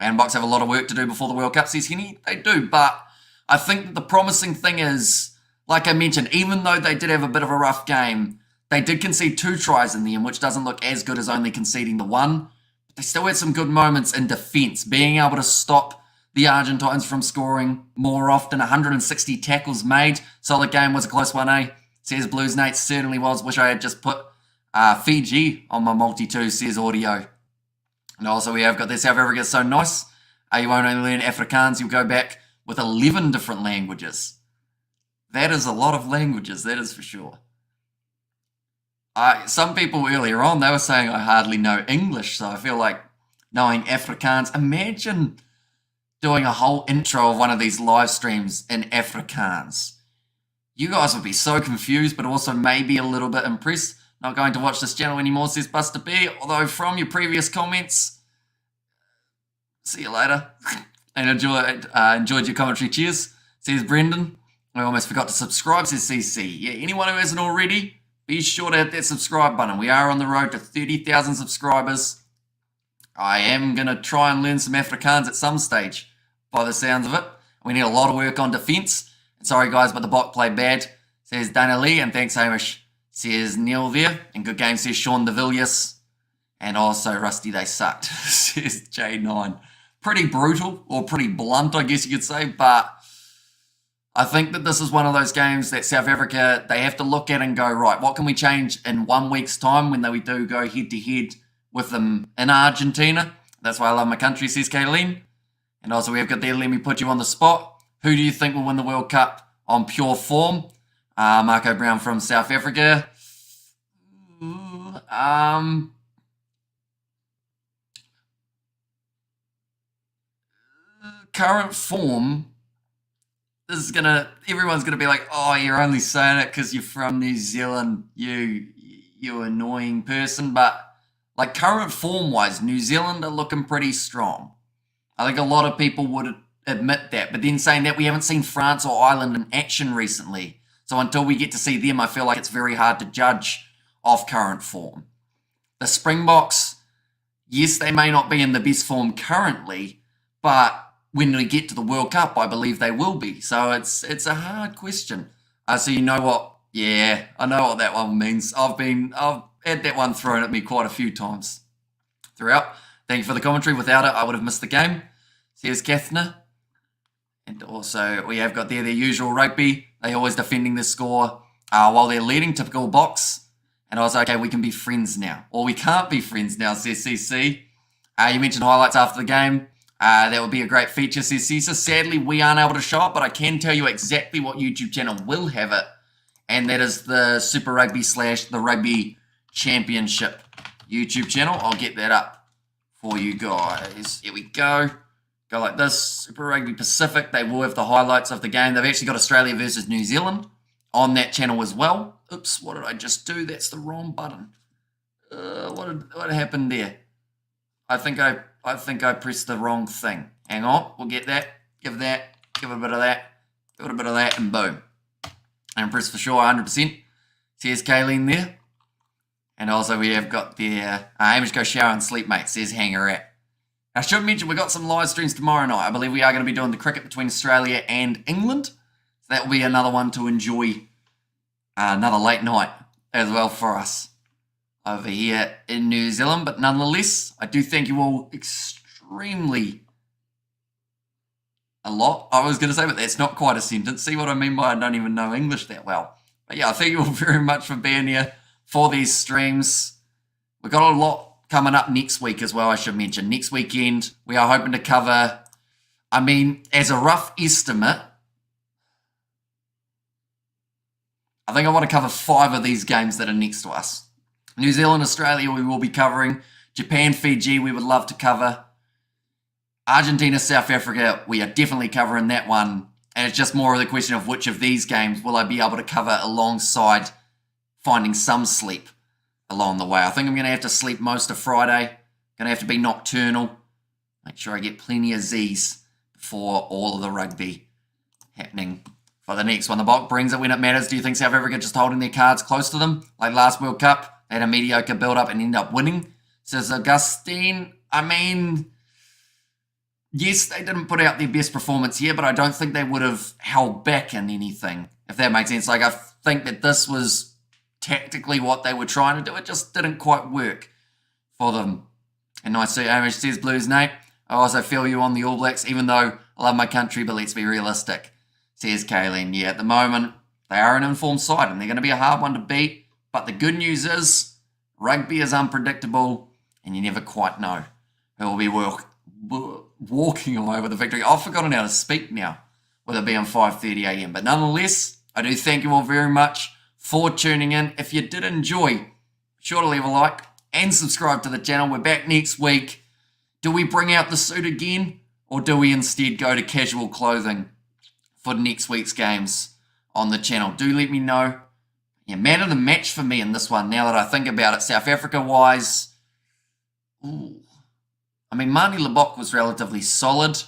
And Box have a lot of work to do before the World Cup, says Henny. They do, but I think that the promising thing is, like I mentioned, even though they did have a bit of a rough game, they did concede 2 tries in the end, which doesn't look as good as only conceding the 1. But they still had some good moments in defence, being able to stop the Argentines from scoring more often. 160 tackles made. Solid game, was a close one, eh? Says Blues Nate, certainly was. Wish I had just put Fiji on my multi-2, says Audio. And also we have got this, South Africa is so nice. You won't only learn Afrikaans, you'll go back with 11 different languages. That is a lot of languages, that is for sure. Some people earlier on, they were saying I hardly know English, so I feel like knowing Afrikaans. Imagine doing a whole intro of one of these live streams in Afrikaans. You guys would be so confused, but also maybe a little bit impressed. Not going to watch this channel anymore, says Buster B. Although from your previous comments, see you later. And enjoyed your commentary. Cheers, says Brendan. I almost forgot to subscribe, says CC. Yeah, anyone who hasn't already, be sure to hit that subscribe button. We are on the road to 30,000 subscribers. I am going to try and learn some Afrikaans at some stage, by the sounds of it. We need a lot of work on defence. Sorry, guys, but the bot played bad, says Dana Lee, and thanks, Hamish, says Neil there. And good game, says Sean de Villiers. And also, Rusty, they sucked, says J9. Pretty brutal, or pretty blunt, I guess you could say, but I think that this is one of those games that South Africa, they have to look at and go, right, what can we change in 1 week's time when we do go head-to-head with them in Argentina? That's why I love my country, says Kayleen. And also, we have got there, let me put you on the spot. Who do you think will win the World Cup on pure form? Marco Brown from South Africa. Current form, everyone's gonna be like, oh, you're only saying it because you're from New Zealand, you annoying person. But like current form wise, New Zealand are looking pretty strong. I think a lot of people would admit that, but then saying that we haven't seen France or Ireland in action recently, so until we get to see them, I feel like it's very hard to judge off current form. The Springboks, yes, they may not be in the best form currently, but when we get to the World Cup, I believe they will be. So it's a hard question. So you know what? Yeah, I know what that one means. I've had that one thrown at me quite a few times throughout. Thank you for the commentary. Without it, I would have missed the game. Says Kathna. And also, we have got there their usual rugby. They always defending the score while they're leading, typical Box. And I was like, okay, we can be friends now. Or we can't be friends now, says CC. You mentioned highlights after the game. That would be a great feature, says Caesar. Sadly, we aren't able to show it, but I can tell you exactly what YouTube channel will have it. And that is the Super Rugby / the Rugby Championship YouTube channel. I'll get that up for you guys. Here we go. Go like this. Super Rugby Pacific. They will have the highlights of the game. They've actually got Australia versus New Zealand on that channel as well. Oops, what did I just do? That's the wrong button. What happened there? I think I pressed the wrong thing. Hang on, we'll get that. Give it a bit of that, give it a bit of that, and boom. And press for sure, 100%. Says Kayleen there. And also we have got the Hamish go shower and sleep, mate, says Hanger at. I should mention we've got some live streams tomorrow night. I believe we are going to be doing the cricket between Australia and England. So that will be another one to enjoy, another late night as well for us over here in New Zealand. But nonetheless, I do thank you all extremely a lot. I was going to say, but that's not quite a sentence. See what I mean by I don't even know English that well. But yeah, I thank you all very much for being here for these streams. We've got a lot coming up next week as well, I should mention. Next weekend, we are hoping to cover, I mean, as a rough estimate, I think I want to cover 5 of these games that are next to us. New Zealand, Australia, we will be covering. Japan, Fiji, we would love to cover. Argentina, South Africa, we are definitely covering that one. And it's just more of the question of which of these games will I be able to cover alongside finding some sleep along the way. I think I'm going to have to sleep most of Friday. Going to have to be nocturnal. Make sure I get plenty of Z's before all of the rugby happening for the next one. The Bok brings it when it matters. Do you think South Africa just holding their cards close to them? Like last World Cup, they had a mediocre build-up and ended up winning. Says Augustine, I mean, yes, they didn't put out their best performance here, but I don't think they would have held back in anything, if that makes sense. Like, I think that this was tactically what they were trying to do. It just didn't quite work for them. And nice to Amish says Blues, Nate. I also feel you on the All Blacks, even though I love my country, but let's be realistic, says Kayleen. Yeah, at the moment, they are an informed side, and they're going to be a hard one to beat. But the good news is, rugby is unpredictable, and you never quite know who will be walking away with the victory. I've forgotten how to speak now, with it being 5:30 a.m. But nonetheless, I do thank you all very much for tuning in. If you did enjoy, be sure to leave a like and subscribe to the channel. We're back next week. Do we bring out the suit again, or do we instead go to casual clothing for next week's games on the channel? Do let me know. Yeah, man of the match for me in this one, now that I think about it. South Africa-wise, I mean, Marnie Lebok was relatively solid.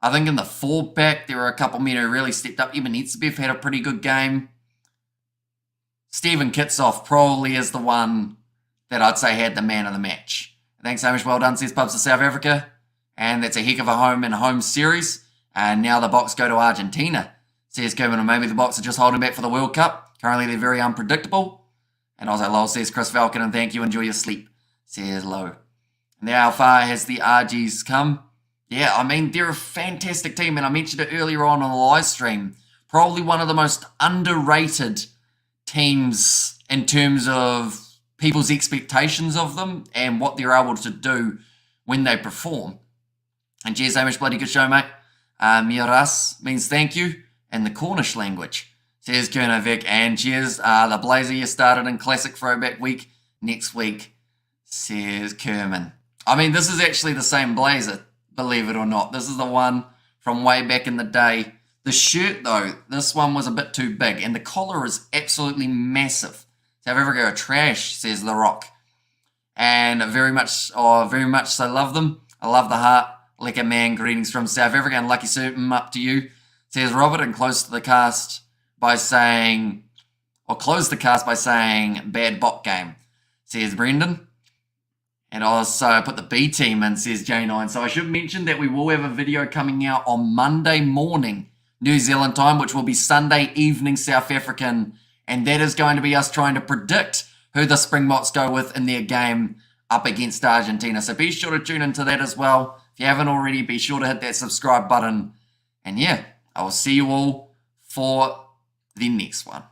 I think in the 4-pack, there were a couple men who really stepped up. Eben Etzebeth had a pretty good game. Stephen Kitsoff probably is the one that I'd say had the man of the match. Thanks so much. Well done, says Pubs to South Africa. And that's a heck of a home series. And now the Boks go to Argentina, says Kevin. Or maybe the Boks are just holding back for the World Cup. Currently, they're very unpredictable. And also, Lowell says Chris Falcon, and thank you. Enjoy your sleep, says Low. Now, how far has the RGs come? Yeah, I mean, they're a fantastic team. And I mentioned it earlier on the live stream. Probably one of the most underrated teams in terms of people's expectations of them and what they're able to do when they perform. And cheers, Hamish, bloody good show, mate. Miras means thank you in the Cornish language, says Kernovic. And cheers, the blazer you started in Classic Throwback Week next week, says Kerman. I mean, this is actually the same blazer, believe it or not. This is the one from way back in the day. The shirt, though, this one was a bit too big, and the collar is absolutely massive. South Africa are trash, says The Rock. And very much so love them. I love the heart. Like a man, greetings from South Africa, and lucky certain up to you, says Robert, and close the cast by saying bad bot game, says Brendan. And also put the B team in, says J9. So I should mention that we will have a video coming out on Monday morning, New Zealand time, which will be Sunday evening South African. And that is going to be us trying to predict who the Springboks go with in their game up against Argentina. So be sure to tune into that as well. If you haven't already, be sure to hit that subscribe button. And yeah, I will see you all for the next one.